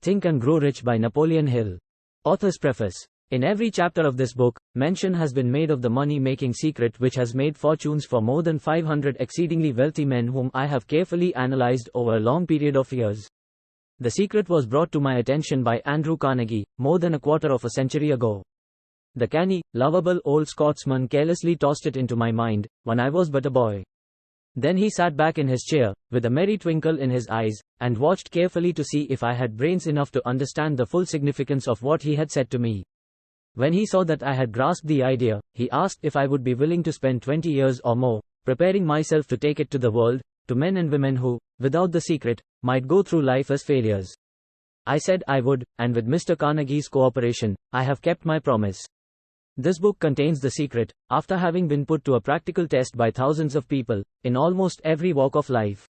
Think and Grow Rich by Napoleon Hill. Author's preface. In every chapter of this book, mention has been made of the money-making secret which has made fortunes for more than 500 exceedingly wealthy men whom I have carefully analyzed over a long period of years. The secret was brought to my attention by Andrew Carnegie, more than a quarter of a century ago. The canny, lovable old Scotsman carelessly tossed it into my mind, when I was but a boy. Then he sat back in his chair, with a merry twinkle in his eyes, and watched carefully to see if I had brains enough to understand the full significance of what he had said to me. When he saw that I had grasped the idea, he asked if I would be willing to spend 20 years or more, preparing myself to take it to the world, to men and women who, without the secret, might go through life as failures. I said I would, and with Mr. Carnegie's cooperation, I have kept my promise. This book contains the secret, after having been put to a practical test by thousands of people, in almost every walk of life.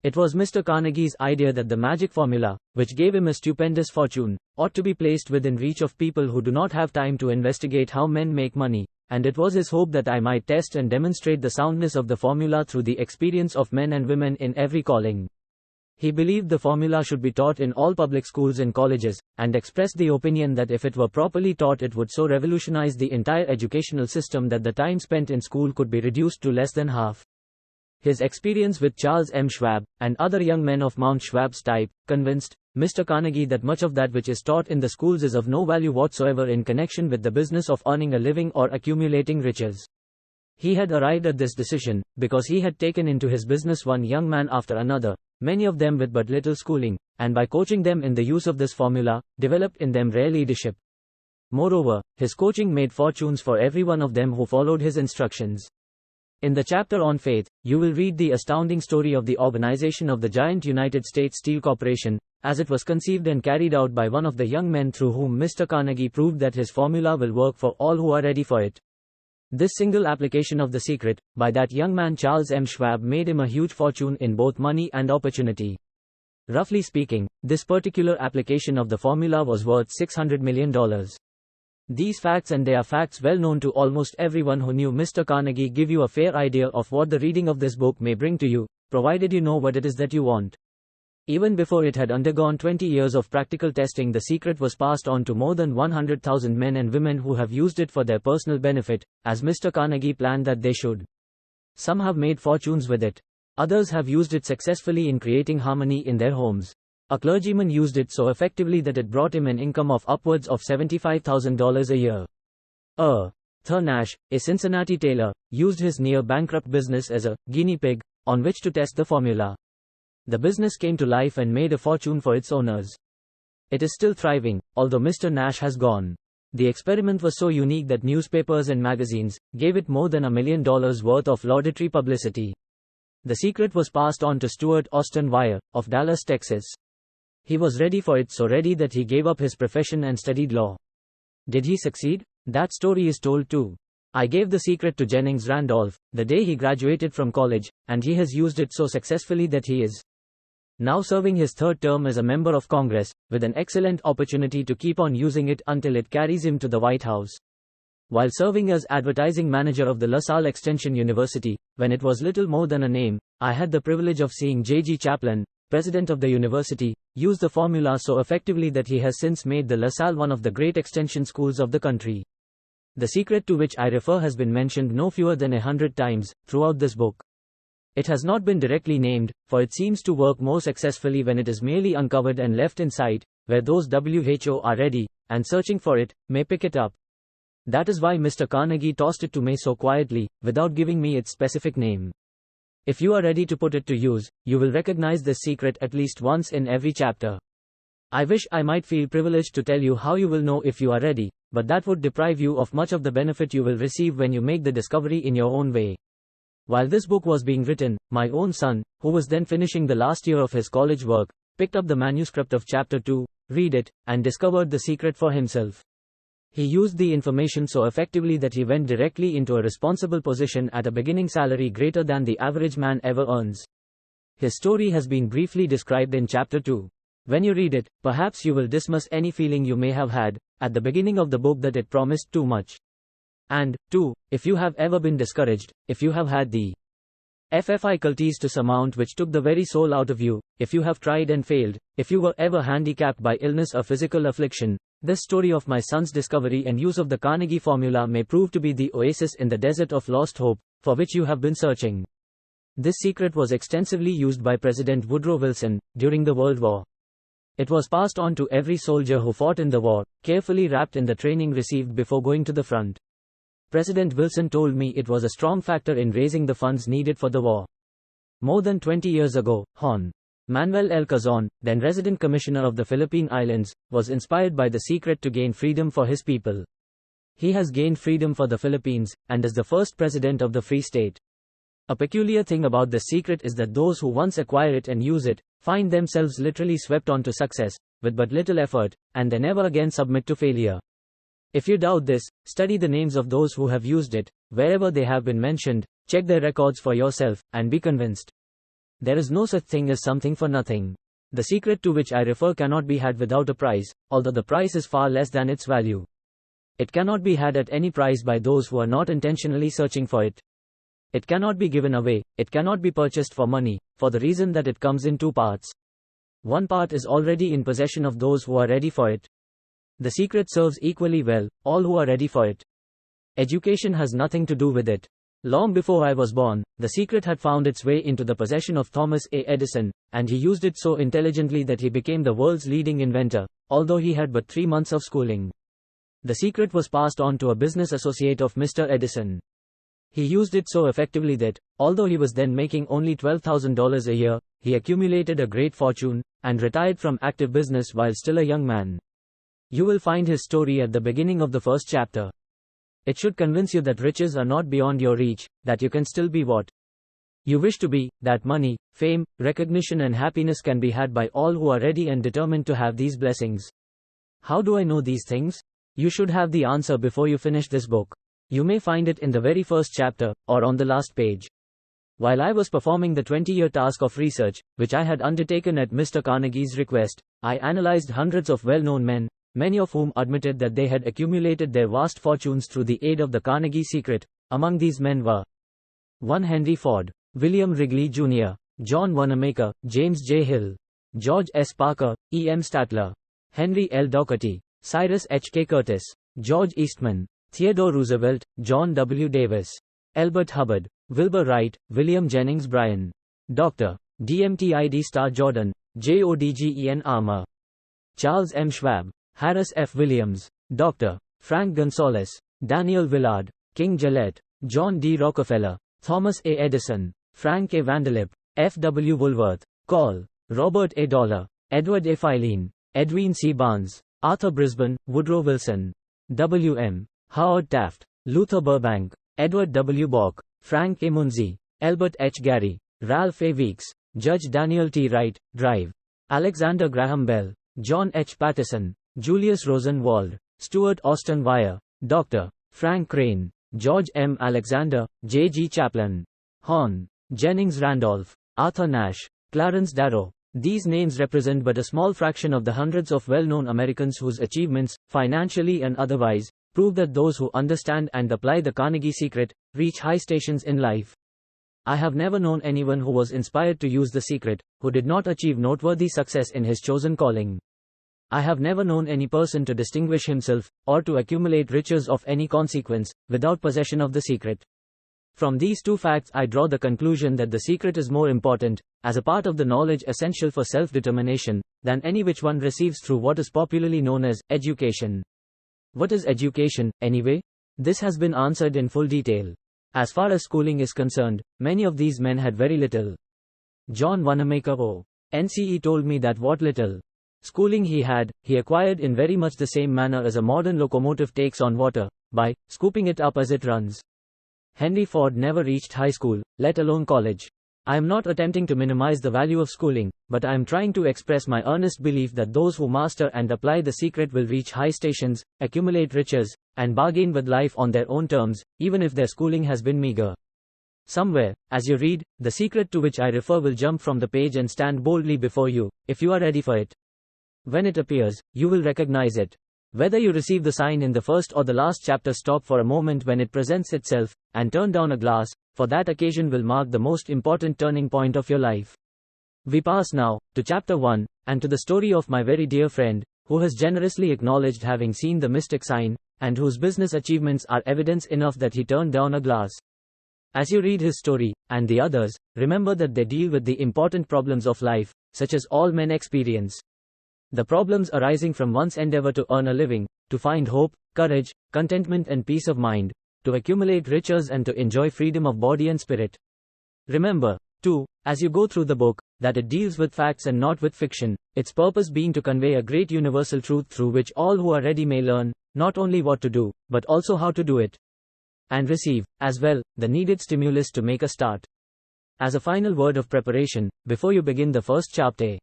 It was Mr. Carnegie's idea that the magic formula, which gave him a stupendous fortune, ought to be placed within reach of people who do not have time to investigate how men make money, and it was his hope that I might test and demonstrate the soundness of the formula through the experience of men and women in every calling. He believed the formula should be taught in all public schools and colleges, and expressed the opinion that if it were properly taught it would so revolutionize the entire educational system that the time spent in school could be reduced to less than half. His experience with Charles M. Schwab, and other young men of Mount Schwab's type, convinced Mr. Carnegie that much of that which is taught in the schools is of no value whatsoever in connection with the business of earning a living or accumulating riches. He had arrived at this decision, because he had taken into his business one young man after another, many of them with but little schooling, and by coaching them in the use of this formula, developed in them rare leadership. Moreover, his coaching made fortunes for every one of them who followed his instructions. In the chapter on faith, you will read the astounding story of the organization of the giant United States Steel Corporation, as it was conceived and carried out by one of the young men through whom Mr. Carnegie proved that his formula will work for all who are ready for it. This single application of the secret, by that young man Charles M. Schwab, made him a huge fortune in both money and opportunity. Roughly speaking, this particular application of the formula was worth $600 million. These facts, and they are facts well known to almost everyone who knew Mr. Carnegie, give you a fair idea of what the reading of this book may bring to you, provided you know what it is that you want. Even before it had undergone 20 years of practical testing, the secret was passed on to more than 100,000 men and women who have used it for their personal benefit, as Mr. Carnegie planned that they should. Some have made fortunes with it. Others have used it successfully in creating harmony in their homes. A clergyman used it so effectively that it brought him an income of upwards of $75,000 a year. Arthur Nash, a Cincinnati tailor, used his near-bankrupt business as a guinea pig on which to test the formula. The business came to life and made a fortune for its owners. It is still thriving, although Mr. Nash has gone. The experiment was so unique that newspapers and magazines gave it more than $1 million worth of laudatory publicity. The secret was passed on to Stuart Austin Weir, of Dallas, Texas. He was ready for it, so ready that he gave up his profession and studied law. Did he succeed? That story is told too. I gave the secret to Jennings Randolph, the day he graduated from college, and he has used it so successfully that he is now serving his third term as a member of Congress, with an excellent opportunity to keep on using it until it carries him to the White House. While serving as advertising manager of the LaSalle Extension University, when it was little more than a name, I had the privilege of seeing J.G. Chaplin, president of the university, use the formula so effectively that he has since made the LaSalle one of the great extension schools of the country. The secret to which I refer has been mentioned no fewer than 100 times throughout this book. It has not been directly named, for it seems to work more successfully when it is merely uncovered and left in sight, where those who are ready, and searching for it, may pick it up. That is why Mr. Carnegie tossed it to me so quietly, without giving me its specific name. If you are ready to put it to use, you will recognize this secret at least once in every chapter. I wish I might feel privileged to tell you how you will know if you are ready, but that would deprive you of much of the benefit you will receive when you make the discovery in your own way. While this book was being written, my own son, who was then finishing the last year of his college work, picked up the manuscript of chapter 2, read it, and discovered the secret for himself. He used the information so effectively that he went directly into a responsible position at a beginning salary greater than the average man ever earns. His story has been briefly described in chapter 2. When you read it, perhaps you will dismiss any feeling you may have had at the beginning of the book that it promised too much. And, 2, if you have ever been discouraged, if you have had the Faculties to surmount which took the very soul out of you. If you have tried and failed, if you were ever handicapped by illness or physical affliction, this story of my son's discovery and use of the Carnegie formula may prove to be the oasis in the desert of lost hope, for which you have been searching. This secret was extensively used by President Woodrow Wilson during the World War. It was passed on to every soldier who fought in the war, carefully wrapped in the training received before going to the front. President Wilson told me it was a strong factor in raising the funds needed for the war. More than 20 years ago, Hon. Manuel L. Quezon, then resident commissioner of the Philippine Islands, was inspired by the secret to gain freedom for his people. He has gained freedom for the Philippines, and is the first president of the free state. A peculiar thing about the secret is that those who once acquire it and use it, find themselves literally swept on to success, with but little effort, and they never again submit to failure. If you doubt this, study the names of those who have used it, wherever they have been mentioned, check their records for yourself, and be convinced. There is no such thing as something for nothing. The secret to which I refer cannot be had without a price, although the price is far less than its value. It cannot be had at any price by those who are not intentionally searching for it. It cannot be given away, it cannot be purchased for money, for the reason that it comes in two parts. One part is already in possession of those who are ready for it. The secret serves equally well all who are ready for it. Education has nothing to do with it. Long before I was born, the secret had found its way into the possession of Thomas A. Edison, and he used it so intelligently that he became the world's leading inventor, although he had but 3 months of schooling. The secret was passed on to a business associate of Mr. Edison. He used it so effectively that, although he was then making only $12,000 a year, he accumulated a great fortune, and retired from active business while still a young man. You will find his story at the beginning of the first chapter. It should convince you that riches are not beyond your reach, that you can still be what you wish to be, that money, fame, recognition and happiness can be had by all who are ready and determined to have these blessings. How do I know these things? You should have the answer before you finish this book. You may find it in the very first chapter, or on the last page. While I was performing the 20-year task of research, which I had undertaken at Mr. Carnegie's request, I analyzed hundreds of well-known men, many of whom admitted that they had accumulated their vast fortunes through the aid of the Carnegie secret. Among these men were 1. Henry Ford, William Wrigley Jr., John Wanamaker, James J. Hill, George S. Parker, E. M. Statler, Henry L. Dougherty, Cyrus H. K. Curtis, George Eastman, Theodore Roosevelt, John W. Davis, Elbert Hubbard, Wilbur Wright, William Jennings Bryan, Dr. DMTID Star Jordan, JODGEN Armour, Charles M. Schwab, Harris F. Williams, Dr. Frank Gonzalez, Daniel Willard, King Gillette, John D. Rockefeller, Thomas A. Edison, Frank A. Vanderlip, F. W. Woolworth, Call, Robert A. Dollar, Edward A. Filene, Edwin C. Barnes, Arthur Brisbane, Woodrow Wilson, W. M. Howard Taft, Luther Burbank, Edward W. Bork, Frank A. Munzi, Albert H. Gary, Ralph A. Weeks, Judge Daniel T. Wright, Drive, Alexander Graham Bell, John H. Patterson, Julius Rosenwald, Stuart Austin Weir, Dr. Frank Crane, George M. Alexander, J. G. Chaplin, Hon. Jennings Randolph, Arthur Nash, Clarence Darrow. These names represent but a small fraction of the hundreds of well-known Americans whose achievements, financially and otherwise, prove that those who understand and apply the Carnegie secret reach high stations in life. I have never known anyone who was inspired to use the secret, who did not achieve noteworthy success in his chosen calling. I have never known any person to distinguish himself, or to accumulate riches of any consequence, without possession of the secret. From these two facts I draw the conclusion that the secret is more important, as a part of the knowledge essential for self-determination, than any which one receives through what is popularly known as education. What is education, anyway? This has been answered in full detail. As far as schooling is concerned, many of these men had very little. John Wanamaker O.N.C.E. told me that what little schooling he had, he acquired in very much the same manner as a modern locomotive takes on water, by scooping it up as it runs. Henry Ford never reached high school, let alone college. I am not attempting to minimize the value of schooling, but I am trying to express my earnest belief that those who master and apply the secret will reach high stations, accumulate riches, and bargain with life on their own terms, even if their schooling has been meager. Somewhere, as you read, the secret to which I refer will jump from the page and stand boldly before you, if you are ready for it. When it appears, you will recognize it. Whether you receive the sign in the first or the last chapter, stop for a moment when it presents itself, and turn down a glass, for that occasion will mark the most important turning point of your life. We pass now to chapter 1, and to the story of my very dear friend, who has generously acknowledged having seen the mystic sign, and whose business achievements are evidence enough that he turned down a glass. As you read his story, and the others, remember that they deal with the important problems of life, such as all men experience. The problems arising from one's endeavor to earn a living, to find hope, courage, contentment and peace of mind, to accumulate riches and to enjoy freedom of body and spirit. Remember, too, as you go through the book, that it deals with facts and not with fiction, its purpose being to convey a great universal truth through which all who are ready may learn, not only what to do, but also how to do it. And receive, as well, the needed stimulus to make a start. As a final word of preparation, before you begin the first chapter,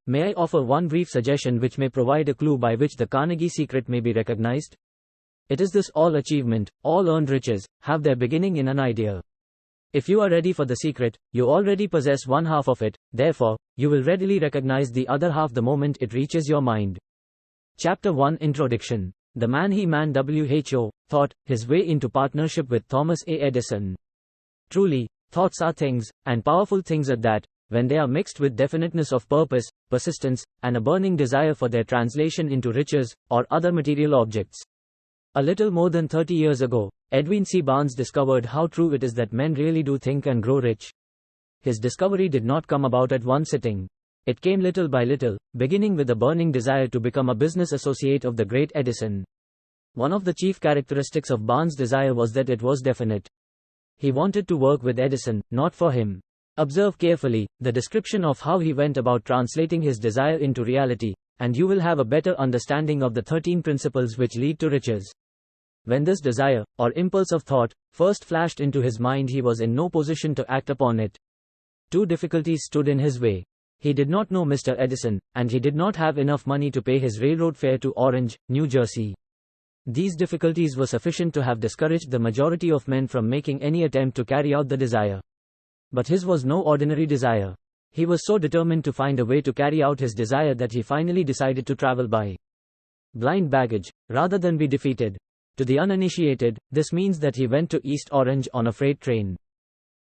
may I offer one brief suggestion which may provide a clue by which the Carnegie secret may be recognized? It is this: all achievement, all earned riches, have their beginning in an idea. If you are ready for the secret, you already possess one half of it, therefore, you will readily recognize the other half the moment it reaches your mind. Chapter 1 Introduction. The man WHO thought his way into partnership with Thomas A. Edison. Truly, thoughts are things, and powerful things at that, when they are mixed with definiteness of purpose, persistence, and a burning desire for their translation into riches, or other material objects. A little more than 30 years ago, Edwin C. Barnes discovered how true it is that men really do think and grow rich. His discovery did not come about at one sitting. It came little by little, beginning with a burning desire to become a business associate of the great Edison. One of the chief characteristics of Barnes' desire was that it was definite. He wanted to work with Edison, not for him. Observe carefully the description of how he went about translating his desire into reality, and you will have a better understanding of the 13 principles which lead to riches. When this desire, or impulse of thought, first flashed into his mind, he was in no position to act upon it. Two difficulties stood in his way. He did not know Mr. Edison, and he did not have enough money to pay his railroad fare to Orange, New Jersey. These difficulties were sufficient to have discouraged the majority of men from making any attempt to carry out the desire. But his was no ordinary desire. He was so determined to find a way to carry out his desire that he finally decided to travel by blind baggage, rather than be defeated. To the uninitiated, this means that he went to East Orange on a freight train.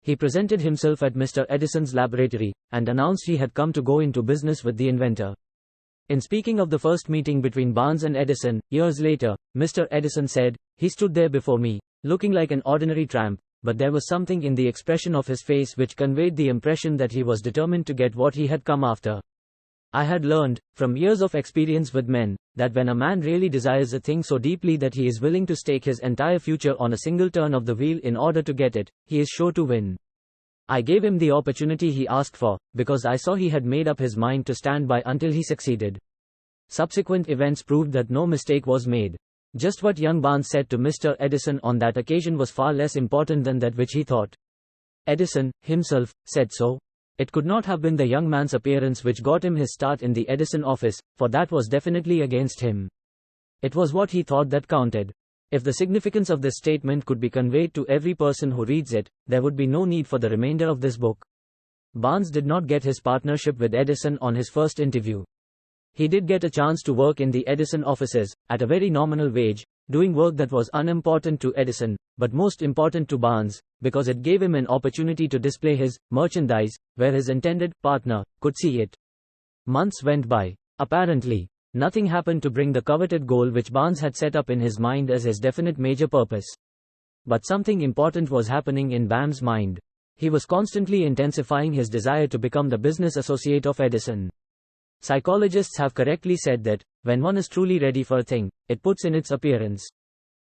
He presented himself at Mr. Edison's laboratory, and announced he had come to go into business with the inventor. In speaking of the first meeting between Barnes and Edison, years later, Mr. Edison said, "He stood there before me, looking like an ordinary tramp, but there was something in the expression of his face which conveyed the impression that he was determined to get what he had come after." I had learned, from years of experience with men, that when a man really desires a thing so deeply that he is willing to stake his entire future on a single turn of the wheel in order to get it, he is sure to win. I gave him the opportunity he asked for, because I saw he had made up his mind to stand by until he succeeded. Subsequent events proved that no mistake was made. Just what young Barnes said to Mr. Edison on that occasion was far less important than that which he thought. Edison, himself, said so. It could not have been the young man's appearance which got him his start in the Edison office, for that was definitely against him. It was what he thought that counted. If the significance of this statement could be conveyed to every person who reads it, there would be no need for the remainder of this book. Barnes did not get his partnership with Edison on his first interview. He did get a chance to work in the Edison offices, at a very nominal wage, doing work that was unimportant to Edison, but most important to Barnes, because it gave him an opportunity to display his merchandise, where his intended partner could see it. Months went by. Apparently, nothing happened to bring the coveted goal which Barnes had set up in his mind as his definite major purpose. But something important was happening in Bam's mind. He was constantly intensifying his desire to become the business associate of Edison. Psychologists have correctly said that, when one is truly ready for a thing, it puts in its appearance.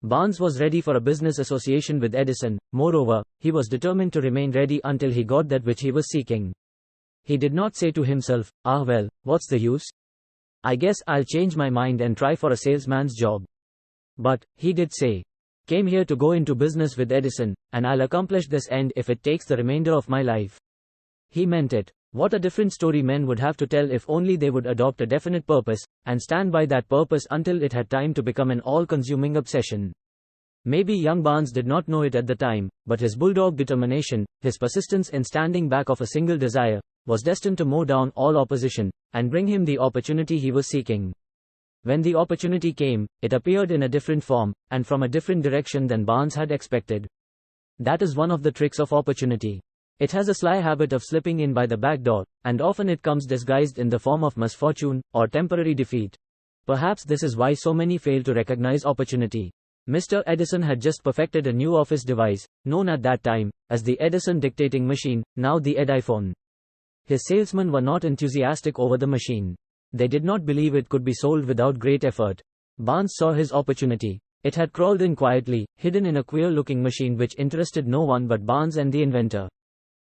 Barnes was ready for a business association with Edison. Moreover, he was determined to remain ready until he got that which he was seeking. He did not say to himself, well, what's the use? I guess I'll change my mind and try for a salesman's job. But, he did say, came here to go into business with Edison, and I'll accomplish this end if it takes the remainder of my life. He meant it. What a different story men would have to tell if only they would adopt a definite purpose, and stand by that purpose until it had time to become an all-consuming obsession. Maybe young Barnes did not know it at the time, but his bulldog determination, his persistence in standing back of a single desire, was destined to mow down all opposition, and bring him the opportunity he was seeking. When the opportunity came, it appeared in a different form, and from a different direction than Barnes had expected. That is one of the tricks of opportunity. It has a sly habit of slipping in by the back door, and often it comes disguised in the form of misfortune, or temporary defeat. Perhaps this is why so many fail to recognize opportunity. Mr. Edison had just perfected a new office device, known at that time as the Edison dictating machine, now the Ediphone. His salesmen were not enthusiastic over the machine. They did not believe it could be sold without great effort. Barnes saw his opportunity. It had crawled in quietly, hidden in a queer-looking machine which interested no one but Barnes and the inventor.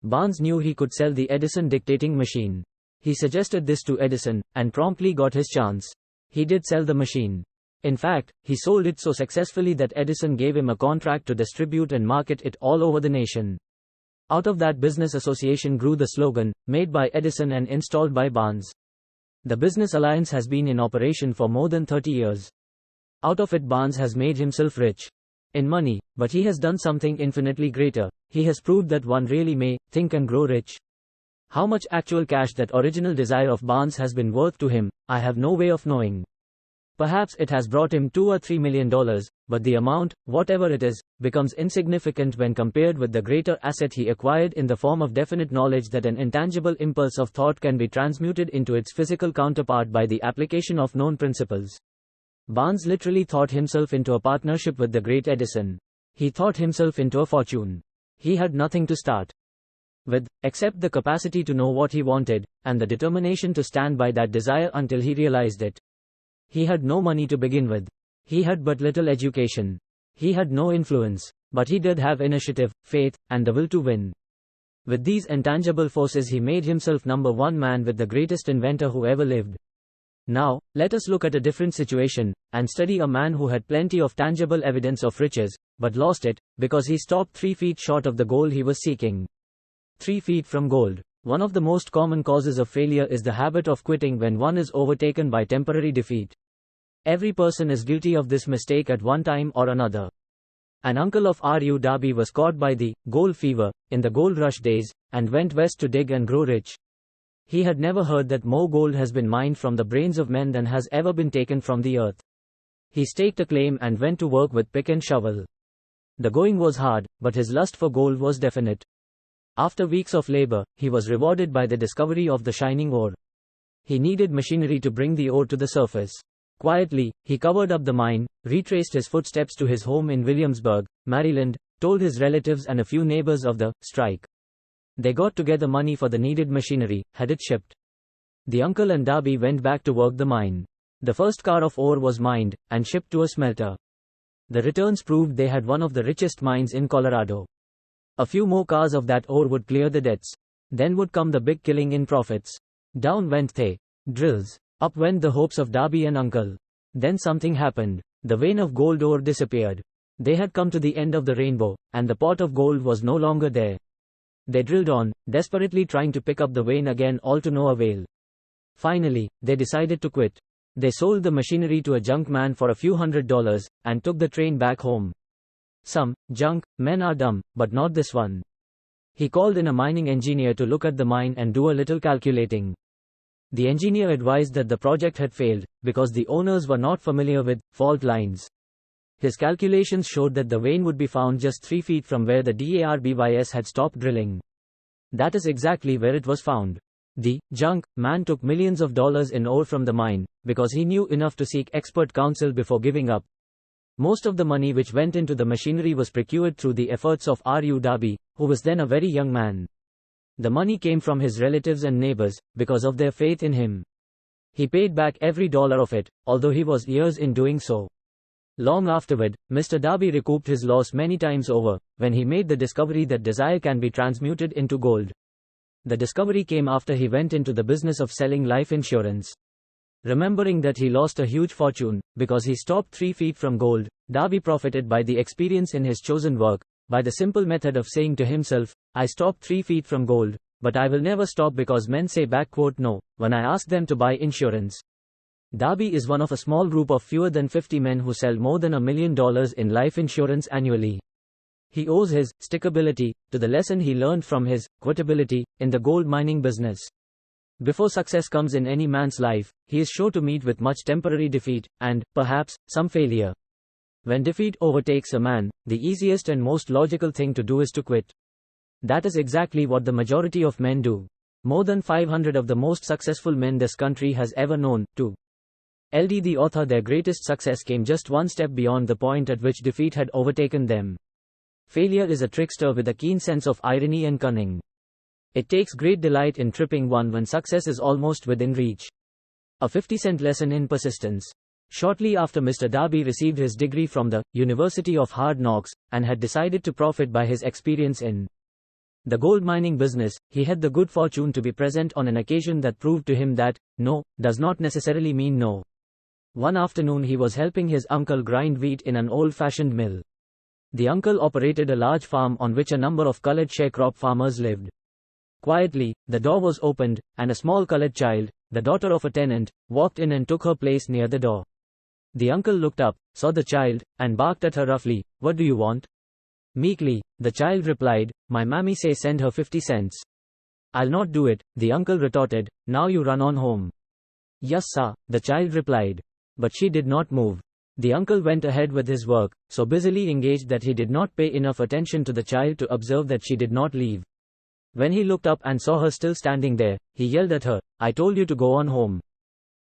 Barnes knew he could sell the Edison dictating machine. He suggested this to Edison, and promptly got his chance. He did sell the machine. In fact, he sold it so successfully that Edison gave him a contract to distribute and market it all over the nation. Out of that business association grew the slogan, made by Edison and installed by Barnes. The business alliance has been in operation for more than 30 years. Out of it Barnes has made himself rich in money, but he has done something infinitely greater. He has proved that one really may think and grow rich. How much actual cash that original desire of Barnes has been worth to him, I have no way of knowing. Perhaps it has brought him $2 or $3 million, but the amount, whatever it is, becomes insignificant when compared with the greater asset he acquired in the form of definite knowledge that an intangible impulse of thought can be transmuted into its physical counterpart by the application of known principles. Barnes literally thought himself into a partnership with the great Edison. He thought himself into a fortune. He had nothing to start with, except the capacity to know what he wanted, and the determination to stand by that desire until he realized it. He had no money to begin with. He had but little education. He had no influence, but he did have initiative, faith, and the will to win. With these intangible forces he made himself number one man with the greatest inventor who ever lived. Now, let us look at a different situation, and study a man who had plenty of tangible evidence of riches, but lost it, because he stopped 3 feet short of the goal he was seeking. 3 feet from gold. One of the most common causes of failure is the habit of quitting when one is overtaken by temporary defeat. Every person is guilty of this mistake at one time or another. An uncle of R.U. Darby was caught by the gold fever in the gold rush days, and went west to dig and grow rich. He had never heard that more gold has been mined from the brains of men than has ever been taken from the earth. He staked a claim and went to work with pick and shovel. The going was hard, but his lust for gold was definite. After weeks of labor, he was rewarded by the discovery of the shining ore. He needed machinery to bring the ore to the surface. Quietly, he covered up the mine, retraced his footsteps to his home in Williamsburg, Maryland, told his relatives and a few neighbors of the strike. They got together money for the needed machinery, had it shipped. The uncle and Darby went back to work the mine. The first car of ore was mined, and shipped to a smelter. The returns proved they had one of the richest mines in Colorado. A few more cars of that ore would clear the debts. Then would come the big killing in profits. Down went the drills. Up went the hopes of Darby and uncle. Then something happened. The vein of gold ore disappeared. They had come to the end of the rainbow, and the pot of gold was no longer there. They drilled on, desperately trying to pick up the vein again, all to no avail. Finally, they decided to quit. They sold the machinery to a junk man for a few $100s, and took the train back home. Some junk men are dumb, but not this one. He called in a mining engineer to look at the mine and do a little calculating. The engineer advised that the project had failed, because the owners were not familiar with fault lines. His calculations showed that the vein would be found just 3 feet from where the DARBYS had stopped drilling. That is exactly where it was found. The junk man took millions of dollars in ore from the mine, because he knew enough to seek expert counsel before giving up. Most of the money which went into the machinery was procured through the efforts of R.U. Darby, who was then a very young man. The money came from his relatives and neighbors, because of their faith in him. He paid back every dollar of it, although he was years in doing so. Long afterward, Mr. Darby recouped his loss many times over, when he made the discovery that desire can be transmuted into gold. The discovery came after he went into the business of selling life insurance. Remembering that he lost a huge fortune, because he stopped 3 feet from gold, Darby profited by the experience in his chosen work, by the simple method of saying to himself, I stopped 3 feet from gold, but I will never stop because men say no, when I ask them to buy insurance. Darby is one of a small group of fewer than 50 men who sell more than $1 million in life insurance annually. He owes his stickability to the lesson he learned from his quitability in the gold mining business. Before success comes in any man's life, he is sure to meet with much temporary defeat, and, perhaps, some failure. When defeat overtakes a man, the easiest and most logical thing to do is to quit. That is exactly what the majority of men do. More than 500 of the most successful men this country has ever known, too. LD the author, their greatest success came just one step beyond the point at which defeat had overtaken them. Failure is a trickster with a keen sense of irony and cunning. It takes great delight in tripping one when success is almost within reach. A 50-cent lesson in persistence. Shortly after Mr. Darby received his degree from the University of Hard Knocks, and had decided to profit by his experience in the gold mining business, he had the good fortune to be present on an occasion that proved to him that no does not necessarily mean no. One afternoon he was helping his uncle grind wheat in an old-fashioned mill. The uncle operated a large farm on which a number of colored sharecrop farmers lived. Quietly, the door was opened, and a small colored child, the daughter of a tenant, walked in and took her place near the door. The uncle looked up, saw the child, and barked at her roughly, "What do you want?" Meekly, the child replied, "My mammy say send her 50 cents. I'll not do it," the uncle retorted. "Now you run on home." "Yes, sir," the child replied. But she did not move. The uncle went ahead with his work, so busily engaged that he did not pay enough attention to the child to observe that she did not leave. When he looked up and saw her still standing there, he yelled at her, "I told you to go on home.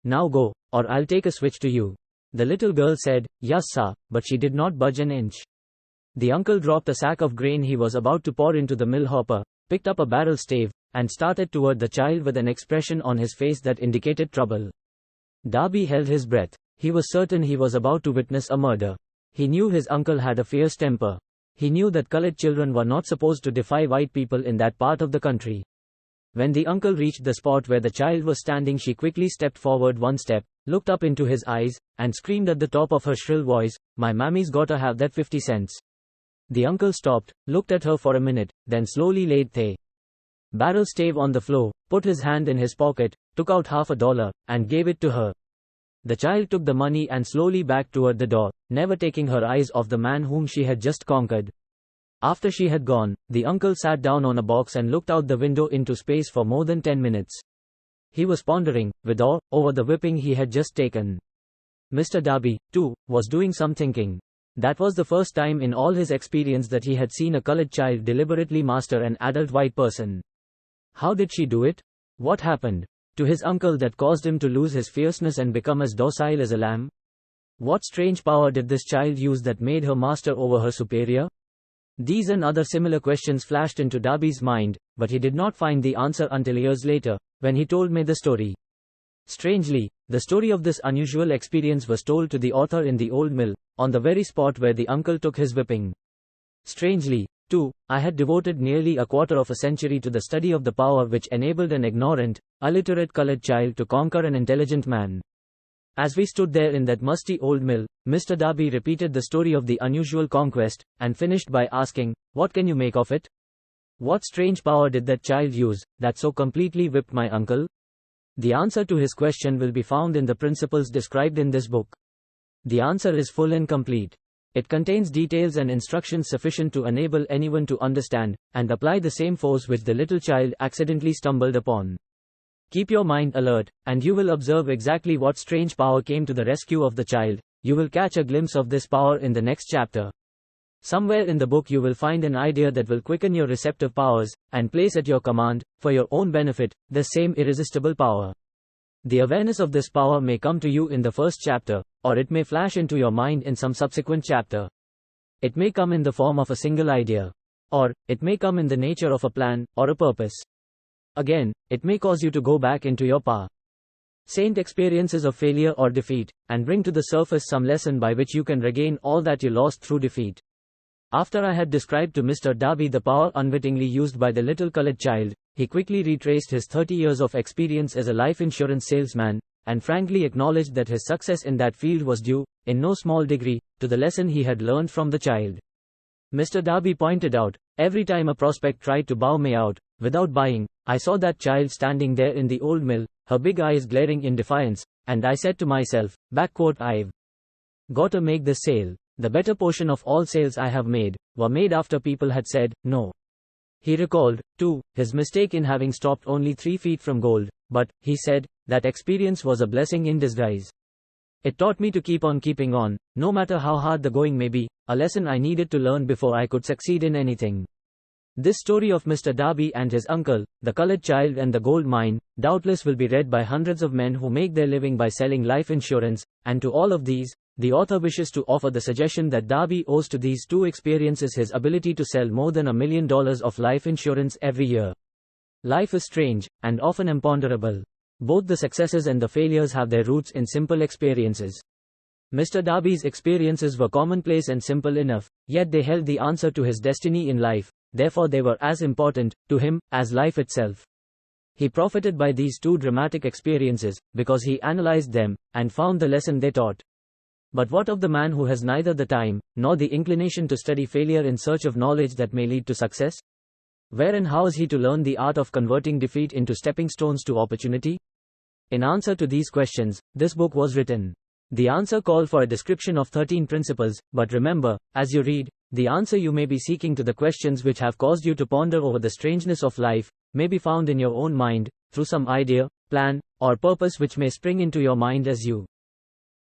Now go, or I'll take a switch to you." The little girl said, "Yes, sir," but she did not budge an inch. The uncle dropped a sack of grain he was about to pour into the mill hopper, picked up a barrel stave, and started toward the child with an expression on his face that indicated trouble. Darby held his breath. He was certain he was about to witness a murder. He knew his uncle had a fierce temper. He knew that colored children were not supposed to defy white people in that part of the country. When the uncle reached the spot where the child was standing, she quickly stepped forward one step, looked up into his eyes, and screamed at the top of her shrill voice, "My mammy's gotta have that 50 cents. The uncle stopped, looked at her for a minute, then slowly laid the barrel stave on the floor, put his hand in his pocket, took out $50, and gave it to her. The child took the money and slowly backed toward the door, never taking her eyes off the man whom she had just conquered. After she had gone, the uncle sat down on a box and looked out the window into space for more than 10 minutes. He was pondering, with awe, over the whipping he had just taken. Mr. Darby, too, was doing some thinking. That was the first time in all his experience that he had seen a colored child deliberately master an adult white person. How did she do it? What happened to his uncle that caused him to lose his fierceness and become as docile as a lamb? What strange power did this child use that made her master over her superior? These and other similar questions flashed into Darby's mind, but he did not find the answer until years later, when he told me the story. Strangely, the story of this unusual experience was told to the author in the old mill, on the very spot where the uncle took his whipping. Strangely, too, I had devoted nearly a quarter of a century to the study of the power which enabled an ignorant, illiterate colored child to conquer an intelligent man. As we stood there in that musty old mill, Mr. Darby repeated the story of the unusual conquest, and finished by asking, "What can you make of it? What strange power did that child use, that so completely whipped my uncle?" The answer to his question will be found in the principles described in this book. The answer is full and complete. It contains details and instructions sufficient to enable anyone to understand and apply the same force which the little child accidentally stumbled upon. Keep your mind alert, and you will observe exactly what strange power came to the rescue of the child. You will catch a glimpse of this power in the next chapter. Somewhere in the book you will find an idea that will quicken your receptive powers, and place at your command, for your own benefit, the same irresistible power. The awareness of this power may come to you in the first chapter, or it may flash into your mind in some subsequent chapter. It may come in the form of a single idea. Or, it may come in the nature of a plan, or a purpose. Again, it may cause you to go back into your past experiences of failure or defeat, and bring to the surface some lesson by which you can regain all that you lost through defeat. After I had described to Mr. Darby the power unwittingly used by the little colored child, he quickly retraced his 30 years of experience as a life insurance salesman, and frankly acknowledged that his success in that field was due, in no small degree, to the lesson he had learned from the child. Mr. Darby pointed out, every time a prospect tried to bow me out, without buying, I saw that child standing there in the old mill, her big eyes glaring in defiance, and I said to myself, I've gotta make this sale. The better portion of all sales I have made, were made after people had said, no. He recalled, too, his mistake in having stopped only 3 feet from gold, but, he said, that experience was a blessing in disguise. It taught me to keep on keeping on, no matter how hard the going may be, a lesson I needed to learn before I could succeed in anything. This story of Mr. Darby and his uncle, the colored child and the gold mine, doubtless will be read by hundreds of men who make their living by selling life insurance, and to all of these, the author wishes to offer the suggestion that Darby owes to these 2 experiences his ability to sell more than $1 million of life insurance every year. Life is strange, and often imponderable. Both the successes and the failures have their roots in simple experiences. Mr. Darby's experiences were commonplace and simple enough, yet they held the answer to his destiny in life, therefore they were as important, to him, as life itself. He profited by these 2 dramatic experiences, because he analyzed them, and found the lesson they taught. But what of the man who has neither the time, nor the inclination to study failure in search of knowledge that may lead to success? Where and how is he to learn the art of converting defeat into stepping stones to opportunity? In answer to these questions, this book was written. The answer called for a description of 13 principles, but remember, as you read, the answer you may be seeking to the questions which have caused you to ponder over the strangeness of life, may be found in your own mind, through some idea, plan, or purpose which may spring into your mind as you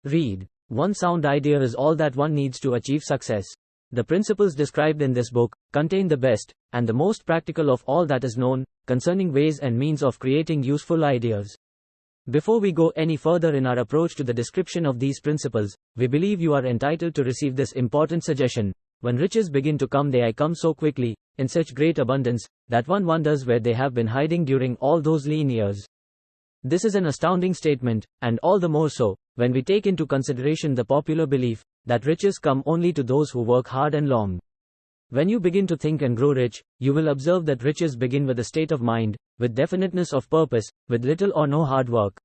read. One sound idea is all that one needs to achieve success. The principles described in this book contain the best, and the most practical of all that is known, concerning ways and means of creating useful ideas. Before we go any further in our approach to the description of these principles, we believe you are entitled to receive this important suggestion. When riches begin to come, they come so quickly, in such great abundance, that one wonders where they have been hiding during all those lean years. This is an astounding statement, and all the more so, when we take into consideration the popular belief, that riches come only to those who work hard and long. When you begin to think and grow rich, you will observe that riches begin with a state of mind, with definiteness of purpose, with little or no hard work.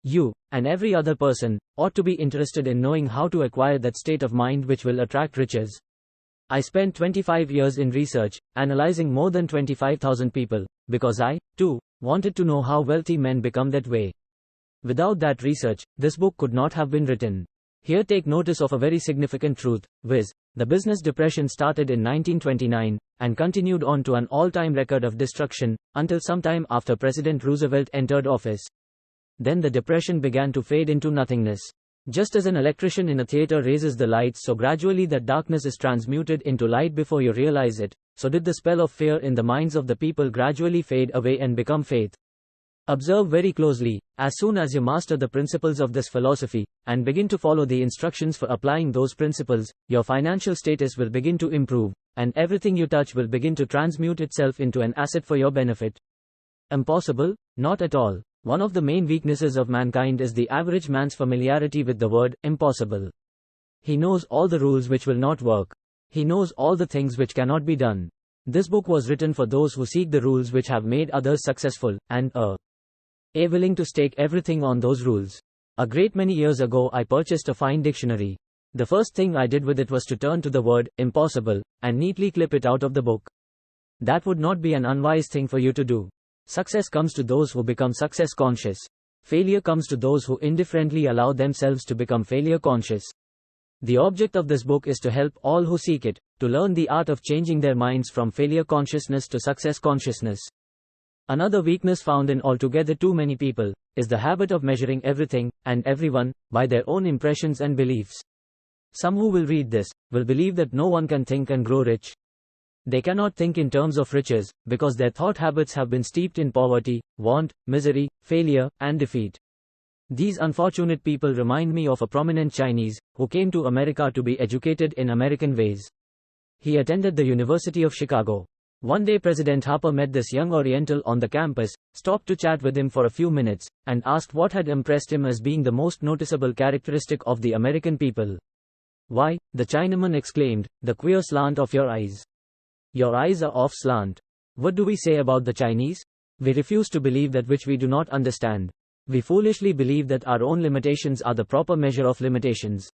You, and every other person, ought to be interested in knowing how to acquire that state of mind which will attract riches. I spent 25 years in research, analyzing more than 25,000 people, because I, too, wanted to know how wealthy men become that way. Without that research, this book could not have been written. Here take notice of a very significant truth, viz. The business depression started in 1929, and continued on to an all-time record of destruction, until sometime after President Roosevelt entered office. Then the depression began to fade into nothingness. Just as an electrician in a theater raises the lights so gradually that darkness is transmuted into light before you realize it, so did the spell of fear in the minds of the people gradually fade away and become faith. Observe very closely, as soon as you master the principles of this philosophy, and begin to follow the instructions for applying those principles, your financial status will begin to improve, and everything you touch will begin to transmute itself into an asset for your benefit. Impossible? Not at all. One of the main weaknesses of mankind is the average man's familiarity with the word impossible. He knows all the rules which will not work. He knows all the things which cannot be done. This book was written for those who seek the rules which have made others successful, and are willing to stake everything on those rules. A great many years ago I purchased a fine dictionary. The first thing I did with it was to turn to the word impossible, and neatly clip it out of the book. That would not be an unwise thing for you to do. Success comes to those who become success conscious. Failure comes to those who indifferently allow themselves to become failure conscious. The object of this book is to help all who seek it, to learn the art of changing their minds from failure consciousness to success consciousness. Another weakness found in altogether too many people, is the habit of measuring everything, and everyone, by their own impressions and beliefs. Some who will read this, will believe that no one can think and grow rich. They cannot think in terms of riches, because their thought habits have been steeped in poverty, want, misery, failure, and defeat. These unfortunate people remind me of a prominent Chinese, who came to America to be educated in American ways. He attended the University of Chicago. One day President Harper met this young Oriental on the campus, stopped to chat with him for a few minutes, and asked what had impressed him as being the most noticeable characteristic of the American people. "Why," the Chinaman exclaimed, "the queer slant of your eyes. Your eyes are off slant." What do we say about the Chinese? We refuse to believe that which we do not understand. We foolishly believe that our own limitations are the proper measure of limitations.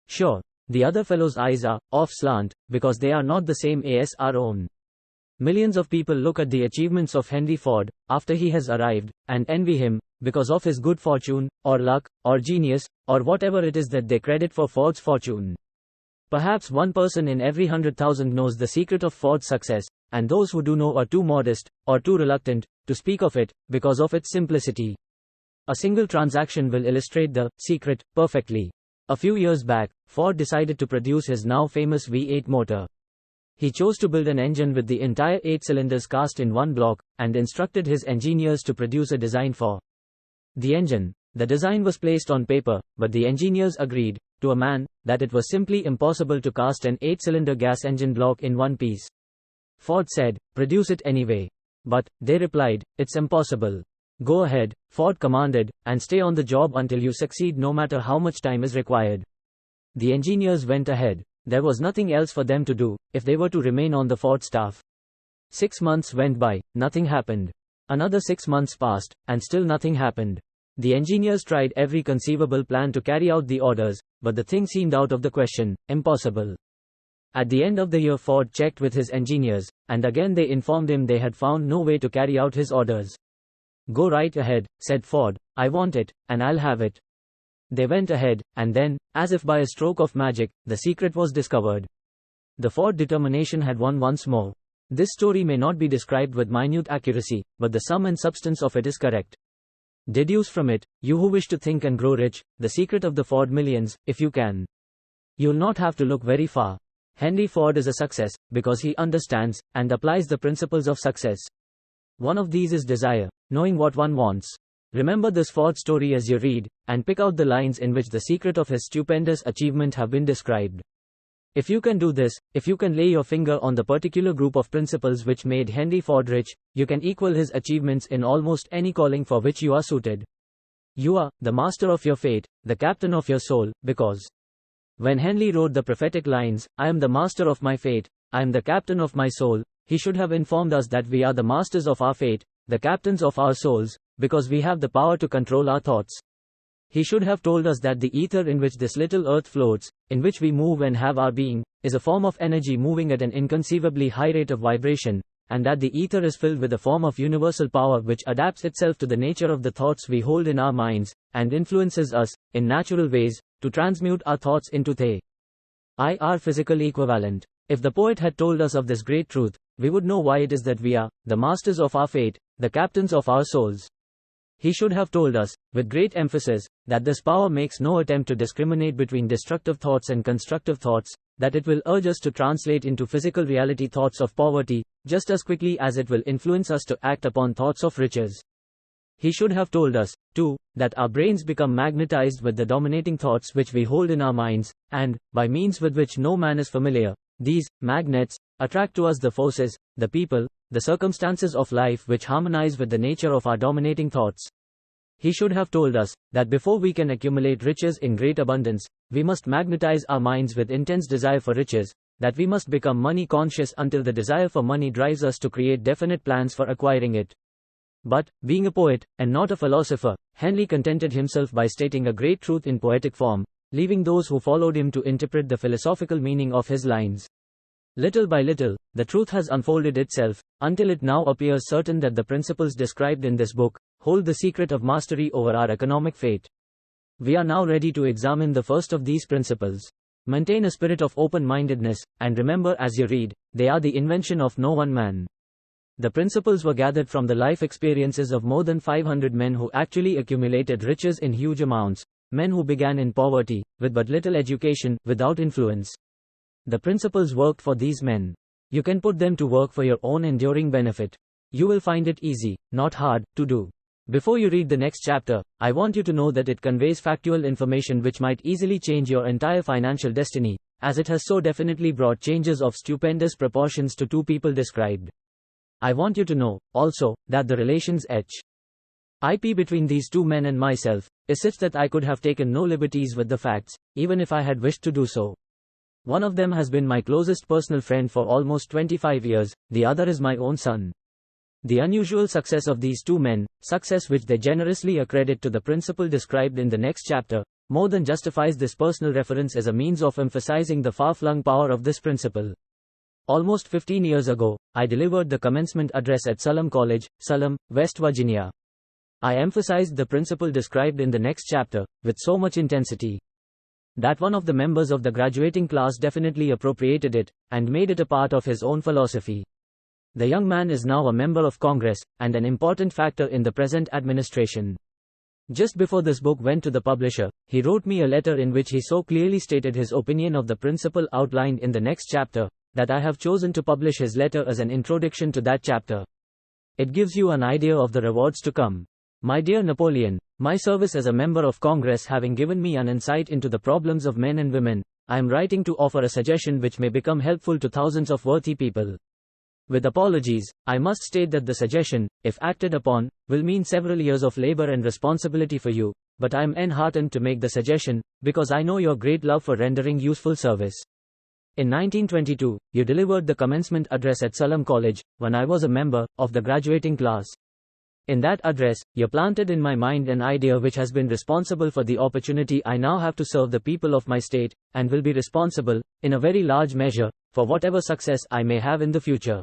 Sure, the other fellow's eyes are off slant, because they are not the same as our own. Millions of people look at the achievements of Henry Ford, after he has arrived, and envy him, because of his good fortune, or luck, or genius, or whatever it is that they credit for Ford's fortune. Perhaps one person in every 100,000 knows the secret of Ford's success, and those who do know are too modest, or too reluctant, to speak of it, because of its simplicity. A single transaction will illustrate the secret perfectly. A few years back, Ford decided to produce his now famous V8 motor. He chose to build an engine with the entire 8 cylinders cast in one block, and instructed his engineers to produce a design for the engine. The design was placed on paper, but the engineers agreed, to a man, that it was simply impossible to cast an 8-cylinder gas engine block in one piece. Ford said, "Produce it anyway." But, they replied, "It's impossible." "Go ahead," Ford commanded, "and stay on the job until you succeed, no matter how much time is required." The engineers went ahead. There was nothing else for them to do, if they were to remain on the Ford staff. 6 months went by, nothing happened. Another 6 months passed, and still nothing happened. The engineers tried every conceivable plan to carry out the orders, but the thing seemed out of the question, impossible. At the end of the year, Ford checked with his engineers, and again they informed him they had found no way to carry out his orders. "Go right ahead," said Ford, "I want it, and I'll have it." They went ahead, and then, as if by a stroke of magic, the secret was discovered. The Ford determination had won once more. This story may not be described with minute accuracy, but the sum and substance of it is correct. Deduce from it, you who wish to think and grow rich, the secret of the Ford millions, if you can. You'll not have to look very far. Henry Ford is a success, because he understands, and applies the principles of success. One of these is desire, knowing what one wants. Remember this Ford story as you read, and pick out the lines in which the secret of his stupendous achievement have been described. If you can do this, if you can lay your finger on the particular group of principles which made Henry Ford rich, you can equal his achievements in almost any calling for which you are suited. You are the master of your fate, the captain of your soul, because when Henry wrote the prophetic lines, "I am the master of my fate, I am the captain of my soul," he should have informed us that we are the masters of our fate, the captains of our souls, because we have the power to control our thoughts. He should have told us that the ether in which this little earth floats, in which we move and have our being, is a form of energy moving at an inconceivably high rate of vibration, and that the ether is filled with a form of universal power which adapts itself to the nature of the thoughts we hold in our minds, and influences us, in natural ways, to transmute our thoughts into our physical equivalent. If the poet had told us of this great truth, we would know why it is that we are the masters of our fate, the captains of our souls. He should have told us, with great emphasis, that this power makes no attempt to discriminate between destructive thoughts and constructive thoughts, that it will urge us to translate into physical reality thoughts of poverty, just as quickly as it will influence us to act upon thoughts of riches. He should have told us, too, that our brains become magnetized with the dominating thoughts which we hold in our minds, and, by means with which no man is familiar, these magnets attract to us the forces, the people, the circumstances of life which harmonize with the nature of our dominating thoughts. He should have told us that before we can accumulate riches in great abundance, we must magnetize our minds with intense desire for riches, that we must become money conscious until the desire for money drives us to create definite plans for acquiring it. But, being a poet, and not a philosopher, Henry contented himself by stating a great truth in poetic form, leaving those who followed him to interpret the philosophical meaning of his lines. Little by little, the truth has unfolded itself, until it now appears certain that the principles described in this book hold the secret of mastery over our economic fate. We are now ready to examine the first of these principles. Maintain a spirit of open-mindedness, and remember as you read, they are the invention of no one man. The principles were gathered from the life experiences of more than 500 men who actually accumulated riches in huge amounts, men who began in poverty, with but little education, without influence. The principles worked for these men. You can put them to work for your own enduring benefit. You will find it easy, not hard, to do. Before you read the next chapter, I want you to know that it conveys factual information which might easily change your entire financial destiny, as it has so definitely brought changes of stupendous proportions to two people described. I want you to know, also, that the relations IP between these two men and myself is such that I could have taken no liberties with the facts, even if I had wished to do so. One of them has been my closest personal friend for almost 25 years, the other is my own son. The unusual success of these two men, success which they generously accredit to the principle described in the next chapter, more than justifies this personal reference as a means of emphasizing the far-flung power of this principle. Almost 15 years ago, I delivered the commencement address at Salem College, Salem, West Virginia. I emphasized the principle described in the next chapter, with so much intensity. that one of the members of the graduating class definitely appropriated it, and made it a part of his own philosophy. The young man is now a member of Congress, and an important factor in the present administration. Just before this book went to the publisher, he wrote me a letter in which he so clearly stated his opinion of the principle outlined in the next chapter, that I have chosen to publish his letter as an introduction to that chapter. It gives you an idea of the rewards to come. My dear Napoleon, my service as a member of Congress having given me an insight into the problems of men and women, I am writing to offer a suggestion which may become helpful to thousands of worthy people. With apologies, I must state that the suggestion, if acted upon, will mean several years of labor and responsibility for you, but I am enheartened to make the suggestion, because I know your great love for rendering useful service. In 1922, you delivered the commencement address at Salem College, when I was a member of the graduating class. In that address, you planted in my mind an idea which has been responsible for the opportunity I now have to serve the people of my state, and will be responsible, in a very large measure, for whatever success I may have in the future.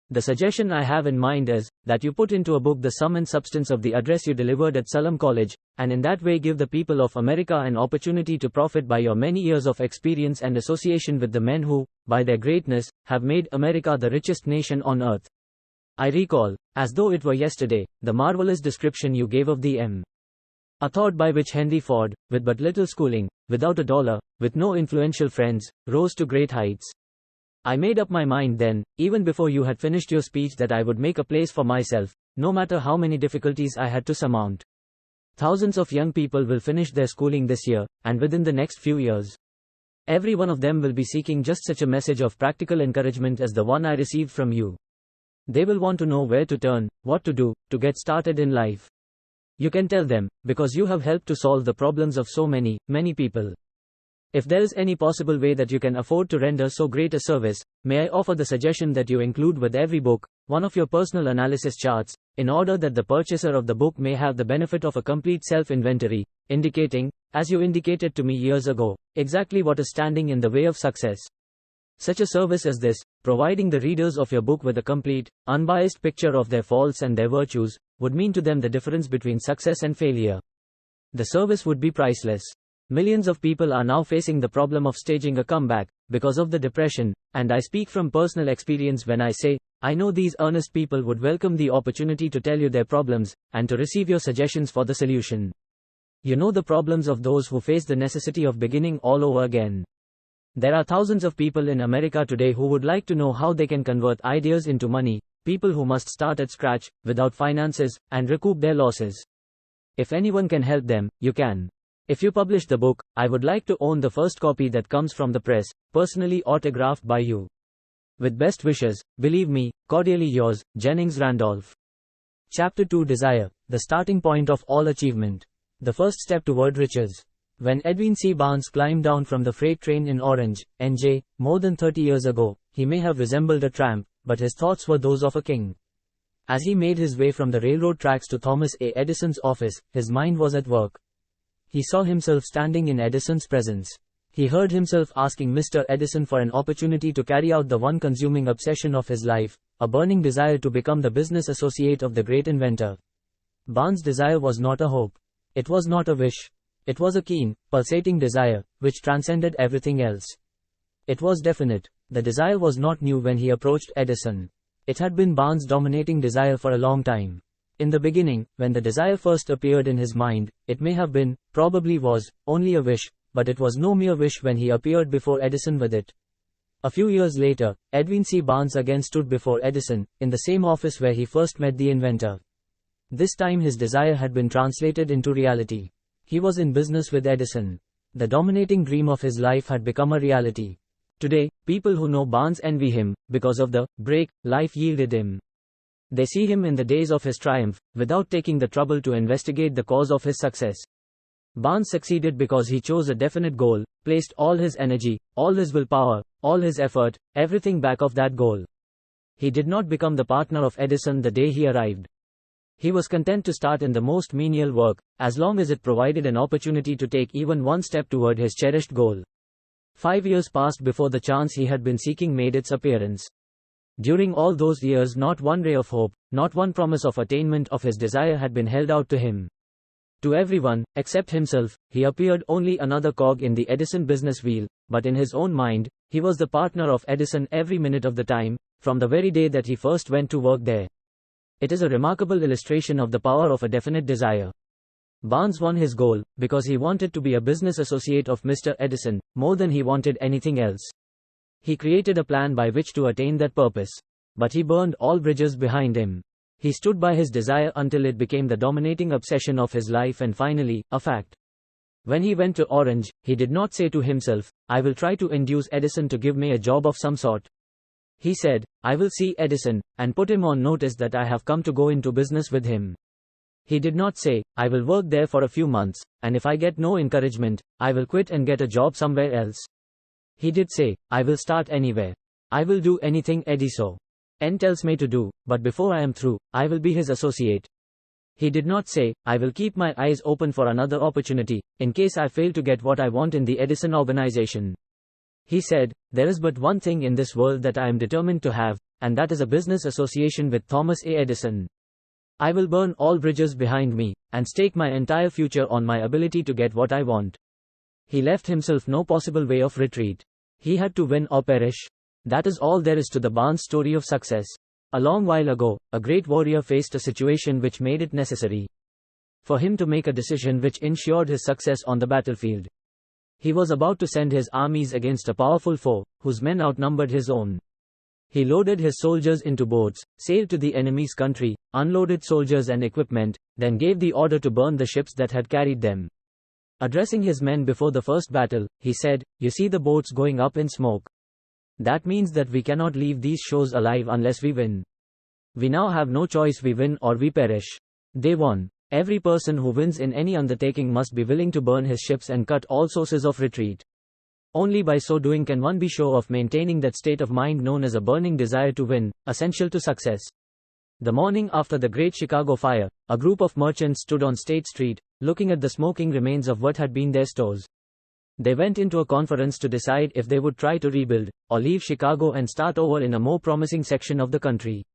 The suggestion I have in mind is, that you put into a book the sum and substance of the address you delivered at Salem College, and in that way give the people of America an opportunity to profit by your many years of experience and association with the men who, by their greatness, have made America the richest nation on earth. I recall, as though it were yesterday, the marvelous description you gave of the a thought by which Henry Ford, with but little schooling, without a dollar, with no influential friends, rose to great heights. I made up my mind then, even before you had finished your speech, that I would make a place for myself, no matter how many difficulties I had to surmount. Thousands of young people will finish their schooling this year, and within the next few years. Every one of them will be seeking just such a message of practical encouragement as the one I received from you. They will want to know where to turn, what to do, to get started in life. You can tell them, because you have helped to solve the problems of so many, many people. If there is any possible way that you can afford to render so great a service, may I offer the suggestion that you include with every book, one of your personal analysis charts, in order that the purchaser of the book may have the benefit of a complete self-inventory, indicating, as you indicated to me years ago, exactly what is standing in the way of success. Such a service as this, providing the readers of your book with a complete, unbiased picture of their faults and their virtues, would mean to them the difference between success and failure. The service would be priceless. Millions of people are now facing the problem of staging a comeback, because of the depression, and I speak from personal experience when I say, I know these earnest people would welcome the opportunity to tell you their problems, and to receive your suggestions for the solution. You know the problems of those who face the necessity of beginning all over again. There are thousands of people in America today who would like to know how they can convert ideas into money, people who must start at scratch, without finances, and recoup their losses. If anyone can help them, you can. If you publish the book, I would like to own the first copy that comes from the press, personally autographed by you. With best wishes, believe me, cordially yours, Jennings Randolph. Chapter 2 Desire, the starting point of all achievement. The first step toward riches. When Edwin C. Barnes climbed down from the freight train in Orange, NJ, more than 30 years ago, he may have resembled a tramp, but his thoughts were those of a king. As he made his way from the railroad tracks to Thomas A. Edison's office, his mind was at work. He saw himself standing in Edison's presence. He heard himself asking Mr. Edison for an opportunity to carry out the one consuming obsession of his life, a burning desire to become the business associate of the great inventor. Barnes' desire was not a hope. It was not a wish. It was a keen, pulsating desire, which transcended everything else. It was definite. The desire was not new when he approached Edison. It had been Barnes' dominating desire for a long time. In the beginning, when the desire first appeared in his mind, it may have been, probably was, only a wish, but it was no mere wish when he appeared before Edison with it. A few years later, Edwin C. Barnes again stood before Edison, in the same office where he first met the inventor. This time his desire had been translated into reality. He was in business with Edison. The dominating dream of his life had become a reality. Today, people who know Barnes envy him, because of the break life yielded him. They see him in the days of his triumph, without taking the trouble to investigate the cause of his success. Barnes succeeded because he chose a definite goal, placed all his energy, all his willpower, all his effort, everything back of that goal. He did not become the partner of Edison the day he arrived. He was content to start in the most menial work, as long as it provided an opportunity to take even one step toward his cherished goal. 5 years passed before the chance he had been seeking made its appearance. During all those years not one ray of hope, not one promise of attainment of his desire had been held out to him. To everyone, except himself, he appeared only another cog in the Edison business wheel, but in his own mind, he was the partner of Edison every minute of the time, from the very day that he first went to work there. It is a remarkable illustration of the power of a definite desire. Barnes won his goal, because he wanted to be a business associate of Mr. Edison, more than he wanted anything else. He created a plan by which to attain that purpose. But he burned all bridges behind him. He stood by his desire until it became the dominating obsession of his life and finally, a fact. When he went to Orange, he did not say to himself, I will try to induce Edison to give me a job of some sort. He said, I will see Edison, and put him on notice that I have come to go into business with him. He did not say, I will work there for a few months, and if I get no encouragement, I will quit and get a job somewhere else. He did say, I will start anywhere. I will do anything Eddie N tells me to do, but before I am through, I will be his associate. He did not say, I will keep my eyes open for another opportunity, in case I fail to get what I want in the Edison organization. He said, there is but one thing in this world that I am determined to have, and that is a business association with Thomas A. Edison. I will burn all bridges behind me, and stake my entire future on my ability to get what I want. He left himself no possible way of retreat. He had to win or perish. That is all there is to the Barnes story of success. A long while ago, a great warrior faced a situation which made it necessary for him to make a decision which ensured his success on the battlefield. He was about to send his armies against a powerful foe, whose men outnumbered his own. He loaded his soldiers into boats, sailed to the enemy's country, unloaded soldiers and equipment, then gave the order to burn the ships that had carried them. Addressing his men before the first battle, he said, You see the boats going up in smoke. That means that we cannot leave these shores alive unless we win. We now have no choice, we win or we perish. They won. Every person who wins in any undertaking must be willing to burn his ships and cut all sources of retreat. Only by so doing can one be sure of maintaining that state of mind known as a burning desire to win, essential to success. The morning after the Great Chicago Fire, a group of merchants stood on State Street, looking at the smoking remains of what had been their stores. They went into a conference to decide if they would try to rebuild, or leave Chicago and start over in a more promising section of the country.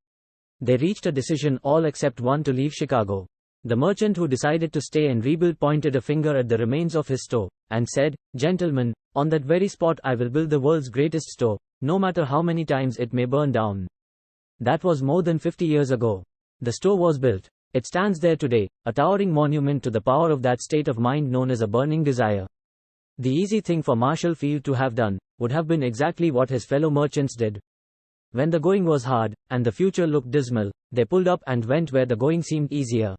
They reached a decision, all except one, to leave Chicago. The merchant who decided to stay and rebuild pointed a finger at the remains of his store, and said, Gentlemen, on that very spot I will build the world's greatest store, no matter how many times it may burn down. That was more than 50 years ago. The store was built. It stands there today, a towering monument to the power of that state of mind known as a burning desire. The easy thing for Marshall Field to have done would have been exactly what his fellow merchants did. When the going was hard, and the future looked dismal, they pulled up and went where the going seemed easier.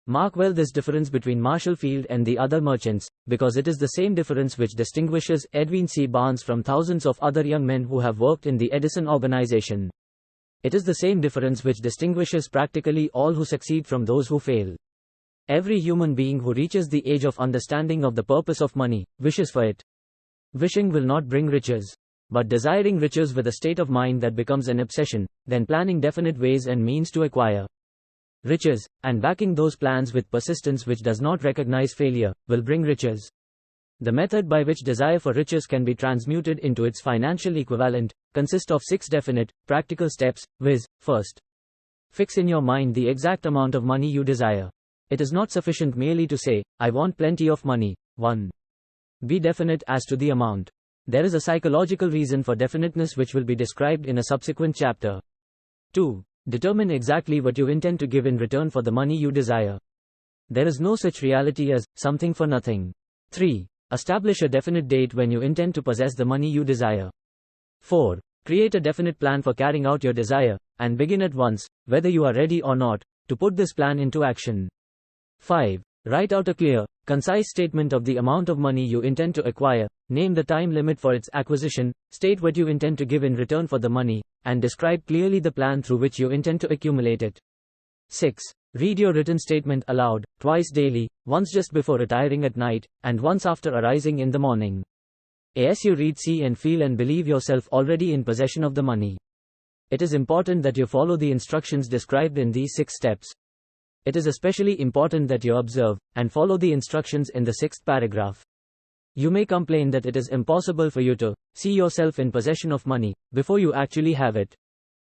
Mark well this difference between Marshall Field and the other merchants, because it is the same difference which distinguishes Edwin C. Barnes from thousands of other young men who have worked in the Edison organization. It is the same difference which distinguishes practically all who succeed from those who fail. Every human being who reaches the age of understanding of the purpose of money, wishes for it. Wishing will not bring riches. But desiring riches with a state of mind that becomes an obsession, then planning definite ways and means to acquire riches, and backing those plans with persistence which does not recognize failure, will bring riches. The method by which desire for riches can be transmuted into its financial equivalent consists of 6 definite, practical steps, viz. First, fix in your mind the exact amount of money you desire. It is not sufficient merely to say, I want plenty of money. 1. Be definite as to the amount. There is a psychological reason for definiteness which will be described in a subsequent chapter. 2. Determine exactly what you intend to give in return for the money you desire. There is no such reality as something for nothing. 3. Establish a definite date when you intend to possess the money you desire. 4. Create a definite plan for carrying out your desire, and begin at once, whether you are ready or not, to put this plan into action. 5. Write out a clear, concise statement of the amount of money you intend to acquire, name the time limit for its acquisition, state what you intend to give in return for the money, and describe clearly the plan through which you intend to accumulate it. 6. Read your written statement aloud, twice daily, once just before retiring at night, and once after arising in the morning. As you read, see and feel and believe yourself already in possession of the money. It is important that you follow the instructions described in these 6 steps. It is especially important that you observe and follow the instructions in the 6th paragraph. You may complain that it is impossible for you to see yourself in possession of money before you actually have it.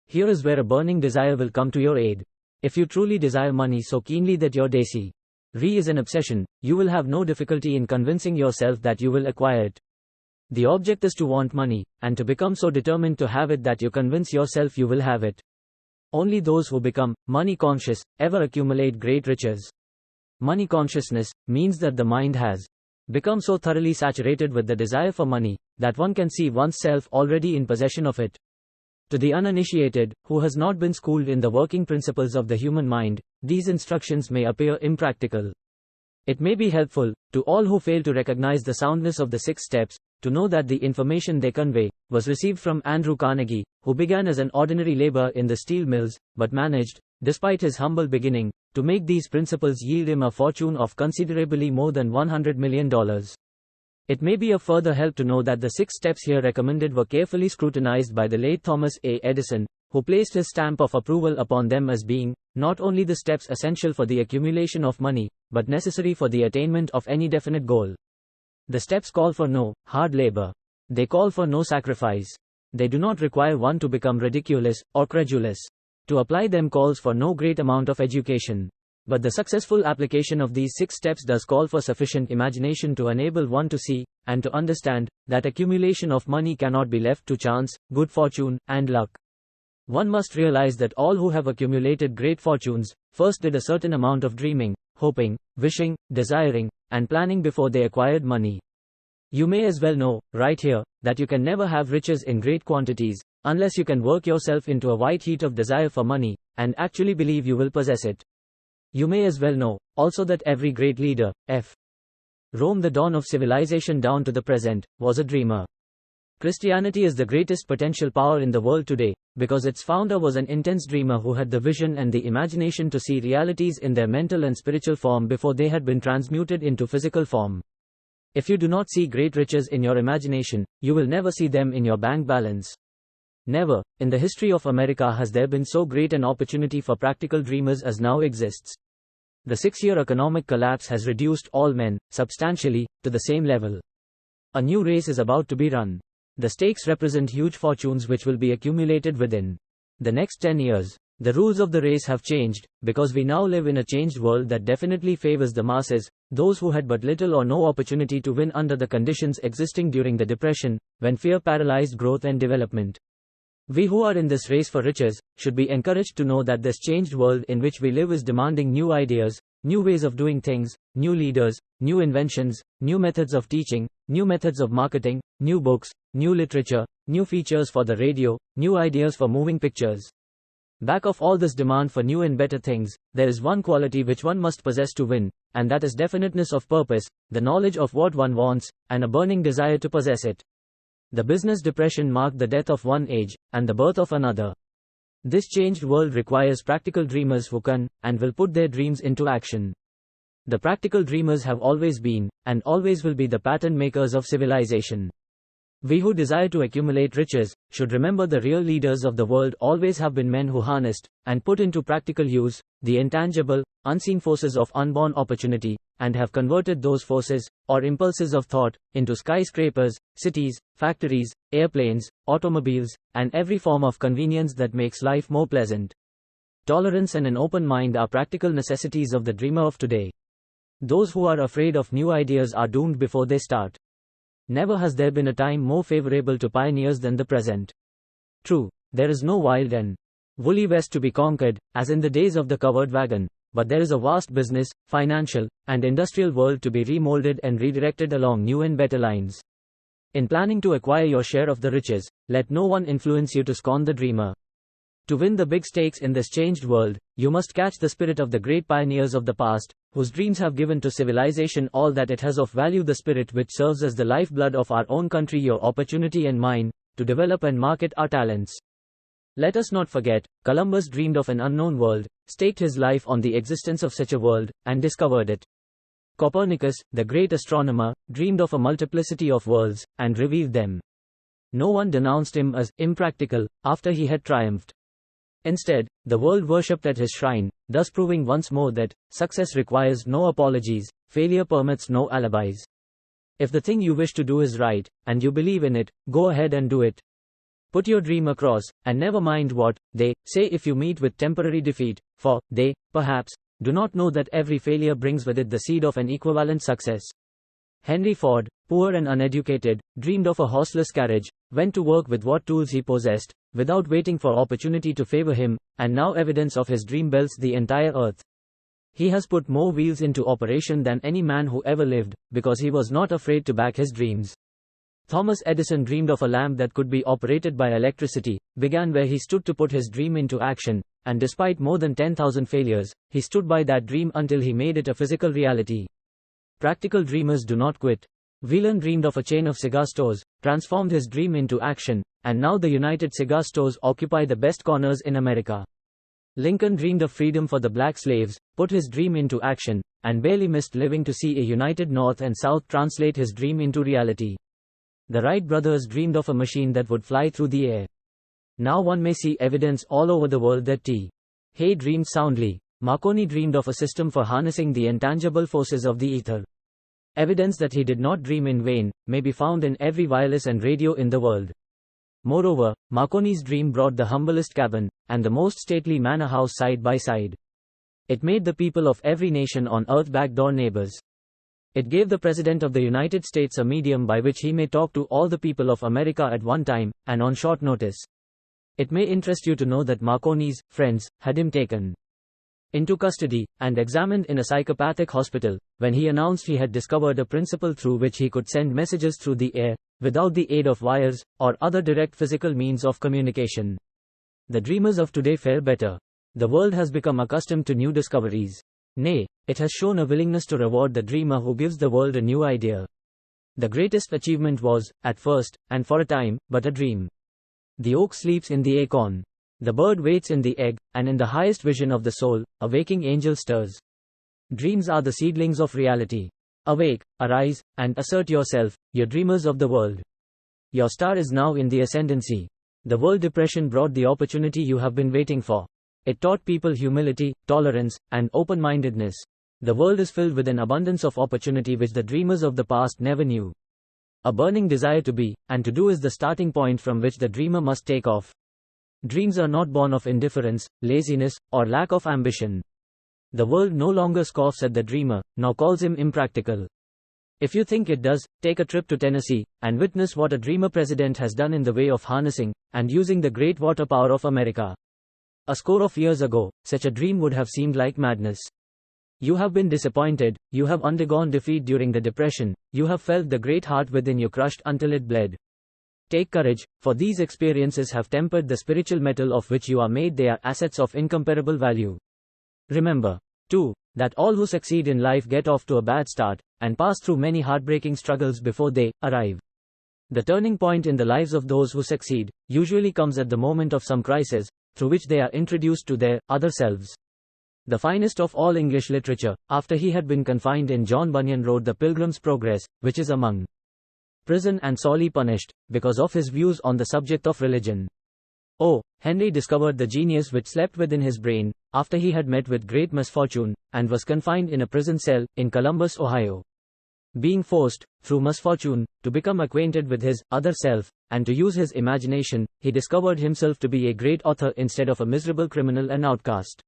Here is where a burning desire will come to your aid. If you truly desire money so keenly that your daisy Re is an obsession. You will have no difficulty in convincing yourself that you will acquire it. The object is to want money, and to become so determined to have it that you convince yourself you will have it. Only those who become money conscious ever accumulate great riches. Money consciousness means that the mind has become so thoroughly saturated with the desire for money that one can see oneself already in possession of it. To the uninitiated, who has not been schooled in the working principles of the human mind, these instructions may appear impractical. It may be helpful, to all who fail to recognize the soundness of the 6 steps, to know that the information they convey was received from Andrew Carnegie, who began as an ordinary laborer in the steel mills, but managed, despite his humble beginning, to make these principles yield him a fortune of considerably more than $100 million. It may be a further help to know that the 6 steps here recommended were carefully scrutinized by the late Thomas A. Edison, who placed his stamp of approval upon them as being not only the steps essential for the accumulation of money, but necessary for the attainment of any definite goal. The steps call for no hard labor. They call for no sacrifice. They do not require one to become ridiculous or credulous. To apply them calls for no great amount of education. But the successful application of these 6 steps does call for sufficient imagination to enable one to see, and to understand, that accumulation of money cannot be left to chance, good fortune, and luck. One must realize that all who have accumulated great fortunes, first did a certain amount of dreaming, hoping, wishing, desiring, and planning before they acquired money. You may as well know, right here, that you can never have riches in great quantities, unless you can work yourself into a white heat of desire for money, and actually believe you will possess it. You may as well know, also, that every great leader, Rome, the dawn of civilization down to the present, was a dreamer. Christianity is the greatest potential power in the world today, because its founder was an intense dreamer who had the vision and the imagination to see realities in their mental and spiritual form before they had been transmuted into physical form. If you do not see great riches in your imagination, you will never see them in your bank balance. Never, in the history of America, has there been so great an opportunity for practical dreamers as now exists. The 6-year economic collapse has reduced all men, substantially, to the same level. A new race is about to be run. The stakes represent huge fortunes which will be accumulated within the next 10 years. The rules of the race have changed, because we now live in a changed world that definitely favors the masses, those who had but little or no opportunity to win under the conditions existing during the Depression, when fear paralyzed growth and development. We who are in this race for riches, should be encouraged to know that this changed world in which we live is demanding new ideas, new ways of doing things, new leaders, new inventions, new methods of teaching, new methods of marketing, new books, new literature, new features for the radio, new ideas for moving pictures. Back of all this demand for new and better things, there is one quality which one must possess to win, and that is definiteness of purpose, the knowledge of what one wants, and a burning desire to possess it. The business depression marked the death of one age, and the birth of another. This changed world requires practical dreamers who can, and will put their dreams into action. The practical dreamers have always been, and always will be, the pattern makers of civilization. We who desire to accumulate riches, should remember the real leaders of the world always have been men who harnessed, and put into practical use, the intangible, unseen forces of unborn opportunity, and have converted those forces, or impulses of thought, into skyscrapers, cities, factories, airplanes, automobiles, and every form of convenience that makes life more pleasant. Tolerance and an open mind are practical necessities of the dreamer of today. Those who are afraid of new ideas are doomed before they start. Never has there been a time more favorable to pioneers than the present. True, there is no wild and woolly west to be conquered, as in the days of the covered wagon, but there is a vast business, financial, and industrial world to be remolded and redirected along new and better lines. In planning to acquire your share of the riches, let no one influence you to scorn the dreamer. To win the big stakes in this changed world, you must catch the spirit of the great pioneers of the past, whose dreams have given to civilization all that it has of value, the spirit which serves as the lifeblood of our own country, your opportunity and mine, to develop and market our talents. Let us not forget, Columbus dreamed of an unknown world, staked his life on the existence of such a world, and discovered it. Copernicus, the great astronomer, dreamed of a multiplicity of worlds, and revealed them. No one denounced him as impractical after he had triumphed. Instead, the world worshipped at his shrine, thus proving once more that success requires no apologies, failure permits no alibis. If the thing you wish to do is right, and you believe in it, go ahead and do it. Put your dream across, and never mind what they say if you meet with temporary defeat, for they, perhaps, do not know that every failure brings with it the seed of an equivalent success. Henry Ford, poor and uneducated, dreamed of a horseless carriage, went to work with what tools he possessed, without waiting for opportunity to favor him, and now evidence of his dream belts the entire earth. He has put more wheels into operation than any man who ever lived, because he was not afraid to back his dreams. Thomas Edison dreamed of a lamp that could be operated by electricity, began where he stood to put his dream into action, and despite more than 10,000 failures, he stood by that dream until he made it a physical reality. Practical dreamers do not quit. Whelan dreamed of a chain of cigar stores, transformed his dream into action, and now the United Cigar Stores occupy the best corners in America. Lincoln dreamed of freedom for the black slaves, put his dream into action, and barely missed living to see a united North and South translate his dream into reality. The Wright brothers dreamed of a machine that would fly through the air. Now one may see evidence all over the world that T. Hay dreamed soundly. Marconi dreamed of a system for harnessing the intangible forces of the ether. Evidence that he did not dream in vain may be found in every wireless and radio in the world. Moreover, Marconi's dream brought the humblest cabin and the most stately manor house side by side. It made the people of every nation on earth backdoor neighbors. It gave the President of the United States a medium by which he may talk to all the people of America at one time, and on short notice. It may interest you to know that Marconi's friends had him taken into custody and examined in a psychopathic hospital, when he announced he had discovered a principle through which he could send messages through the air, without the aid of wires, or other direct physical means of communication. The dreamers of today fare better. The world has become accustomed to new discoveries. Nay, it has shown a willingness to reward the dreamer who gives the world a new idea. The greatest achievement was, at first, and for a time, but a dream. The oak sleeps in the acorn. The bird waits in the egg, and in the highest vision of the soul, a waking angel stirs. Dreams are the seedlings of reality. Awake, arise, and assert yourself, ye dreamers of the world. Your star is now in the ascendancy. The World Depression brought the opportunity you have been waiting for. It taught people humility, tolerance, and open-mindedness. The world is filled with an abundance of opportunity which the dreamers of the past never knew. A burning desire to be, and to do is the starting point from which the dreamer must take off. Dreams are not born of indifference, laziness, or lack of ambition. The world no longer scoffs at the dreamer, nor calls him impractical. If you think it does, take a trip to Tennessee, and witness what a dreamer president has done in the way of harnessing and using the great water power of America. A score of years ago, such a dream would have seemed like madness. You have been disappointed, you have undergone defeat during the Depression, you have felt the great heart within you crushed until it bled. Take courage, for these experiences have tempered the spiritual metal of which you are made. They are assets of incomparable value. Remember, too, that all who succeed in life get off to a bad start, and pass through many heartbreaking struggles before they arrive. The turning point in the lives of those who succeed usually comes at the moment of some crisis, through which they are introduced to their other selves. The finest of all English literature, after he had been confined in John Bunyan, wrote The Pilgrim's Progress, which is among prison and sorely punished, because of his views on the subject of religion. Oh, Henry discovered the genius which slept within his brain, after he had met with great misfortune, and was confined in a prison cell, in Columbus, Ohio. Being forced, through misfortune, to become acquainted with his other self, and to use his imagination, he discovered himself to be a great author instead of a miserable criminal and outcast.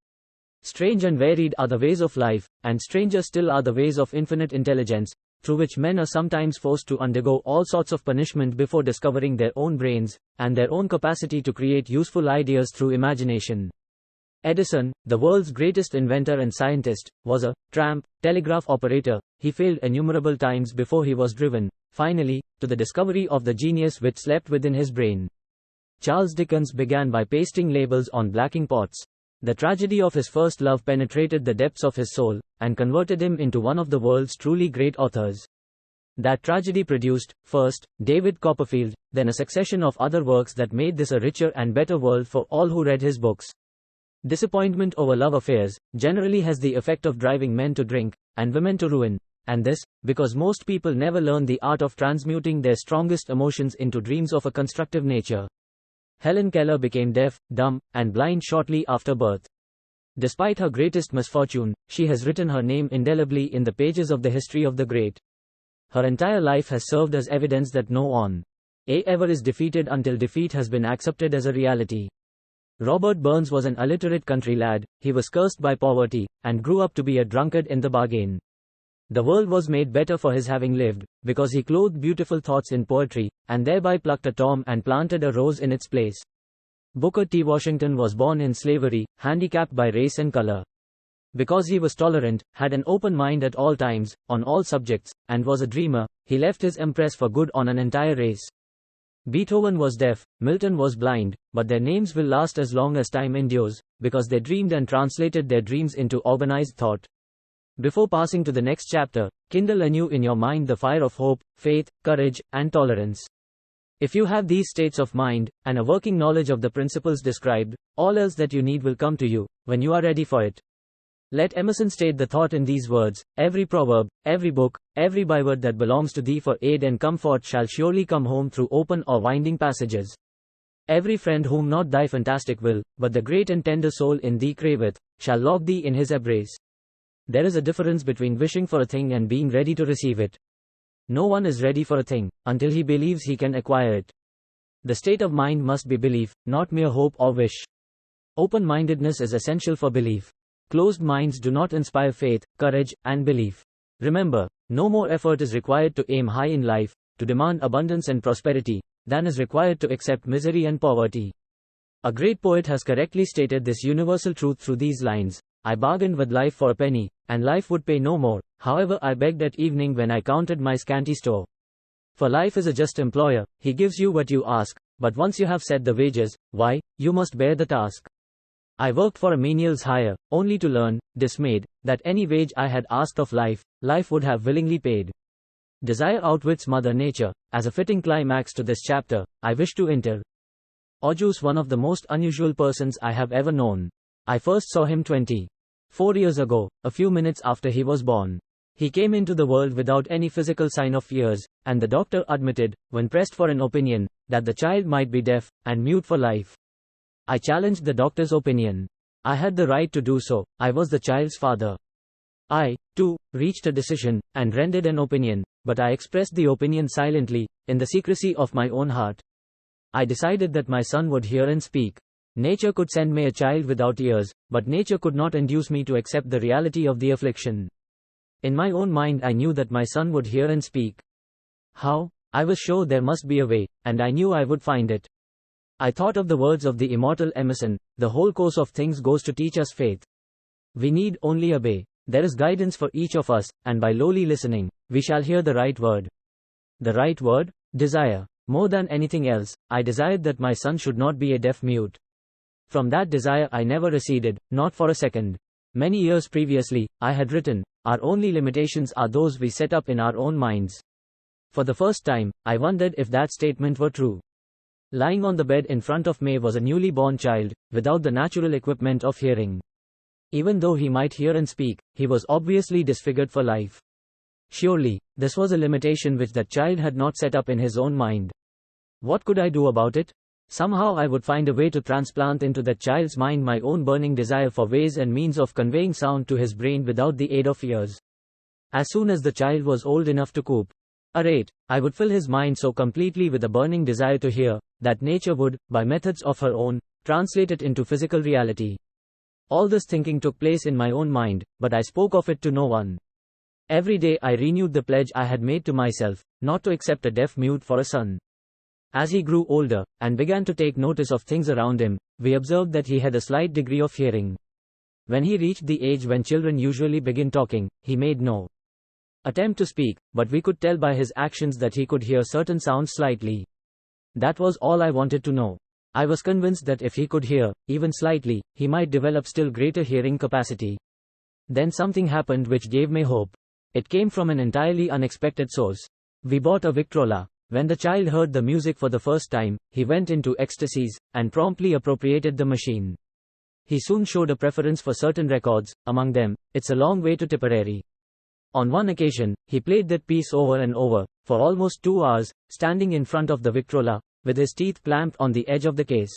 Strange and varied are the ways of life, and stranger still are the ways of infinite intelligence, through which men are sometimes forced to undergo all sorts of punishment before discovering their own brains, and their own capacity to create useful ideas through imagination. Edison, the world's greatest inventor and scientist, was a tramp telegraph operator. He failed innumerable times before he was driven, finally, to the discovery of the genius which slept within his brain. Charles Dickens began by pasting labels on blacking pots. The tragedy of his first love penetrated the depths of his soul, and converted him into one of the world's truly great authors. That tragedy produced, first, David Copperfield, then a succession of other works that made this a richer and better world for all who read his books. Disappointment over love affairs generally has the effect of driving men to drink, and women to ruin, and this, because most people never learn the art of transmuting their strongest emotions into dreams of a constructive nature. Helen Keller became deaf, dumb, and blind shortly after birth. Despite her greatest misfortune, she has written her name indelibly in the pages of the history of the great. Her entire life has served as evidence that no one ever is defeated until defeat has been accepted as a reality. Robert Burns was an illiterate country lad, he was cursed by poverty, and grew up to be a drunkard in the bargain. The world was made better for his having lived, because he clothed beautiful thoughts in poetry, and thereby plucked a tom and planted a rose in its place. Booker T. Washington was born in slavery, handicapped by race and color. Because he was tolerant, had an open mind at all times, on all subjects, and was a dreamer, he left his impress for good on an entire race. Beethoven was deaf, Milton was blind, but their names will last as long as time endures, because they dreamed and translated their dreams into organized thought. Before passing to the next chapter, kindle anew in your mind the fire of hope, faith, courage, and tolerance. If you have these states of mind, and a working knowledge of the principles described, all else that you need will come to you, when you are ready for it. Let Emerson state the thought in these words: every proverb, every book, every byword that belongs to thee for aid and comfort shall surely come home through open or winding passages. Every friend whom not thy fantastic will, but the great and tender soul in thee craveth, shall lock thee in his embrace. There is a difference between wishing for a thing and being ready to receive it. No one is ready for a thing, until he believes he can acquire it. The state of mind must be belief, not mere hope or wish. Open-mindedness is essential for belief. Closed minds do not inspire faith, courage, and belief. Remember, no more effort is required to aim high in life, to demand abundance and prosperity, than is required to accept misery and poverty. A great poet has correctly stated this universal truth through these lines: I bargained with life for a penny, and life would pay no more, however I begged at evening when I counted my scanty store. For life is a just employer, he gives you what you ask, but once you have set the wages, why, you must bear the task. I worked for a menial's hire, only to learn, dismayed, that any wage I had asked of life, life would have willingly paid. Desire outwits Mother Nature. As a fitting climax to this chapter, I wish to enter Augeus, one of the most unusual persons I have ever known. I first saw him 24 years ago, a few minutes after he was born. He came into the world without any physical sign of years, and the doctor admitted, when pressed for an opinion, that the child might be deaf and mute for life. I challenged the doctor's opinion. I had the right to do so, I was the child's father. I, too, reached a decision, and rendered an opinion, but I expressed the opinion silently, in the secrecy of my own heart. I decided that my son would hear and speak. Nature could send me a child without ears, but nature could not induce me to accept the reality of the affliction. In my own mind I knew that my son would hear and speak. How? I was sure there must be a way, and I knew I would find it. I thought of the words of the immortal Emerson: the whole course of things goes to teach us faith. We need only obey. There is guidance for each of us, and by lowly listening, we shall hear the right word. The right word? Desire. More than anything else, I desired that my son should not be a deaf mute. From that desire I never receded, not for a second. Many years previously, I had written, our only limitations are those we set up in our own minds. For the first time, I wondered if that statement were true. Lying on the bed in front of me was a newly born child, without the natural equipment of hearing. Even though he might hear and speak, he was obviously disfigured for life. Surely, this was a limitation which that child had not set up in his own mind. What could I do about it? Somehow I would find a way to transplant into that child's mind my own burning desire for ways and means of conveying sound to his brain without the aid of ears. As soon as the child was old enough to cope, I would fill his mind so completely with a burning desire to hear, that nature would, by methods of her own, translate it into physical reality. All this thinking took place in my own mind, but I spoke of it to no one. Every day I renewed the pledge I had made to myself, not to accept a deaf mute for a son. As he grew older, and began to take notice of things around him, we observed that he had a slight degree of hearing. When he reached the age when children usually begin talking, he made no attempt to speak, but we could tell by his actions that he could hear certain sounds slightly. That was all I wanted to know. I was convinced that if he could hear, even slightly, he might develop still greater hearing capacity. Then something happened which gave me hope. It came from an entirely unexpected source. We bought a Victrola. When the child heard the music for the first time, he went into ecstasies, and promptly appropriated the machine. He soon showed a preference for certain records, among them, It's a Long Way to Tipperary. On one occasion, he played that piece over and over, for almost 2 hours, standing in front of the Victrola, with his teeth clamped on the edge of the case.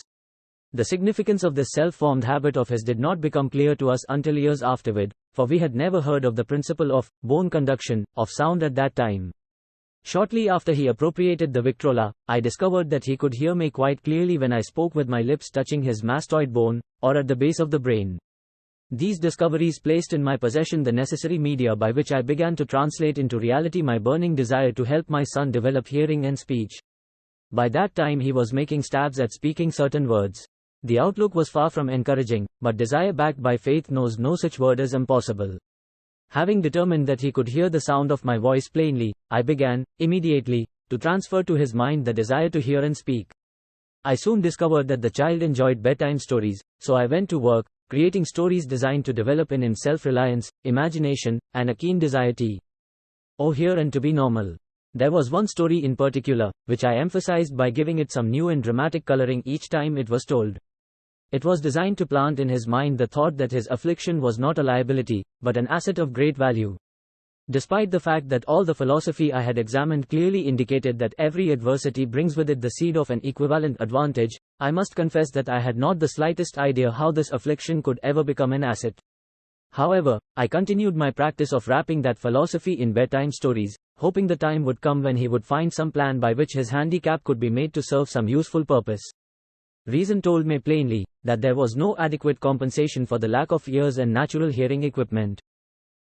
The significance of this self-formed habit of his did not become clear to us until years afterward, for we had never heard of the principle of bone conduction of sound at that time. Shortly after he appropriated the Victrola, I discovered that he could hear me quite clearly when I spoke with my lips touching his mastoid bone, or at the base of the brain. These discoveries placed in my possession the necessary media by which I began to translate into reality my burning desire to help my son develop hearing and speech. By that time he was making stabs at speaking certain words. The outlook was far from encouraging, but desire backed by faith knows no such word as impossible. Having determined that he could hear the sound of my voice plainly, I began, immediately, to transfer to his mind the desire to hear and speak. I soon discovered that the child enjoyed bedtime stories, so I went to work, creating stories designed to develop in him self-reliance, imagination, and a keen desire to hear and to be normal. There was one story in particular, which I emphasized by giving it some new and dramatic coloring each time it was told. It was designed to plant in his mind the thought that his affliction was not a liability, but an asset of great value. Despite the fact that all the philosophy I had examined clearly indicated that every adversity brings with it the seed of an equivalent advantage, I must confess that I had not the slightest idea how this affliction could ever become an asset. However, I continued my practice of wrapping that philosophy in bedtime stories, hoping the time would come when he would find some plan by which his handicap could be made to serve some useful purpose. Reason told me plainly that there was no adequate compensation for the lack of ears and natural hearing equipment.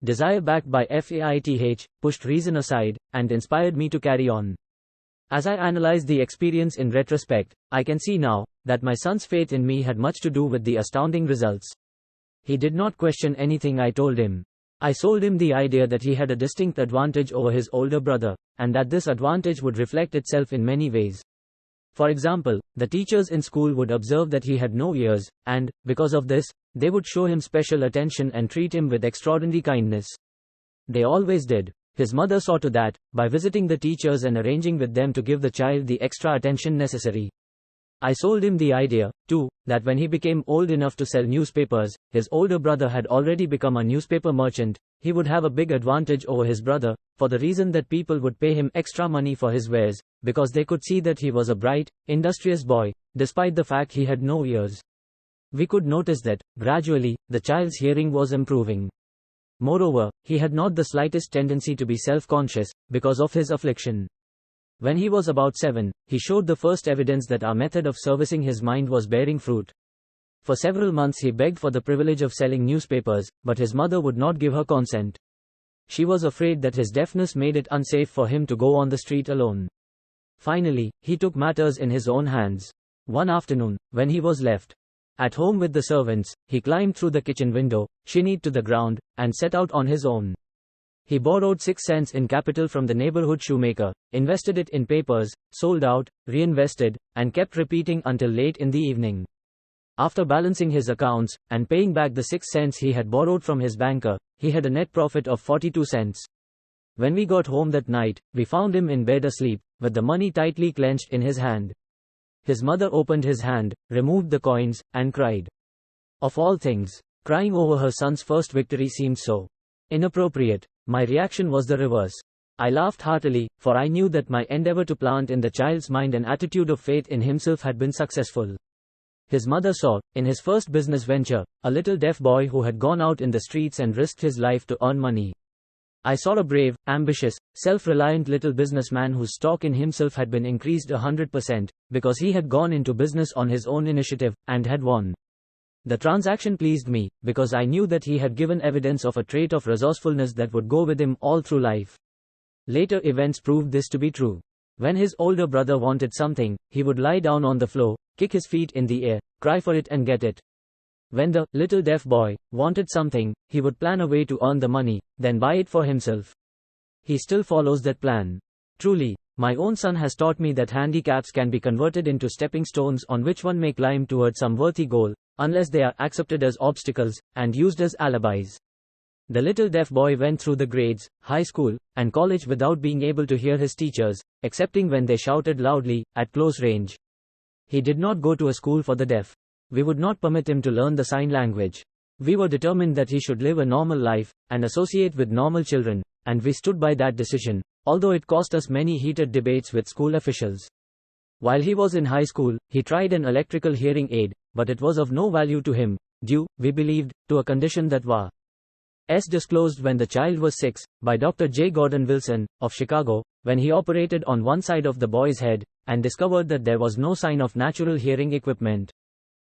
Desire backed by faith pushed reason aside and inspired me to carry on. As I analyze the experience in retrospect, I can see now that my son's faith in me had much to do with the astounding results. He did not question anything I told him. I sold him the idea that he had a distinct advantage over his older brother, and that this advantage would reflect itself in many ways. For example, the teachers in school would observe that he had no ears, and, because of this, they would show him special attention and treat him with extraordinary kindness. They always did. His mother saw to that, by visiting the teachers and arranging with them to give the child the extra attention necessary. I sold him the idea, too, that when he became old enough to sell newspapers, his older brother had already become a newspaper merchant. He would have a big advantage over his brother, for the reason that people would pay him extra money for his wares, because they could see that he was a bright, industrious boy, despite the fact he had no ears. We could notice that, gradually, the child's hearing was improving. Moreover, he had not the slightest tendency to be self-conscious, because of his affliction. When he was about 7, he showed the first evidence that our method of servicing his mind was bearing fruit. For several months he begged for the privilege of selling newspapers, but his mother would not give her consent. She was afraid that his deafness made it unsafe for him to go on the street alone. Finally, he took matters in his own hands. One afternoon, when he was left at home with the servants, he climbed through the kitchen window, shinnied to the ground, and set out on his own. He borrowed 6 cents in capital from the neighborhood shoemaker, invested it in papers, sold out, reinvested, and kept repeating until late in the evening. After balancing his accounts, and paying back the 6 cents he had borrowed from his banker, he had a net profit of 42 cents. When we got home that night, we found him in bed asleep, with the money tightly clenched in his hand. His mother opened his hand, removed the coins, and cried. Of all things, crying over her son's first victory seemed so inappropriate. My reaction was the reverse. I laughed heartily, for I knew that my endeavor to plant in the child's mind an attitude of faith in himself had been successful. His mother saw, in his first business venture, a little deaf boy who had gone out in the streets and risked his life to earn money. I saw a brave, ambitious, self-reliant little businessman whose stock in himself had been increased 100%, because he had gone into business on his own initiative, and had won. The transaction pleased me, because I knew that he had given evidence of a trait of resourcefulness that would go with him all through life. Later events proved this to be true. When his older brother wanted something, he would lie down on the floor, kick his feet in the air, cry for it and get it. When the little deaf boy wanted something, he would plan a way to earn the money, then buy it for himself. He still follows that plan. Truly, my own son has taught me that handicaps can be converted into stepping stones on which one may climb towards some worthy goal, unless they are accepted as obstacles, and used as alibis. The little deaf boy went through the grades, high school, and college without being able to hear his teachers, excepting when they shouted loudly, at close range. He did not go to a school for the deaf. We would not permit him to learn the sign language. We were determined that he should live a normal life, and associate with normal children, and we stood by that decision, although it cost us many heated debates with school officials. While he was in high school, he tried an electrical hearing aid, but it was of no value to him, due, we believed, to a condition that was disclosed when the child was 6, by Dr. J. Gordon Wilson, of Chicago, when he operated on one side of the boy's head, and discovered that there was no sign of natural hearing equipment.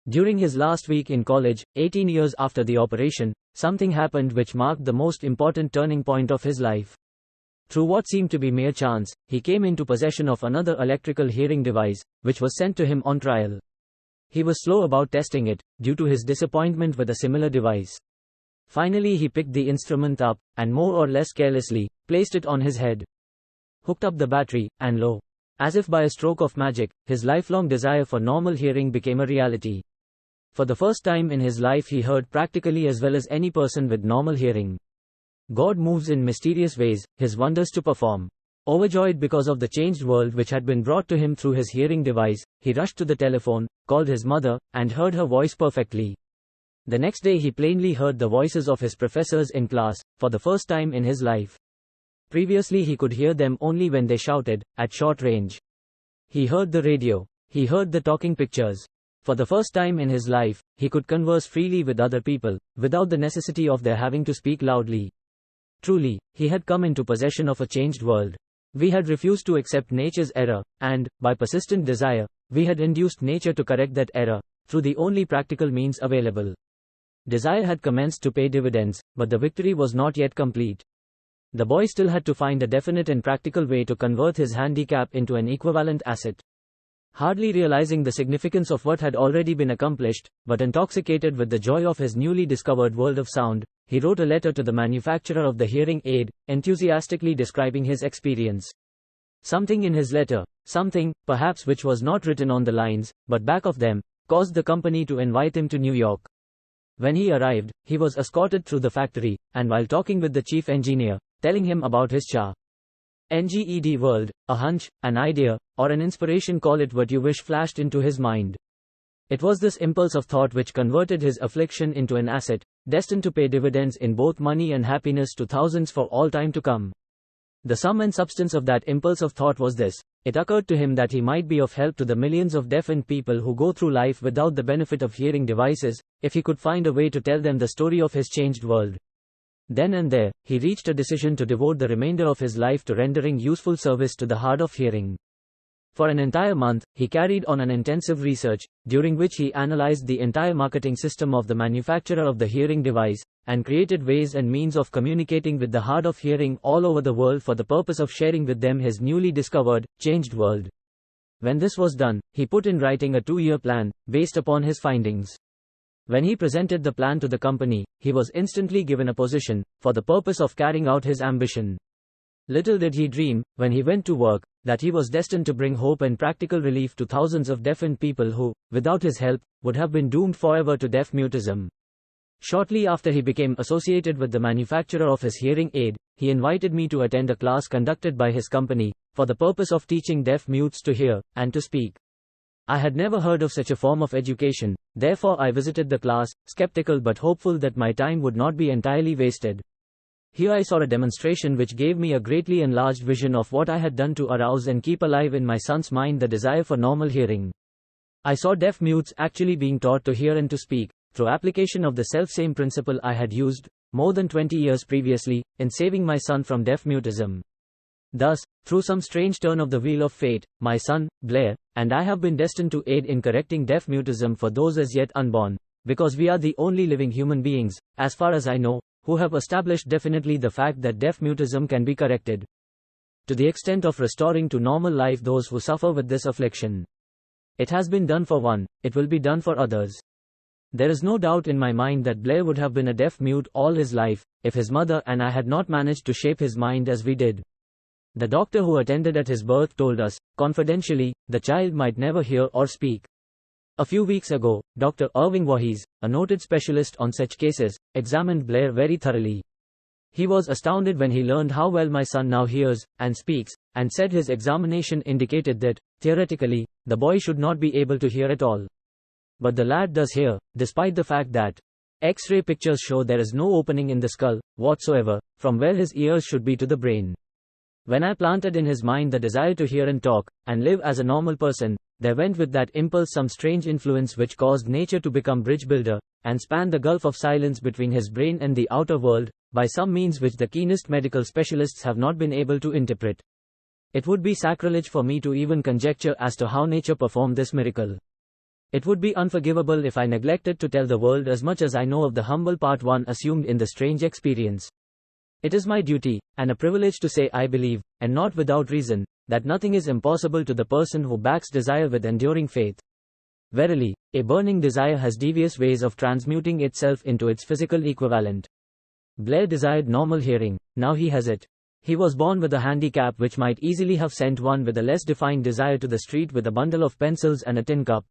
During his last week in college, 18 years after the operation, something happened which marked the most important turning point of his life. Through what seemed to be mere chance, he came into possession of another electrical hearing device, which was sent to him on trial. He was slow about testing it, due to his disappointment with a similar device. Finally he picked the instrument up, and more or less carelessly, placed it on his head. Hooked up the battery, and lo! As if by a stroke of magic, his lifelong desire for normal hearing became a reality. For the first time in his life he heard practically as well as any person with normal hearing. God moves in mysterious ways, his wonders to perform. Overjoyed because of the changed world which had been brought to him through his hearing device, he rushed to the telephone, called his mother, and heard her voice perfectly. The next day he plainly heard the voices of his professors in class, for the first time in his life. Previously he could hear them only when they shouted, at short range. He heard the radio. He heard the talking pictures. For the first time in his life, he could converse freely with other people, without the necessity of their having to speak loudly. Truly, he had come into possession of a changed world. We had refused to accept nature's error, and, by persistent desire, we had induced nature to correct that error, through the only practical means available. Desire had commenced to pay dividends, but the victory was not yet complete. The boy still had to find a definite and practical way to convert his handicap into an equivalent asset. Hardly realizing the significance of what had already been accomplished, but intoxicated with the joy of his newly discovered world of sound, he wrote a letter to the manufacturer of the hearing aid, enthusiastically describing his experience. Something in his letter, something, perhaps which was not written on the lines, but back of them, caused the company to invite him to New York. When he arrived, he was escorted through the factory, and while talking with the chief engineer, telling him about his changed world, a hunch, an idea, or an inspiration, call it what you wish, flashed into his mind. It was this impulse of thought which converted his affliction into an asset, destined to pay dividends in both money and happiness to thousands for all time to come. The sum and substance of that impulse of thought was this: it occurred to him that he might be of help to the millions of deafened people who go through life without the benefit of hearing devices, if he could find a way to tell them the story of his changed world. Then and there, he reached a decision to devote the remainder of his life to rendering useful service to the hard of hearing. For an entire month, he carried on an intensive research, during which he analyzed the entire marketing system of the manufacturer of the hearing device, and created ways and means of communicating with the hard of hearing all over the world for the purpose of sharing with them his newly discovered, changed world. When this was done, he put in writing a 2-year plan, based upon his findings. When he presented the plan to the company, he was instantly given a position, for the purpose of carrying out his ambition. Little did he dream, when he went to work, that he was destined to bring hope and practical relief to thousands of deafened people who, without his help, would have been doomed forever to deaf mutism. Shortly after he became associated with the manufacturer of his hearing aid, he invited me to attend a class conducted by his company, for the purpose of teaching deaf mutes to hear, and to speak. I had never heard of such a form of education, therefore I visited the class, skeptical but hopeful that my time would not be entirely wasted. Here I saw a demonstration which gave me a greatly enlarged vision of what I had done to arouse and keep alive in my son's mind the desire for normal hearing. I saw deaf mutes actually being taught to hear and to speak, through application of the self-same principle I had used, more than 20 years previously, in saving my son from deaf mutism. Thus, through some strange turn of the wheel of fate, my son, Blair, and I have been destined to aid in correcting deaf mutism for those as yet unborn, because we are the only living human beings, as far as I know, who have established definitely the fact that deaf mutism can be corrected. To the extent of restoring to normal life those who suffer with this affliction. It has been done for one, it will be done for others. There is no doubt in my mind that Blair would have been a deaf mute all his life, if his mother and I had not managed to shape his mind as we did. The doctor who attended at his birth told us, confidentially, the child might never hear or speak. A few weeks ago, Dr. Irving Voorhees, a noted specialist on such cases, examined Blair very thoroughly. He was astounded when he learned how well my son now hears and speaks, and said his examination indicated that, theoretically, the boy should not be able to hear at all. But the lad does hear, despite the fact that X-ray pictures show there is no opening in the skull, whatsoever, from where his ears should be to the brain. When I planted in his mind the desire to hear and talk, and live as a normal person, there went with that impulse some strange influence which caused nature to become bridge builder, and span the gulf of silence between his brain and the outer world, by some means which the keenest medical specialists have not been able to interpret. It would be sacrilege for me to even conjecture as to how nature performed this miracle. It would be unforgivable if I neglected to tell the world as much as I know of the humble part one assumed in the strange experience. It is my duty, and a privilege to say I believe, and not without reason, that nothing is impossible to the person who backs desire with enduring faith. Verily, a burning desire has devious ways of transmuting itself into its physical equivalent. Blair desired normal hearing, now he has it. He was born with a handicap which might easily have sent one with a less defined desire to the street with a bundle of pencils and a tin cup.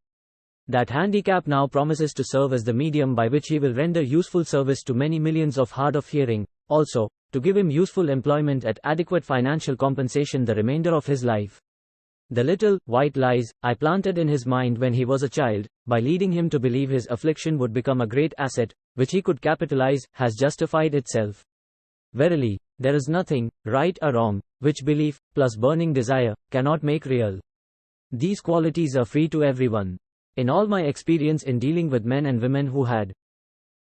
That handicap now promises to serve as the medium by which he will render useful service to many millions of hard of hearing, also, to give him useful employment at adequate financial compensation the remainder of his life. The little, white lies, I planted in his mind when he was a child, by leading him to believe his affliction would become a great asset, which he could capitalize, has justified itself. Verily, there is nothing, right or wrong, which belief, plus burning desire, cannot make real. These qualities are free to everyone. In all my experience in dealing with men and women who had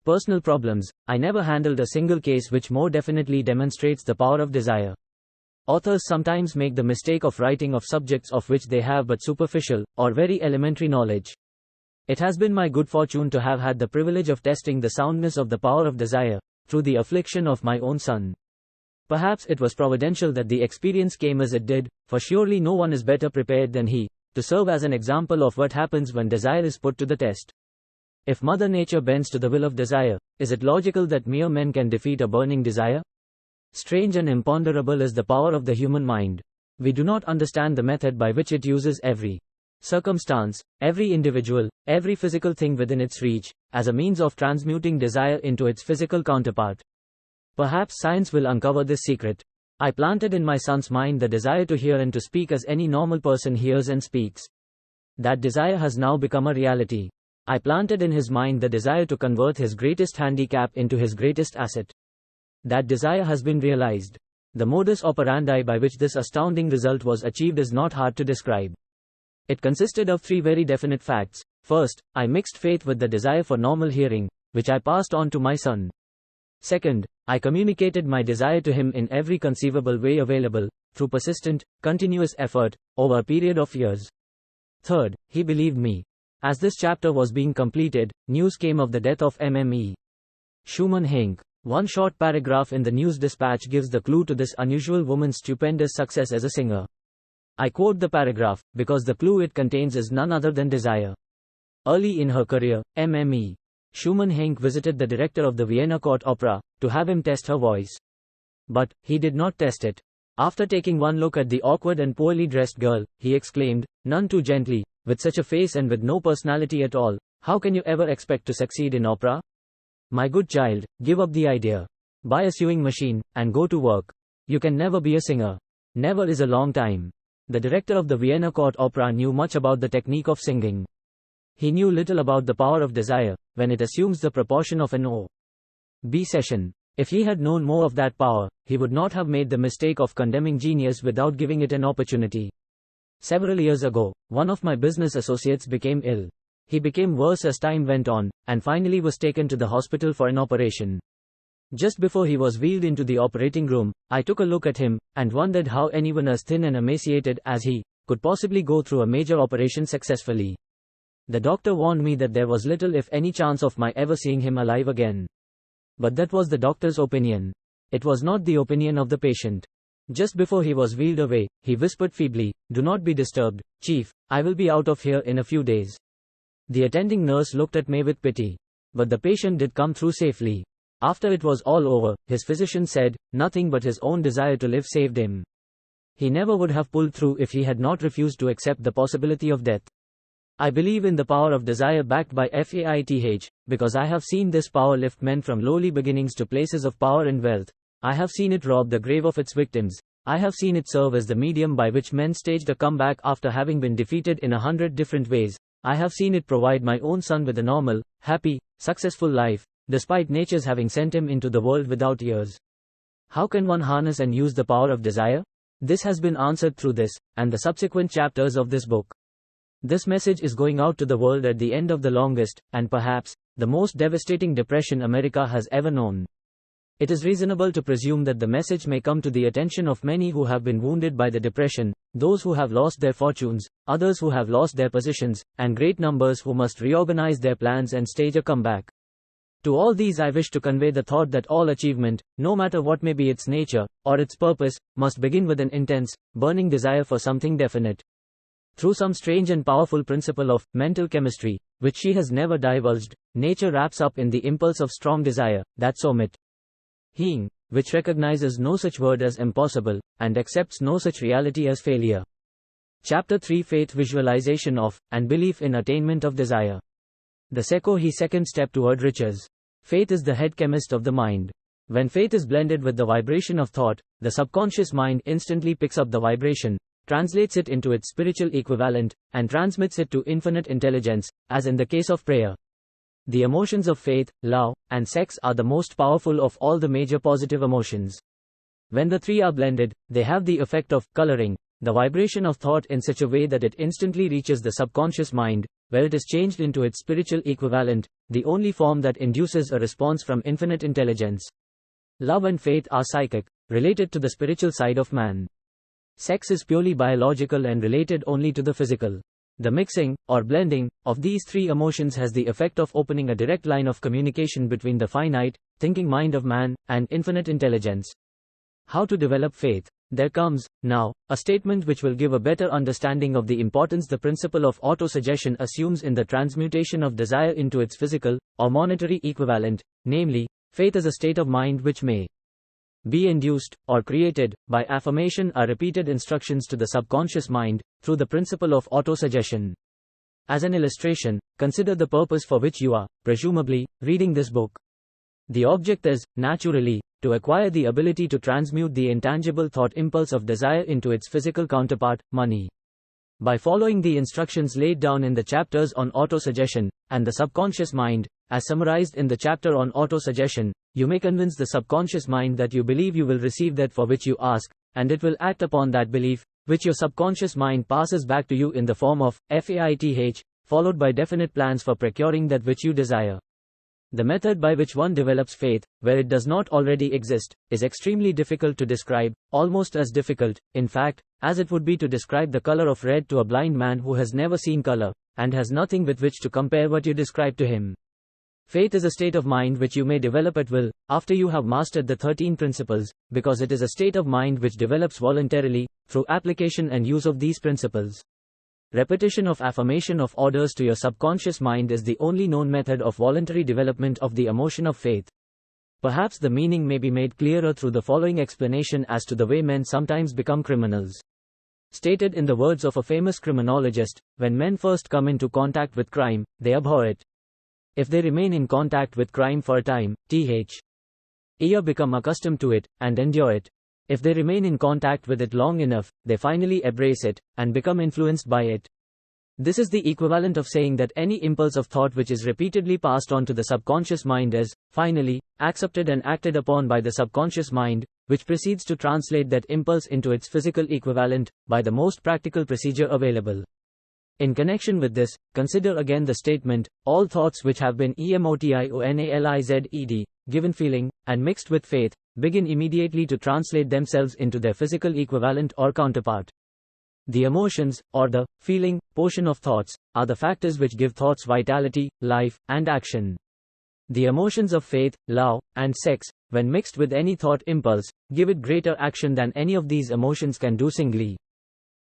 personal problems, I never handled a single case which more definitely demonstrates the power of desire. Authors sometimes make the mistake of writing of subjects of which they have but superficial, or very elementary knowledge. It has been my good fortune to have had the privilege of testing the soundness of the power of desire, through the affliction of my own son. Perhaps it was providential that the experience came as it did, for surely no one is better prepared than he, to serve as an example of what happens when desire is put to the test. If Mother Nature bends to the will of desire, is it logical that mere men can defeat a burning desire? Strange and imponderable is the power of the human mind. We do not understand the method by which it uses every circumstance, every individual, every physical thing within its reach, as a means of transmuting desire into its physical counterpart. Perhaps science will uncover this secret. I planted in my son's mind the desire to hear and to speak as any normal person hears and speaks. That desire has now become a reality. I planted in his mind the desire to convert his greatest handicap into his greatest asset. That desire has been realized. The modus operandi by which this astounding result was achieved is not hard to describe. It consisted of three very definite facts. First, I mixed faith with the desire for normal hearing, which I passed on to my son. Second, I communicated my desire to him in every conceivable way available, through persistent, continuous effort, over a period of years. Third, he believed me. As this chapter was being completed, news came of the death of Mme. Schumann Heink. One short paragraph in the news dispatch gives the clue to this unusual woman's stupendous success as a singer. I quote the paragraph, because the clue it contains is none other than desire. Early in her career, Mme. Schumann Heink visited the director of the Vienna Court Opera, to have him test her voice. But, he did not test it. After taking one look at the awkward and poorly dressed girl, he exclaimed, none too gently, with such a face and with no personality at all, how can you ever expect to succeed in opera? My good child, give up the idea. Buy a sewing machine, and go to work. You can never be a singer. Never is a long time. The director of the Vienna Court Opera knew much about the technique of singing. He knew little about the power of desire, when it assumes the proportion of an O.B. session. If he had known more of that power, he would not have made the mistake of condemning genius without giving it an opportunity. Several years ago, one of my business associates became ill. He became worse as time went on, and finally was taken to the hospital for an operation. Just before he was wheeled into the operating room, I took a look at him, and wondered how anyone as thin and emaciated as he could possibly go through a major operation successfully. The doctor warned me that there was little if any chance of my ever seeing him alive again. But that was the doctor's opinion. It was not the opinion of the patient. Just before he was wheeled away, he whispered feebly, "Do not be disturbed, Chief, I will be out of here in a few days." The attending nurse looked at me with pity. But the patient did come through safely. After it was all over, his physician said, nothing but his own desire to live saved him. He never would have pulled through if he had not refused to accept the possibility of death. I believe in the power of desire backed by faith, because I have seen this power lift men from lowly beginnings to places of power and wealth. I have seen it rob the grave of its victims. I have seen it serve as the medium by which men staged a comeback after having been defeated in 100 different ways. I have seen it provide my own son with a normal, happy, successful life, despite nature's having sent him into the world without ears. How can one harness and use the power of desire? This has been answered through this, and the subsequent chapters of this book. This message is going out to the world at the end of the longest, and perhaps, the most devastating depression America has ever known. It is reasonable to presume that the message may come to the attention of many who have been wounded by the depression, those who have lost their fortunes, others who have lost their positions, and great numbers who must reorganize their plans and stage a comeback. To all these I wish to convey the thought that all achievement, no matter what may be its nature, or its purpose, must begin with an intense, burning desire for something definite. Through some strange and powerful principle of mental chemistry, which she has never divulged, nature wraps up in the impulse of strong desire, that's omit. Being, which recognizes no such word as impossible, and accepts no such reality as failure. Chapter 3 Faith Visualization of, and Belief in Attainment of Desire. The second step toward riches. Faith is the head chemist of the mind. When faith is blended with the vibration of thought, the subconscious mind instantly picks up the vibration, translates it into its spiritual equivalent, and transmits it to infinite intelligence, as in the case of prayer. The emotions of faith, love, and sex are the most powerful of all the major positive emotions. When the three are blended, they have the effect of coloring the vibration of thought in such a way that it instantly reaches the subconscious mind, where it is changed into its spiritual equivalent, the only form that induces a response from infinite intelligence. Love and faith are psychic, related to the spiritual side of man. Sex is purely biological and related only to the physical. The mixing, or blending, of these three emotions has the effect of opening a direct line of communication between the finite, thinking mind of man, and infinite intelligence. How to develop faith? There comes, now, a statement which will give a better understanding of the importance the principle of autosuggestion assumes in the transmutation of desire into its physical, or monetary equivalent, namely, faith is a state of mind which may be induced, or created, by affirmation or repeated instructions to the subconscious mind, through the principle of autosuggestion. As an illustration, consider the purpose for which you are, presumably, reading this book. The object is, naturally, to acquire the ability to transmute the intangible thought impulse of desire into its physical counterpart, money. By following the instructions laid down in the chapters on autosuggestion, and the subconscious mind, as summarized in the chapter on autosuggestion, you may convince the subconscious mind that you believe you will receive that for which you ask, and it will act upon that belief, which your subconscious mind passes back to you in the form of faith, followed by definite plans for procuring that which you desire. The method by which one develops faith, where it does not already exist, is extremely difficult to describe, almost as difficult, in fact, as it would be to describe the color of red to a blind man who has never seen color, and has nothing with which to compare what you describe to him. Faith is a state of mind which you may develop at will, after you have mastered the 13 principles, because it is a state of mind which develops voluntarily, through application and use of these principles. Repetition of affirmation of orders to your subconscious mind is the only known method of voluntary development of the emotion of faith. Perhaps the meaning may be made clearer through the following explanation as to the way men sometimes become criminals. Stated in the words of a famous criminologist, when men first come into contact with crime, they abhor it. If they remain in contact with crime for a time, become accustomed to it, and endure it. If they remain in contact with it long enough, they finally embrace it, and become influenced by it. This is the equivalent of saying that any impulse of thought which is repeatedly passed on to the subconscious mind is, finally, accepted and acted upon by the subconscious mind, which proceeds to translate that impulse into its physical equivalent, by the most practical procedure available. In connection with this, consider again the statement, all thoughts which have been emotionalized, given feeling, and mixed with faith, begin immediately to translate themselves into their physical equivalent or counterpart. The emotions, or the feeling, portion of thoughts, are the factors which give thoughts vitality, life, and action. The emotions of faith, love, and sex, when mixed with any thought impulse, give it greater action than any of these emotions can do singly.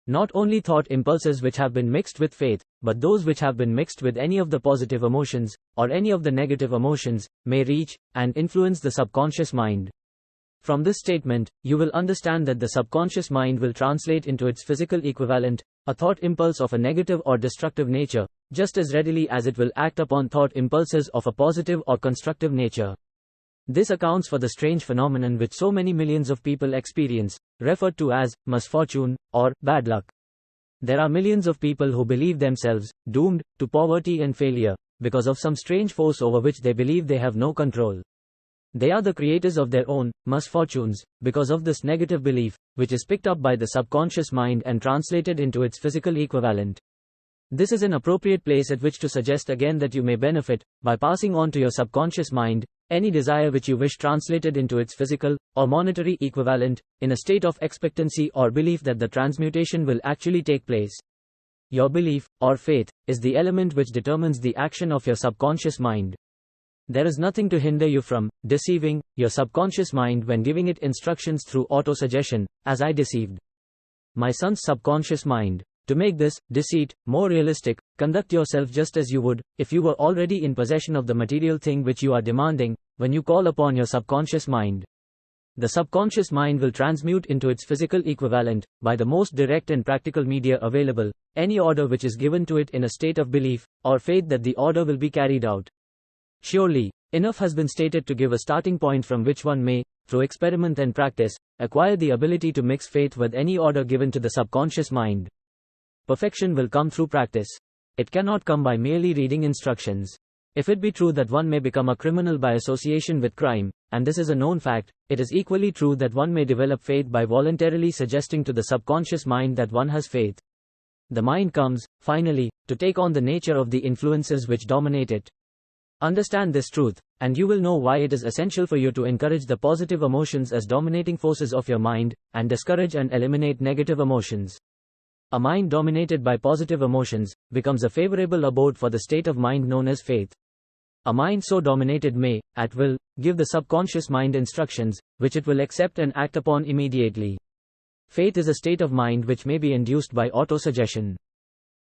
Not only thought impulses which have been mixed with faith, but those which have been mixed with any of the positive emotions, or any of the negative emotions, may reach, and influence the subconscious mind. From this statement, you will understand that the subconscious mind will translate into its physical equivalent, a thought impulse of a negative or destructive nature, just as readily as it will act upon thought impulses of a positive or constructive nature. This accounts for the strange phenomenon which so many millions of people experience, referred to as misfortune, or bad luck. There are millions of people who believe themselves doomed to poverty and failure, because of some strange force over which they believe they have no control. They are the creators of their own misfortunes, because of this negative belief, which is picked up by the subconscious mind and translated into its physical equivalent. This is an appropriate place at which to suggest again that you may benefit, by passing on to your subconscious mind, Any desire which you wish translated into its physical or monetary equivalent, in a state of expectancy or belief that the transmutation will actually take place. Your belief, or faith, is the element which determines the action of your subconscious mind. There is nothing to hinder you from deceiving your subconscious mind when giving it instructions through autosuggestion, as I deceived my son's subconscious mind. To make this deceit more realistic, conduct yourself just as you would if you were already in possession of the material thing which you are demanding. When you call upon your subconscious mind, the subconscious mind will transmute into its physical equivalent, by the most direct and practical media available, any order which is given to it in a state of belief or faith that the order will be carried out. Surely, enough has been stated to give a starting point from which one may, through experiment and practice, acquire the ability to mix faith with any order given to the subconscious mind. Perfection will come through practice. It cannot come by merely reading instructions. If it be true that one may become a criminal by association with crime, and this is a known fact, it is equally true that one may develop faith by voluntarily suggesting to the subconscious mind that one has faith. The mind comes, finally, to take on the nature of the influences which dominate it. Understand this truth, and you will know why it is essential for you to encourage the positive emotions as dominating forces of your mind, and discourage and eliminate negative emotions. A mind dominated by positive emotions becomes a favorable abode for the state of mind known as faith. A mind so dominated may, at will, give the subconscious mind instructions, which it will accept and act upon immediately. Faith is a state of mind which may be induced by autosuggestion.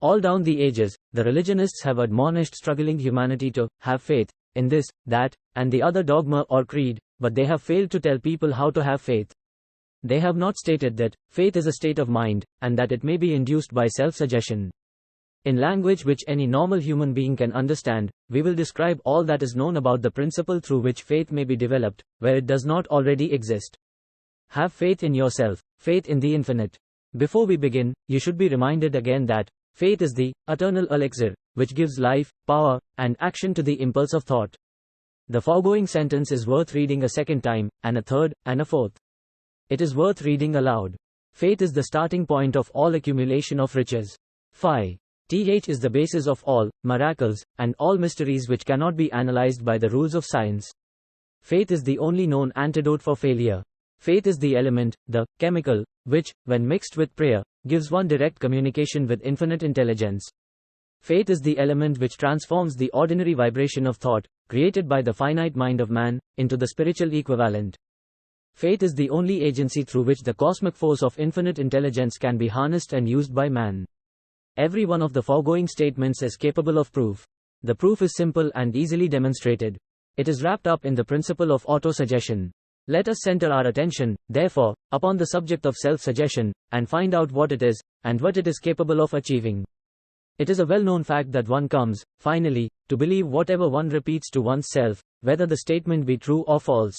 All down the ages, the religionists have admonished struggling humanity to have faith in this, that, and the other dogma or creed, but they have failed to tell people how to have faith. They have not stated that faith is a state of mind, and that it may be induced by self-suggestion. In language which any normal human being can understand, we will describe all that is known about the principle through which faith may be developed, where it does not already exist. Have faith in yourself, faith in the infinite. Before we begin, you should be reminded again that faith is the eternal elixir, which gives life, power, and action to the impulse of thought. The foregoing sentence is worth reading a second time, and a third, and a fourth. It is worth reading aloud. Faith is the starting point of all accumulation of riches. Phi. Th is the basis of all miracles, and all mysteries which cannot be analyzed by the rules of science. Faith is the only known antidote for failure. Faith is the element, the chemical, which, when mixed with prayer, gives one direct communication with infinite intelligence. Faith is the element which transforms the ordinary vibration of thought, created by the finite mind of man, into the spiritual equivalent. Faith is the only agency through which the cosmic force of infinite intelligence can be harnessed and used by man. Every one of the foregoing statements is capable of proof. The proof is simple and easily demonstrated. It is wrapped up in the principle of autosuggestion. Let us center our attention, therefore, upon the subject of self-suggestion, and find out what it is, and what it is capable of achieving. It is a well-known fact that one comes, finally, to believe whatever one repeats to oneself, whether the statement be true or false.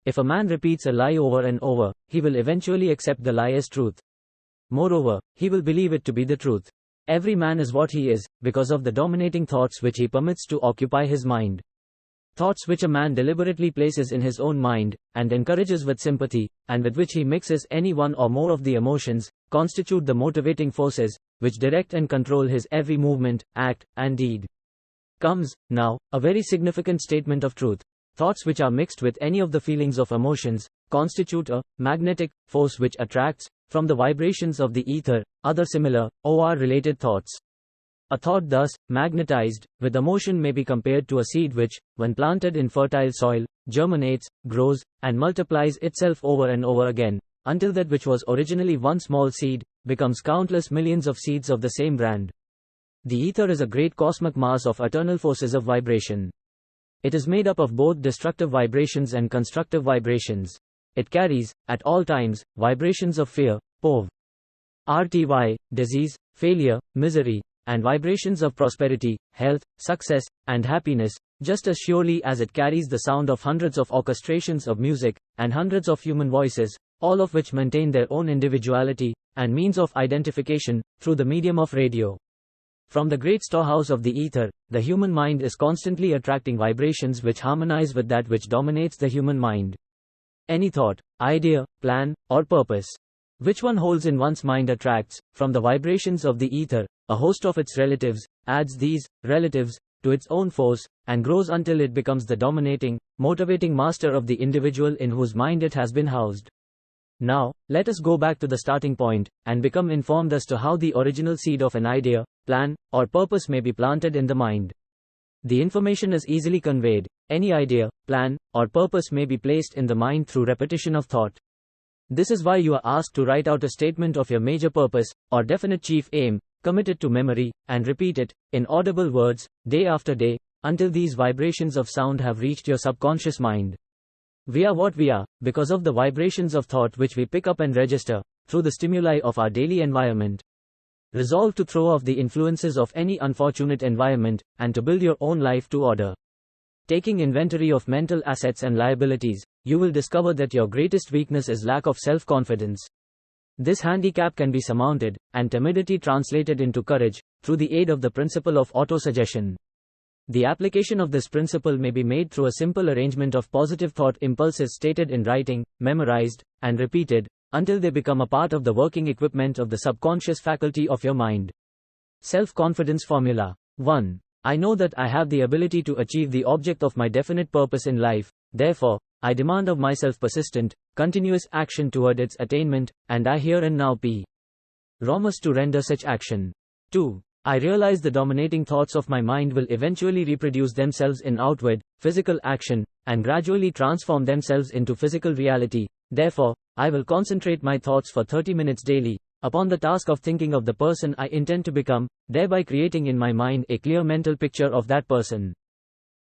If a man repeats a lie over and over, he will eventually accept the lie as truth. Moreover, he will believe it to be the truth. Every man is what he is, because of the dominating thoughts which he permits to occupy his mind. Thoughts which a man deliberately places in his own mind, and encourages with sympathy, and with which he mixes any one or more of the emotions, constitute the motivating forces, which direct and control his every movement, act, and deed. Comes, now, a very significant statement of truth. Thoughts which are mixed with any of the feelings of emotions, constitute a magnetic force which attracts, from the vibrations of the ether, other similar, or related thoughts. A thought thus magnetized with emotion may be compared to a seed which, when planted in fertile soil, germinates, grows, and multiplies itself over and over again, until that which was originally one small seed becomes countless millions of seeds of the same brand. The ether is a great cosmic mass of eternal forces of vibration. It is made up of both destructive vibrations and constructive vibrations. It carries, at all times, vibrations of fear, poverty, disease, failure, misery, and vibrations of prosperity, health, success, and happiness, just as surely as it carries the sound of hundreds of orchestrations of music, and hundreds of human voices, all of which maintain their own individuality, and means of identification, through the medium of radio. From the great storehouse of the ether, the human mind is constantly attracting vibrations which harmonize with that which dominates the human mind. Any thought, idea, plan, or purpose which one holds in one's mind attracts, from the vibrations of the ether, a host of its relatives, adds these relatives to its own force, and grows until it becomes the dominating, motivating master of the individual in whose mind it has been housed. Now, let us go back to the starting point, and become informed as to how the original seed of an idea, plan, or purpose may be planted in the mind. The information is easily conveyed. Any idea, plan, or purpose may be placed in the mind through repetition of thought. This is why you are asked to write out a statement of your major purpose, or definite chief aim, commit it to memory, and repeat it, in audible words, day after day, until these vibrations of sound have reached your subconscious mind. We are what we are, because of the vibrations of thought which we pick up and register, through the stimuli of our daily environment. Resolve to throw off the influences of any unfortunate environment, and to build your own life to order. Taking inventory of mental assets and liabilities, you will discover that your greatest weakness is lack of self-confidence. This handicap can be surmounted, and timidity translated into courage, through the aid of the principle of autosuggestion. The application of this principle may be made through a simple arrangement of positive thought impulses stated in writing, memorized, and repeated, until they become a part of the working equipment of the subconscious faculty of your mind. Self-confidence formula. 1. I know that I have the ability to achieve the object of my definite purpose in life, therefore, I demand of myself persistent, continuous action toward its attainment, and I here and now promise to render such action. 2. I realize the dominating thoughts of my mind will eventually reproduce themselves in outward, physical action, and gradually transform themselves into physical reality. Therefore, I will concentrate my thoughts for 30 minutes daily, upon the task of thinking of the person I intend to become, thereby creating in my mind a clear mental picture of that person.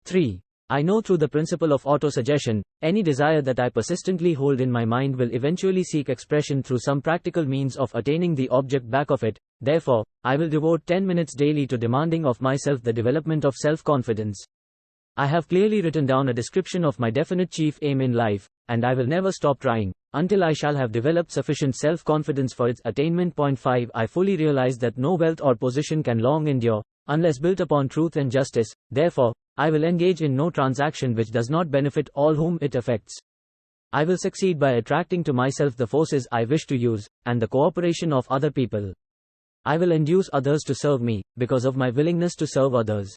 3. I know through the principle of autosuggestion, any desire that I persistently hold in my mind will eventually seek expression through some practical means of attaining the object back of it. Therefore, I will devote 10 minutes daily to demanding of myself the development of self-confidence. I have clearly written down a description of my definite chief aim in life, and I will never stop trying, until I shall have developed sufficient self-confidence for its attainment. 5. I fully realize that no wealth or position can long endure, unless built upon truth and justice. Therefore, I will engage in no transaction which does not benefit all whom it affects. I will succeed by attracting to myself the forces I wish to use, and the cooperation of other people. I will induce others to serve me, because of my willingness to serve others.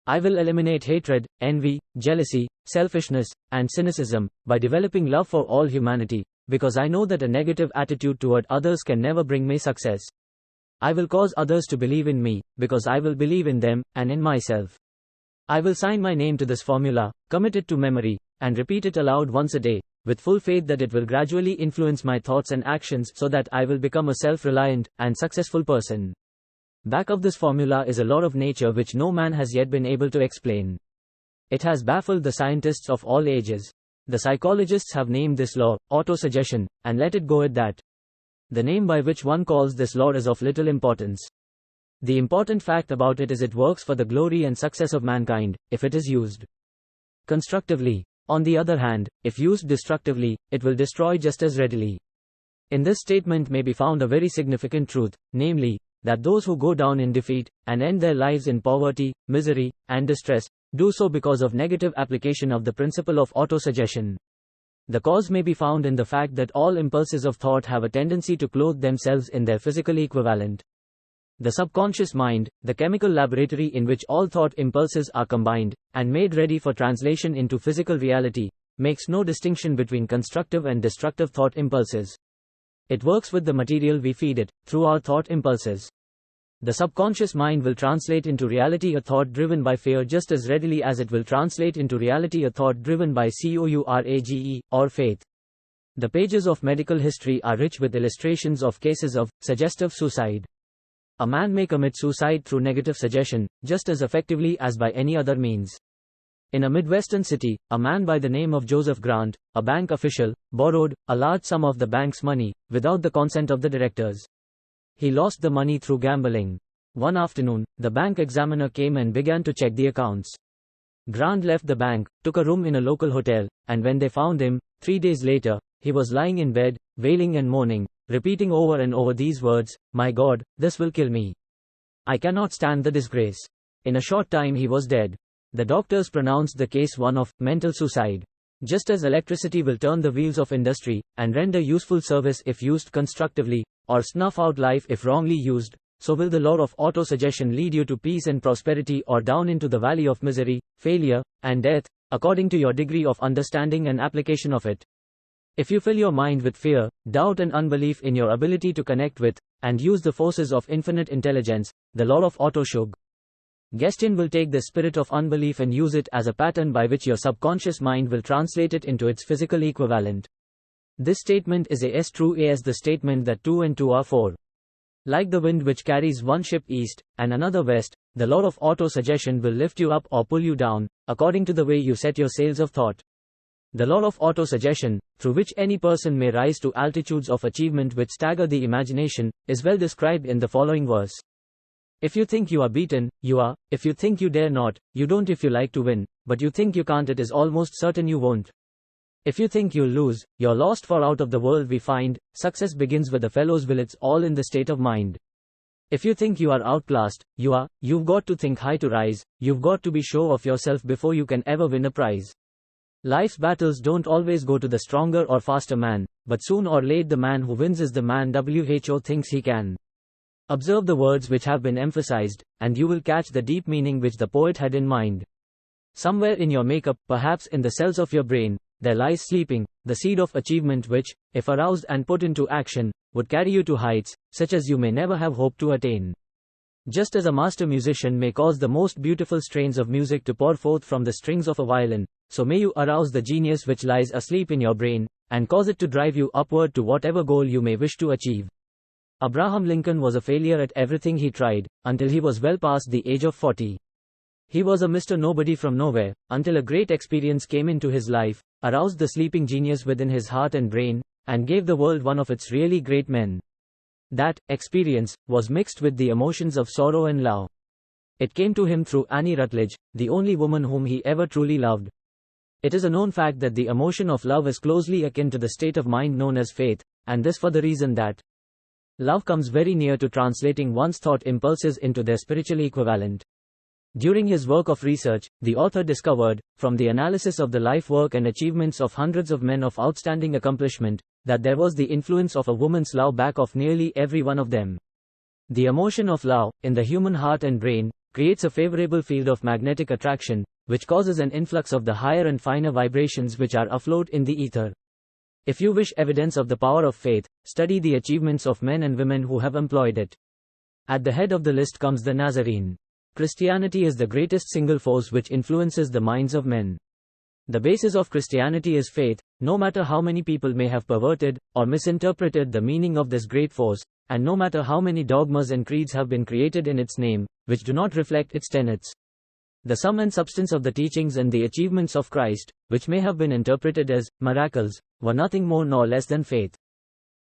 I will eliminate hatred, envy, jealousy, selfishness, and cynicism, by developing love for all humanity, because I know that a negative attitude toward others can never bring me success. I will cause others to believe in me, because I will believe in them, and in myself. I will sign my name to this formula, commit it to memory, and repeat it aloud once a day, with full faith that it will gradually influence my thoughts and actions so that I will become a self-reliant and successful person. Back of this formula is a law of nature which no man has yet been able to explain. It has baffled the scientists of all ages. The psychologists have named this law autosuggestion, and let it go at that. The name by which one calls this law is of little importance. The important fact about it is it works for the glory and success of mankind, if it is used constructively. On the other hand, if used destructively, it will destroy just as readily. In this statement may be found a very significant truth, namely, that those who go down in defeat, and end their lives in poverty, misery, and distress, do so because of negative application of the principle of autosuggestion. The cause may be found in the fact that all impulses of thought have a tendency to clothe themselves in their physical equivalent. The subconscious mind, the chemical laboratory in which all thought impulses are combined, and made ready for translation into physical reality, makes no distinction between constructive and destructive thought impulses. It works with the material we feed it, through our thought impulses. The subconscious mind will translate into reality a thought driven by fear just as readily as it will translate into reality a thought driven by courage, or faith. The pages of medical history are rich with illustrations of cases of suggestive suicide. A man may commit suicide through negative suggestion, just as effectively as by any other means. In a Midwestern city, a man by the name of Joseph Grant, a bank official, borrowed a large sum of the bank's money, without the consent of the directors. He lost the money through gambling. One afternoon, the bank examiner came and began to check the accounts. Grant left the bank, took a room in a local hotel, and when they found him, 3 days later, he was lying in bed, wailing and moaning, repeating over and over these words, "My God, this will kill me. I cannot stand the disgrace." In a short time he was dead. The doctors pronounced the case one of mental suicide. Just as electricity will turn the wheels of industry, and render useful service if used constructively, or snuff out life if wrongly used, so will the law of autosuggestion lead you to peace and prosperity or down into the valley of misery, failure, and death, according to your degree of understanding and application of it. If you fill your mind with fear, doubt and unbelief in your ability to connect with, and use the forces of infinite intelligence, the law of auto-suggestion will take this spirit of unbelief and use it as a pattern by which your subconscious mind will translate it into its physical equivalent. This statement is as true as the statement that 2 and 2 are 4. Like the wind which carries one ship east, and another west, the law of auto-suggestion will lift you up or pull you down, according to the way you set your sails of thought. The law of auto-suggestion, through which any person may rise to altitudes of achievement which stagger the imagination, is well described in the following verse. If you think you are beaten, you are. If you think you dare not, you don't. If you like to win, but you think you can't, it is almost certain you won't. If you think you'll lose, you're lost, for out of the world we find, success begins with the fellow's will. It's all in the state of mind. If you think you are outclassed, you are. You've got to think high to rise, you've got to be sure of yourself before you can ever win a prize. Life's battles don't always go to the stronger or faster man, but soon or late the man who wins is the man who thinks he can. Observe the words which have been emphasized, and you will catch the deep meaning which the poet had in mind. Somewhere in your makeup, perhaps in the cells of your brain, there lies sleeping the seed of achievement which, if aroused and put into action, would carry you to heights such as you may never have hoped to attain. Just as a master musician may cause the most beautiful strains of music to pour forth from the strings of a violin, so may you arouse the genius which lies asleep in your brain, and cause it to drive you upward to whatever goal you may wish to achieve. Abraham Lincoln was a failure at everything he tried, until he was well past the age of 40. He was a Mr. Nobody from nowhere, until a great experience came into his life, aroused the sleeping genius within his heart and brain, and gave the world one of its really great men. That experience was mixed with the emotions of sorrow and love. It came to him through Annie Rutledge, the only woman whom he ever truly loved. It is a known fact that the emotion of love is closely akin to the state of mind known as faith, and this for the reason that love comes very near to translating one's thought impulses into their spiritual equivalent. During his work of research, the author discovered, from the analysis of the life work and achievements of hundreds of men of outstanding accomplishment, that there was the influence of a woman's love back of nearly every one of them. The emotion of love, in the human heart and brain, creates a favorable field of magnetic attraction, which causes an influx of the higher and finer vibrations which are afloat in the ether. If you wish evidence of the power of faith, study the achievements of men and women who have employed it. At the head of the list comes the Nazarene. Christianity is the greatest single force which influences the minds of men. The basis of Christianity is faith, no matter how many people may have perverted or misinterpreted the meaning of this great force, and no matter how many dogmas and creeds have been created in its name, which do not reflect its tenets. The sum and substance of the teachings and the achievements of Christ, which may have been interpreted as miracles, were nothing more nor less than faith.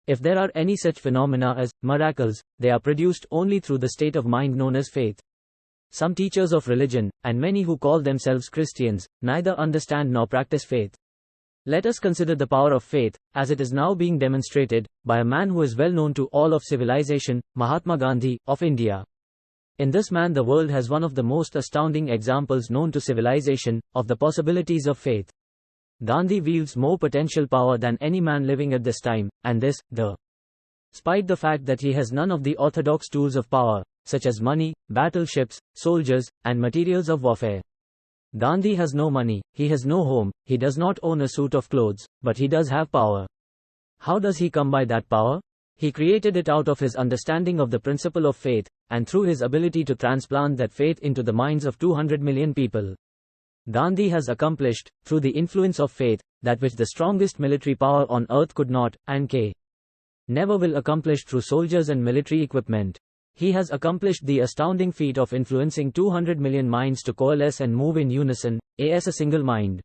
If there are any such phenomena as miracles, they are produced only through the state of mind known as faith. Some teachers of religion, and many who call themselves Christians, neither understand nor practice faith. Let us consider the power of faith, as it is now being demonstrated, by a man who is well known to all of civilization, Mahatma Gandhi, of India. In this man the world has one of the most astounding examples known to civilization, of the possibilities of faith. Gandhi wields more potential power than any man living at this time, and this, despite the fact that he has none of the orthodox tools of power, such as money, battleships, soldiers, and materials of warfare. Gandhi has no money, he has no home, he does not own a suit of clothes, but he does have power. How does he come by that power? He created it out of his understanding of the principle of faith, and through his ability to transplant that faith into the minds of 200 million people. Gandhi has accomplished, through the influence of faith, that which the strongest military power on earth could not, and never will accomplish through soldiers and military equipment. He has accomplished the astounding feat of influencing 200 million minds to coalesce and move in unison, as a single mind.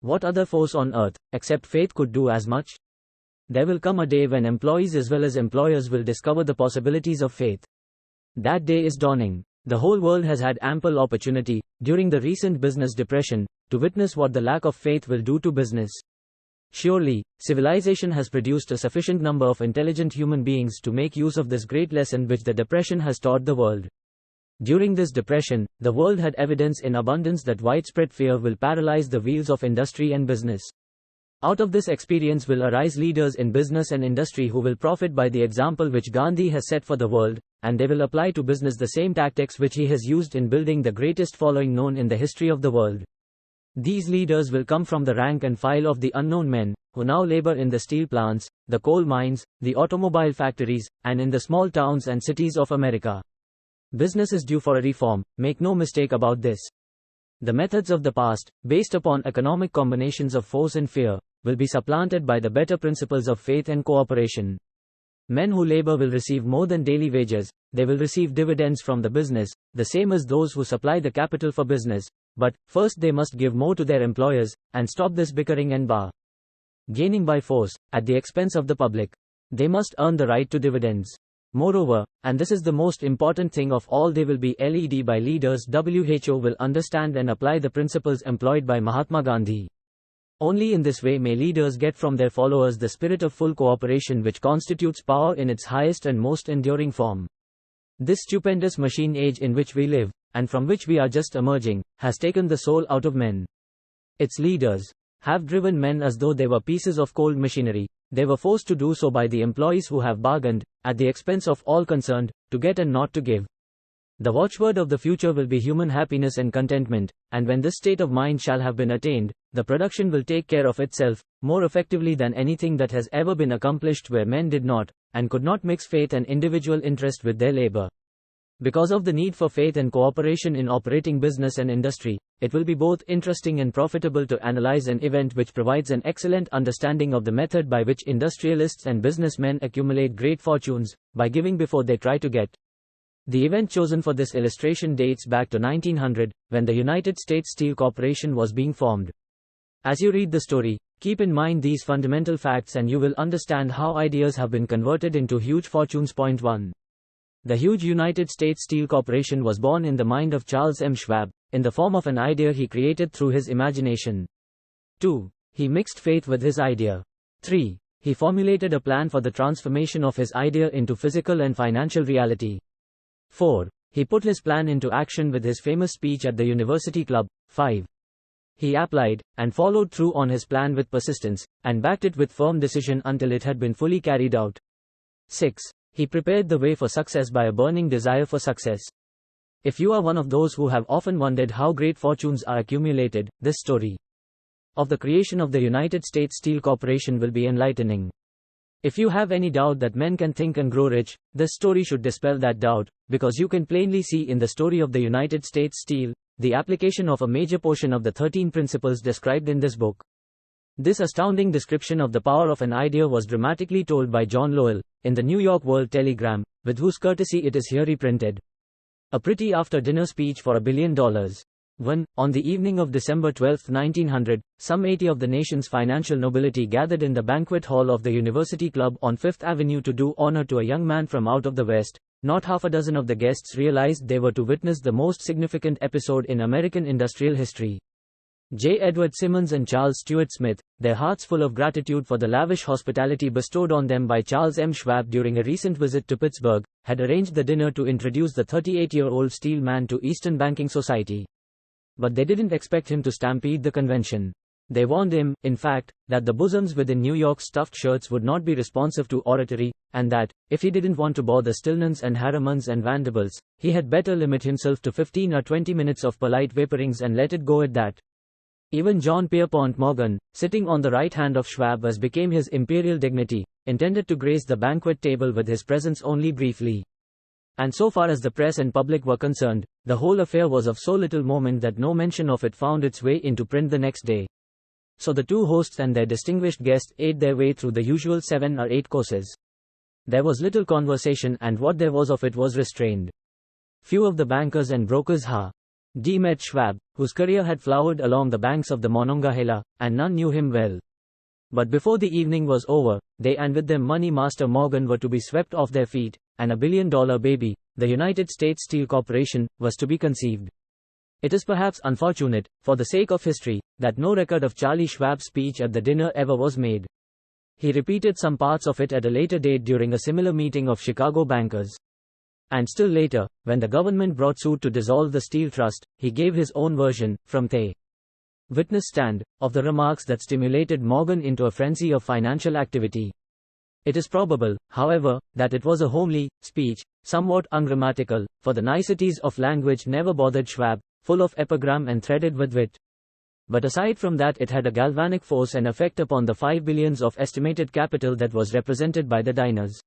What other force on earth, except faith, could do as much? There will come a day when employees as well as employers will discover the possibilities of faith. That day is dawning. The whole world has had ample opportunity, during the recent business depression, to witness what the lack of faith will do to business. Surely, civilization has produced a sufficient number of intelligent human beings to make use of this great lesson which the depression has taught the world. During this depression, the world had evidence in abundance that widespread fear will paralyze the wheels of industry and business. Out of this experience will arise leaders in business and industry who will profit by the example which Gandhi has set for the world, and they will apply to business the same tactics which he has used in building the greatest following known in the history of the world. These leaders will come from the rank and file of the unknown men, who now labor in the steel plants, the coal mines, the automobile factories, and in the small towns and cities of America. Business is due for a reform, make no mistake about this. The methods of the past, based upon economic combinations of force and fear, will be supplanted by the better principles of faith and cooperation. Men who labor will receive more than daily wages, they will receive dividends from the business, the same as those who supply the capital for business, but, first they must give more to their employers, and stop this bickering and gaining by force, at the expense of the public. They must earn the right to dividends. Moreover, and this is the most important thing of all, they will be led by leaders who will understand and apply the principles employed by Mahatma Gandhi. Only in this way may leaders get from their followers the spirit of full cooperation which constitutes power in its highest and most enduring form. This stupendous machine age in which we live, and from which we are just emerging, has taken the soul out of men. Its leaders have driven men as though they were pieces of cold machinery. They were forced to do so by the employees who have bargained, at the expense of all concerned, to get and not to give. The watchword of the future will be human happiness and contentment, and when this state of mind shall have been attained, the production will take care of itself, more effectively than anything that has ever been accomplished where men did not, and could not mix faith and individual interest with their labor. Because of the need for faith and cooperation in operating business and industry, it will be both interesting and profitable to analyze an event which provides an excellent understanding of the method by which industrialists and businessmen accumulate great fortunes, by giving before they try to get. The event chosen for this illustration dates back to 1900, when the United States Steel Corporation was being formed. As you read the story, keep in mind these fundamental facts and you will understand how ideas have been converted into huge fortunes. Point 1. The huge United States Steel Corporation was born in the mind of Charles M. Schwab, in the form of an idea he created through his imagination. 2. He mixed faith with his idea. 3. He formulated a plan for the transformation of his idea into physical and financial reality. 4. He put his plan into action with his famous speech at the University Club. 5. He applied, and followed through on his plan with persistence, and backed it with firm decision until it had been fully carried out. 6. He prepared the way for success by a burning desire for success. If you are one of those who have often wondered how great fortunes are accumulated, this story of the creation of the United States Steel Corporation will be enlightening. If you have any doubt that men can think and grow rich, this story should dispel that doubt, because you can plainly see in the story of the United States Steel, the application of a major portion of the 13 principles described in this book. This astounding description of the power of an idea was dramatically told by John Lowell, in the New York World Telegram, with whose courtesy it is here reprinted. A pretty after-dinner speech for $1 billion. 1. On the evening of December 12, 1900, some 80 of the nation's financial nobility gathered in the banquet hall of the University Club on Fifth Avenue to do honor to a young man from out of the West. Not half a dozen of the guests realized they were to witness the most significant episode in American industrial history. J. Edward Simmons and Charles Stewart Smith, their hearts full of gratitude for the lavish hospitality bestowed on them by Charles M. Schwab during a recent visit to Pittsburgh, had arranged the dinner to introduce the 38-year-old steel man to Eastern banking society. But they didn't expect him to stampede the convention. They warned him, in fact, that the bosoms within New York's stuffed shirts would not be responsive to oratory, and that, if he didn't want to bother Stillmans and Harrimans and Vanderbilts, he had better limit himself to 15 or 20 minutes of polite vaporings and let it go at that. Even John Pierpont Morgan, sitting on the right hand of Schwab as became his imperial dignity, intended to grace the banquet table with his presence only briefly. And so far as the press and public were concerned, the whole affair was of so little moment that no mention of it found its way into print the next day. So the two hosts and their distinguished guest ate their way through the usual 7 or 8 courses. There was little conversation, and what there was of it was restrained. Few of the bankers and brokers met Schwab, whose career had flowered along the banks of the Monongahela, and none knew him well. But before the evening was over, they and with them Money Master Morgan were to be swept off their feet, and $1 billion baby, the United States Steel Corporation, was to be conceived. It is perhaps unfortunate, for the sake of history, that no record of Charlie Schwab's speech at the dinner ever was made. He repeated some parts of it at a later date during a similar meeting of Chicago bankers. And still later, when the government brought suit to dissolve the Steel Trust, he gave his own version, from the witness stand, of the remarks that stimulated Morgan into a frenzy of financial activity. It is probable, however, that it was a homely speech, somewhat ungrammatical, for the niceties of language never bothered Schwab, full of epigram and threaded with wit. But aside from that, it had a galvanic force and effect upon the 5 billions of estimated capital that was represented by the diners.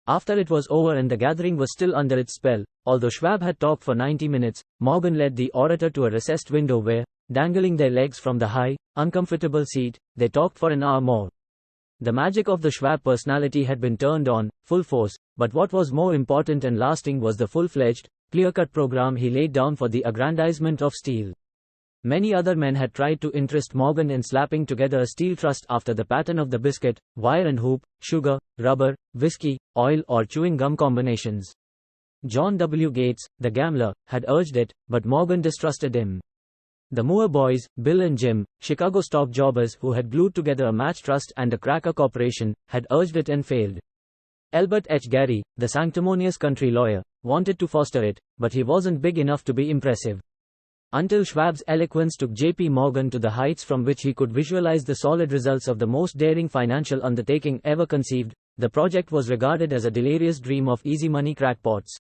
After it was over and the gathering was still under its spell, although Schwab had talked for 90 minutes, Morgan led the orator to a recessed window where, dangling their legs from the high, uncomfortable seat, they talked for an hour more. The magic of the Schwab personality had been turned on, full force, but what was more important and lasting was the full-fledged, clear-cut program he laid down for the aggrandizement of steel. Many other men had tried to interest Morgan in slapping together a steel trust after the pattern of the biscuit, wire and hoop, sugar, rubber, whiskey, oil or chewing gum combinations. John W. Gates, the gambler, had urged it, but Morgan distrusted him. The Moore boys, Bill and Jim, Chicago stock jobbers who had glued together a match trust and a cracker corporation, had urged it and failed. Albert H. Gary, the sanctimonious country lawyer, wanted to foster it, but he wasn't big enough to be impressive. Until Schwab's eloquence took J.P. Morgan to the heights from which he could visualize the solid results of the most daring financial undertaking ever conceived, the project was regarded as a delirious dream of easy money crackpots.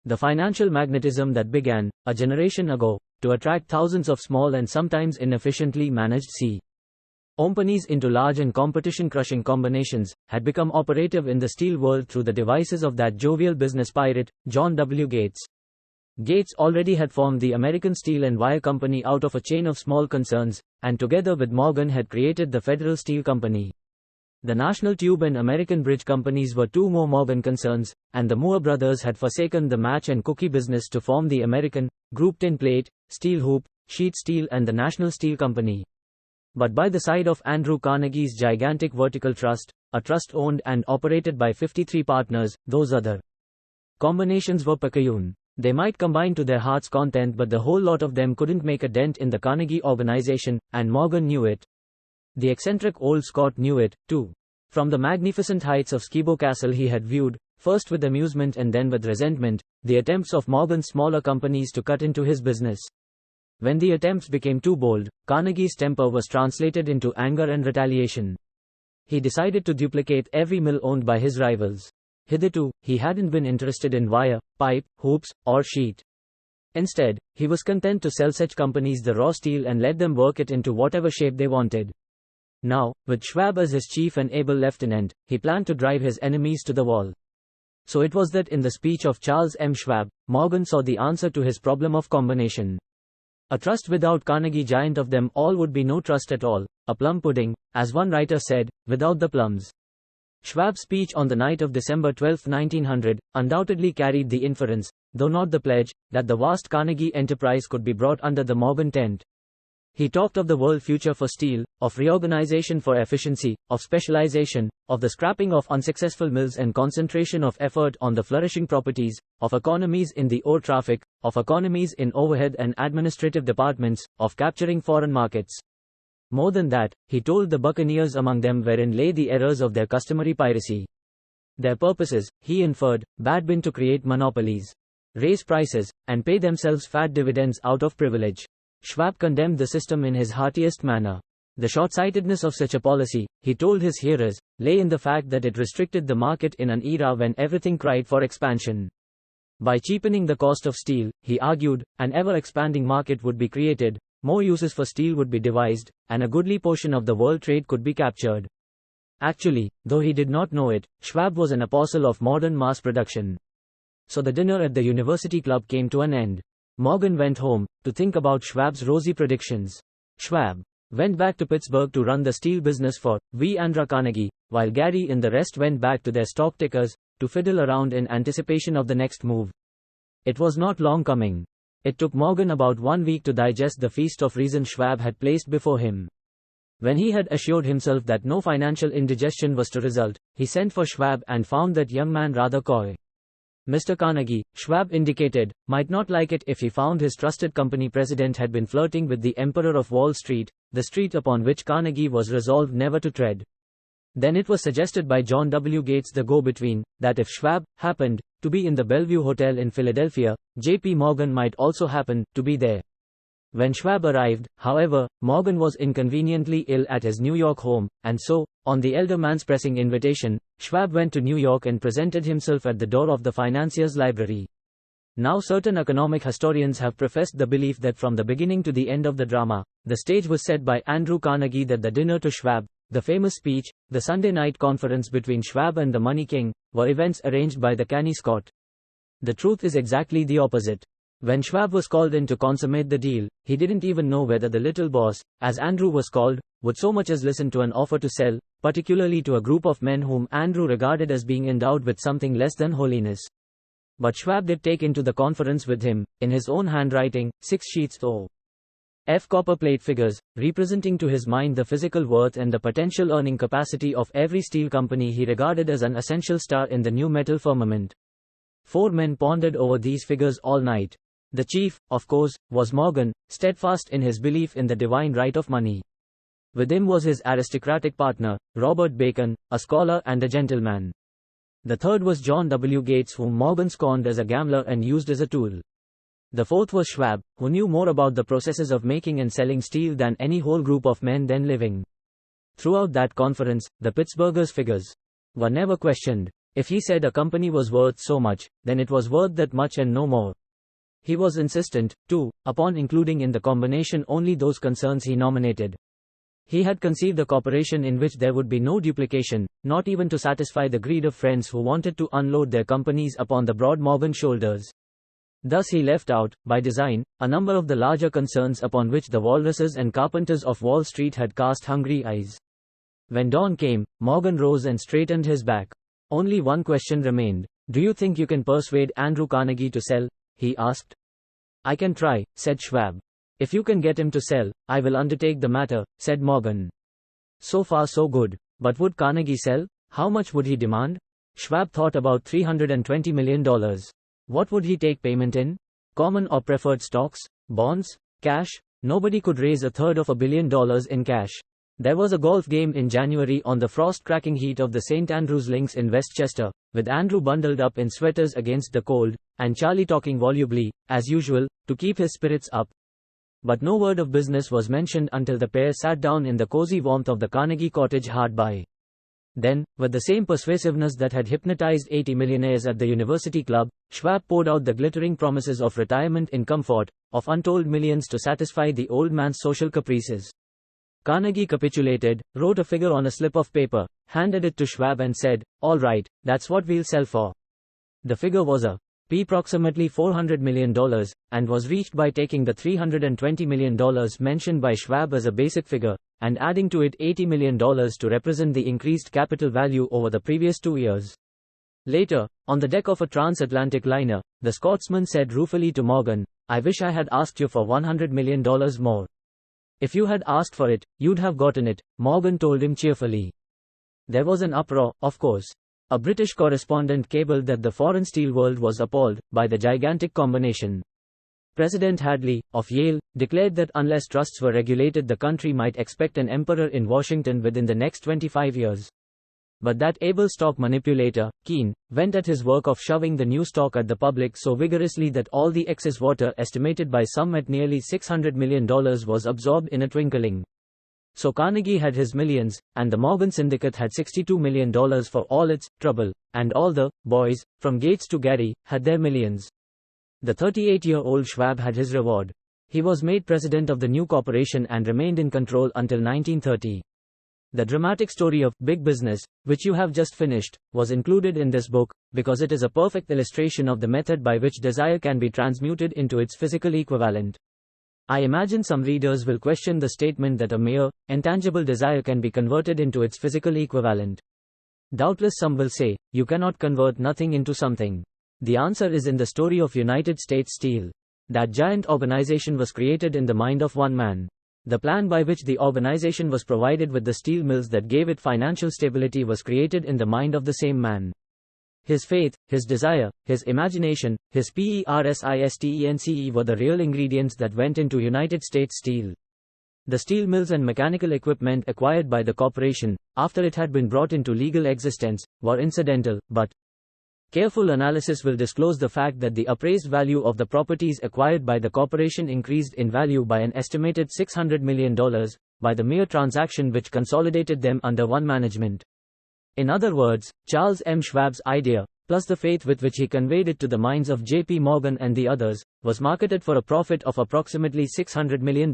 The financial magnetism that began, a generation ago, to attract thousands of small and sometimes inefficiently managed companies into large and competition-crushing combinations, had become operative in the steel world through the devices of that jovial business pirate, John W. Gates. Gates already had formed the American Steel and Wire Company out of a chain of small concerns, and together with Morgan had created the Federal Steel Company. The National Tube and American Bridge Companies were two more Morgan concerns, and the Moore brothers had forsaken the match and cookie business to form the American, Group Tin Plate, Steel Hoop, Sheet Steel and the National Steel Company. But by the side of Andrew Carnegie's gigantic vertical trust, a trust owned and operated by 53 partners, those other combinations were picayune. They might combine to their heart's content, but the whole lot of them couldn't make a dent in the Carnegie organization, and Morgan knew it. The eccentric old Scot knew it, too. From the magnificent heights of Skibo Castle he had viewed, first with amusement and then with resentment, the attempts of Morgan's smaller companies to cut into his business. When the attempts became too bold, Carnegie's temper was translated into anger and retaliation. He decided to duplicate every mill owned by his rivals. Hitherto, he hadn't been interested in wire, pipe, hoops, or sheet. Instead, he was content to sell such companies the raw steel and let them work it into whatever shape they wanted. Now, with Schwab as his chief and able lieutenant, he planned to drive his enemies to the wall. So it was that in the speech of Charles M. Schwab, Morgan saw the answer to his problem of combination. A trust without Carnegie, giant of them all, would be no trust at all, a plum pudding, as one writer said, without the plums. Schwab's speech on the night of December 12, 1900, undoubtedly carried the inference, though not the pledge, that the vast Carnegie enterprise could be brought under the Morgan tent. He talked of the world future for steel, of reorganization for efficiency, of specialization, of the scrapping of unsuccessful mills and concentration of effort on the flourishing properties, of economies in the ore traffic, of economies in overhead and administrative departments, of capturing foreign markets. More than that, he told the buccaneers among them wherein lay the errors of their customary piracy. Their purposes, he inferred, had been to create monopolies, raise prices, and pay themselves fat dividends out of privilege. Schwab condemned the system in his heartiest manner. The short-sightedness of such a policy, he told his hearers, lay in the fact that it restricted the market in an era when everything cried for expansion. By cheapening the cost of steel, he argued, an ever-expanding market would be created, more uses for steel would be devised, and a goodly portion of the world trade could be captured. Actually, though he did not know it, Schwab was an apostle of modern mass production. So the dinner at the University Club came to an end. Morgan went home, to think about Schwab's rosy predictions. Schwab went back to Pittsburgh to run the steel business for Andrew Carnegie, while Gary and the rest went back to their stock tickers, to fiddle around in anticipation of the next move. It was not long coming. It took Morgan about 1 week to digest the feast of reason Schwab had placed before him. When he had assured himself that no financial indigestion was to result, he sent for Schwab and found that young man rather coy. Mr. Carnegie, Schwab indicated, might not like it if he found his trusted company president had been flirting with the Emperor of Wall Street, the street upon which Carnegie was resolved never to tread. Then it was suggested by John W. Gates, the go-between, that if Schwab happened to be in the Bellevue Hotel in Philadelphia, J.P. Morgan might also happen to be there. When Schwab arrived, however, Morgan was inconveniently ill at his New York home, and so, on the elder man's pressing invitation, Schwab went to New York and presented himself at the door of the financier's library. Now certain economic historians have professed the belief that from the beginning to the end of the drama, the stage was set by Andrew Carnegie, that the dinner to Schwab, the famous speech, the Sunday night conference between Schwab and the Money King, were events arranged by the canny Scot. The truth is exactly the opposite. When Schwab was called in to consummate the deal, he didn't even know whether the little boss, as Andrew was called, would so much as listen to an offer to sell, particularly to a group of men whom Andrew regarded as being endowed with something less than holiness. But Schwab did take into the conference with him, in his own handwriting, 6 sheets of copperplate figures, representing to his mind the physical worth and the potential earning capacity of every steel company he regarded as an essential star in the new metal firmament. 4 men pondered over these figures all night. The chief, of course, was Morgan, steadfast in his belief in the divine right of money. With him was his aristocratic partner, Robert Bacon, a scholar and a gentleman. The third was John W. Gates, whom Morgan scorned as a gambler and used as a tool. The fourth was Schwab, who knew more about the processes of making and selling steel than any whole group of men then living. Throughout that conference, the Pittsburghers' figures were never questioned. If he said a company was worth so much, then it was worth that much and no more. He was insistent, too, upon including in the combination only those concerns he nominated. He had conceived a corporation in which there would be no duplication, not even to satisfy the greed of friends who wanted to unload their companies upon the broad Morgan shoulders. Thus he left out, by design, a number of the larger concerns upon which the walruses and carpenters of Wall Street had cast hungry eyes. When dawn came, Morgan rose and straightened his back. Only one question remained. "Do you think you can persuade Andrew Carnegie to sell?" he asked. "I can try," said Schwab. "If you can get him to sell, I will undertake the matter," said Morgan. So far so good. But would Carnegie sell? How much would he demand? Schwab thought about $320 million. What would he take payment in? Common or preferred stocks? Bonds? Cash? Nobody could raise $350 million in cash. There was a golf game in January on the frost-cracking heat of the St. Andrews Links in Westchester, with Andrew bundled up in sweaters against the cold, and Charlie talking volubly, as usual, to keep his spirits up. But no word of business was mentioned until the pair sat down in the cozy warmth of the Carnegie cottage hard by. Then, with the same persuasiveness that had hypnotized 80 millionaires at the University Club, Schwab poured out the glittering promises of retirement in comfort, of untold millions to satisfy the old man's social caprices. Carnegie capitulated, wrote a figure on a slip of paper, handed it to Schwab and said, "All right, that's what we'll sell for." The figure was approximately $400 million, and was reached by taking the $320 million mentioned by Schwab as a basic figure, and adding to it $80 million to represent the increased capital value over the previous 2 years. Later, on the deck of a transatlantic liner, the Scotsman said ruefully to Morgan, "I wish I had asked you for $100 million more." "If you had asked for it, you'd have gotten it," Morgan told him cheerfully. There was an uproar, of course. A British correspondent cabled that the foreign steel world was appalled by the gigantic combination. President Hadley, of Yale, declared that unless trusts were regulated, the country might expect an emperor in Washington within the next 25 years. But that able stock manipulator, Keene, went at his work of shoving the new stock at the public so vigorously that all the excess water, estimated by some at nearly $600 million, was absorbed in a twinkling. So Carnegie had his millions, and the Morgan Syndicate had $62 million for all its trouble, and all the boys, from Gates to Gary, had their millions. The 38-year-old Schwab had his reward. He was made president of the new corporation and remained in control until 1930. The dramatic story of big business, which you have just finished, was included in this book, because it is a perfect illustration of the method by which desire can be transmuted into its physical equivalent. I imagine some readers will question the statement that a mere, intangible desire can be converted into its physical equivalent. Doubtless some will say, you cannot convert nothing into something. The answer is in the story of United States Steel. That giant organization was created in the mind of one man. The plan by which the organization was provided with the steel mills that gave it financial stability was created in the mind of the same man. His faith, his desire, his imagination, his persistence were the real ingredients that went into United States Steel. The steel mills and mechanical equipment acquired by the corporation, after it had been brought into legal existence, were incidental, but careful analysis will disclose the fact that the appraised value of the properties acquired by the corporation increased in value by an estimated $600 million, by the mere transaction which consolidated them under one management. In other words, Charles M. Schwab's idea, plus the faith with which he conveyed it to the minds of J.P. Morgan and the others, was marketed for a profit of approximately $600 million.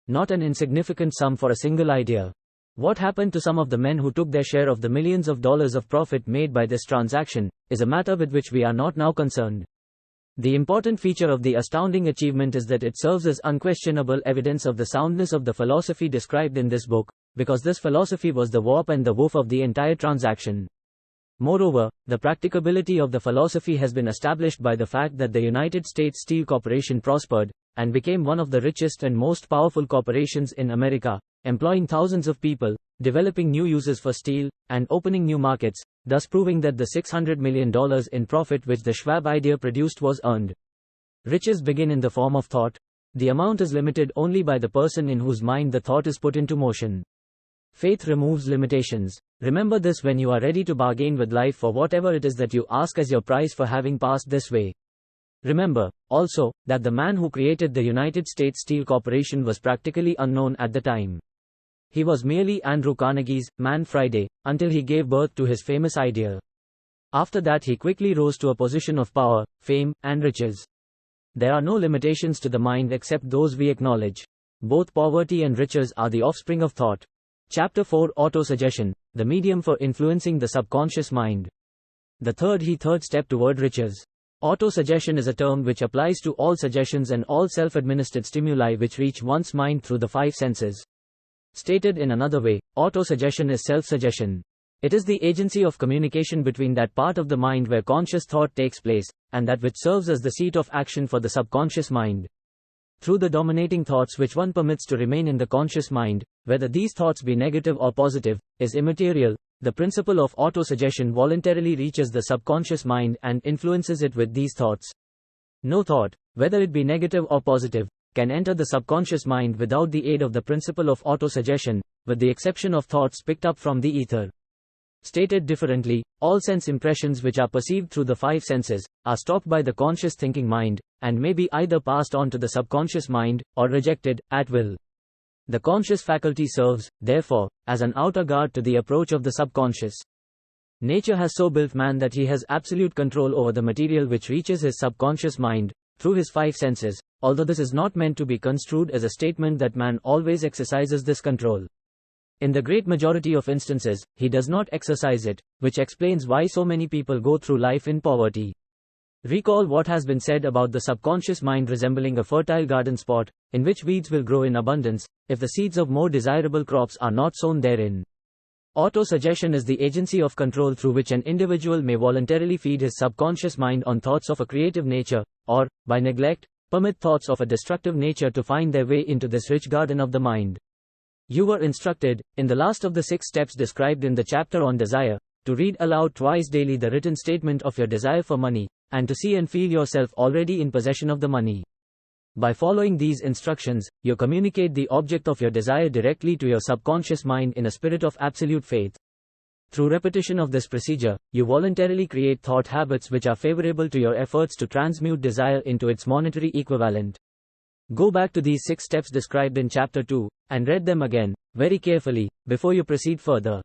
Not an insignificant sum for a single idea. What happened to some of the men who took their share of the millions of dollars of profit made by this transaction, is a matter with which we are not now concerned. The important feature of the astounding achievement is that it serves as unquestionable evidence of the soundness of the philosophy described in this book, because this philosophy was the warp and the woof of the entire transaction. Moreover, the practicability of the philosophy has been established by the fact that the United States Steel Corporation prospered, and became one of the richest and most powerful corporations in America, employing thousands of people, developing new uses for steel, and opening new markets, thus proving that the $600 million in profit which the Schwab idea produced was earned. Riches begin in the form of thought. The amount is limited only by the person in whose mind the thought is put into motion. Faith removes limitations. Remember this when you are ready to bargain with life for whatever it is that you ask as your price for having passed this way. Remember, also, that the man who created the United States Steel Corporation was practically unknown at the time. He was merely Andrew Carnegie's Man Friday, until he gave birth to his famous idea. After that he quickly rose to a position of power, fame, and riches. There are no limitations to the mind except those we acknowledge. Both poverty and riches are the offspring of thought. Chapter 4 Autosuggestion, the medium for influencing the subconscious mind. The third step toward riches. Autosuggestion is a term which applies to all suggestions and all self-administered stimuli which reach one's mind through the five senses. Stated in another way, autosuggestion is self-suggestion. It is the agency of communication between that part of the mind where conscious thought takes place, and that which serves as the seat of action for the subconscious mind. Through the dominating thoughts which one permits to remain in the conscious mind, whether these thoughts be negative or positive, is immaterial. The principle of autosuggestion voluntarily reaches the subconscious mind and influences it with these thoughts. No thought, whether it be negative or positive, can enter the subconscious mind without the aid of the principle of autosuggestion, with the exception of thoughts picked up from the ether. Stated differently, all sense impressions which are perceived through the five senses, are stopped by the conscious thinking mind, and may be either passed on to the subconscious mind, or rejected, at will. The conscious faculty serves, therefore, as an outer guard to the approach of the subconscious. Nature has so built man that he has absolute control over the material which reaches his subconscious mind, through his five senses, although this is not meant to be construed as a statement that man always exercises this control. In the great majority of instances, he does not exercise it, which explains why so many people go through life in poverty. Recall what has been said about the subconscious mind resembling a fertile garden spot, in which weeds will grow in abundance, if the seeds of more desirable crops are not sown therein. Autosuggestion is the agency of control through which an individual may voluntarily feed his subconscious mind on thoughts of a creative nature, or, by neglect, permit thoughts of a destructive nature to find their way into this rich garden of the mind. You were instructed, in the last of the 6 steps described in the chapter on desire, to read aloud twice daily the written statement of your desire for money, and to see and feel yourself already in possession of the money. By following these instructions, you communicate the object of your desire directly to your subconscious mind in a spirit of absolute faith. Through repetition of this procedure, you voluntarily create thought habits which are favorable to your efforts to transmute desire into its monetary equivalent. Go back to these 6 steps described in Chapter 2, and read them again, very carefully, before you proceed further.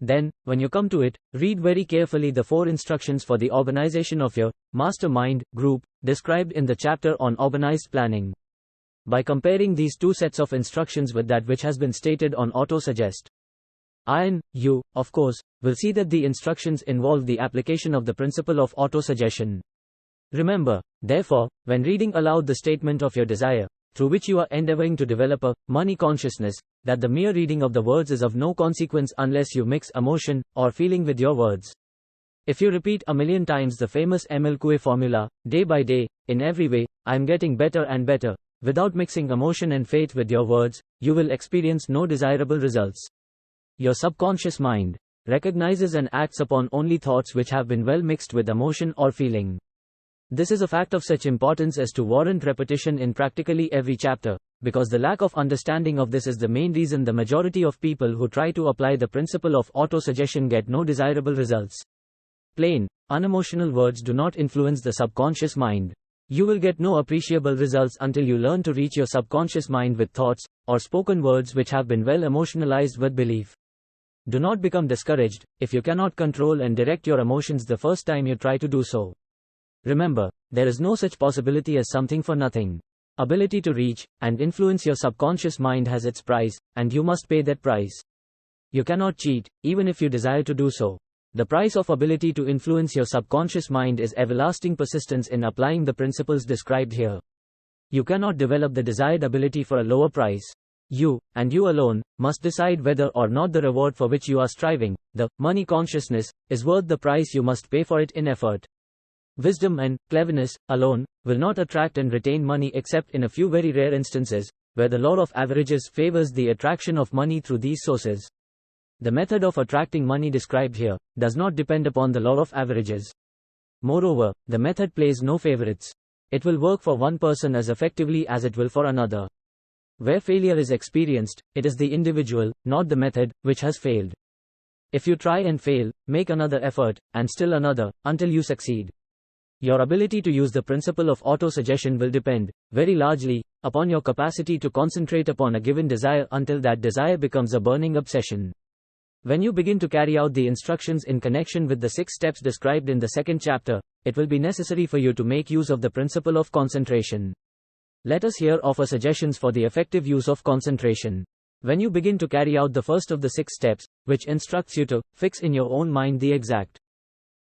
Then, when you come to it, read very carefully the 4 instructions for the organization of your mastermind group, described in the chapter on organized planning. By comparing these 2 sets of instructions with that which has been stated on autosuggest, you, of course, will see that the instructions involve the application of the principle of autosuggestion. Remember, therefore, when reading aloud the statement of your desire, through which you are endeavoring to develop a money consciousness, that the mere reading of the words is of no consequence unless you mix emotion or feeling with your words. If you repeat 1,000,000 times the famous Emile Coué formula, day by day, in every way, I am getting better and better, without mixing emotion and faith with your words, you will experience no desirable results. Your subconscious mind recognizes and acts upon only thoughts which have been well mixed with emotion or feeling. This is a fact of such importance as to warrant repetition in practically every chapter, because the lack of understanding of this is the main reason the majority of people who try to apply the principle of autosuggestion get no desirable results. Plain, unemotional words do not influence the subconscious mind. You will get no appreciable results until you learn to reach your subconscious mind with thoughts, or spoken words which have been well emotionalized with belief. Do not become discouraged if you cannot control and direct your emotions the first time you try to do so. Remember, there is no such possibility as something for nothing. Ability to reach and influence your subconscious mind has its price, and you must pay that price. You cannot cheat, even if you desire to do so. The price of ability to influence your subconscious mind is everlasting persistence in applying the principles described here. You cannot develop the desired ability for a lower price. You, and you alone, must decide whether or not the reward for which you are striving, the money consciousness, is worth the price you must pay for it in effort. Wisdom and cleverness alone will not attract and retain money except in a few very rare instances, where the law of averages favors the attraction of money through these sources. The method of attracting money described here does not depend upon the law of averages. Moreover, the method plays no favorites. It will work for one person as effectively as it will for another. Where failure is experienced, it is the individual, not the method, which has failed. If you try and fail, make another effort, and still another, until you succeed. Your ability to use the principle of auto-suggestion will depend, very largely, upon your capacity to concentrate upon a given desire until that desire becomes a burning obsession. When you begin to carry out the instructions in connection with the 6 steps described in the second chapter, it will be necessary for you to make use of the principle of concentration. Let us here offer suggestions for the effective use of concentration. When you begin to carry out the first of the 6 steps, which instructs you to fix in your own mind the exact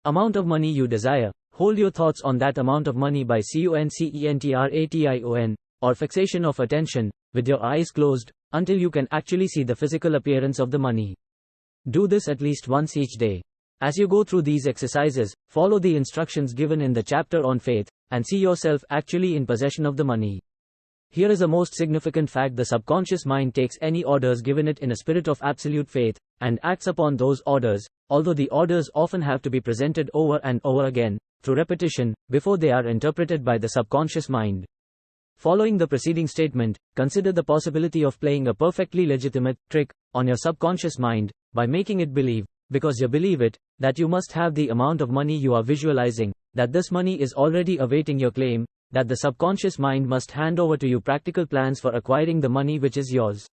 amount of money you desire, hold your thoughts on that amount of money by concentration, or fixation of attention, with your eyes closed, until you can actually see the physical appearance of the money. Do this at least once each day. As you go through these exercises, follow the instructions given in the chapter on faith, and see yourself actually in possession of the money. Here is a most significant fact: the subconscious mind takes any orders given it in a spirit of absolute faith, and acts upon those orders, although the orders often have to be presented over and over again, through repetition, before they are interpreted by the subconscious mind. Following the preceding statement, consider the possibility of playing a perfectly legitimate trick on your subconscious mind, by making it believe, because you believe it, that you must have the amount of money you are visualizing, that this money is already awaiting your claim, that the subconscious mind must hand over to you practical plans for acquiring the money which is yours.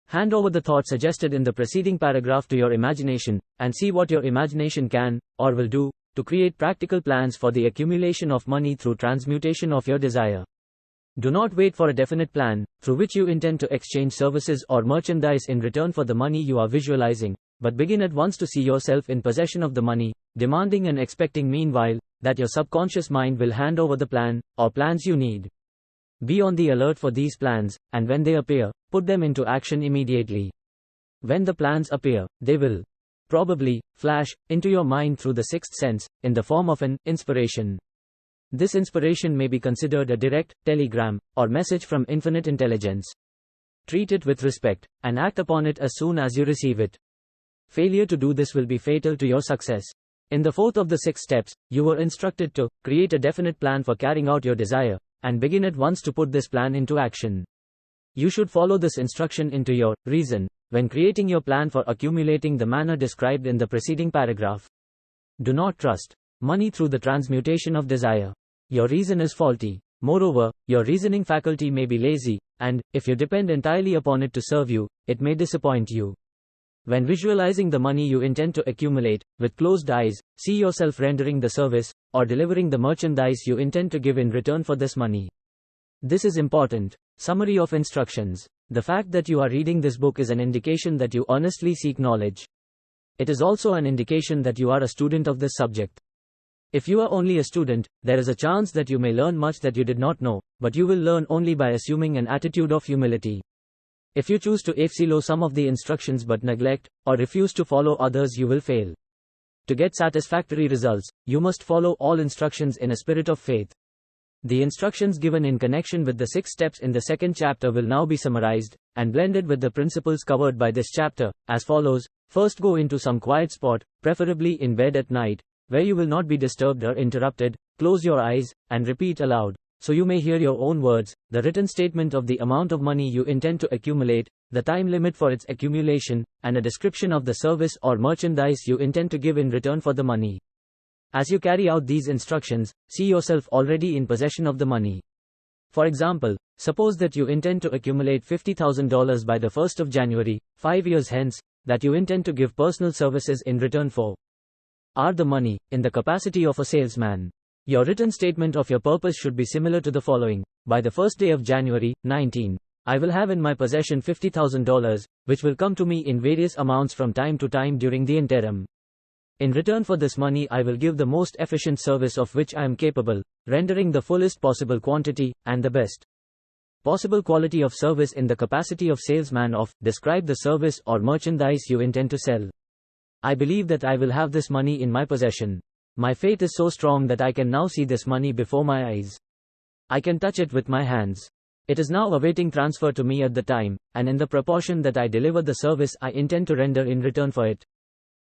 Hand over the thought suggested in the preceding paragraph to your imagination, and see what your imagination can, or will do, to create practical plans for the accumulation of money through transmutation of your desire. Do not wait for a definite plan, through which you intend to exchange services or merchandise in return for the money you are visualizing, but begin at once to see yourself in possession of the money, demanding and expecting meanwhile, that your subconscious mind will hand over the plan, or plans you need. Be on the alert for these plans, and when they appear, put them into action immediately. When the plans appear, they will probably flash into your mind through the 6th sense, in the form of an inspiration. This inspiration may be considered a direct telegram or message from infinite intelligence. Treat it with respect, and act upon it as soon as you receive it. Failure to do this will be fatal to your success. In the 4th of the 6 steps, you were instructed to create a definite plan for carrying out your desire, and begin at once to put this plan into action. You should follow this instruction into your reason when creating your plan for accumulating the manner described in the preceding paragraph. Do not trust money through the transmutation of desire. Your reason is faulty. Moreover, your reasoning faculty may be lazy, and, if you depend entirely upon it to serve you, it may disappoint you. When visualizing the money you intend to accumulate, with closed eyes, see yourself rendering the service, or delivering the merchandise you intend to give in return for this money. This is important. Summary of instructions. The fact that you are reading this book is an indication that you honestly seek knowledge. It is also an indication that you are a student of this subject. If you are only a student, there is a chance that you may learn much that you did not know, but you will learn only by assuming an attitude of humility. If you choose to follow some of the instructions but neglect, or refuse to follow others, you will fail. To get satisfactory results, you must follow all instructions in a spirit of faith. The instructions given in connection with the 6 steps in the 2nd chapter will now be summarized, and blended with the principles covered by this chapter, as follows. First, go into some quiet spot, preferably in bed at night, where you will not be disturbed or interrupted. Close your eyes, and repeat aloud, so you may hear your own words, the written statement of the amount of money you intend to accumulate, the time limit for its accumulation, and a description of the service or merchandise you intend to give in return for the money. As you carry out these instructions, see yourself already in possession of the money. For example, suppose that you intend to accumulate $50,000 by the 1st of January, 5 years hence. that you intend to give personal services in return for are the money, in the capacity of a salesman. Your written statement of your purpose should be similar to the following. By the first day of January, 19, I will have in my possession $50,000, which will come to me in various amounts from time to time during the interim. In return for this money I will give the most efficient service of which I am capable, rendering the fullest possible quantity, and the best possible quality of service in the capacity of salesman of. Describe the service or merchandise you intend to sell. I believe that I will have this money in my possession. My faith is so strong that I can now see this money before my eyes. I can touch it with my hands. It is now awaiting transfer to me at the time, and in the proportion that I deliver the service I intend to render in return for it.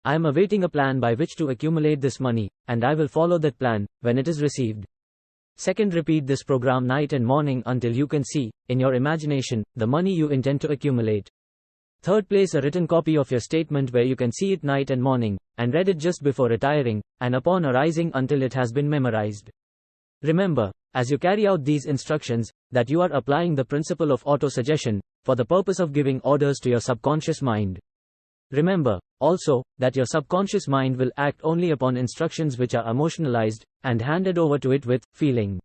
I am awaiting a plan by which to accumulate this money, and I will follow that plan when it is received. Second, repeat this program night and morning until you can see, in your imagination, the money you intend to accumulate. Third, place a written copy of your statement where you can see it night and morning, and read it just before retiring, and upon arising until it has been memorized. Remember, as you carry out these instructions, that you are applying the principle of auto-suggestion, for the purpose of giving orders to your subconscious mind. Remember, also, that your subconscious mind will act only upon instructions which are emotionalized, and handed over to it with feeling.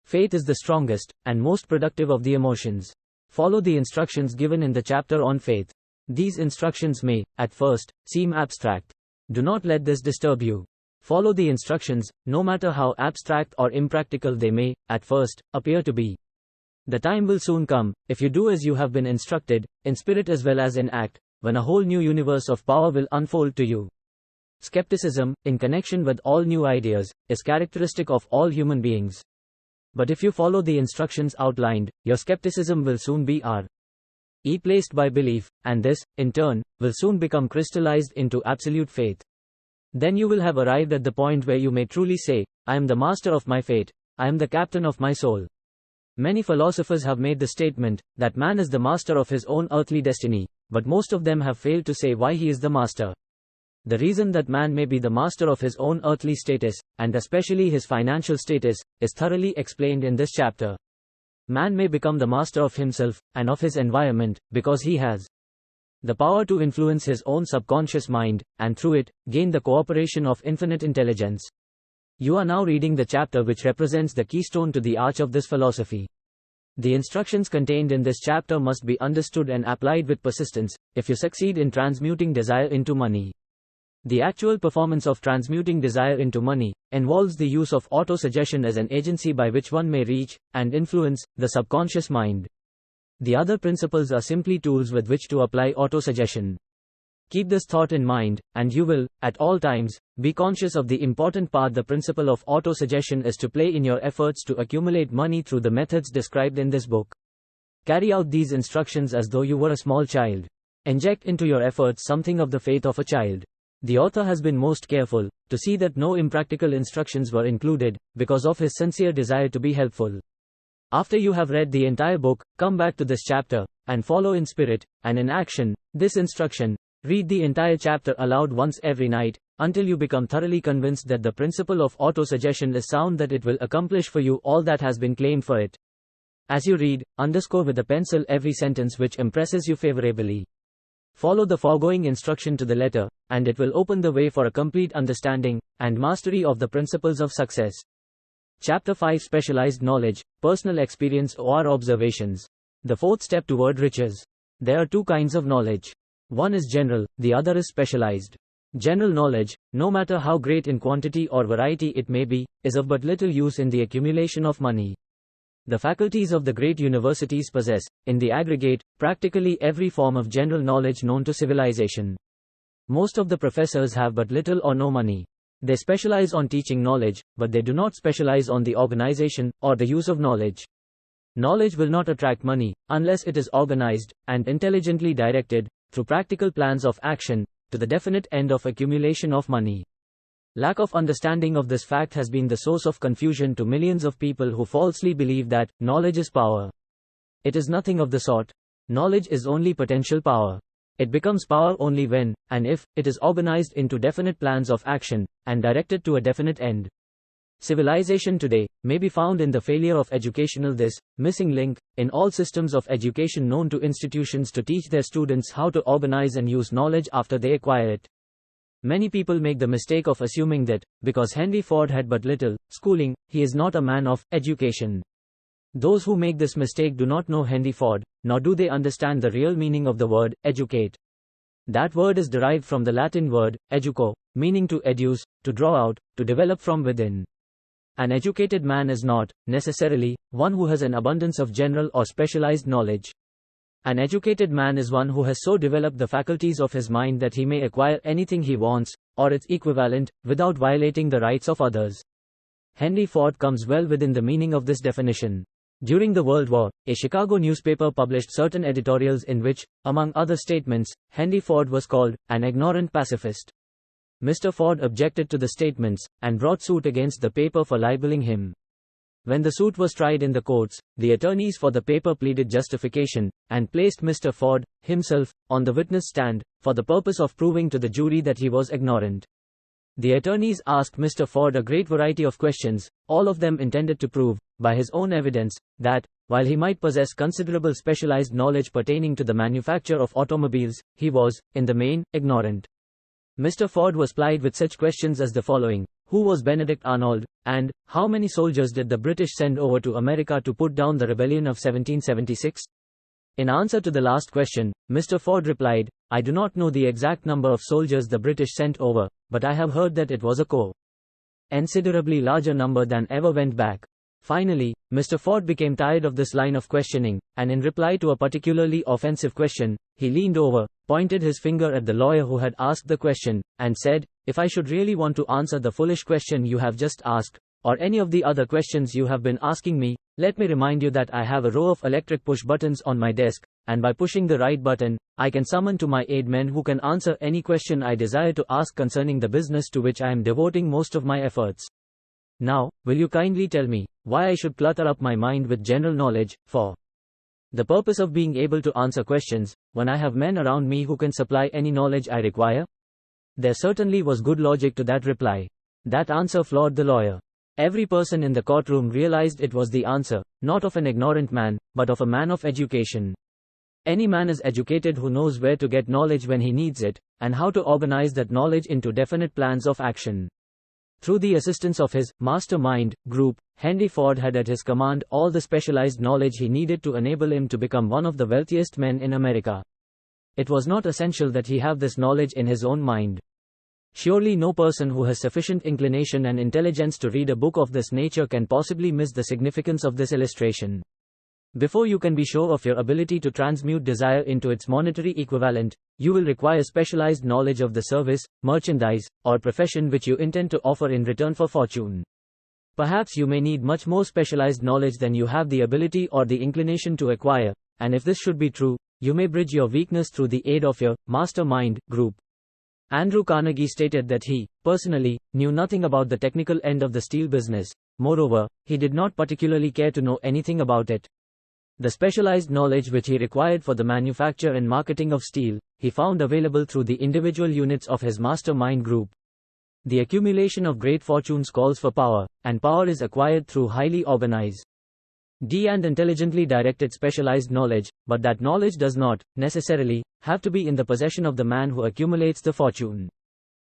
Faith is the strongest, and most productive of the emotions. Follow the instructions given in the chapter on faith. These instructions may, at first, seem abstract. Do not let this disturb you. Follow the instructions, no matter how abstract or impractical they may, at first, appear to be. The time will soon come, if you do as you have been instructed, in spirit as well as in act, when a whole new universe of power will unfold to you. Skepticism, in connection with all new ideas, is characteristic of all human beings. But if you follow the instructions outlined, your skepticism will soon be replaced by belief, and this, in turn, will soon become crystallized into absolute faith. Then you will have arrived at the point where you may truly say, I am the master of my fate, I am the captain of my soul. Many philosophers have made the statement, that man is the master of his own earthly destiny, but most of them have failed to say why he is the master. The reason that man may be the master of his own earthly status, and especially his financial status, is thoroughly explained in this chapter. Man may become the master of himself, and of his environment, because he has the power to influence his own subconscious mind, and through it, gain the cooperation of infinite intelligence. You are now reading the chapter which represents the keystone to the arch of this philosophy. The instructions contained in this chapter must be understood and applied with persistence, if you succeed in transmuting desire into money. The actual performance of transmuting desire into money involves the use of auto-suggestion as an agency by which one may reach and influence the subconscious mind. The other principles are simply tools with which to apply auto-suggestion. Keep this thought in mind, and you will, at all times, be conscious of the important part the principle of auto-suggestion is to play in your efforts to accumulate money through the methods described in this book. Carry out these instructions as though you were a small child. Inject into your efforts something of the faith of a child. The author has been most careful to see that no impractical instructions were included, because of his sincere desire to be helpful. After you have read the entire book, come back to this chapter, and follow in spirit, and in action, this instruction. Read the entire chapter aloud once every night, until you become thoroughly convinced that the principle of auto-suggestion is sound, that it will accomplish for you all that has been claimed for it. As you read, underscore with a pencil every sentence which impresses you favorably. Follow the foregoing instruction to the letter, and it will open the way for a complete understanding and mastery of the principles of success. Chapter 5, Specialized Knowledge, Personal Experience or Observations. The fourth step toward riches. There are two kinds of knowledge. One is general, the other is specialized. General knowledge, no matter how great in quantity or variety it may be, is of but little use in the accumulation of money. The faculties of the great universities possess, in the aggregate, practically every form of general knowledge known to civilization. Most of the professors have but little or no money. They specialize on teaching knowledge, but they do not specialize on the organization or the use of knowledge. Knowledge will not attract money, unless it is organized and intelligently directed, through practical plans of action, to the definite end of accumulation of money. Lack of understanding of this fact has been the source of confusion to millions of people who falsely believe that knowledge is power. It is nothing of the sort. Knowledge is only potential power. It becomes power only when, and if, it is organized into definite plans of action, and directed to a definite end. Civilization today may be found in the failure of educational this missing link in all systems of education known to institutions to teach their students how to organize and use knowledge after they acquire it. Many people make the mistake of assuming that, because Henry Ford had but little schooling, he is not a man of education. Those who make this mistake do not know Henry Ford, nor do they understand the real meaning of the word educate. That word is derived from the Latin word educo, meaning to educe, to draw out, to develop from within. An educated man is not, necessarily, one who has an abundance of general or specialized knowledge. An educated man is one who has so developed the faculties of his mind that he may acquire anything he wants, or its equivalent, without violating the rights of others. Henry Ford comes well within the meaning of this definition. During the World War, a Chicago newspaper published certain editorials in which, among other statements, Henry Ford was called an ignorant pacifist. Mr. Ford objected to the statements, and brought suit against the paper for libeling him. When the suit was tried in the courts, the attorneys for the paper pleaded justification, and placed Mr. Ford, himself, on the witness stand, for the purpose of proving to the jury that he was ignorant. The attorneys asked Mr. Ford a great variety of questions, all of them intended to prove, by his own evidence, that, while he might possess considerable specialized knowledge pertaining to the manufacture of automobiles, he was, in the main, ignorant. Mr. Ford was plied with such questions as the following: who was Benedict Arnold, and how many soldiers did the British send over to America to put down the rebellion of 1776? In answer to the last question, Mr. Ford replied, I do not know the exact number of soldiers the British sent over, but I have heard that it was a considerably larger number than ever went back. Finally, Mr. Ford became tired of this line of questioning, and in reply to a particularly offensive question, he leaned over, pointed his finger at the lawyer who had asked the question, and said, if I should really want to answer the foolish question you have just asked, or any of the other questions you have been asking me, let me remind you that I have a row of electric push buttons on my desk, and by pushing the right button, I can summon to my aid men who can answer any question I desire to ask concerning the business to which I am devoting most of my efforts. Now, will you kindly tell me, why I should clutter up my mind with general knowledge, for the purpose of being able to answer questions, when I have men around me who can supply any knowledge I require? There certainly was good logic to that reply. That answer floored the lawyer. Every person in the courtroom realized it was the answer, not of an ignorant man, but of a man of education. Any man is educated who knows where to get knowledge when he needs it, and how to organize that knowledge into definite plans of action. Through the assistance of his mastermind group, Henry Ford had at his command all the specialized knowledge he needed to enable him to become one of the wealthiest men in America. It was not essential that he have this knowledge in his own mind. Surely no person who has sufficient inclination and intelligence to read a book of this nature can possibly miss the significance of this illustration. Before you can be sure of your ability to transmute desire into its monetary equivalent, you will require specialized knowledge of the service, merchandise, or profession which you intend to offer in return for fortune. Perhaps you may need much more specialized knowledge than you have the ability or the inclination to acquire, and if this should be true, you may bridge your weakness through the aid of your mastermind group. Andrew Carnegie stated that he, personally, knew nothing about the technical end of the steel business. Moreover, he did not particularly care to know anything about it. The specialized knowledge which he required for the manufacture and marketing of steel, he found available through the individual units of his mastermind group. The accumulation of great fortunes calls for power, and power is acquired through highly organized and intelligently directed specialized knowledge, but that knowledge does not, necessarily, have to be in the possession of the man who accumulates the fortune.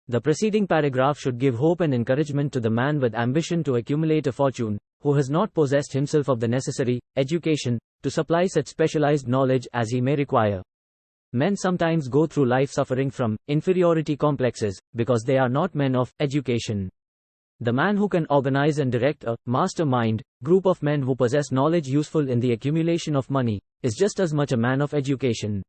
The preceding paragraph should give hope and encouragement to the man with ambition to accumulate a fortune, who has not possessed himself of the necessary education to supply such specialized knowledge as he may require. Men sometimes go through life suffering from inferiority complexes, because they are not men of education. The man who can organize and direct a mastermind group of men who possess knowledge useful in the accumulation of money is just as much a man of education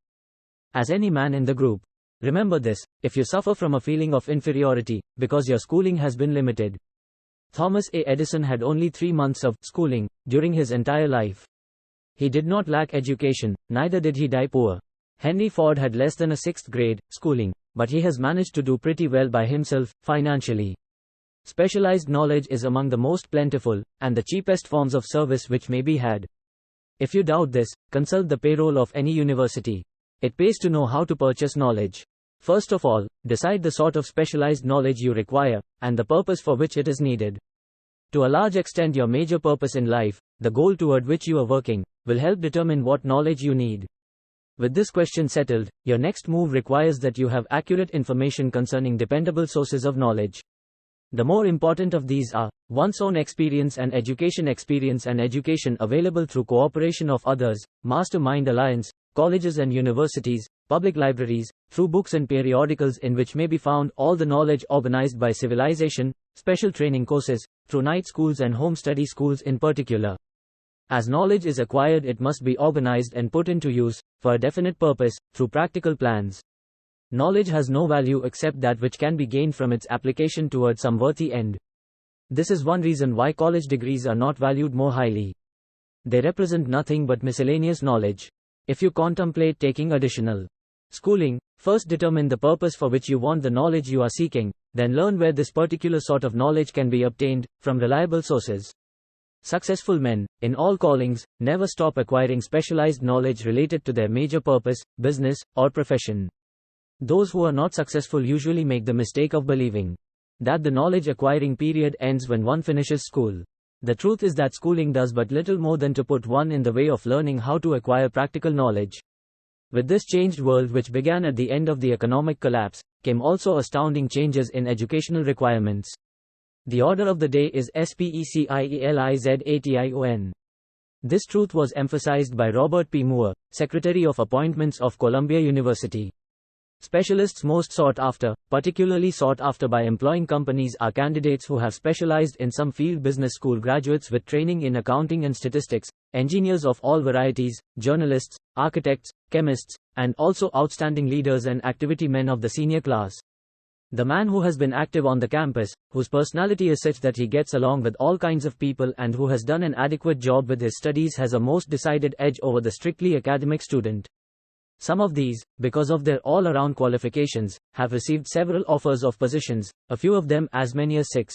as any man in the group. Remember this, if you suffer from a feeling of inferiority because your schooling has been limited. Thomas A. Edison had only 3 months of schooling during his entire life. He did not lack education, neither did he die poor. Henry Ford had less than a 6th grade schooling, but he has managed to do pretty well by himself financially. Specialized knowledge is among the most plentiful and the cheapest forms of service which may be had. If you doubt this, consult the payroll of any university. It pays to know how to purchase knowledge. First of all, decide the sort of specialized knowledge you require, and the purpose for which it is needed. To a large extent, your major purpose in life, the goal toward which you are working, will help determine what knowledge you need. With this question settled, your next move requires that you have accurate information concerning dependable sources of knowledge. The more important of these are one's own experience and education available through cooperation of others, mastermind alliance, colleges and universities, public libraries, through books and periodicals in which may be found all the knowledge organized by civilization, special training courses, through night schools and home study schools in particular. As knowledge is acquired, it must be organized and put into use, for a definite purpose, through practical plans. Knowledge has no value except that which can be gained from its application toward some worthy end. This is one reason why college degrees are not valued more highly. They represent nothing but miscellaneous knowledge. If you contemplate taking additional schooling, first determine the purpose for which you want the knowledge you are seeking, then learn where this particular sort of knowledge can be obtained, from reliable sources. Successful men, in all callings, never stop acquiring specialized knowledge related to their major purpose, business, or profession. Those who are not successful usually make the mistake of believing that the knowledge acquiring period ends when one finishes school. The truth is that schooling does but little more than to put one in the way of learning how to acquire practical knowledge. With this changed world, which began at the end of the economic collapse, came also astounding changes in educational requirements. The order of the day is specialization. This truth was emphasized by Robert P. Moore, Secretary of Appointments of Columbia University. Specialists most sought after, particularly sought after by employing companies, are candidates who have specialized in some field. Business school graduates with training in accounting and statistics, engineers of all varieties, journalists, architects, chemists, and also outstanding leaders and activity men of the senior class. The man who has been active on the campus, whose personality is such that he gets along with all kinds of people and who has done an adequate job with his studies, has a most decided edge over the strictly academic student. Some of these, because of their all-around qualifications, have received several offers of positions, a few of them as many as 6.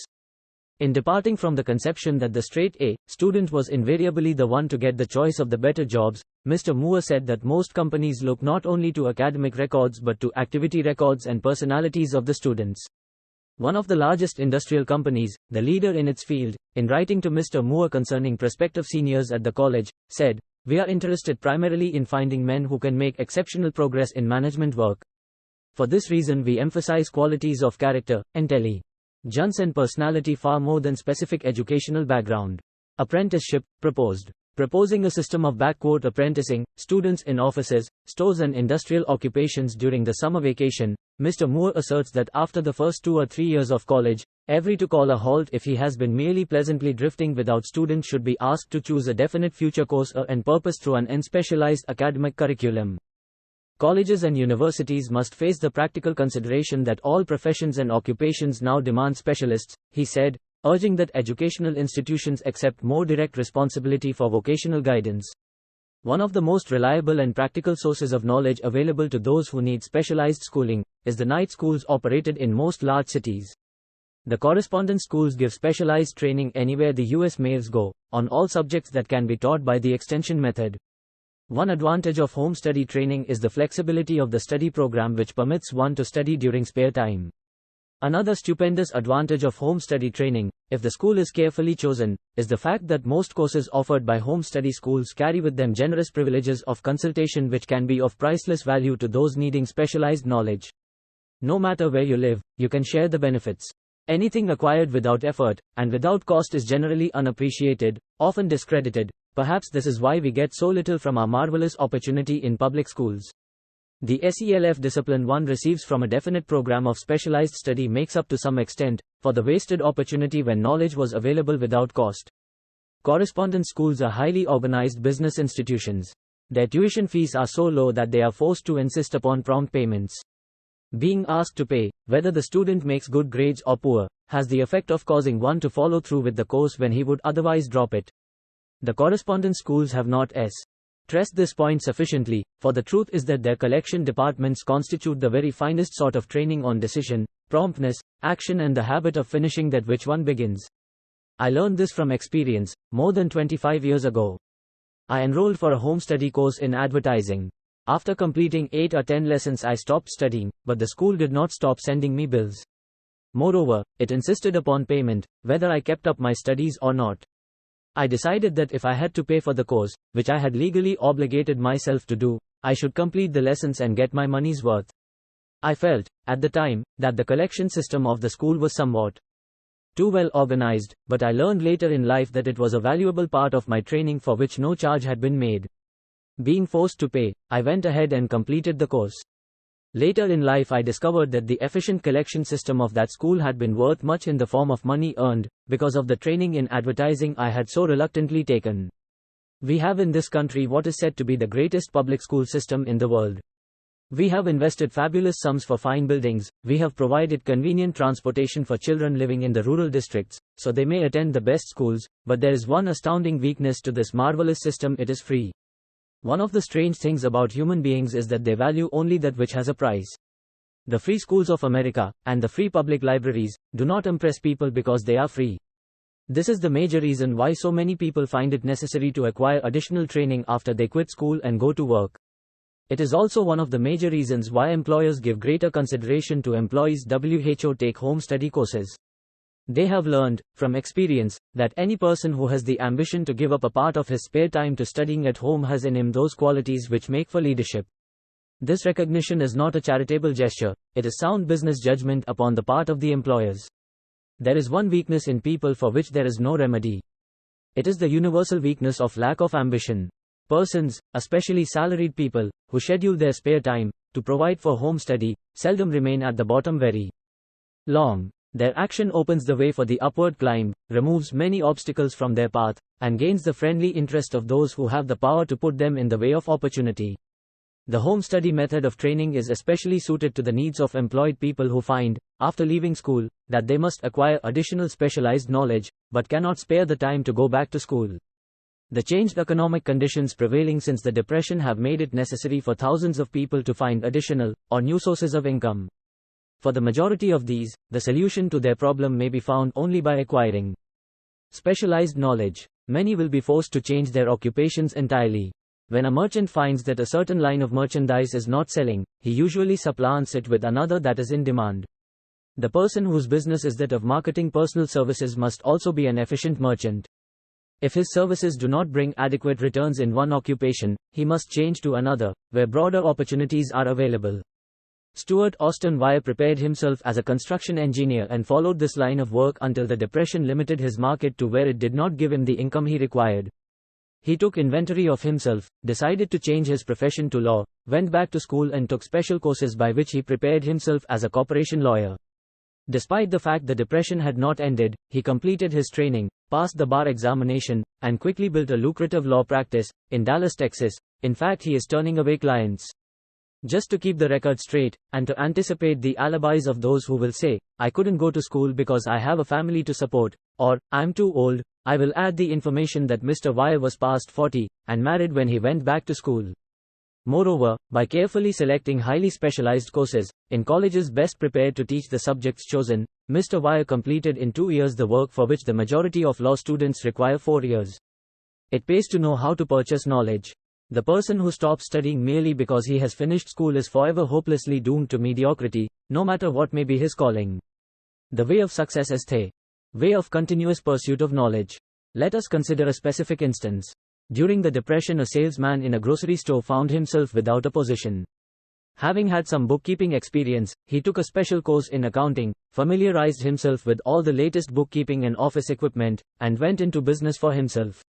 In departing from the conception that the straight A student was invariably the one to get the choice of the better jobs, Mr. Moore said that most companies look not only to academic records but to activity records and personalities of the students. One of the largest industrial companies, the leader in its field, in writing to Mr. Moore concerning prospective seniors at the college, said, "We are interested primarily in finding men who can make exceptional progress in management work. For this reason we emphasize qualities of character, intelligence and personality far more than specific educational background." Apprenticeship, proposed. Proposing a system of apprenticing students in offices, stores and industrial occupations during the summer vacation, Mr. Moore asserts that after the first 2 or 3 years of college, every to call a halt if he has been merely pleasantly drifting without student should be asked to choose a definite future course and purpose through an unspecialized academic curriculum. Colleges and universities must face the practical consideration that all professions and occupations now demand specialists, he said, urging that educational institutions accept more direct responsibility for vocational guidance. One of the most reliable and practical sources of knowledge available to those who need specialized schooling is the night schools operated in most large cities. The correspondence schools give specialized training anywhere the U.S. males go, on all subjects that can be taught by the extension method. One advantage of home study training is the flexibility of the study program, which permits one to study during spare time. Another stupendous advantage of home study training, if the school is carefully chosen, is the fact that most courses offered by home study schools carry with them generous privileges of consultation which can be of priceless value to those needing specialized knowledge. No matter where you live, you can share the benefits. Anything acquired without effort, and without cost is generally unappreciated, often discredited. Perhaps this is why we get so little from our marvelous opportunity in public schools. The SELF discipline one receives from a definite program of specialized study makes up to some extent for the wasted opportunity when knowledge was available without cost. Correspondence schools are highly organized business institutions. Their tuition fees are so low that they are forced to insist upon prompt payments. Being asked to pay, whether the student makes good grades or poor, has the effect of causing one to follow through with the course when he would otherwise drop it. The correspondence schools have not stressed this point sufficiently, for the truth is that their collection departments constitute the very finest sort of training on decision, promptness, action and the habit of finishing that which one begins. I learned this from experience, more than 25 years ago. I enrolled for a home study course in advertising. After completing 8 or 10 lessons I stopped studying, but the school did not stop sending me bills. Moreover, it insisted upon payment, whether I kept up my studies or not. I decided that if I had to pay for the course, which I had legally obligated myself to do, I should complete the lessons and get my money's worth. I felt, at the time, that the collection system of the school was somewhat too well organized, but I learned later in life that it was a valuable part of my training for which no charge had been made. Being forced to pay, I went ahead and completed the course. Later in life I discovered that the efficient collection system of that school had been worth much in the form of money earned, because of the training in advertising I had so reluctantly taken. We have in this country what is said to be the greatest public school system in the world. We have invested fabulous sums for fine buildings, we have provided convenient transportation for children living in the rural districts, so they may attend the best schools, but there is one astounding weakness to this marvelous system: it is free. One of the strange things about human beings is that they value only that which has a price. The free schools of America, and the free public libraries, do not impress people because they are free. This is the major reason why so many people find it necessary to acquire additional training after they quit school and go to work. It is also one of the major reasons why employers give greater consideration to employees' WHO take-home study courses. They have learned, from experience, that any person who has the ambition to give up a part of his spare time to studying at home has in him those qualities which make for leadership. This recognition is not a charitable gesture, it is sound business judgment upon the part of the employers. There is one weakness in people for which there is no remedy. It is the universal weakness of lack of ambition. Persons, especially salaried people, who schedule their spare time to provide for home study, seldom remain at the bottom very long. Their action opens the way for the upward climb, removes many obstacles from their path, and gains the friendly interest of those who have the power to put them in the way of opportunity. The home study method of training is especially suited to the needs of employed people who find, after leaving school, that they must acquire additional specialized knowledge, but cannot spare the time to go back to school. The changed economic conditions prevailing since the Depression have made it necessary for thousands of people to find additional, or new sources of income. For the majority of these, the solution to their problem may be found only by acquiring specialized knowledge. Many will be forced to change their occupations entirely. When a merchant finds that a certain line of merchandise is not selling, he usually supplants it with another that is in demand. The person whose business is that of marketing personal services must also be an efficient merchant. If his services do not bring adequate returns in one occupation, he must change to another, where broader opportunities are available. Stuart Austin Wire prepared himself as a construction engineer and followed this line of work until the Depression limited his market to where it did not give him the income he required. He took inventory of himself, decided to change his profession to law, went back to school and took special courses by which he prepared himself as a corporation lawyer. Despite the fact the Depression had not ended, he completed his training, passed the bar examination, and quickly built a lucrative law practice in Dallas, Texas. In fact, he is turning away clients just to keep the record straight, and to anticipate the alibis of those who will say, "I couldn't go to school because I have a family to support," or "I'm too old." I will add the information that Mr. Wire was past 40, and married when he went back to school. Moreover, by carefully selecting highly specialized courses, in colleges best prepared to teach the subjects chosen, Mr. Wire completed in 2 years the work for which the majority of law students require 4 years. It pays to know how to purchase knowledge. The person who stops studying merely because he has finished school is forever hopelessly doomed to mediocrity, no matter what may be his calling. The way of success is the way of continuous pursuit of knowledge. Let us consider a specific instance. During the Depression, a salesman in a grocery store found himself without a position. Having had some bookkeeping experience, he took a special course in accounting, familiarized himself with all the latest bookkeeping and office equipment, and went into business for himself.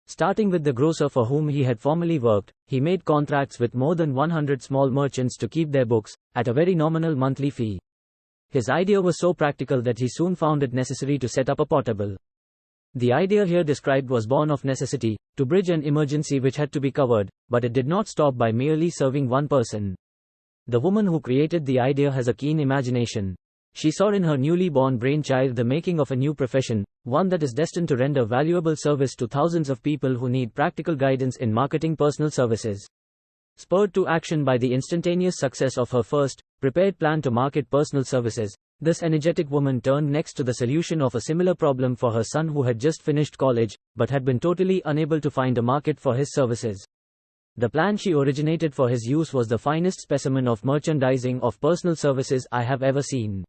Starting with the grocer for whom he had formerly worked, he made contracts with more than 100 small merchants to keep their books, at a very nominal monthly fee. His idea was so practical that he soon found it necessary to set up a portable. The idea here described was born of necessity, to bridge an emergency which had to be covered, but it did not stop by merely serving one person. The woman who created the idea has a keen imagination. She saw in her newly born brainchild the making of a new profession, one that is destined to render valuable service to thousands of people who need practical guidance in marketing personal services. Spurred to action by the instantaneous success of her first, prepared plan to market personal services, this energetic woman turned next to the solution of a similar problem for her son who had just finished college, but had been totally unable to find a market for his services. The plan she originated for his use was the finest specimen of merchandising of personal services I have ever seen.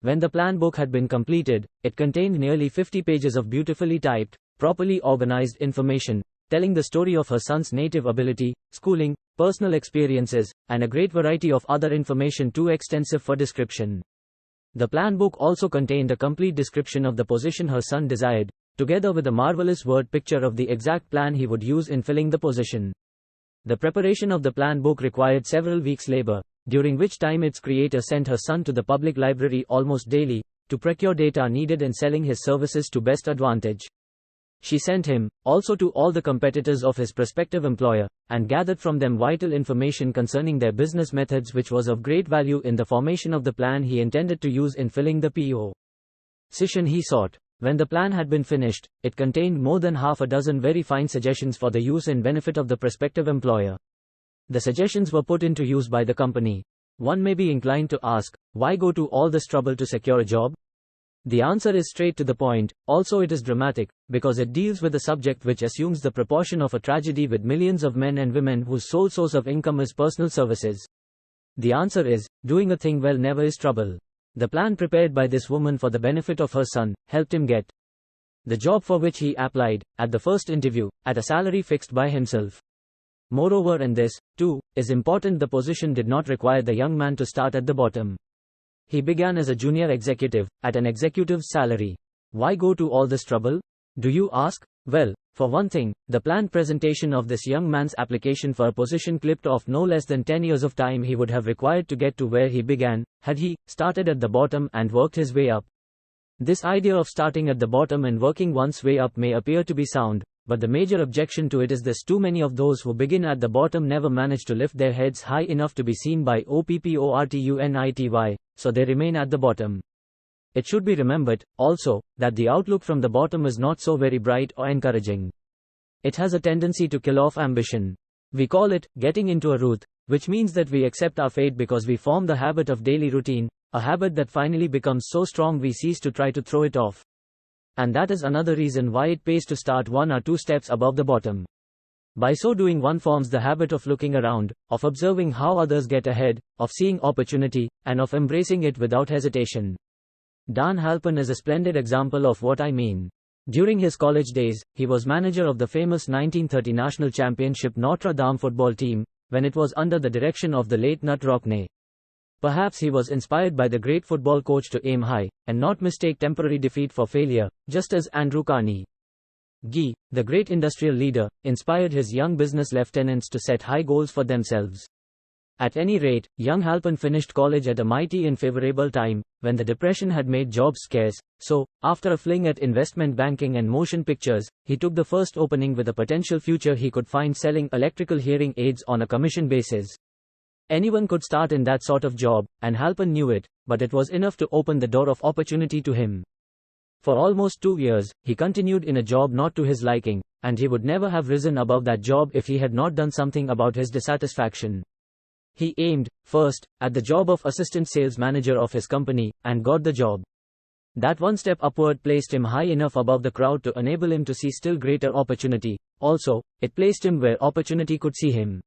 When the plan book had been completed, it contained nearly 50 pages of beautifully typed, properly organized information, telling the story of her son's native ability, schooling, personal experiences, and a great variety of other information too extensive for description. The plan book also contained a complete description of the position her son desired, together with a marvelous word picture of the exact plan he would use in filling the position. The preparation of the plan book required several weeks' labor, during which time its creator sent her son to the public library almost daily, to procure data needed in selling his services to best advantage. She sent him, also, to all the competitors of his prospective employer, and gathered from them vital information concerning their business methods, which was of great value in the formation of the plan he intended to use in filling the position he sought. When the plan had been finished, it contained more than half a dozen very fine suggestions for the use and benefit of the prospective employer. The suggestions were put into use by the company. One may be inclined to ask, why go to all this trouble to secure a job? The answer is straight to the point. Also, it is dramatic, because it deals with a subject which assumes the proportion of a tragedy with millions of men and women whose sole source of income is personal services. The answer is, doing a thing well never is trouble. The plan prepared by this woman for the benefit of her son helped him get the job for which he applied, at the first interview, at a salary fixed by himself. Moreover, and this, too, is important, the position did not require the young man to start at the bottom. He began as a junior executive, at an executive's salary. Why go to all this trouble? Do you ask? Well, for one thing, the planned presentation of this young man's application for a position clipped off no less than 10 years of time he would have required to get to where he began, had he started at the bottom and worked his way up. This idea of starting at the bottom and working one's way up may appear to be sound, but the major objection to it is this: too many of those who begin at the bottom never manage to lift their heads high enough to be seen by opportunity, so they remain at the bottom. It should be remembered, also, that the outlook from the bottom is not so very bright or encouraging. It has a tendency to kill off ambition. We call it getting into a rut, which means that we accept our fate because we form the habit of daily routine, a habit that finally becomes so strong we cease to try to throw it off. And that is another reason why it pays to start 1 or 2 steps above the bottom. By so doing, one forms the habit of looking around, of observing how others get ahead, of seeing opportunity, and of embracing it without hesitation. Dan Halpern is a splendid example of what I mean. During his college days, he was manager of the famous 1930 national championship Notre Dame football team, when it was under the direction of the late Nut Rockne. Perhaps he was inspired by the great football coach to aim high, and not mistake temporary defeat for failure, just as Andrew Carnegie, the great industrial leader, inspired his young business lieutenants to set high goals for themselves. At any rate, young Halpern finished college at a mighty unfavorable time, when the Depression had made jobs scarce, so, after a fling at investment banking and motion pictures, he took the first opening with a potential future he could find selling electrical hearing aids on a commission basis. Anyone could start in that sort of job, and Halpern knew it, but it was enough to open the door of opportunity to him. For almost 2 years, he continued in a job not to his liking, and he would never have risen above that job if he had not done something about his dissatisfaction. He aimed, first, at the job of assistant sales manager of his company, and got the job. That one step upward placed him high enough above the crowd to enable him to see still greater opportunity. Also, it placed him where opportunity could see him.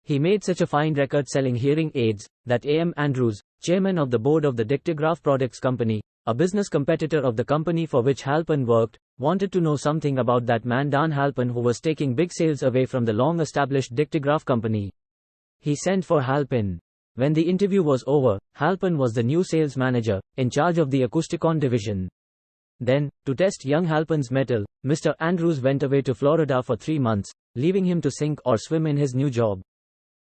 He made such a fine record selling hearing aids, that A.M. Andrews, chairman of the board of the Dictograph Products Company, a business competitor of the company for which Halpern worked, wanted to know something about that man Dan Halpern, who was taking big sales away from the long-established Dictograph Company. He sent for Halpern. When the interview was over, Halpern was the new sales manager, in charge of the Acousticon division. Then, to test young Halpern's mettle, Mr. Andrews went away to Florida for 3 months, leaving him to sink or swim in his new job.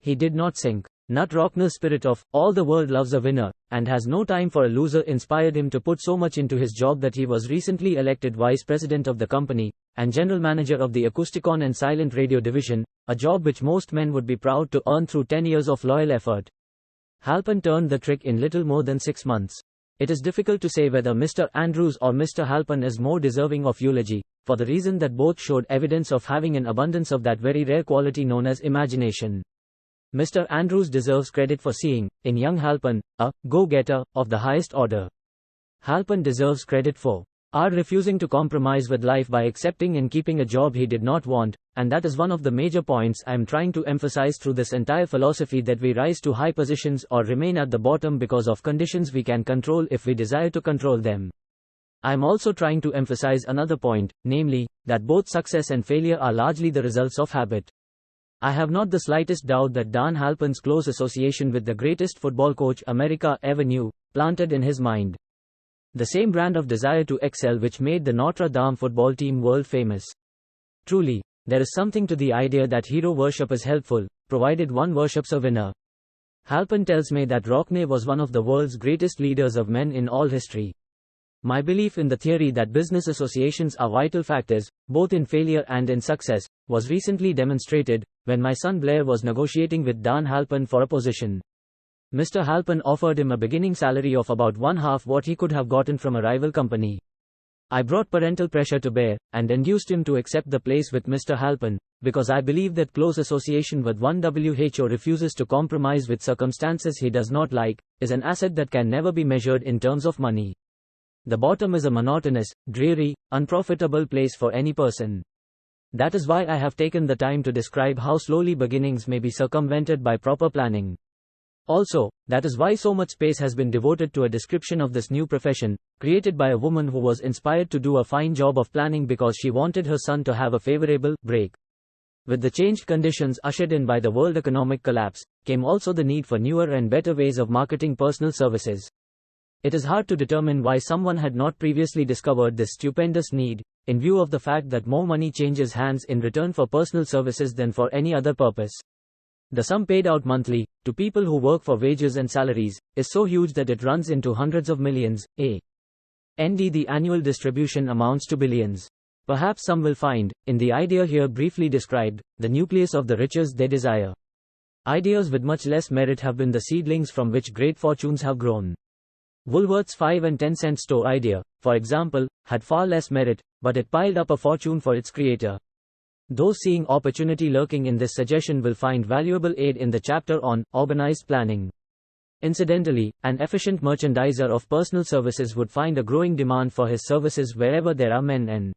He did not sink. Nut Rockne's spirit of, all the world loves a winner, and has no time for a loser, inspired him to put so much into his job that he was recently elected vice president of the company, and general manager of the Acousticon and Silent Radio division, a job which most men would be proud to earn through 10 years of loyal effort. Halpern turned the trick in little more than 6 months. It is difficult to say whether Mr. Andrews or Mr. Halpern is more deserving of eulogy, for the reason that both showed evidence of having an abundance of that very rare quality known as imagination. Mr. Andrews deserves credit for seeing, in young Halpern, a go-getter of the highest order. Halpern deserves credit for are refusing to compromise with life by accepting and keeping a job he did not want, and that is one of the major points I am trying to emphasize through this entire philosophy, that we rise to high positions or remain at the bottom because of conditions we can control if we desire to control them. I am also trying to emphasize another point, namely, that both success and failure are largely the results of habit. I have not the slightest doubt that Dan Halpern's close association with the greatest football coach America ever knew, planted in his mind the same brand of desire to excel which made the Notre Dame football team world famous. Truly, there is something to the idea that hero worship is helpful, provided one worships a winner. Halpern tells me that Rockne was one of the world's greatest leaders of men in all history. My belief in the theory that business associations are vital factors, both in failure and in success, was recently demonstrated when my son Blair was negotiating with Dan Halpern for a position. Mr. Halpern offered him a beginning salary of about one-half what he could have gotten from a rival company. I brought parental pressure to bear, and induced him to accept the place with Mr. Halpern, because I believe that close association with one who refuses to compromise with circumstances he does not like, is an asset that can never be measured in terms of money. The bottom is a monotonous, dreary, unprofitable place for any person. That is why I have taken the time to describe how slowly beginnings may be circumvented by proper planning. Also, that is why so much space has been devoted to a description of this new profession, created by a woman who was inspired to do a fine job of planning because she wanted her son to have a favorable break. With the changed conditions ushered in by the world economic collapse, came also the need for newer and better ways of marketing personal services. It is hard to determine why someone had not previously discovered this stupendous need, in view of the fact that more money changes hands in return for personal services than for any other purpose. The sum paid out monthly, to people who work for wages and salaries, is so huge that it runs into hundreds of millions, and the annual distribution amounts to billions. Perhaps some will find, in the idea here briefly described, the nucleus of the riches they desire. Ideas with much less merit have been the seedlings from which great fortunes have grown. Woolworth's 5 and 10 cent store idea, for example, had far less merit, but it piled up a fortune for its creator. Those seeing opportunity lurking in this suggestion will find valuable aid in the chapter on organized planning. Incidentally, an efficient merchandiser of personal services would find a growing demand for his services wherever there are men and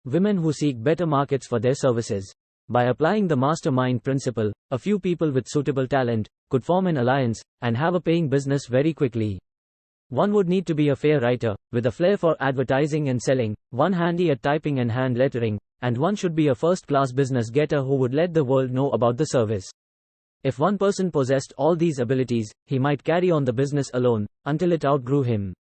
women who seek better markets for their services. By applying the mastermind principle, a few people with suitable talent could form an alliance and have a paying business very quickly. One would need to be a fair writer, with a flair for advertising and selling, one handy at typing and hand lettering, and one should be a first-class business getter who would let the world know about the service. If one person possessed all these abilities, he might carry on the business alone, until it outgrew him.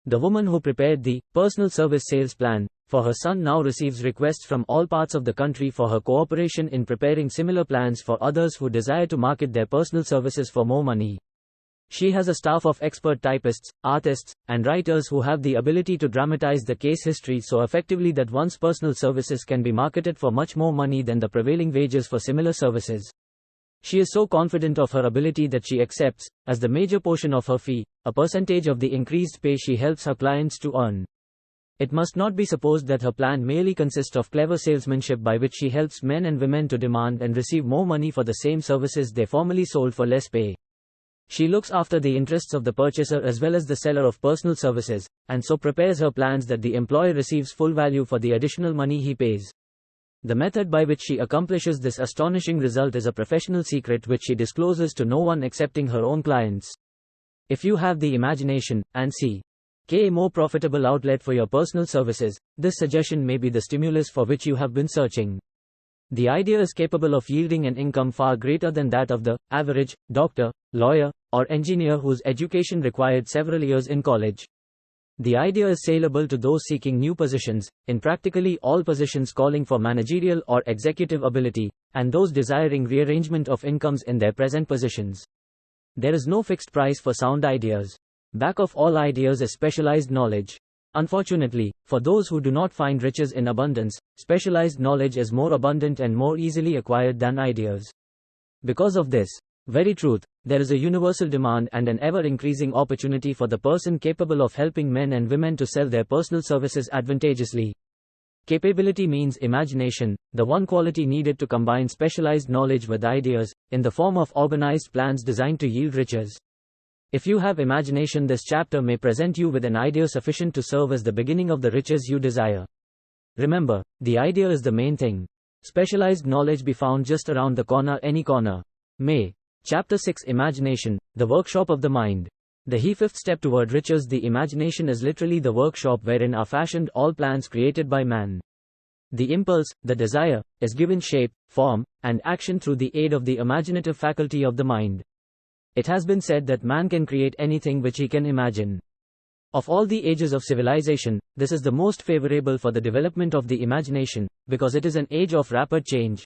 The woman who prepared the personal service sales plan for her son now receives requests from all parts of the country for her cooperation in preparing similar plans for others who desire to market their personal services for more money. She has a staff of expert typists, artists, and writers who have the ability to dramatize the case history so effectively that one's personal services can be marketed for much more money than the prevailing wages for similar services. She is so confident of her ability that she accepts, as the major portion of her fee, a percentage of the increased pay she helps her clients to earn. It must not be supposed that her plan merely consists of clever salesmanship by which she helps men and women to demand and receive more money for the same services they formerly sold for less pay. She looks after the interests of the purchaser as well as the seller of personal services, and so prepares her plans that the employer receives full value for the additional money he pays. The method by which she accomplishes this astonishing result is a professional secret which she discloses to no one excepting her own clients. If you have the imagination, and see a more profitable outlet for your personal services, this suggestion may be the stimulus for which you have been searching. The idea is capable of yielding an income far greater than that of the average doctor, lawyer, or engineer whose education required several years in college. The idea is saleable to those seeking new positions, in practically all positions calling for managerial or executive ability, and those desiring rearrangement of incomes in their present positions. There is no fixed price for sound ideas. Back of all ideas is specialized knowledge. Unfortunately, for those who do not find riches in abundance, specialized knowledge is more abundant and more easily acquired than ideas. Because of this very truth, there is a universal demand and an ever-increasing opportunity for the person capable of helping men and women to sell their personal services advantageously. Capability means imagination, the one quality needed to combine specialized knowledge with ideas, in the form of organized plans designed to yield riches. If you have imagination, this chapter may present you with an idea sufficient to serve as the beginning of the riches you desire. Remember, the idea is the main thing. Specialized knowledge be found just around the corner, any corner. May. Chapter 6, Imagination, the workshop of the mind. The fifth step toward riches. The imagination is literally the workshop wherein are fashioned all plans created by man. The impulse, the desire, is given shape, form, and action through the aid of the imaginative faculty of the mind. It has been said that man can create anything which he can imagine. Of all the ages of civilization, this is the most favorable for the development of the imagination, because it is an age of rapid change.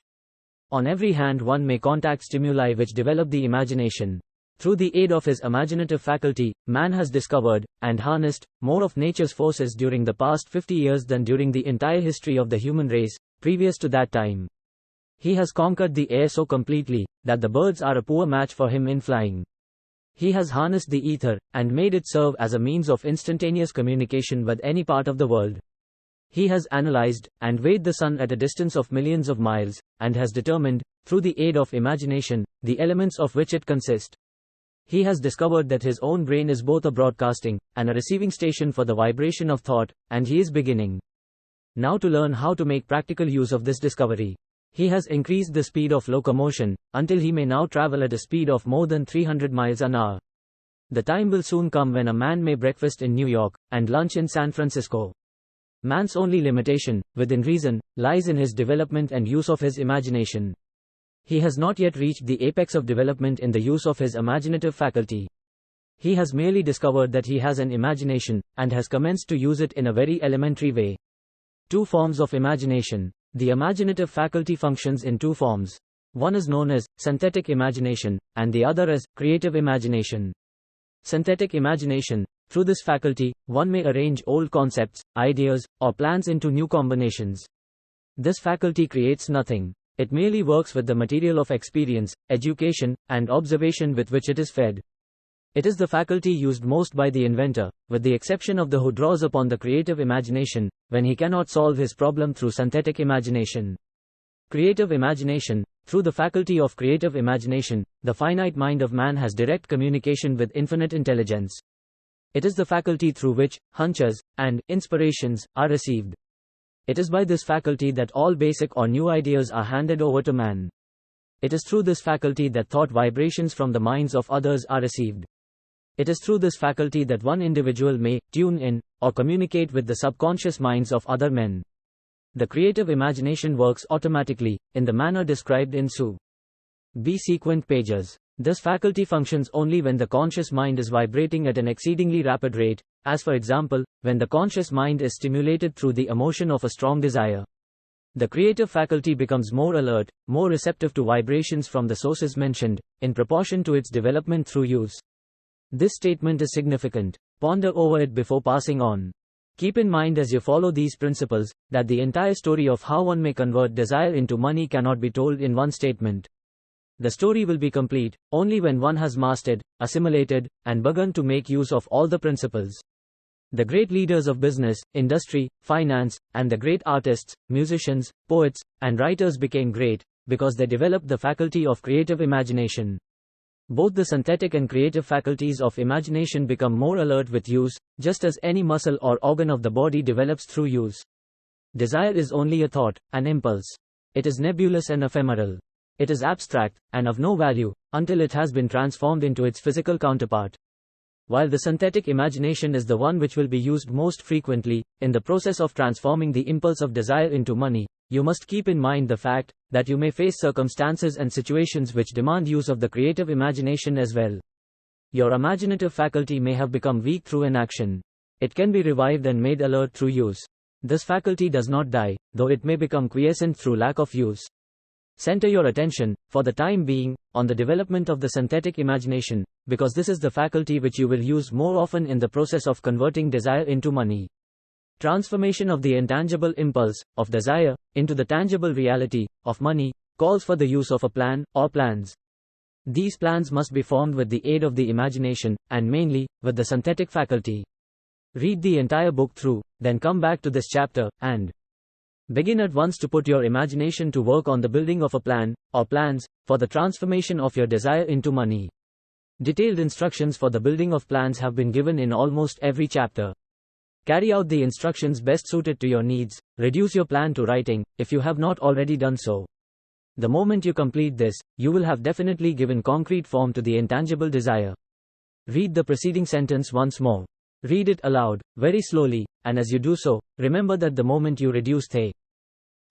On every hand one may contact stimuli which develop the imagination. Through the aid of his imaginative faculty, man has discovered, and harnessed, more of nature's forces during the past 50 years than during the entire history of the human race, previous to that time. He has conquered the air so completely, that the birds are a poor match for him in flying. He has harnessed the ether, and made it serve as a means of instantaneous communication with any part of the world. He has analyzed, and weighed the sun at a distance of millions of miles, and has determined, through the aid of imagination, the elements of which it consists. He has discovered that his own brain is both a broadcasting, and a receiving station for the vibration of thought, and he is beginning now to learn how to make practical use of this discovery. He has increased the speed of locomotion, until he may now travel at a speed of more than 300 miles an hour. The time will soon come when a man may breakfast in New York, and lunch in San Francisco. Man's only limitation, within reason, lies in his development and use of his imagination. He has not yet reached the apex of development in the use of his imaginative faculty. He has merely discovered that he has an imagination, and has commenced to use it in a very elementary way. Two forms of imagination. The imaginative faculty functions in two forms. One is known as synthetic imagination, and the other as creative imagination. Synthetic imagination. Through this faculty, one may arrange old concepts, ideas, or plans into new combinations. This faculty creates nothing. It merely works with the material of experience, education, and observation with which it is fed. It is the faculty used most by the inventor, with the exception of the who draws upon the creative imagination, when he cannot solve his problem through synthetic imagination. Creative imagination. Through the faculty of creative imagination, the finite mind of man has direct communication with infinite intelligence. It is the faculty through which hunches and inspirations are received. It is by this faculty that all basic or new ideas are handed over to man. It is through this faculty that thought vibrations from the minds of others are received. It is through this faculty that one individual may tune in or communicate with the subconscious minds of other men. The creative imagination works automatically, in the manner described in subsequent pages. This faculty functions only when the conscious mind is vibrating at an exceedingly rapid rate, as for example, when the conscious mind is stimulated through the emotion of a strong desire. The creative faculty becomes more alert, more receptive to vibrations from the sources mentioned, in proportion to its development through use. This statement is significant. Ponder over it before passing on. Keep in mind as you follow these principles, that the entire story of how one may convert desire into money cannot be told in one statement. The story will be complete only when one has mastered, assimilated, and begun to make use of all the principles. The great leaders of business, industry, finance, and the great artists, musicians, poets, and writers became great, because they developed the faculty of creative imagination. Both the synthetic and creative faculties of imagination become more alert with use, just as any muscle or organ of the body develops through use. Desire is only a thought, an impulse. It is nebulous and ephemeral. It is abstract, and of no value, until it has been transformed into its physical counterpart. While the synthetic imagination is the one which will be used most frequently, in the process of transforming the impulse of desire into money, you must keep in mind the fact that you may face circumstances and situations which demand use of the creative imagination as well. Your imaginative faculty may have become weak through inaction. It can be revived and made alert through use. This faculty does not die, though it may become quiescent through lack of use. Center your attention, for the time being, on the development of the synthetic imagination, because this is the faculty which you will use more often in the process of converting desire into money. Transformation of the intangible impulse, of desire, into the tangible reality, of money, calls for the use of a plan, or plans. These plans must be formed with the aid of the imagination, and mainly, with the synthetic faculty. Read the entire book through, then come back to this chapter, and begin at once to put your imagination to work on the building of a plan, or plans, for the transformation of your desire into money. Detailed instructions for the building of plans have been given in almost every chapter. Carry out the instructions best suited to your needs. Reduce your plan to writing, if you have not already done so. The moment you complete this, you will have definitely given concrete form to the intangible desire. Read the preceding sentence once more. Read it aloud, very slowly, and as you do so, remember that the moment you reduce the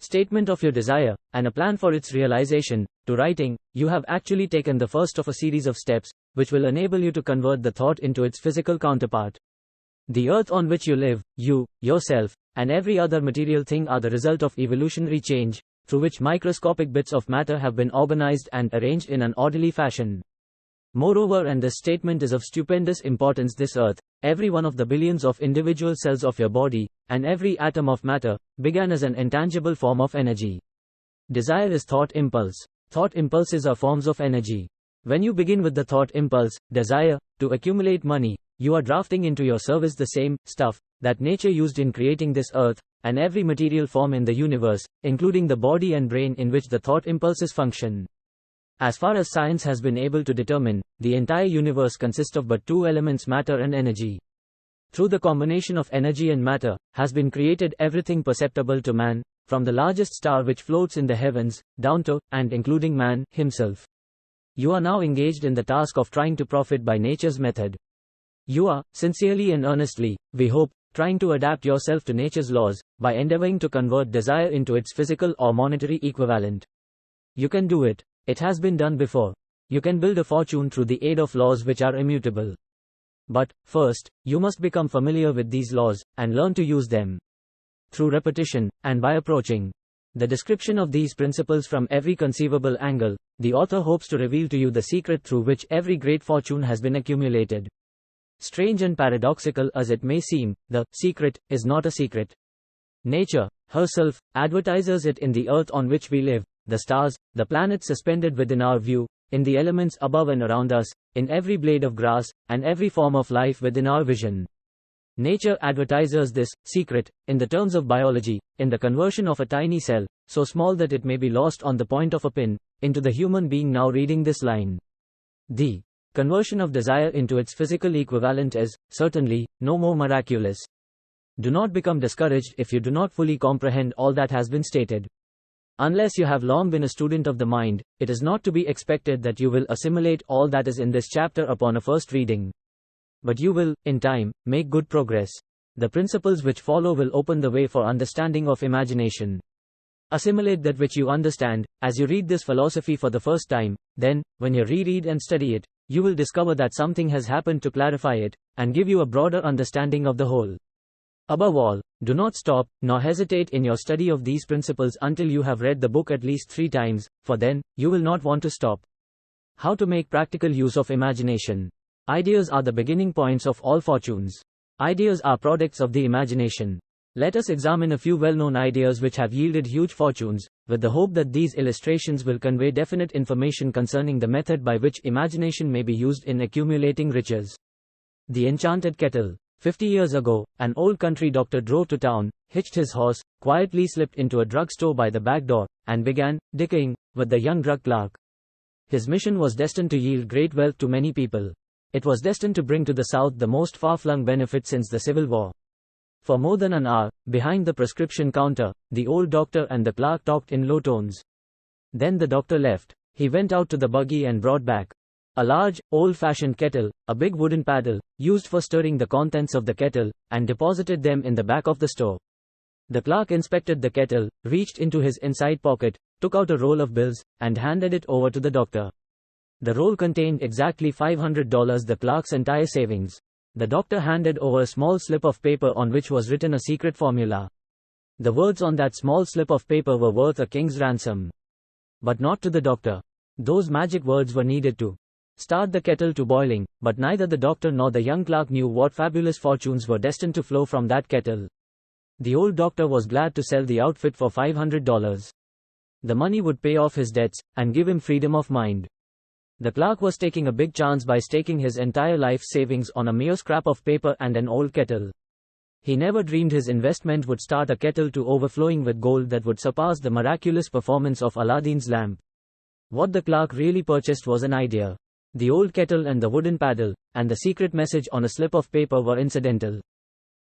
statement of your desire, and a plan for its realization, to writing, you have actually taken the first of a series of steps, which will enable you to convert the thought into its physical counterpart. The earth on which you live, you, yourself, and every other material thing are the result of evolutionary change, through which microscopic bits of matter have been organized and arranged in an orderly fashion. Moreover, and this statement is of stupendous importance, this earth, every one of the billions of individual cells of your body, and every atom of matter, began as an intangible form of energy. Desire is thought impulse. Thought impulses are forms of energy. When you begin with the thought impulse, desire, to accumulate money, you are drafting into your service the same stuff that nature used in creating this earth, and every material form in the universe, including the body and brain in which the thought impulses function. As far as science has been able to determine, the entire universe consists of but two elements, matter and energy. Through the combination of energy and matter, has been created everything perceptible to man, from the largest star which floats in the heavens, down to, and including man himself. You are now engaged in the task of trying to profit by nature's method. You are, sincerely and earnestly, we hope, trying to adapt yourself to nature's laws, by endeavoring to convert desire into its physical or monetary equivalent. You can do it. It has been done before. You can build a fortune through the aid of laws which are immutable. But, first, you must become familiar with these laws, and learn to use them. Through repetition, and by approaching the description of these principles from every conceivable angle, the author hopes to reveal to you the secret through which every great fortune has been accumulated. Strange and paradoxical as it may seem, the secret is not a secret. Nature, herself, advertises it in the earth on which we live, the stars, the planets suspended within our view, in the elements above and around us, in every blade of grass, and every form of life within our vision. Nature advertises this secret, in the terms of biology, in the conversion of a tiny cell, so small that it may be lost on the point of a pin, into the human being now reading this line. The conversion of desire into its physical equivalent is, certainly, no more miraculous. Do not become discouraged if you do not fully comprehend all that has been stated. Unless you have long been a student of the mind, it is not to be expected that you will assimilate all that is in this chapter upon a first reading. But you will, in time, make good progress. The principles which follow will open the way for understanding of imagination. Assimilate that which you understand, as you read this philosophy for the first time, then, when you reread and study it, you will discover that something has happened to clarify it, and give you a broader understanding of the whole. Above all, do not stop, nor hesitate in your study of these principles until you have read the book at least 3 times, for then, you will not want to stop. How to make practical use of imagination. Ideas are the beginning points of all fortunes. Ideas are products of the imagination. Let us examine a few well-known ideas which have yielded huge fortunes, with the hope that these illustrations will convey definite information concerning the method by which imagination may be used in accumulating riches. The enchanted kettle. 50 years ago, an old country doctor drove to town, hitched his horse, quietly slipped into a drugstore by the back door, and began dickering with the young drug clerk. His mission was destined to yield great wealth to many people. It was destined to bring to the South the most far-flung benefit since the Civil War. For more than an hour, behind the prescription counter, the old doctor and the clerk talked in low tones. Then the doctor left. He went out to the buggy and brought back a large, old-fashioned kettle, a big wooden paddle, used for stirring the contents of the kettle, and deposited them in the back of the store. The clerk inspected the kettle, reached into his inside pocket, took out a roll of bills, and handed it over to the doctor. The roll contained exactly $500, the clerk's entire savings. The doctor handed over a small slip of paper on which was written a secret formula. The words on that small slip of paper were worth a king's ransom. But not to the doctor. Those magic words were needed to start the kettle to boiling, but neither the doctor nor the young clerk knew what fabulous fortunes were destined to flow from that kettle. The old doctor was glad to sell the outfit for $500. The money would pay off his debts, and give him freedom of mind. The clerk was taking a big chance by staking his entire life savings on a mere scrap of paper and an old kettle. He never dreamed his investment would start a kettle to overflowing with gold that would surpass the miraculous performance of Aladdin's lamp. What the clerk really purchased was an idea. The old kettle and the wooden paddle, and the secret message on a slip of paper were incidental.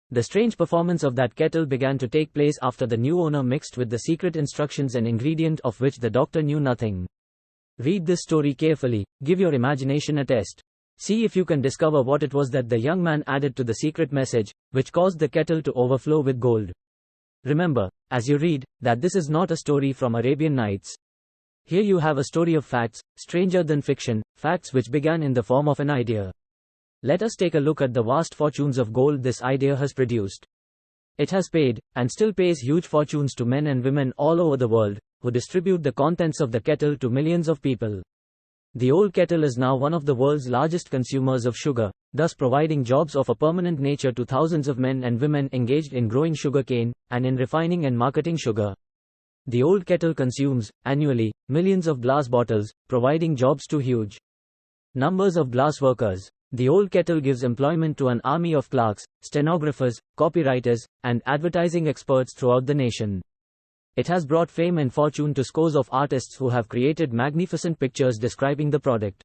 The strange performance of that kettle began to take place after the new owner mixed with the secret instructions an ingredient of which the doctor knew nothing. Read this story carefully, give your imagination a test. See if you can discover what it was that the young man added to the secret message, which caused the kettle to overflow with gold. Remember, as you read, that this is not a story from Arabian Nights. Here you have a story of facts, stranger than fiction, facts which began in the form of an idea. Let us take a look at the vast fortunes of gold this idea has produced. It has paid, and still pays huge fortunes to men and women all over the world, who distribute the contents of the kettle to millions of people. The old kettle is now one of the world's largest consumers of sugar, thus providing jobs of a permanent nature to thousands of men and women engaged in growing sugarcane, and in refining and marketing sugar. The old kettle consumes, annually, millions of glass bottles, providing jobs to huge numbers of glass workers. The old kettle gives employment to an army of clerks, stenographers, copywriters, and advertising experts throughout the nation. It has brought fame and fortune to scores of artists who have created magnificent pictures describing the product.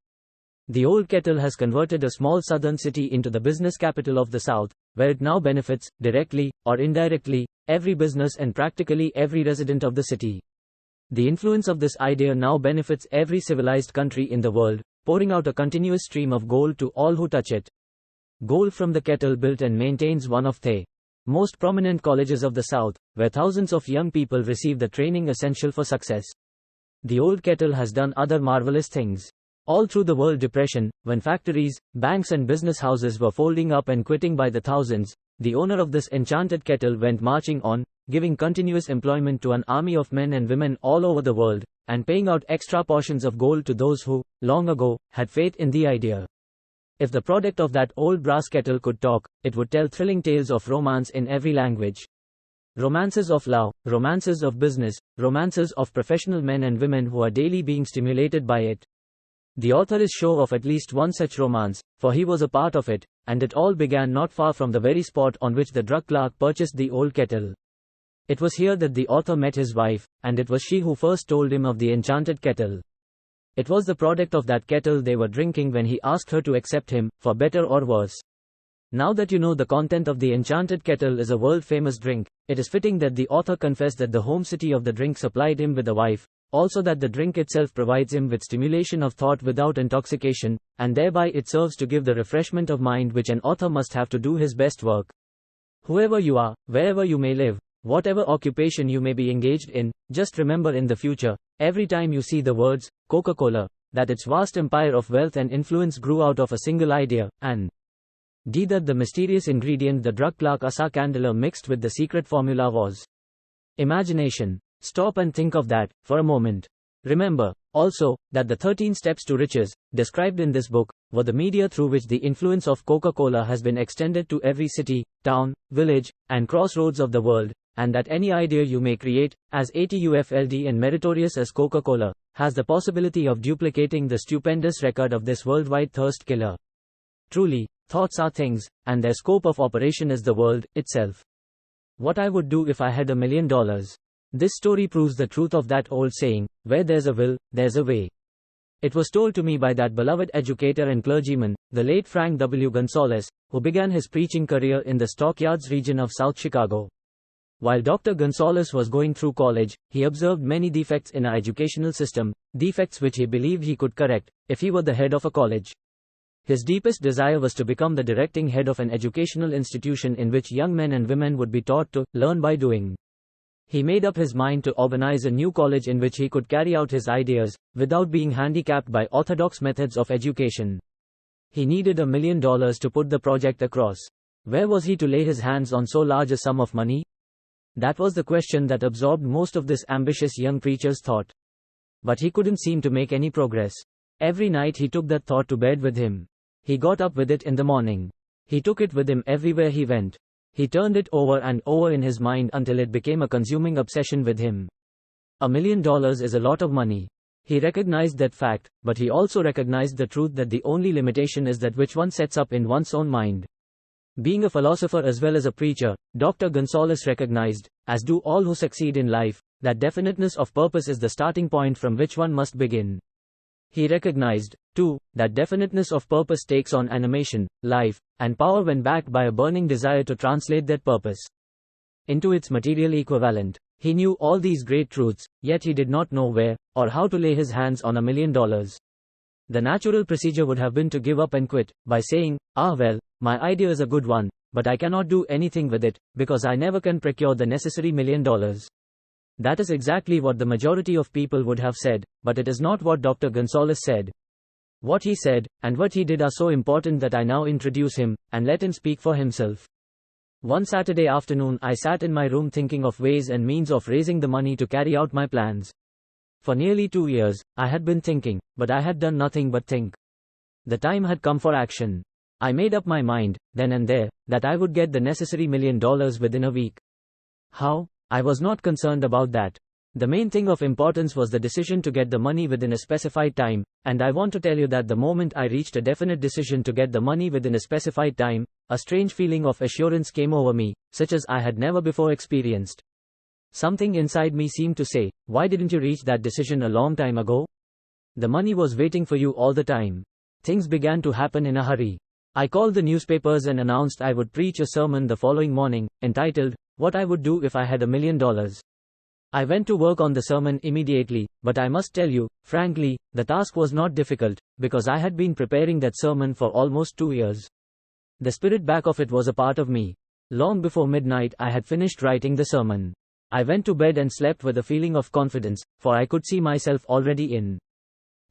The old kettle has converted a small southern city into the business capital of the South, where it now benefits, directly or indirectly, every business and practically every resident of the city. The influence of this idea now benefits every civilized country in the world, pouring out a continuous stream of gold to all who touch it. Gold from the kettle built and maintains one of the most prominent colleges of the South, where thousands of young people receive the training essential for success. The old kettle has done other marvelous things. All through the World Depression, when factories, banks and business houses were folding up and quitting by the thousands, the owner of this enchanted kettle went marching on, giving continuous employment to an army of men and women all over the world, and paying out extra portions of gold to those who, long ago, had faith in the idea. If the product of that old brass kettle could talk, it would tell thrilling tales of romance in every language. Romances of love, romances of business, romances of professional men and women who are daily being stimulated by it. The author is sure of at least one such romance, for he was a part of it, and it all began not far from the very spot on which the drug clerk purchased the old kettle. It was here that the author met his wife, and it was she who first told him of the enchanted kettle. It was the product of that kettle they were drinking when he asked her to accept him, for better or worse. Now that you know the content of the enchanted kettle is a world-famous drink, it is fitting that the author confess that the home city of the drink supplied him with a wife, also that the drink itself provides him with stimulation of thought without intoxication, and thereby it serves to give the refreshment of mind which an author must have to do his best work. Whoever you are, wherever you may live, whatever occupation you may be engaged in, just remember in the future, every time you see the words, Coca-Cola, that its vast empire of wealth and influence grew out of a single idea, and that the mysterious ingredient the drug clerk Asa Candler mixed with the secret formula was imagination. Stop and think of that, for a moment. Remember, also, that the 13 steps to riches, described in this book, were the media through which the influence of Coca-Cola has been extended to every city, town, village, and crossroads of the world, and that any idea you may create, as ATUFLD and meritorious as Coca-Cola, has the possibility of duplicating the stupendous record of this worldwide thirst killer. Truly, thoughts are things, and their scope of operation is the world itself. What I would do if I had $1 million. This story proves the truth of that old saying, where there's a will, there's a way. It was told to me by that beloved educator and clergyman, the late Frank W. Gonzalez, who began his preaching career in the Stockyards region of South Chicago. While Dr. Gonzalez was going through college, he observed many defects in our educational system, defects which he believed he could correct, if he were the head of a college. His deepest desire was to become the directing head of an educational institution in which young men and women would be taught to learn by doing. He made up his mind to organize a new college in which he could carry out his ideas, without being handicapped by orthodox methods of education. He needed $1 million to put the project across. Where was he to lay his hands on so large a sum of money? That was the question that absorbed most of this ambitious young preacher's thought. But he couldn't seem to make any progress. Every night he took that thought to bed with him. He got up with it in the morning. He took it with him everywhere he went. He turned it over and over in his mind until it became a consuming obsession with him. $1 million is a lot of money. He recognized that fact, but he also recognized the truth that the only limitation is that which one sets up in one's own mind. Being a philosopher as well as a preacher, Dr. Gonzalez recognized, as do all who succeed in life, that definiteness of purpose is the starting point from which one must begin. He recognized, too, that definiteness of purpose takes on animation, life, and power when backed by a burning desire to translate that purpose into its material equivalent. He knew all these great truths, yet he did not know where, or how to lay his hands on $1 million. The natural procedure would have been to give up and quit, by saying, well, my idea is a good one, but I cannot do anything with it, because I never can procure the necessary $1 million. That is exactly what the majority of people would have said, but it is not what Dr. Gonzalez said. What he said, and what he did are so important that I now introduce him, and let him speak for himself. One Saturday afternoon I sat in my room thinking of ways and means of raising the money to carry out my plans. For nearly 2 years, I had been thinking, but I had done nothing but think. The time had come for action. I made up my mind, then and there, that I would get the necessary $1 million within a week. How? I was not concerned about that. The main thing of importance was the decision to get the money within a specified time, and I want to tell you that the moment I reached a definite decision to get the money within a specified time, a strange feeling of assurance came over me, such as I had never before experienced. Something inside me seemed to say, why didn't you reach that decision a long time ago? The money was waiting for you all the time. Things began to happen in a hurry. I called the newspapers and announced I would preach a sermon the following morning, entitled, What I Would Do If I Had $1 Million. I went to work on the sermon immediately, but I must tell you, frankly, the task was not difficult, because I had been preparing that sermon for almost 2 years. The spirit back of it was a part of me. Long before midnight I had finished writing the sermon. I went to bed and slept with a feeling of confidence, for I could see myself already in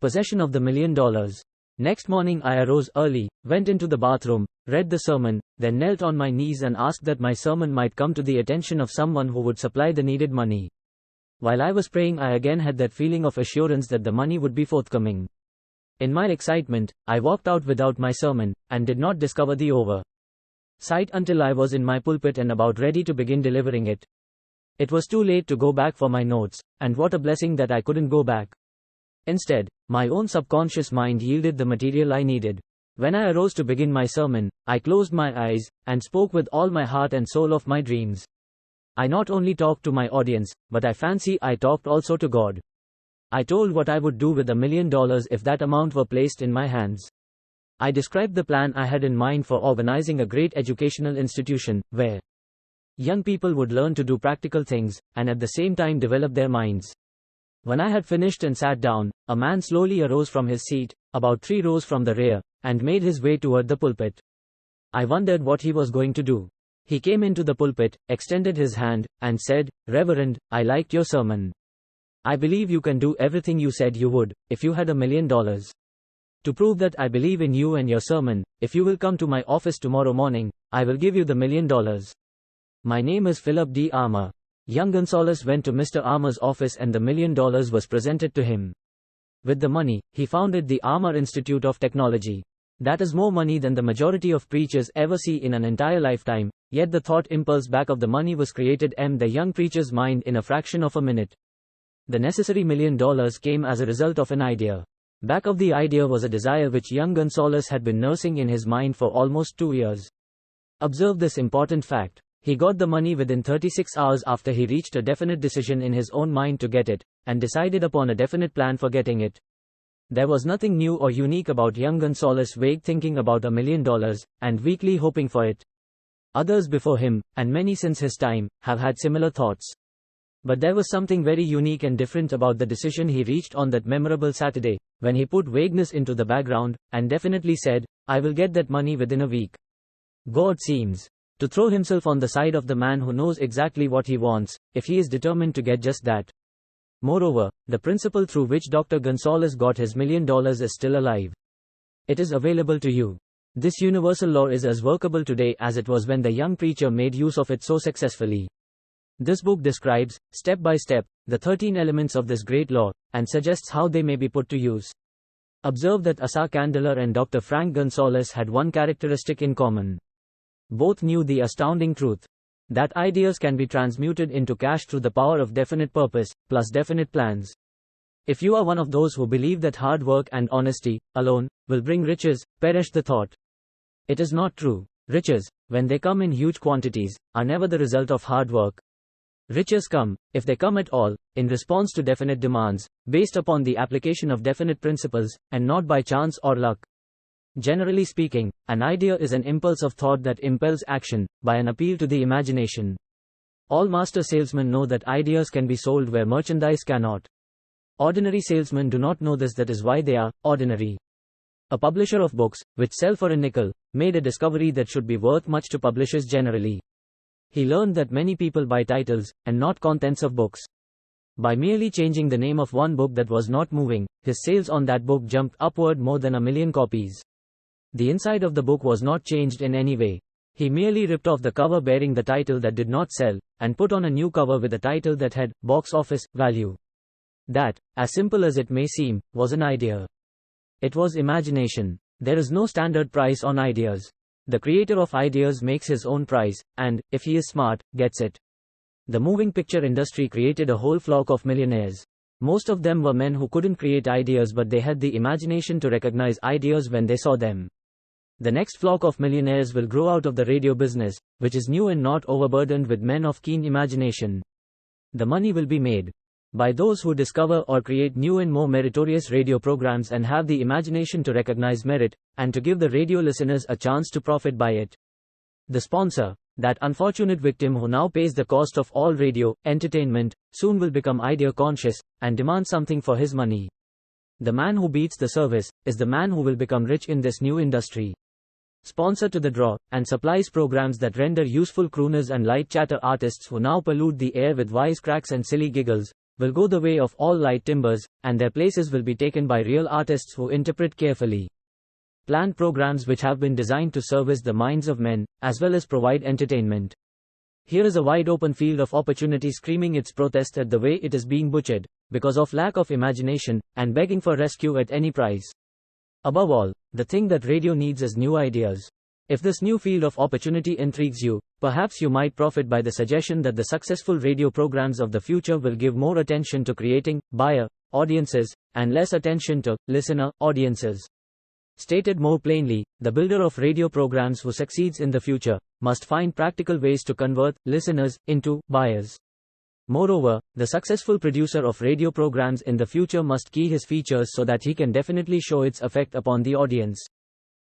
possession of the $1 million. Next morning I arose early, went into the bathroom, read the sermon, then knelt on my knees and asked that my sermon might come to the attention of someone who would supply the needed money. While I was praying, I again had that feeling of assurance that the money would be forthcoming. In my excitement, I walked out without my sermon, and did not discover the oversight until I was in my pulpit and about ready to begin delivering it. It was too late to go back for my notes, and what a blessing that I couldn't go back. Instead, my own subconscious mind yielded the material I needed. When I arose to begin my sermon, I closed my eyes, and spoke with all my heart and soul of my dreams. I not only talked to my audience, but I fancy I talked also to God. I told what I would do with $1 million if that amount were placed in my hands. I described the plan I had in mind for organizing a great educational institution, where young people would learn to do practical things, and at the same time develop their minds. When I had finished and sat down, a man slowly arose from his seat, about 3 rows from the rear, and made his way toward the pulpit. I wondered what he was going to do. He came into the pulpit, extended his hand, and said, Reverend, I liked your sermon. I believe you can do everything you said you would, if you had $1 million. To prove that I believe in you and your sermon, if you will come to my office tomorrow morning, I will give you the $1 million. My name is Philip D. Armour. Young Gonzalez went to Mr. Armour's office and the $1 million was presented to him. With the money, he founded the Armour Institute of Technology. That is more money than the majority of preachers ever see in an entire lifetime, yet the thought impulse back of the money was created in the young preacher's mind in a fraction of a minute. The necessary $1 million came as a result of an idea. Back of the idea was a desire which young Gonzalez had been nursing in his mind for almost 2 years. Observe this important fact. He got the money within 36 hours after he reached a definite decision in his own mind to get it, and decided upon a definite plan for getting it. There was nothing new or unique about young Gonzalez' vague thinking about $1 million, and weakly hoping for it. Others before him, and many since his time, have had similar thoughts. But there was something very unique and different about the decision he reached on that memorable Saturday, when he put vagueness into the background, and definitely said, I will get that money within a week. God seems to throw himself on the side of the man who knows exactly what he wants, if he is determined to get just that. Moreover, the principle through which Dr. Gonzalez got his $1 million is still alive. It is available to you. This universal law is as workable today as it was when the young preacher made use of it so successfully. This book describes, step by step, the 13 elements of this great law, and suggests how they may be put to use. Observe that Asa Candler and Dr. Frank Gonzalez had one characteristic in common. Both knew the astounding truth that ideas can be transmuted into cash through the power of definite purpose, plus definite plans. If you are one of those who believe that hard work and honesty, alone, will bring riches, perish the thought. It is not true. Riches, when they come in huge quantities, are never the result of hard work. Riches come, if they come at all, in response to definite demands, based upon the application of definite principles, and not by chance or luck. Generally speaking, an idea is an impulse of thought that impels action, by an appeal to the imagination. All master salesmen know that ideas can be sold where merchandise cannot. Ordinary salesmen do not know this, that is why they are ordinary. A publisher of books, which sell for a nickel, made a discovery that should be worth much to publishers generally. He learned that many people buy titles, and not contents of books. By merely changing the name of one book that was not moving, his sales on that book jumped upward more than 1 million copies. The inside of the book was not changed in any way. He merely ripped off the cover bearing the title that did not sell, and put on a new cover with a title that had box office value. That, as simple as it may seem, was an idea. It was imagination. There is no standard price on ideas. The creator of ideas makes his own price, and, if he is smart, gets it. The moving picture industry created a whole flock of millionaires. Most of them were men who couldn't create ideas, but they had the imagination to recognize ideas when they saw them. The next flock of millionaires will grow out of the radio business, which is new and not overburdened with men of keen imagination. The money will be made by those who discover or create new and more meritorious radio programs and have the imagination to recognize merit, and to give the radio listeners a chance to profit by it. The sponsor, that unfortunate victim who now pays the cost of all radio entertainment, soon will become idea conscious, and demand something for his money. The man who beats the service, is the man who will become rich in this new industry. Sponsor to the draw, and supplies programs that render useful crooners and light chatter artists who now pollute the air with wisecracks and silly giggles, will go the way of all light timbers, and their places will be taken by real artists who interpret carefully planned programs which have been designed to service the minds of men, as well as provide entertainment. Here is a wide open field of opportunity screaming its protest at the way it is being butchered, because of lack of imagination, and begging for rescue at any price. Above all, the thing that radio needs is new ideas. If this new field of opportunity intrigues you, perhaps you might profit by the suggestion that the successful radio programs of the future will give more attention to creating buyer audiences, and less attention to listener audiences. Stated more plainly, the builder of radio programs who succeeds in the future must find practical ways to convert listeners into buyers. Moreover, the successful producer of radio programs in the future must key his features so that he can definitely show its effect upon the audience.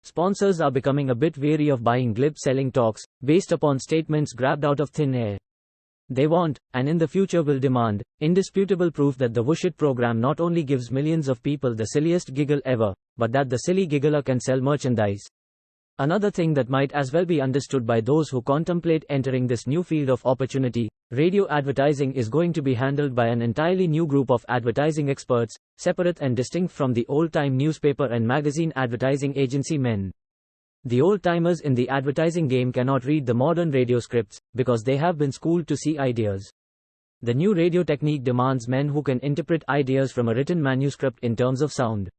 Sponsors are becoming a bit wary of buying glib selling talks, based upon statements grabbed out of thin air. They want, and in the future will demand, indisputable proof that the Woosh It program not only gives millions of people the silliest giggle ever, but that the silly giggler can sell merchandise. Another thing that might as well be understood by those who contemplate entering this new field of opportunity, radio advertising is going to be handled by an entirely new group of advertising experts, separate and distinct from the old-time newspaper and magazine advertising agency men. The old-timers in the advertising game cannot read the modern radio scripts, because they have been schooled to see ideas. The new radio technique demands men who can interpret ideas from a written manuscript in terms of sound.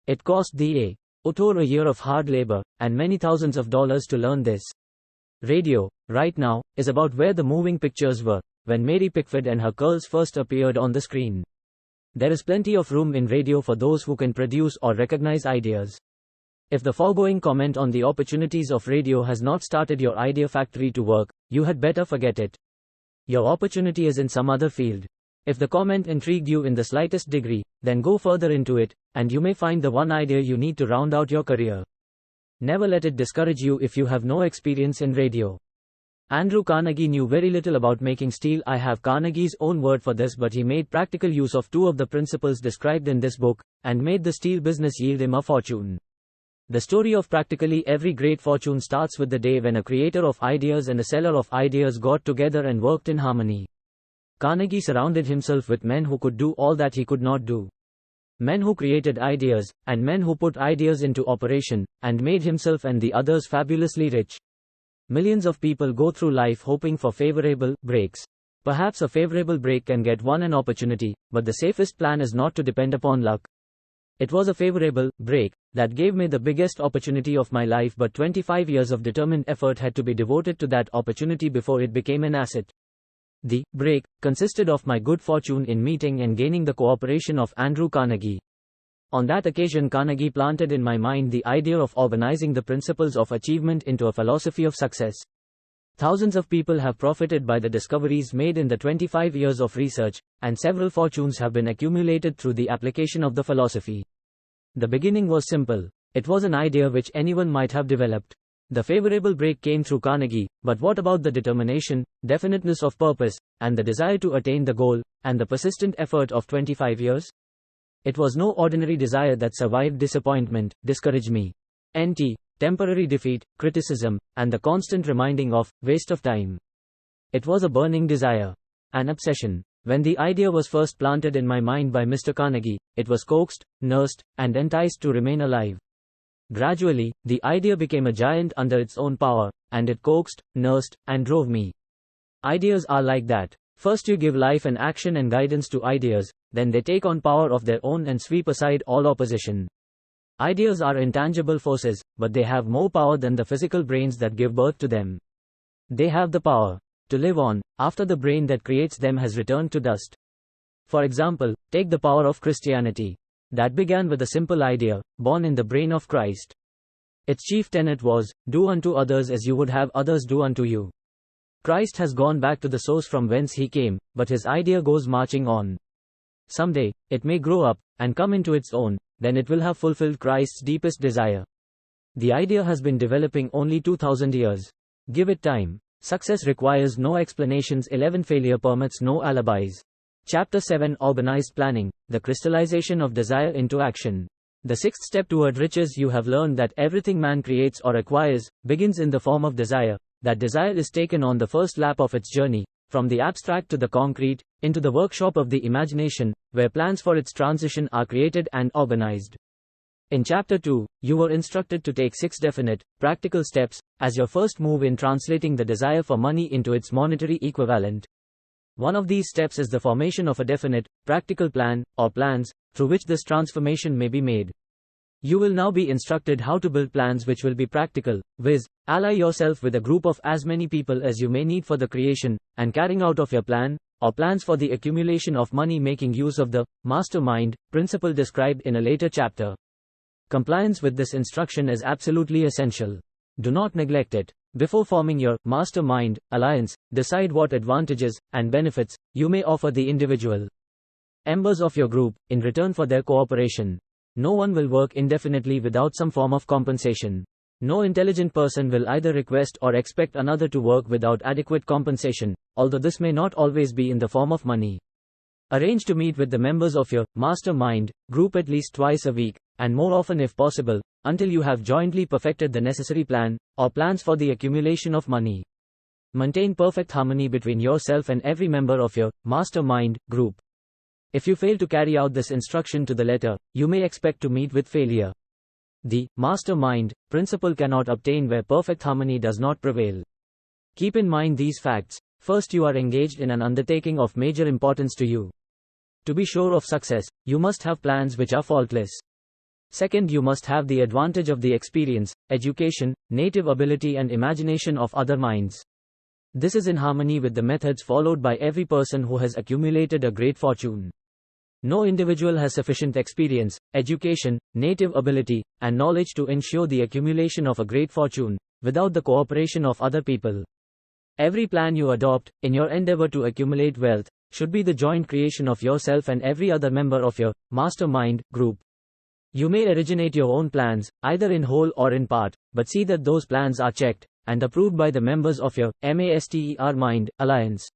It cost the author a year of hard labor, and many thousands of dollars to learn this. Radio, right now, is about where the moving pictures were, when Mary Pickford and her curls first appeared on the screen. There is plenty of room in radio for those who can produce or recognize ideas. If the foregoing comment on the opportunities of radio has not started your idea factory to work, you had better forget it. Your opportunity is in some other field. If the comment intrigued you in the slightest degree, then go further into it, and you may find the one idea you need to round out your career. Never let it discourage you if you have no experience in radio. Andrew Carnegie knew very little about making steel. I have Carnegie's own word for this, but he made practical use of two of the principles described in this book, and made the steel business yield him a fortune. The story of practically every great fortune starts with the day when a creator of ideas and a seller of ideas got together and worked in harmony. Carnegie surrounded himself with men who could do all that he could not do. Men who created ideas, and men who put ideas into operation, and made himself and the others fabulously rich. Millions of people go through life hoping for favorable breaks. Perhaps a favorable break can get one an opportunity, but the safest plan is not to depend upon luck. It was a favorable break that gave me the biggest opportunity of my life, but 25 years of determined effort had to be devoted to that opportunity before it became an asset. The break consisted of my good fortune in meeting and gaining the cooperation of Andrew Carnegie. On that occasion, Carnegie planted in my mind the idea of organizing the principles of achievement into a philosophy of success. Thousands of people have profited by the discoveries made in the 25 years of research, and several fortunes have been accumulated through the application of the philosophy. The beginning was simple. It was an idea which anyone might have developed. The favorable break came through Carnegie, but what about the determination, definiteness of purpose, and the desire to attain the goal, and the persistent effort of 25 years? It was no ordinary desire that survived disappointment, discouragement, temporary defeat, criticism, and the constant reminding of waste of time. It was a burning desire, an obsession. When the idea was first planted in my mind by Mr. Carnegie, it was coaxed, nursed, and enticed to remain alive. Gradually, the idea became a giant under its own power, and it coaxed, nursed, and drove me. Ideas are like that. First you give life and action and guidance to ideas, then they take on power of their own and sweep aside all opposition. Ideas are intangible forces, but they have more power than the physical brains that give birth to them. They have the power to live on, after the brain that creates them has returned to dust. For example, take the power of Christianity. That began with a simple idea, born in the brain of Christ. Its chief tenet was, do unto others as you would have others do unto you. Christ has gone back to the source from whence he came, but his idea goes marching on. Someday, it may grow up, and come into its own, then it will have fulfilled Christ's deepest desire. The idea has been developing only 2000 years. Give it time. Success requires no explanations. 11 Failure permits no alibis. Chapter 7 Organized Planning, the crystallization of desire into action. The sixth step toward riches. You have learned that everything man creates or acquires, begins in the form of desire. That desire is taken on the first lap of its journey, from the abstract to the concrete, into the workshop of the imagination, where plans for its transition are created and organized. In Chapter 2, you were instructed to take 6 definite, practical steps, as your first move in translating the desire for money into its monetary equivalent. One of these steps is the formation of a definite, practical plan, or plans, through which this transformation may be made. You will now be instructed how to build plans which will be practical, viz., ally yourself with a group of as many people as you may need for the creation and carrying out of your plan, or plans for the accumulation of money, making use of the mastermind principle described in a later chapter. Compliance with this instruction is absolutely essential. Do not neglect it. Before forming your mastermind alliance, decide what advantages and benefits you may offer the individual members of your group in return for their cooperation. No one will work indefinitely without some form of compensation. No intelligent person will either request or expect another to work without adequate compensation, although this may not always be in the form of money. Arrange to meet with the members of your mastermind group at least twice a week, and more often if possible, until you have jointly perfected the necessary plan, or plans for the accumulation of money. Maintain perfect harmony between yourself and every member of your mastermind group. If you fail to carry out this instruction to the letter, you may expect to meet with failure. The mastermind principle cannot obtain where perfect harmony does not prevail. Keep in mind these facts. First, you are engaged in an undertaking of major importance to you. To be sure of success, you must have plans which are faultless. Second, you must have the advantage of the experience, education, native ability and imagination of other minds. This is in harmony with the methods followed by every person who has accumulated a great fortune. No individual has sufficient experience, education, native ability, and knowledge to ensure the accumulation of a great fortune, without the cooperation of other people. Every plan you adopt, in your endeavor to accumulate wealth, should be the joint creation of yourself and every other member of your mastermind group. You may originate your own plans, either in whole or in part, but see that those plans are checked and approved by the members of your mastermind alliance.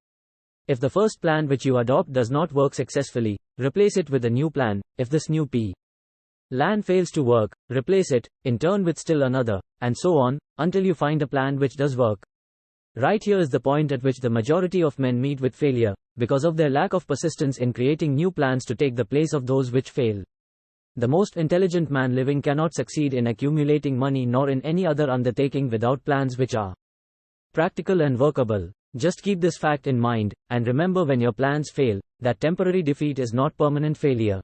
If the first plan which you adopt does not work successfully, replace it with a new plan. If this new plan fails to work, replace it, in turn with still another, and so on, until you find a plan which does work. Right here is the point at which the majority of men meet with failure, because of their lack of persistence in creating new plans to take the place of those which fail. The most intelligent man living cannot succeed in accumulating money nor in any other undertaking without plans which are practical and workable. Just keep this fact in mind, and remember when your plans fail, that temporary defeat is not permanent failure.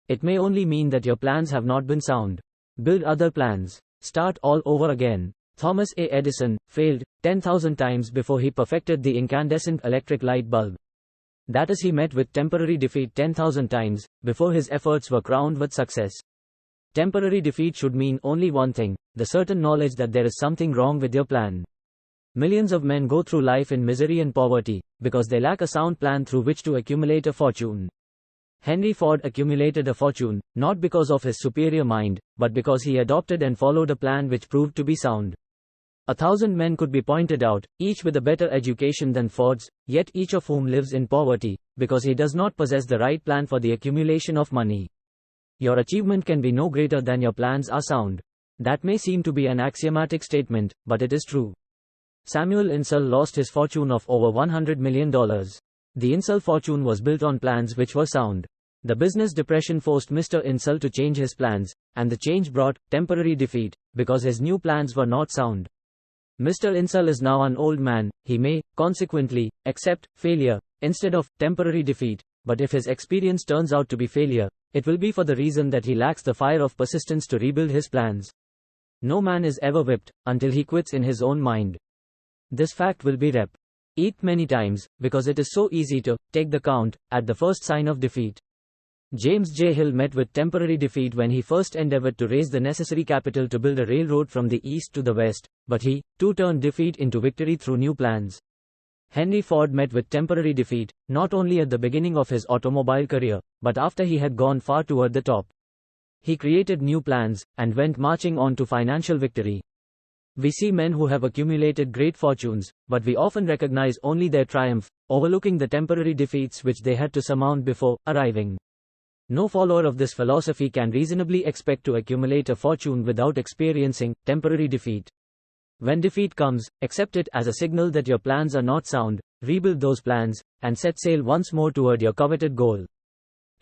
It may only mean that your plans have not been sound. Build other plans. Start all over again. Thomas A. Edison failed 10,000 times before he perfected the incandescent electric light bulb. That is, he met with temporary defeat 10,000 times before his efforts were crowned with success. Temporary defeat should mean only one thing: the certain knowledge that there is something wrong with your plan. Millions of men go through life in misery and poverty, because they lack a sound plan through which to accumulate a fortune. Henry Ford accumulated a fortune, not because of his superior mind, but because he adopted and followed a plan which proved to be sound. 1,000 men could be pointed out, each with a better education than Ford's, yet each of whom lives in poverty, because he does not possess the right plan for the accumulation of money. Your achievement can be no greater than your plans are sound. That may seem to be an axiomatic statement, but it is true. Samuel Insull lost his fortune of over $100 million. The Insull fortune was built on plans which were sound. The business depression forced Mr. Insull to change his plans, and the change brought temporary defeat, because his new plans were not sound. Mr. Insull is now an old man. He may, consequently, accept failure instead of temporary defeat, but if his experience turns out to be failure, it will be for the reason that he lacks the fire of persistence to rebuild his plans. No man is ever whipped until he quits in his own mind. This fact will be repeated many times, because it is so easy to take the count at the first sign of defeat. James J. Hill met with temporary defeat when he first endeavored to raise the necessary capital to build a railroad from the east to the west, but he, too, turned defeat into victory through new plans. Henry Ford met with temporary defeat, not only at the beginning of his automobile career, but after he had gone far toward the top. He created new plans, and went marching on to financial victory. We see men who have accumulated great fortunes, but we often recognize only their triumph, overlooking the temporary defeats which they had to surmount before arriving. No follower of this philosophy can reasonably expect to accumulate a fortune without experiencing temporary defeat. When defeat comes, accept it as a signal that your plans are not sound, rebuild those plans, and set sail once more toward your coveted goal.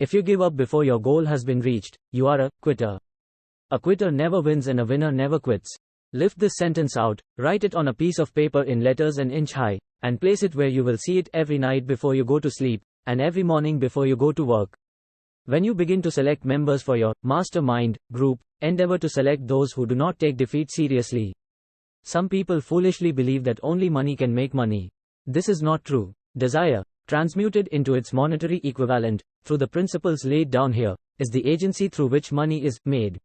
If you give up before your goal has been reached, you are a quitter. A quitter never wins and a winner never quits. Lift this sentence out, write it on a piece of paper in letters an inch high, and place it where you will see it every night before you go to sleep, and every morning before you go to work. When you begin to select members for your mastermind group, endeavor to select those who do not take defeat seriously. Some people foolishly believe that only money can make money. This is not true. Desire, transmuted into its monetary equivalent, through the principles laid down here, is the agency through which money is made.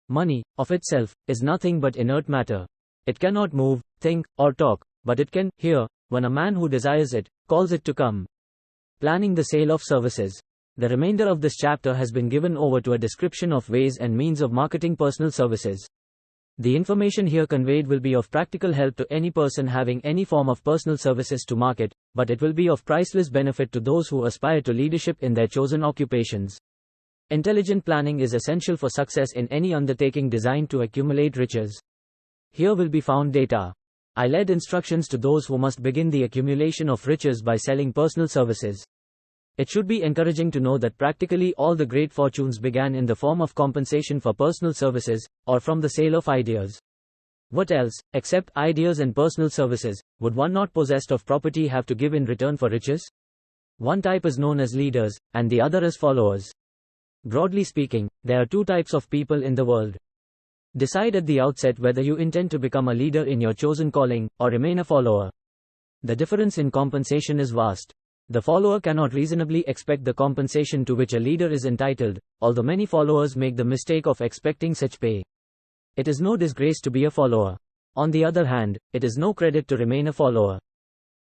Money, of itself, is nothing but inert matter. It cannot move, think, or talk, but it can hear, when a man who desires it calls it to come. Planning the sale of services. The remainder of this chapter has been given over to a description of ways and means of marketing personal services. The information here conveyed will be of practical help to any person having any form of personal services to market, but it will be of priceless benefit to those who aspire to leadership in their chosen occupations. Intelligent planning is essential for success in any undertaking designed to accumulate riches. Here will be found data. I led instructions to those who must begin the accumulation of riches by selling personal services. It should be encouraging to know that practically all the great fortunes began in the form of compensation for personal services, or from the sale of ideas. What else, except ideas and personal services, would one not possessed of property have to give in return for riches? One type is known as leaders, and the other as followers. Broadly speaking, there are two types of people in the world. Decide at the outset whether you intend to become a leader in your chosen calling, or remain a follower. The difference in compensation is vast. The follower cannot reasonably expect the compensation to which a leader is entitled, although many followers make the mistake of expecting such pay. It is no disgrace to be a follower. On the other hand, it is no credit to remain a follower.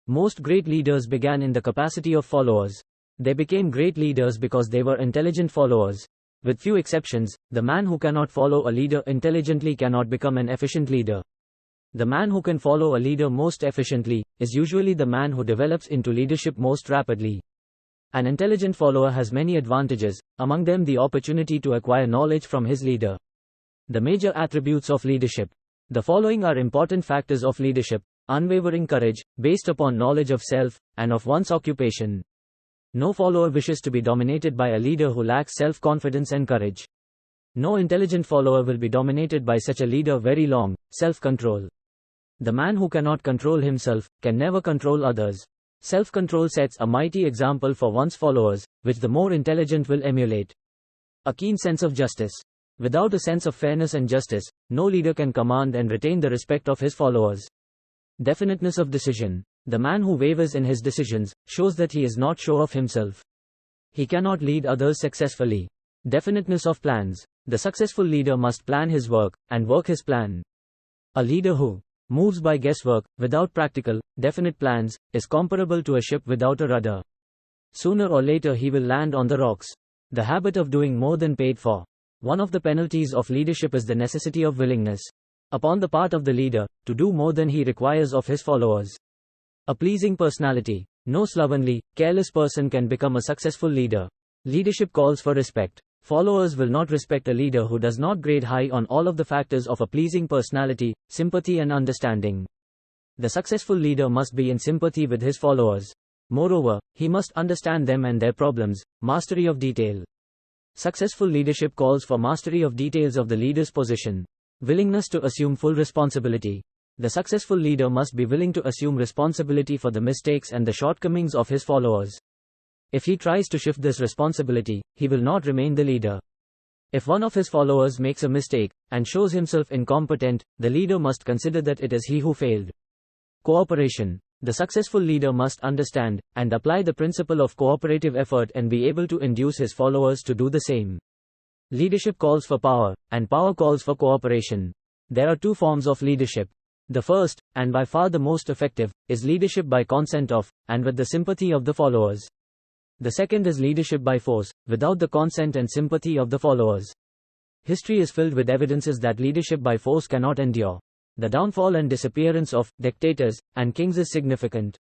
Most great leaders began in the capacity of followers. They became great leaders because they were intelligent followers. With few exceptions, the man who cannot follow a leader intelligently cannot become an efficient leader. The man who can follow a leader most efficiently is usually the man who develops into leadership most rapidly. An intelligent follower has many advantages, among them the opportunity to acquire knowledge from his leader. The major attributes of leadership. The following are important factors of leadership: unwavering courage, based upon knowledge of self, and of one's occupation. No follower wishes to be dominated by a leader who lacks self-confidence and courage. No intelligent follower will be dominated by such a leader very long. Self-control. The man who cannot control himself can never control others. Self-control sets a mighty example for one's followers, which the more intelligent will emulate. A keen sense of justice. Without a sense of fairness and justice, no leader can command and retain the respect of his followers. Definiteness of decision. The man who wavers in his decisions shows that he is not sure of himself. He cannot lead others successfully. Definiteness of plans. The successful leader must plan his work, and work his plan. A leader who moves by guesswork, without practical, definite plans, is comparable to a ship without a rudder. Sooner or later he will land on the rocks. The habit of doing more than paid for. One of the penalties of leadership is the necessity of willingness, upon the part of the leader, to do more than he requires of his followers. A pleasing personality. No slovenly, careless person can become a successful leader. Leadership calls for respect. Followers will not respect a leader who does not grade high on all of the factors of a pleasing personality, sympathy and understanding. The successful leader must be in sympathy with his followers. Moreover, he must understand them and their problems, mastery of detail. Successful leadership calls for mastery of details of the leader's position. Willingness to assume full responsibility. The successful leader must be willing to assume responsibility for the mistakes and the shortcomings of his followers. If he tries to shift this responsibility, he will not remain the leader. If one of his followers makes a mistake, and shows himself incompetent, the leader must consider that it is he who failed. Cooperation. The successful leader must understand, and apply the principle of cooperative effort and be able to induce his followers to do the same. Leadership calls for power, and power calls for cooperation. There are two forms of leadership. The first, and by far the most effective, is leadership by consent of, and with the sympathy of the followers. The second is leadership by force, without the consent and sympathy of the followers. History is filled with evidences that leadership by force cannot endure. The downfall and disappearance of dictators and kings is significant.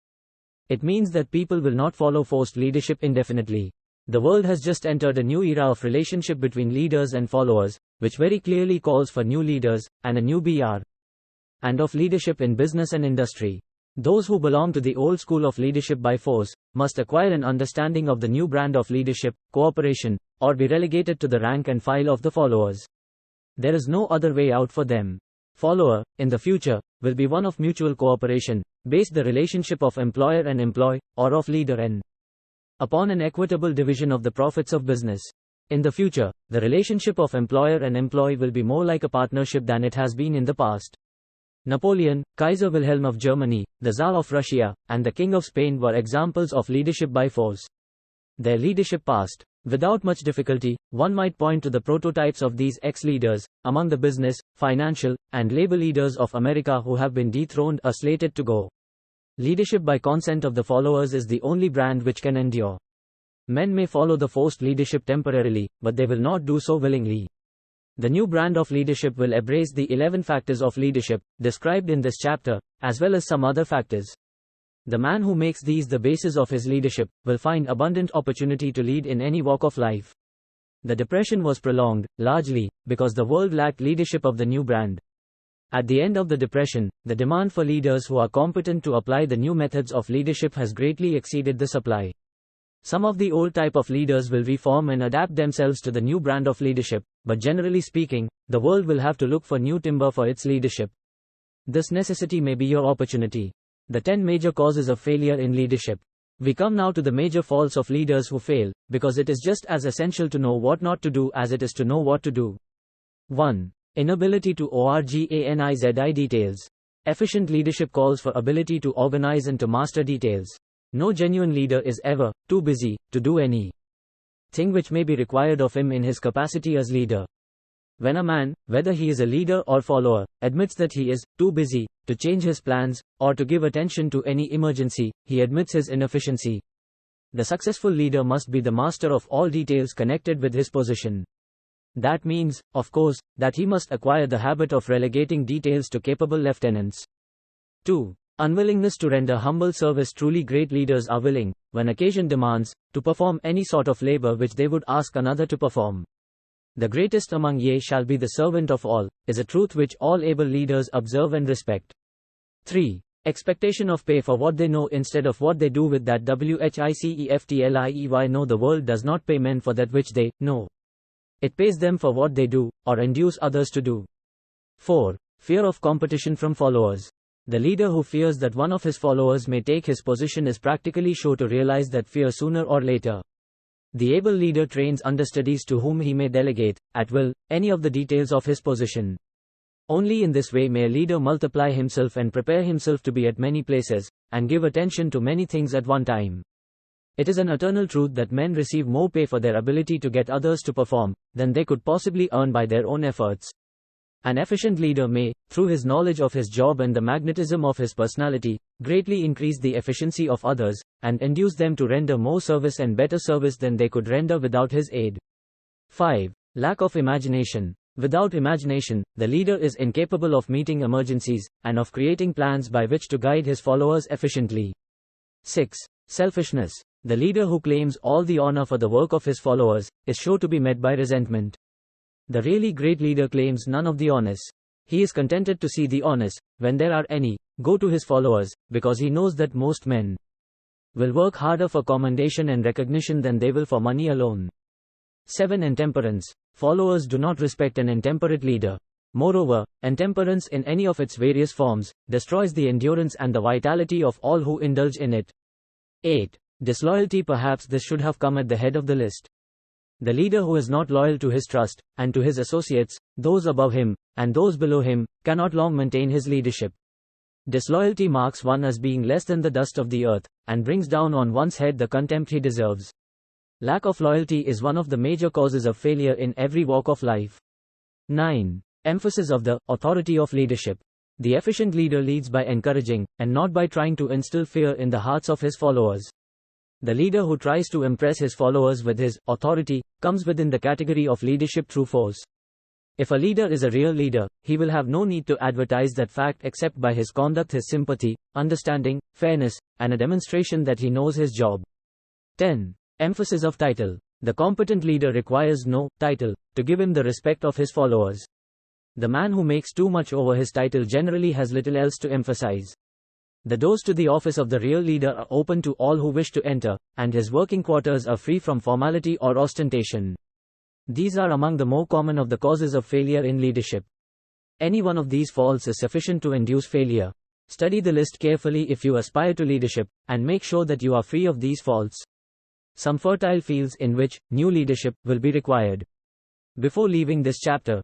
It means that people will not follow forced leadership indefinitely. The world has just entered a new era of relationship between leaders and followers, which very clearly calls for new leaders, and a new BR. And of leadership in business and industry. Those who belong to the old school of leadership by force, must acquire an understanding of the new brand of leadership, cooperation, or be relegated to the rank and file of the followers. There is no other way out for them. Follower, in the future, will be one of mutual cooperation, based the relationship of employer and employee, or of leader and upon an equitable division of the profits of business. In the future, the relationship of employer and employee will be more like a partnership than it has been in the past. Napoleon, Kaiser Wilhelm of Germany, the Tsar of Russia, and the King of Spain were examples of leadership by force. Their leadership passed. Without much difficulty, one might point to the prototypes of these ex-leaders, among the business, financial, and labor leaders of America who have been dethroned or slated to go. Leadership by consent of the followers is the only brand which can endure. Men may follow the forced leadership temporarily, but they will not do so willingly. The new brand of leadership will embrace the 11 factors of leadership, described in this chapter, as well as some other factors. The man who makes these the basis of his leadership, will find abundant opportunity to lead in any walk of life. The Depression was prolonged, largely, because the world lacked leadership of the new brand. At the end of the Depression, the demand for leaders who are competent to apply the new methods of leadership has greatly exceeded the supply. Some of the old type of leaders will reform and adapt themselves to the new brand of leadership, but generally speaking, the world will have to look for new timber for its leadership. This necessity may be your opportunity. The 10 major causes of failure in leadership. We come now to the major faults of leaders who fail, because it is just as essential to know what not to do as it is to know what to do. 1. Inability to organize details. Efficient leadership calls for ability to organize and to master details. No genuine leader is ever too busy to do any thing which may be required of him in his capacity as leader. When a man, whether he is a leader or follower, admits that he is too busy to change his plans or to give attention to any emergency, he admits his inefficiency. The successful leader must be the master of all details connected with his position. That means, of course, that he must acquire the habit of relegating details to capable lieutenants. 2. Unwillingness to render humble service. Truly great leaders are willing, when occasion demands, to perform any sort of labor which they would ask another to perform. The greatest among ye shall be the servant of all, is a truth which all able leaders observe and respect. 3. Expectation of pay for what they know instead of what they do with that whicheftliey. No, the world does not pay men for that which they know. It pays them for what they do, or induce others to do. 4. Fear of competition from followers. The leader who fears that one of his followers may take his position is practically sure to realize that fear sooner or later. The able leader trains understudies to whom he may delegate, at will, any of the details of his position. Only in this way may a leader multiply himself and prepare himself to be at many places, and give attention to many things at one time. It is an eternal truth that men receive more pay for their ability to get others to perform, than they could possibly earn by their own efforts. An efficient leader may, through his knowledge of his job and the magnetism of his personality, greatly increase the efficiency of others, and induce them to render more service and better service than they could render without his aid. 5. Lack of imagination. Without imagination, the leader is incapable of meeting emergencies, and of creating plans by which to guide his followers efficiently. 6. Selfishness. The leader who claims all the honor for the work of his followers, is sure to be met by resentment. The really great leader claims none of the honors. He is contented to see the honors, when there are any, go to his followers, because he knows that most men will work harder for commendation and recognition than they will for money alone. 7. Intemperance. Followers do not respect an intemperate leader. Moreover, intemperance in any of its various forms, destroys the endurance and the vitality of all who indulge in it. 8. Disloyalty. Perhaps this should have come at the head of the list. The leader who is not loyal to his trust, and to his associates, those above him, and those below him, cannot long maintain his leadership. Disloyalty marks one as being less than the dust of the earth, and brings down on one's head the contempt he deserves. Lack of loyalty is one of the major causes of failure in every walk of life. 9. Emphasis of the authority of leadership. The efficient leader leads by encouraging, and not by trying to instill fear in the hearts of his followers. The leader who tries to impress his followers with his authority comes within the category of leadership through force. If a leader is a real leader, he will have no need to advertise that fact except by his conduct, his sympathy, understanding, fairness, and a demonstration that he knows his job. 10. Emphasis of title. The competent leader requires no title to give him the respect of his followers. The man who makes too much over his title generally has little else to emphasize. The doors to the office of the real leader are open to all who wish to enter, and his working quarters are free from formality or ostentation. These are among the more common of the causes of failure in leadership. Any one of these faults is sufficient to induce failure. Study the list carefully if you aspire to leadership, and make sure that you are free of these faults. Some fertile fields in which new leadership will be required. Before leaving this chapter,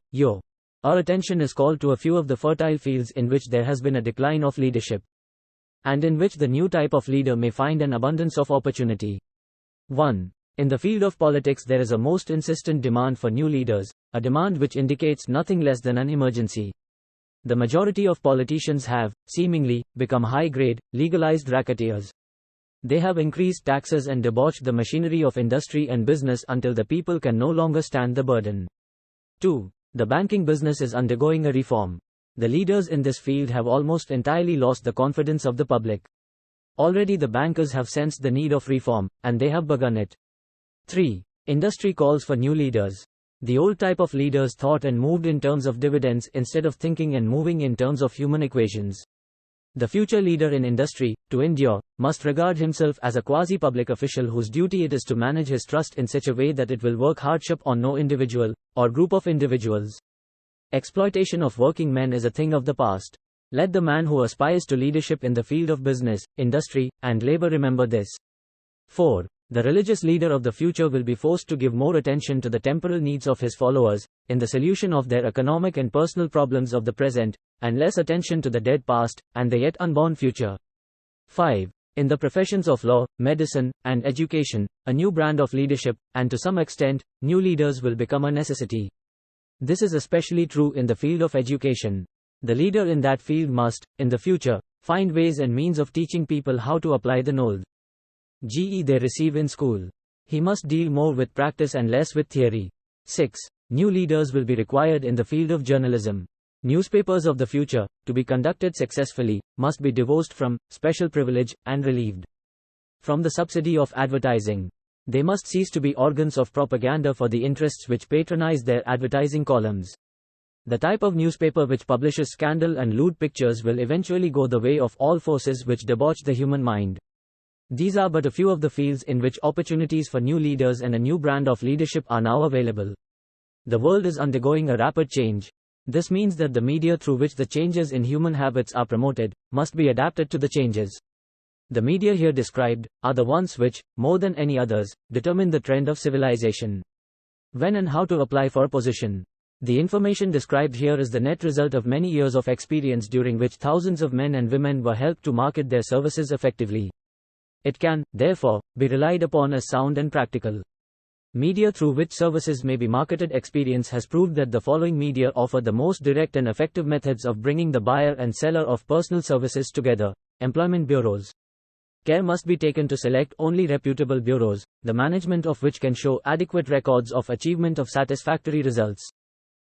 our attention is called to a few of the fertile fields in which there has been a decline of leadership, and in which the new type of leader may find an abundance of opportunity. 1. In the field of politics there is a most insistent demand for new leaders, a demand which indicates nothing less than an emergency. The majority of politicians have, seemingly, become high-grade, legalized racketeers. They have increased taxes and debauched the machinery of industry and business until the people can no longer stand the burden. 2. The banking business is undergoing a reform. The leaders in this field have almost entirely lost the confidence of the public. Already the bankers have sensed the need of reform, and they have begun it. 3. Industry calls for new leaders. The old type of leaders thought and moved in terms of dividends instead of thinking and moving in terms of human equations. The future leader in industry, to endure, must regard himself as a quasi-public official whose duty it is to manage his trust in such a way that it will work hardship on no individual, or group of individuals. Exploitation of working men is a thing of the past. Let the man who aspires to leadership in the field of business, industry, and labor remember this. 4. The religious leader of the future will be forced to give more attention to the temporal needs of his followers, in the solution of their economic and personal problems of the present, and less attention to the dead past, and the yet unborn future. 5. In the professions of law, medicine, and education, a new brand of leadership, and to some extent, new leaders will become a necessity. This is especially true in the field of education. The leader in that field must, in the future, find ways and means of teaching people how to apply the knowledge they receive in school. He must deal more with practice and less with theory. 6. New leaders will be required in the field of journalism. Newspapers of the future, to be conducted successfully, must be divorced from special privilege and relieved from the subsidy of advertising. They must cease to be organs of propaganda for the interests which patronize their advertising columns. The type of newspaper which publishes scandal and lewd pictures will eventually go the way of all forces which debauch the human mind. These are but a few of the fields in which opportunities for new leaders and a new brand of leadership are now available. The world is undergoing a rapid change. This means that the media through which the changes in human habits are promoted, must be adapted to the changes. The media here described, are the ones which, more than any others, determine the trend of civilization. When and how to apply for a position. The information described here is the net result of many years of experience during which thousands of men and women were helped to market their services effectively. It can, therefore, be relied upon as sound and practical. Media through which services may be marketed. Experience has proved that the following media offer the most direct and effective methods of bringing the buyer and seller of personal services together. Employment bureaus. Care must be taken to select only reputable bureaus, the management of which can show adequate records of achievement of satisfactory results.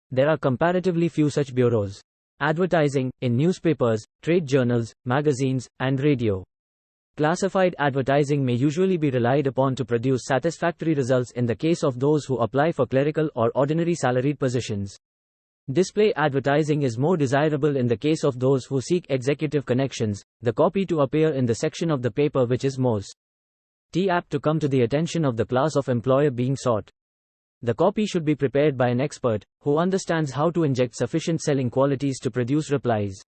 There are comparatively few such bureaus. Advertising, in newspapers, trade journals, magazines, and radio. Classified advertising may usually be relied upon to produce satisfactory results in the case of those who apply for clerical or ordinary salaried positions. Display advertising is more desirable in the case of those who seek executive connections, the copy to appear in the section of the paper which is most apt to come to the attention of the class of employer being sought. The copy should be prepared by an expert, who understands how to inject sufficient selling qualities to produce replies.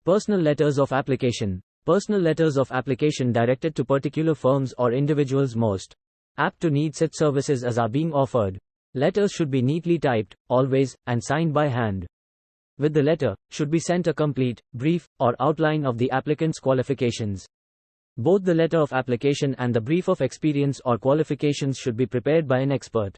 Personal letters of application. Personal letters of application directed to particular firms or individuals most apt to need such services as are being offered. Letters should be neatly typed, always, and signed by hand. With the letter, should be sent a complete, brief, or outline of the applicant's qualifications. Both the letter of application and the brief of experience or qualifications should be prepared by an expert.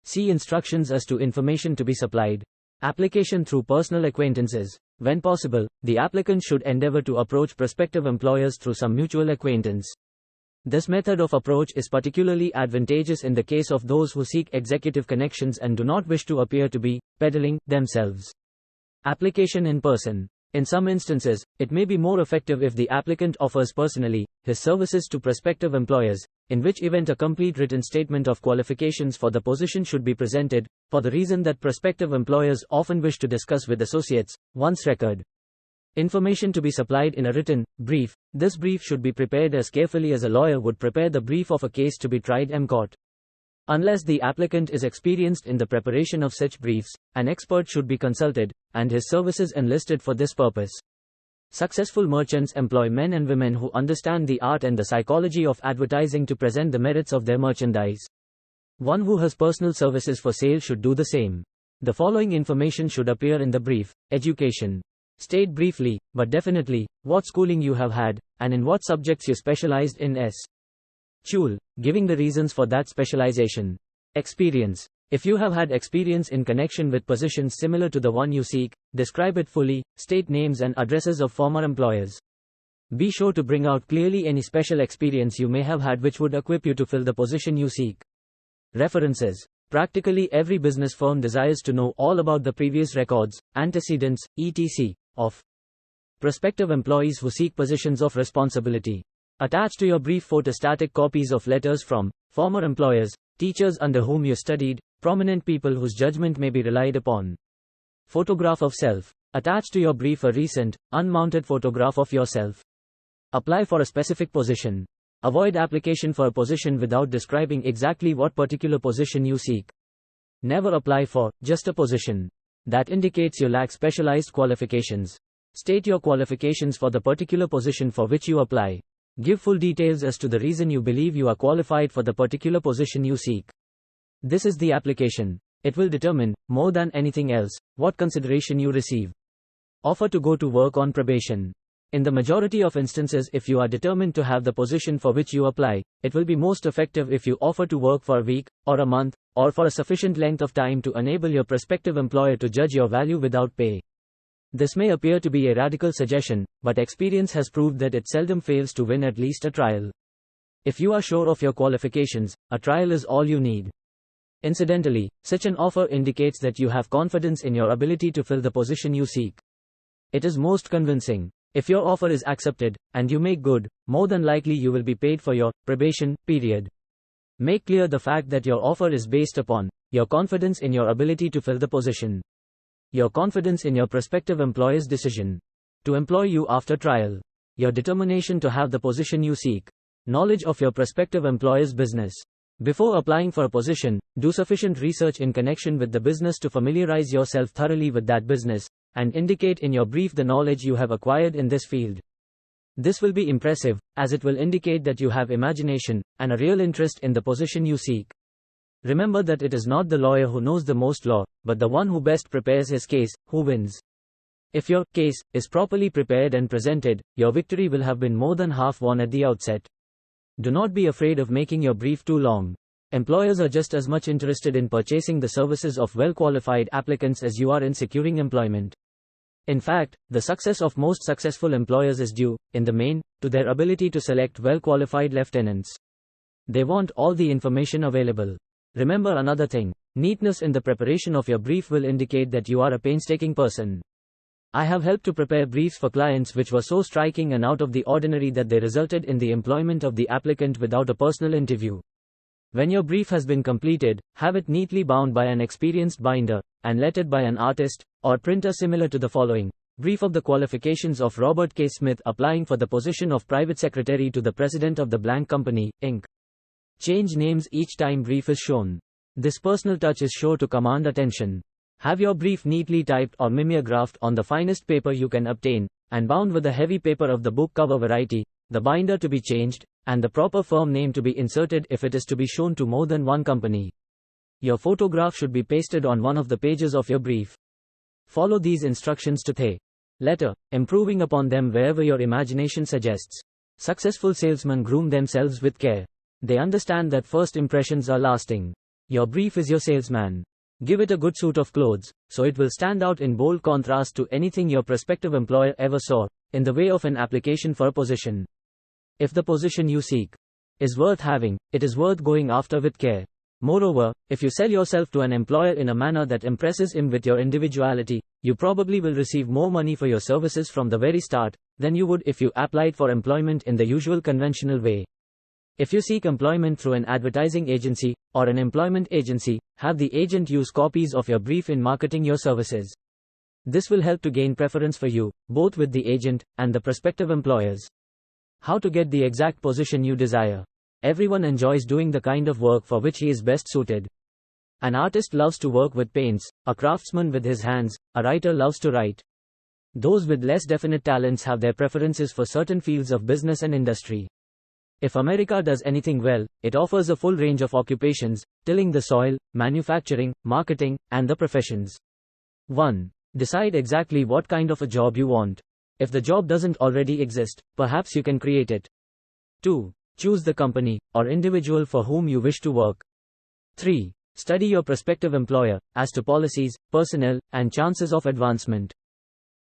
See instructions as to information to be supplied. Application through personal acquaintances. When possible, the applicant should endeavor to approach prospective employers through some mutual acquaintance. This method of approach is particularly advantageous in the case of those who seek executive connections and do not wish to appear to be peddling themselves. Application in person. In some instances, it may be more effective if the applicant offers personally his services to prospective employers, in which event a complete written statement of qualifications for the position should be presented, for the reason that prospective employers often wish to discuss with associates one's record. Information to be supplied in a written brief. This brief should be prepared as carefully as a lawyer would prepare the brief of a case to be tried in court. Unless the applicant is experienced in the preparation of such briefs, an expert should be consulted, and his services enlisted for this purpose. Successful merchants employ men and women who understand the art and the psychology of advertising to present the merits of their merchandise. One who has personal services for sale should do the same. The following information should appear in the brief. Education. State briefly, but definitely, what schooling you have had, and in what subjects you specialized in Schule, giving the reasons for that specialization. Experience. If you have had experience in connection with positions similar to the one you seek, describe it fully, state names and addresses of former employers. Be sure to bring out clearly any special experience you may have had which would equip you to fill the position you seek. References. Practically every business firm desires to know all about the previous records, antecedents, etc. of prospective employees who seek positions of responsibility. Attach to your brief photostatic copies of letters from former employers, teachers under whom you studied, prominent people whose judgment may be relied upon. Photograph of self. Attach to your brief a recent, unmounted photograph of yourself. Apply for a specific position. Avoid application for a position without describing exactly what particular position you seek. Never apply for just a position. That indicates you lack specialized qualifications. State your qualifications for the particular position for which you apply. Give full details as to the reason you believe you are qualified for the particular position you seek. This is the application. It will determine, more than anything else, what consideration you receive. Offer to go to work on probation. In the majority of instances, if you are determined to have the position for which you apply, it will be most effective if you offer to work for a week, or a month, or for a sufficient length of time to enable your prospective employer to judge your value without pay. This may appear to be a radical suggestion, but experience has proved that it seldom fails to win at least a trial. If you are sure of your qualifications, a trial is all you need. Incidentally, such an offer indicates that you have confidence in your ability to fill the position you seek. It is most convincing. If your offer is accepted, and you make good, more than likely you will be paid for your probation period. Make clear the fact that your offer is based upon your confidence in your ability to fill the position. Your confidence in your prospective employer's decision to employ you after trial. Your determination to have the position you seek. Knowledge of your prospective employer's business. Before applying for a position, do sufficient research in connection with the business to familiarize yourself thoroughly with that business, and indicate in your brief the knowledge you have acquired in this field. This will be impressive, as it will indicate that you have imagination and a real interest in the position you seek. Remember that it is not the lawyer who knows the most law, but the one who best prepares his case, who wins. If your case is properly prepared and presented, your victory will have been more than half won at the outset. Do not be afraid of making your brief too long. Employers are just as much interested in purchasing the services of well-qualified applicants as you are in securing employment. In fact, the success of most successful employers is due, in the main, to their ability to select well-qualified lieutenants. They want all the information available. Remember another thing: neatness in the preparation of your brief will indicate that you are a painstaking person. I have helped to prepare briefs for clients which were so striking and out of the ordinary that they resulted in the employment of the applicant without a personal interview. When your brief has been completed, have it neatly bound by an experienced binder, and lettered by an artist or printer similar to the following. Brief of the qualifications of Robert K. Smith applying for the position of Private Secretary to the President of the blank Company, Inc. Change names each time brief is shown. This personal touch is sure to command attention. Have your brief neatly typed or mimeographed on the finest paper you can obtain, and bound with the heavy paper of the book cover variety, the binder to be changed, and the proper firm name to be inserted if it is to be shown to more than one company. Your photograph should be pasted on one of the pages of your brief. Follow these instructions to the letter, improving upon them wherever your imagination suggests. Successful salesmen groom themselves with care. They understand that first impressions are lasting. Your brief is your salesman. Give it a good suit of clothes, so it will stand out in bold contrast to anything your prospective employer ever saw, in the way of an application for a position. If the position you seek is worth having, it is worth going after with care. Moreover, if you sell yourself to an employer in a manner that impresses him with your individuality, you probably will receive more money for your services from the very start than you would if you applied for employment in the usual conventional way. If you seek employment through an advertising agency or an employment agency, have the agent use copies of your brief in marketing your services. This will help to gain preference for you, both with the agent and the prospective employers. How to get the exact position you desire. Everyone enjoys doing the kind of work for which he is best suited. An artist loves to work with paints, a craftsman with his hands, a writer loves to write. Those with less definite talents have their preferences for certain fields of business and industry. If America does anything well, it offers a full range of occupations: tilling the soil, manufacturing, marketing, and the professions. 1. Decide exactly what kind of a job you want. If the job doesn't already exist, perhaps you can create it. 2. Choose the company or individual for whom you wish to work. 3. Study your prospective employer as to policies, personnel, and chances of advancement.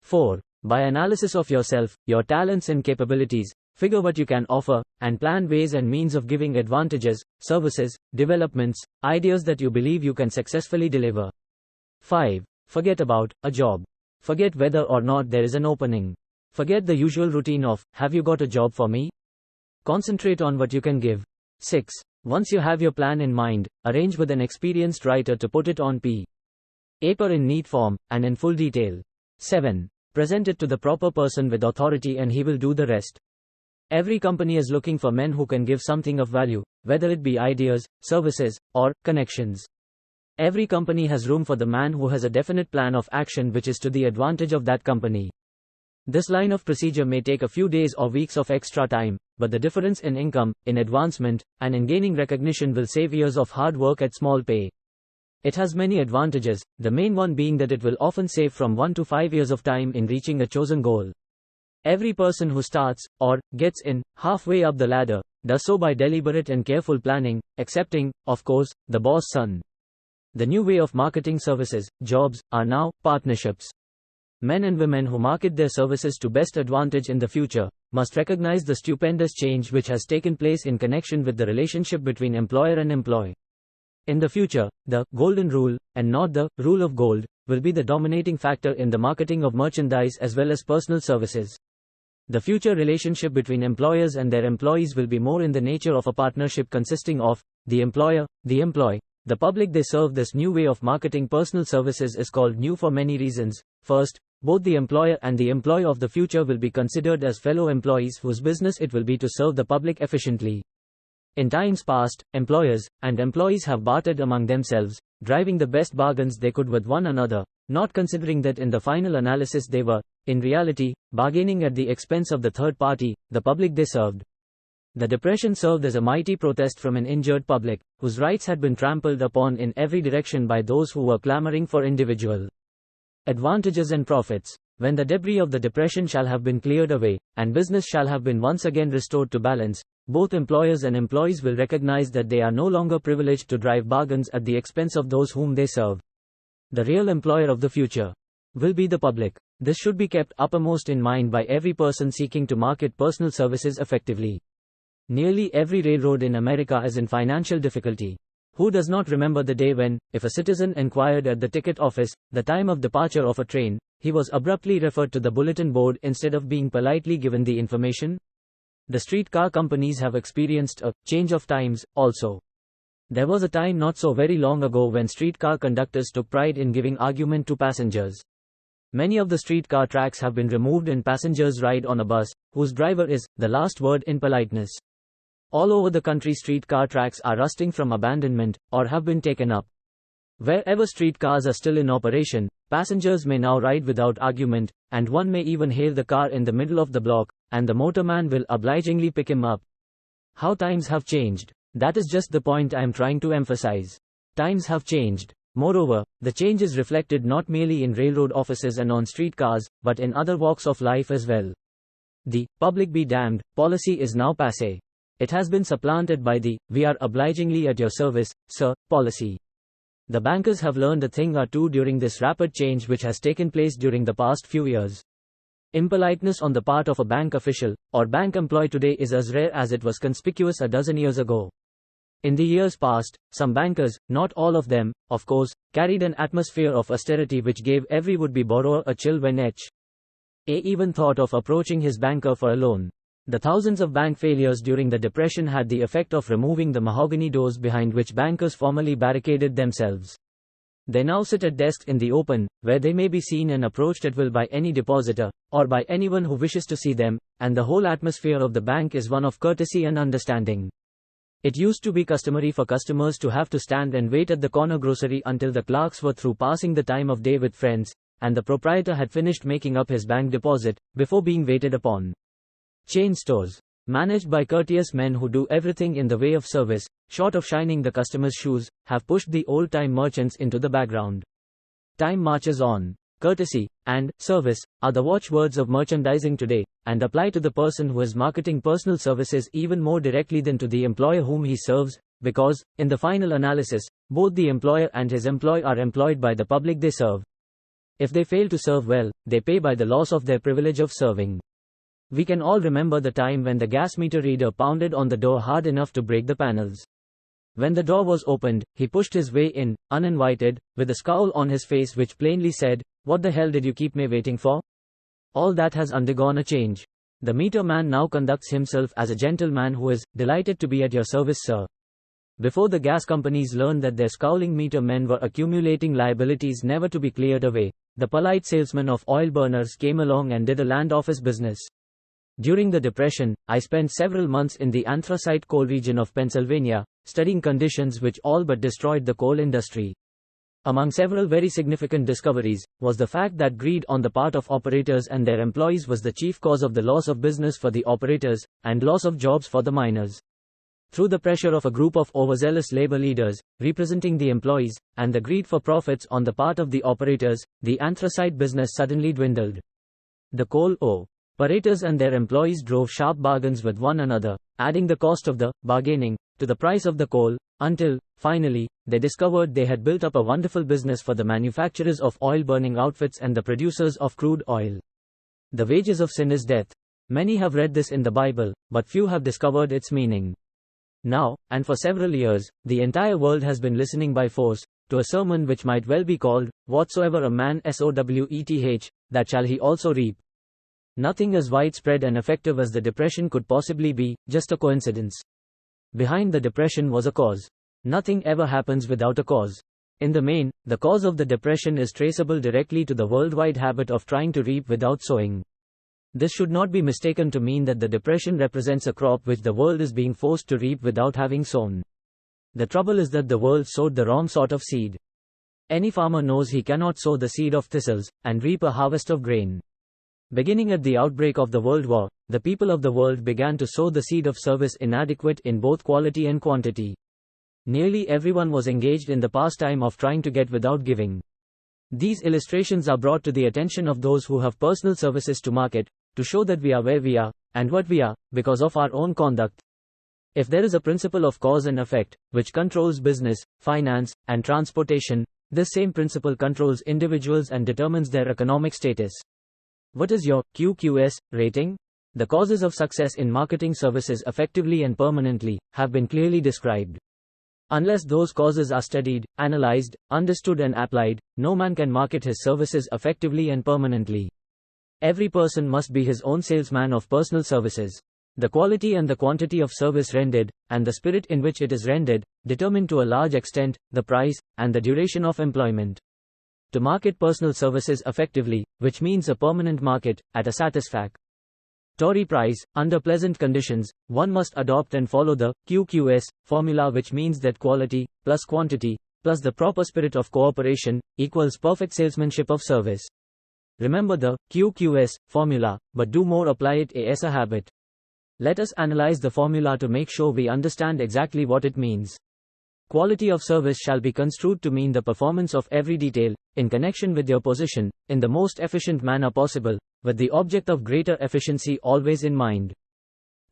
4. By analysis of yourself, your talents and capabilities, figure what you can offer, and plan ways and means of giving advantages, services, developments, ideas that you believe you can successfully deliver. 5. Forget about a job. Forget whether or not there is an opening. Forget the usual routine of, have you got a job for me? Concentrate on what you can give. 6. Once you have your plan in mind, arrange with an experienced writer to put it on paper in neat form, and in full detail. 7. Present it to the proper person with authority and he will do the rest. Every company is looking for men who can give something of value, whether it be ideas, services, or connections. Every company has room for the man who has a definite plan of action which is to the advantage of that company. This line of procedure may take a few days or weeks of extra time, but the difference in income, in advancement, and in gaining recognition will save years of hard work at small pay. It has many advantages, the main one being that it will often save from 1 to 5 years of time in reaching a chosen goal. Every person who starts, or gets in, halfway up the ladder, does so by deliberate and careful planning, excepting, of course, the boss son. The new way of marketing services, jobs, are now partnerships. Men and women who market their services to best advantage in the future must recognize the stupendous change which has taken place in connection with the relationship between employer and employee. In the future, the golden rule, and not the rule of gold, will be the dominating factor in the marketing of merchandise as well as personal services. The future relationship between employers and their employees will be more in the nature of a partnership consisting of the employer, the employee, the public they serve. This new way of marketing personal services is called new for many reasons. First, both the employer and the employee of the future will be considered as fellow employees whose business it will be to serve the public efficiently. In times past, employers and employees have bartered among themselves, driving the best bargains they could with one another, not considering that in the final analysis they were, in reality, bargaining at the expense of the third party, the public they served. The Depression served as a mighty protest from an injured public, whose rights had been trampled upon in every direction by those who were clamoring for individual advantages and profits. When the debris of the Depression shall have been cleared away, and business shall have been once again restored to balance, Both employers and employees will recognize that they are no longer privileged to drive bargains at the expense of those whom they serve. The real employer of the future will be the public. This should be kept uppermost in mind by every person seeking to market personal services effectively. Nearly every railroad in America is in financial difficulty. Who does not remember the day when, if a citizen inquired at the ticket office the time of departure of a train, he was abruptly referred to the bulletin board instead of being politely given the information? The streetcar companies have experienced a change of times also. There was a time not so very long ago when streetcar conductors took pride in giving argument to passengers. Many of the streetcar tracks have been removed and passengers ride on a bus, whose driver is the last word in politeness. All over the country streetcar tracks are rusting from abandonment, or have been taken up. Wherever streetcars are still in operation, passengers may now ride without argument, and one may even hail the car in the middle of the block, and the motorman will obligingly pick him up. How times have changed. That is just the point I am trying to emphasize. Times have changed. Moreover, the change is reflected not merely in railroad offices and on streetcars, but in other walks of life as well. The public be damned policy is now passé. It has been supplanted by the we are obligingly at your service, sir, policy. The bankers have learned a thing or two during this rapid change which has taken place during the past few years. Impoliteness on the part of a bank official or bank employee today is as rare as it was conspicuous a dozen years ago. In the years past, some bankers, not all of them, of course, carried an atmosphere of austerity which gave every would-be borrower a chill when H.A. even thought of approaching his banker for a loan. The thousands of bank failures during the Depression had the effect of removing the mahogany doors behind which bankers formerly barricaded themselves. They now sit at desks in the open, where they may be seen and approached at will by any depositor, or by anyone who wishes to see them, and the whole atmosphere of the bank is one of courtesy and understanding. It used to be customary for customers to have to stand and wait at the corner grocery until the clerks were through passing the time of day with friends, and the proprietor had finished making up his bank deposit, before being waited upon. Chain stores, managed by courteous men who do everything in the way of service, short of shining the customer's shoes, have pushed the old-time merchants into the background. Time marches on. Courtesy and service are the watchwords of merchandising today, and apply to the person who is marketing personal services even more directly than to the employer whom he serves, because, in the final analysis, both the employer and his employee are employed by the public they serve. If they fail to serve well, they pay by the loss of their privilege of serving. We can all remember the time when the gas meter reader pounded on the door hard enough to break the panels. When the door was opened, he pushed his way in, uninvited, with a scowl on his face which plainly said, "What the hell did you keep me waiting for?" All that has undergone a change. The meter man now conducts himself as a gentleman who is delighted to be at your service, sir. Before the gas companies learned that their scowling meter men were accumulating liabilities never to be cleared away, the polite salesman of oil burners came along and did a land office business. During the Depression, I spent several months in the anthracite coal region of Pennsylvania, studying conditions which all but destroyed the coal industry. Among several very significant discoveries, was the fact that greed on the part of operators and their employees was the chief cause of the loss of business for the operators, and loss of jobs for the miners. Through the pressure of a group of overzealous labor leaders, representing the employees, and the greed for profits on the part of the operators, the anthracite business suddenly dwindled. The coal operators and their employees drove sharp bargains with one another, adding the cost of the bargaining to the price of the coal, until, finally, they discovered they had built up a wonderful business for the manufacturers of oil-burning outfits and the producers of crude oil. The wages of sin is death. Many have read this in the Bible, but few have discovered its meaning. Now, and for several years, the entire world has been listening by force to a sermon which might well be called, "Whatsoever a man soweth, that shall he also reap." Nothing as widespread and effective as the Depression could possibly be, just a coincidence. Behind the Depression was a cause. Nothing ever happens without a cause. In the main, the cause of the Depression is traceable directly to the worldwide habit of trying to reap without sowing. This should not be mistaken to mean that the Depression represents a crop which the world is being forced to reap without having sown. The trouble is that the world sowed the wrong sort of seed. Any farmer knows he cannot sow the seed of thistles, and reap a harvest of grain. Beginning at the outbreak of the World War, the people of the world began to sow the seed of service inadequate in both quality and quantity. Nearly everyone was engaged in the pastime of trying to get without giving. These illustrations are brought to the attention of those who have personal services to market, to show that we are where we are, and what we are, because of our own conduct. If there is a principle of cause and effect, which controls business, finance, and transportation, this same principle controls individuals and determines their economic status. What is your QQS rating? The causes of success in marketing services effectively and permanently have been clearly described. Unless those causes are studied, analyzed, understood and applied, no man can market his services effectively and permanently. Every person must be his own salesman of personal services. The quality and the quantity of service rendered, and the spirit in which it is rendered, determine to a large extent the price and the duration of employment. To market personal services effectively, which means a permanent market, at a satisfactory price, under pleasant conditions, one must adopt and follow the QQS formula, which means that quality, plus quantity, plus the proper spirit of cooperation, equals perfect salesmanship of service. Remember the QQS formula, but do more, apply it as a habit. Let us analyze the formula to make sure we understand exactly what it means. Quality of service shall be construed to mean the performance of every detail, in connection with your position, in the most efficient manner possible, with the object of greater efficiency always in mind.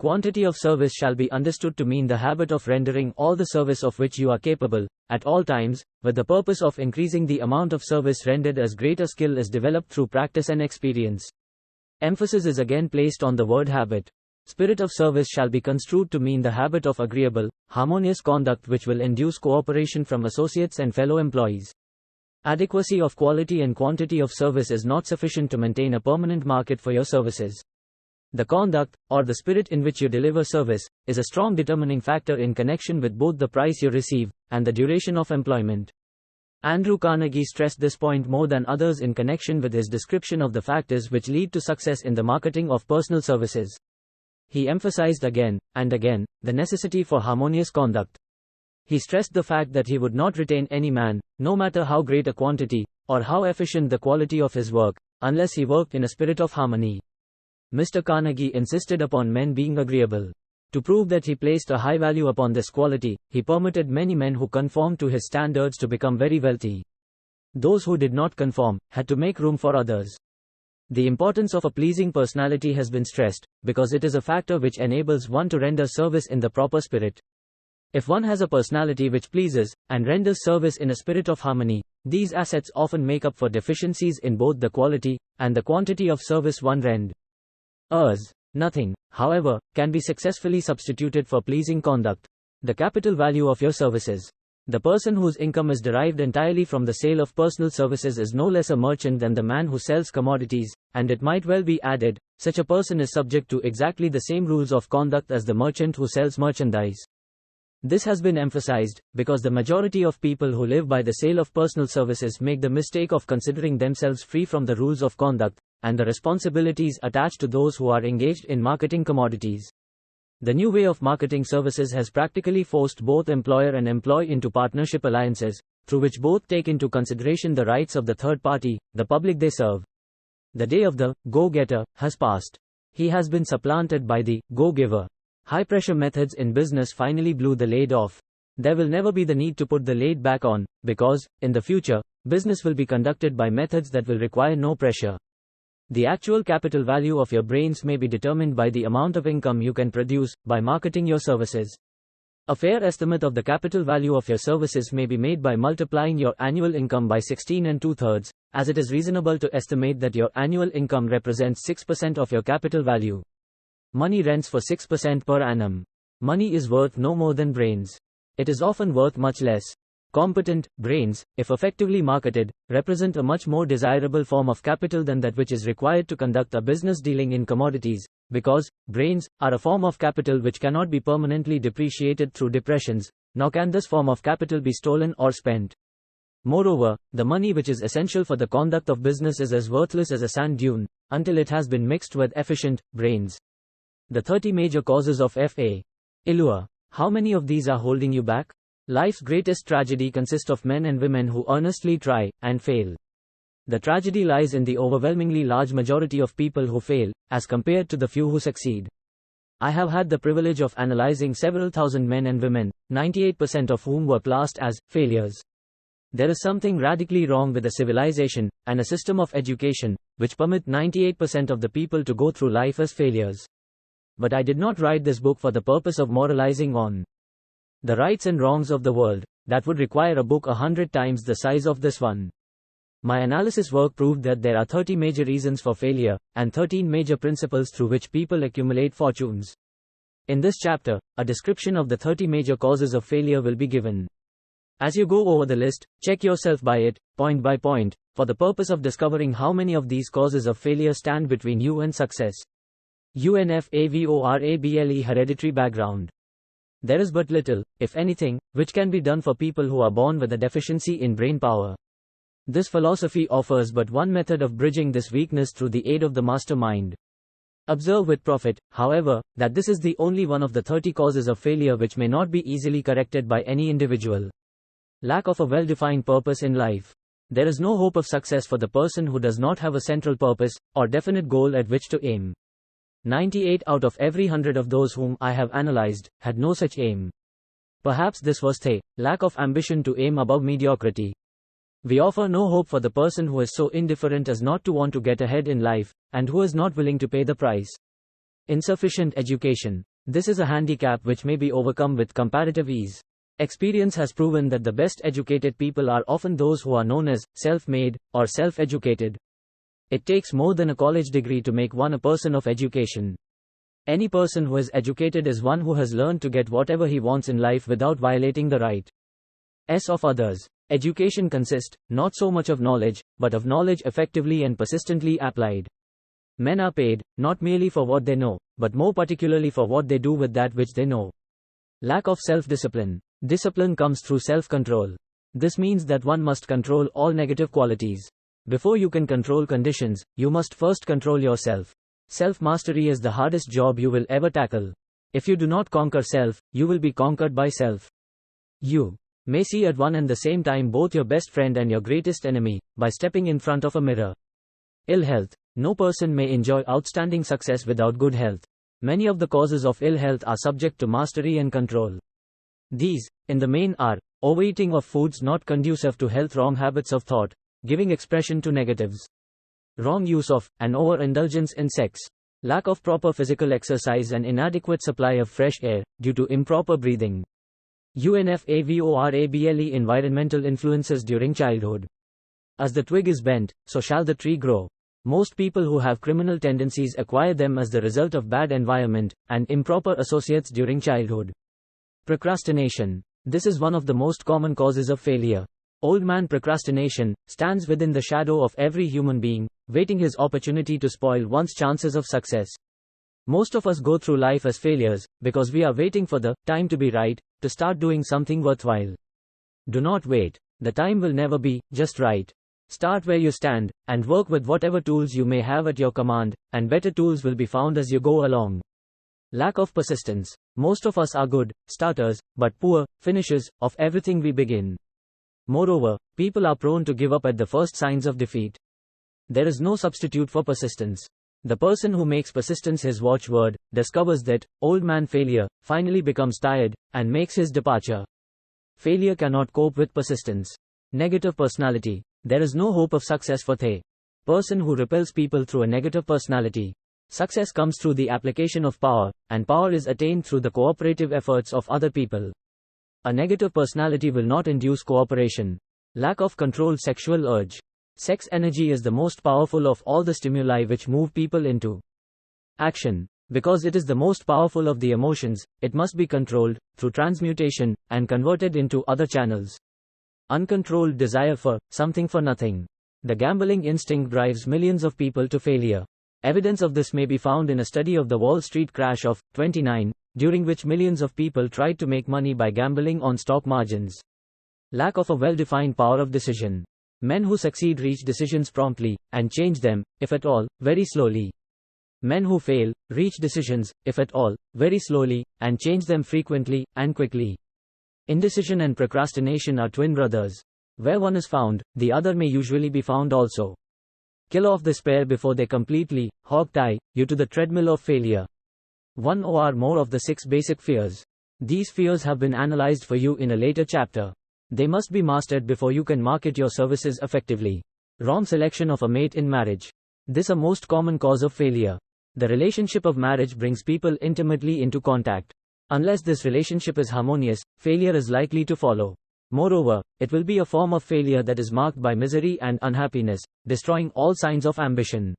Quantity of service shall be understood to mean the habit of rendering all the service of which you are capable, at all times, with the purpose of increasing the amount of service rendered as greater skill is developed through practice and experience. Emphasis is again placed on the word habit. Spirit of service shall be construed to mean the habit of agreeable, harmonious conduct which will induce cooperation from associates and fellow employees. Adequacy of quality and quantity of service is not sufficient to maintain a permanent market for your services. The conduct, or the spirit in which you deliver service, is a strong determining factor in connection with both the price you receive and the duration of employment. Andrew Carnegie stressed this point more than others in connection with his description of the factors which lead to success in the marketing of personal services. He emphasized again and again the necessity for harmonious conduct. He stressed the fact that he would not retain any man, no matter how great a quantity, or how efficient the quality of his work, unless he worked in a spirit of harmony. Mr. Carnegie insisted upon men being agreeable. To prove that he placed a high value upon this quality, he permitted many men who conformed to his standards to become very wealthy. Those who did not conform had to make room for others. The importance of a pleasing personality has been stressed, because it is a factor which enables one to render service in the proper spirit. If one has a personality which pleases, and renders service in a spirit of harmony, these assets often make up for deficiencies in both the quality and the quantity of service one renders. Nothing, however, can be successfully substituted for pleasing conduct. The capital value of your services. The person whose income is derived entirely from the sale of personal services is no less a merchant than the man who sells commodities, and it might well be added, such a person is subject to exactly the same rules of conduct as the merchant who sells merchandise. This has been emphasized, because the majority of people who live by the sale of personal services make the mistake of considering themselves free from the rules of conduct, and the responsibilities attached to those who are engaged in marketing commodities. The new way of marketing services has practically forced both employer and employee into partnership alliances, through which both take into consideration the rights of the third party, the public they serve. The day of the go-getter has passed. He has been supplanted by the go-giver. High-pressure methods in business finally blew the lid off. There will never be the need to put the lid back on, because, in the future, business will be conducted by methods that will require no pressure. The actual capital value of your brains may be determined by the amount of income you can produce by marketing your services. A fair estimate of the capital value of your services may be made by multiplying your annual income by 16 2/3, as it is reasonable to estimate that your annual income represents 6% of your capital value. Money rents for 6% per annum. Money is worth no more than brains. It is often worth much less. Competent brains, if effectively marketed, represent a much more desirable form of capital than that which is required to conduct a business dealing in commodities, because brains are a form of capital which cannot be permanently depreciated through depressions, nor can this form of capital be stolen or spent. Moreover, the money which is essential for the conduct of business is as worthless as a sand dune, until it has been mixed with efficient brains. The 30 major causes of failure. How many of these are holding you back? Life's greatest tragedy consists of men and women who earnestly try and fail. The tragedy lies in the overwhelmingly large majority of people who fail, as compared to the few who succeed. I have had the privilege of analyzing several thousand men and women, 98% of whom were classed as failures. There is something radically wrong with a civilization and a system of education which permit 98% of the people to go through life as failures. But I did not write this book for the purpose of moralizing on the rights and wrongs of the world. That would require a book 100 times the size of this one. My analysis work proved that there are 30 major reasons for failure, and 13 major principles through which people accumulate fortunes. In this chapter, a description of the 30 major causes of failure will be given. As you go over the list, check yourself by it, point by point, for the purpose of discovering how many of these causes of failure stand between you and success. UNFAVORABLE Hereditary background. There is but little, if anything, which can be done for people who are born with a deficiency in brain power. This philosophy offers but one method of bridging this weakness through the aid of the mastermind. Observe with profit, however, that this is the only one of the 30 causes of failure which may not be easily corrected by any individual. Lack of a well-defined purpose in life. There is no hope of success for the person who does not have a central purpose, or definite goal at which to aim. 98 out of every 100 of those whom I have analyzed, had no such aim. Perhaps this was the lack of ambition to aim above mediocrity. We offer no hope for the person who is so indifferent as not to want to get ahead in life, and who is not willing to pay the price. Insufficient education. This is a handicap which may be overcome with comparative ease. Experience has proven that the best educated people are often those who are known as self-made, or self-educated. It takes more than a college degree to make one a person of education. Any person who is educated is one who has learned to get whatever he wants in life without violating the rights of others. Education consists, not so much of knowledge, but of knowledge effectively and persistently applied. Men are paid, not merely for what they know, but more particularly for what they do with that which they know. Lack of self-discipline. Discipline comes through self-control. This means that one must control all negative qualities. Before you can control conditions, you must first control yourself. Self-mastery is the hardest job you will ever tackle. If you do not conquer self, you will be conquered by self. You may see at one and the same time both your best friend and your greatest enemy, by stepping in front of a mirror. Ill health. No person may enjoy outstanding success without good health. Many of the causes of ill health are subject to mastery and control. These, in the main, are overeating of foods not conducive to health, wrong habits of thought, giving expression to negatives, wrong use of, and overindulgence in sex, lack of proper physical exercise and inadequate supply of fresh air, due to improper breathing. UNFAVORABLE Environmental influences during childhood. As the twig is bent, so shall the tree grow. Most people who have criminal tendencies acquire them as the result of bad environment, and improper associates during childhood. Procrastination. This is one of the most common causes of failure. Old man procrastination stands within the shadow of every human being, waiting his opportunity to spoil one's chances of success. Most of us go through life as failures, because we are waiting for the time to be right, to start doing something worthwhile. Do not wait. The time will never be just right. Start where you stand, and work with whatever tools you may have at your command, and better tools will be found as you go along. Lack of persistence. Most of us are good starters, but poor finishers of everything we begin. Moreover, people are prone to give up at the first signs of defeat. There is no substitute for persistence. The person who makes persistence his watchword, discovers that old man failure, finally becomes tired, and makes his departure. Failure cannot cope with persistence. Negative personality. There is no hope of success for the person who repels people through a negative personality. Success comes through the application of power, and power is attained through the cooperative efforts of other people. A negative personality will not induce cooperation. Lack of controlled sexual urge. Sex energy is the most powerful of all the stimuli which move people into action. Because it is the most powerful of the emotions, it must be controlled, through transmutation, and converted into other channels. Uncontrolled desire for something for nothing. The gambling instinct drives millions of people to failure. Evidence of this may be found in a study of the Wall Street crash of 29, during which millions of people tried to make money by gambling on stock margins. Lack of a well-defined power of decision. Men who succeed reach decisions promptly, and change them, if at all, very slowly. Men who fail, reach decisions, if at all, very slowly, and change them frequently, and quickly. Indecision and procrastination are twin brothers. Where one is found, the other may usually be found also. Kill off this pair before they completely hog-tie you to the treadmill of failure. One or more of the 6 basic fears. These fears have been analyzed for you in a later chapter. They must be mastered before you can market your services effectively. Wrong selection of a mate in marriage. This is a most common cause of failure. The relationship of marriage brings people intimately into contact. Unless this relationship is harmonious, failure is likely to follow. Moreover, it will be a form of failure that is marked by misery and unhappiness, destroying all signs of ambition.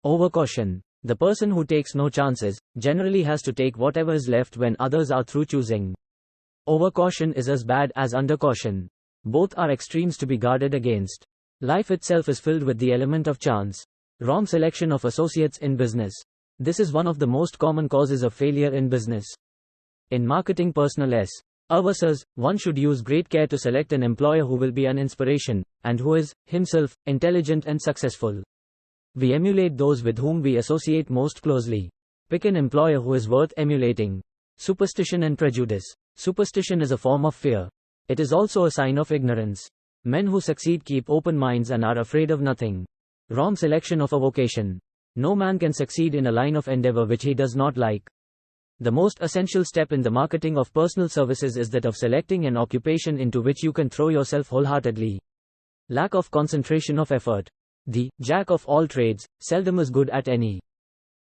Overcaution. The person who takes no chances generally has to take whatever is left when others are through choosing. Overcaution is as bad as undercaution. Both are extremes to be guarded against. Life itself is filled with the element of chance. Wrong selection of associates in business. This is one of the most common causes of failure in business. In marketing personnel S. Avasas, one should use great care to select an employer who will be an inspiration, and who is, himself, intelligent and successful. We emulate those with whom we associate most closely. Pick an employer who is worth emulating. Superstition and prejudice. Superstition is a form of fear. It is also a sign of ignorance. Men who succeed keep open minds and are afraid of nothing. Wrong selection of a vocation. No man can succeed in a line of endeavor which he does not like. The most essential step in the marketing of personal services is that of selecting an occupation into which you can throw yourself wholeheartedly. Lack of concentration of effort. The jack of all trades seldom is good at any.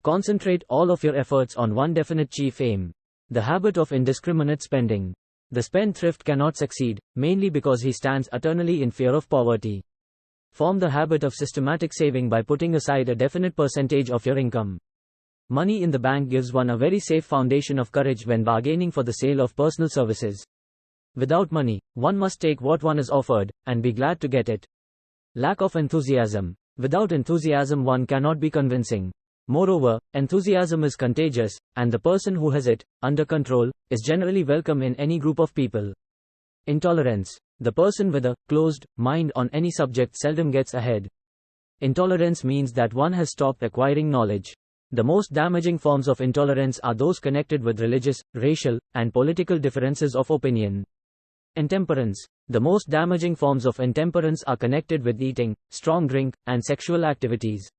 Concentrate all of your efforts on one definite chief aim. The habit of indiscriminate spending. The spendthrift cannot succeed, mainly because he stands eternally in fear of poverty. Form the habit of systematic saving by putting aside a definite percentage of your income. Money in the bank gives one a very safe foundation of courage when bargaining for the sale of personal services. Without money, one must take what one is offered, and be glad to get it. Lack of enthusiasm. Without enthusiasm one cannot be convincing. Moreover, enthusiasm is contagious, and the person who has it, under control, is generally welcome in any group of people. Intolerance. The person with a closed mind on any subject seldom gets ahead. Intolerance means that one has stopped acquiring knowledge. The most damaging forms of intolerance are those connected with religious, racial, and political differences of opinion. Intemperance. The most damaging forms of intemperance are connected with eating, strong drink, and sexual activities.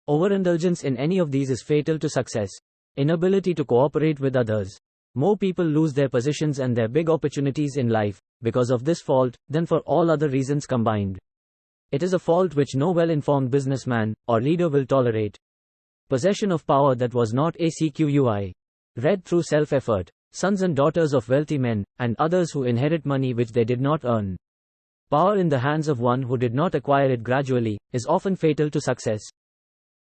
Overindulgence in any of these is fatal to success. Inability to cooperate with others. More people lose their positions and their big opportunities in life because of this fault than for all other reasons combined. It is a fault which no well-informed businessman or leader will tolerate. Possession of power that was not acqui. Read through self-effort. Sons and daughters of wealthy men, and others who inherit money which they did not earn. Power in the hands of one who did not acquire it gradually, is often fatal to success.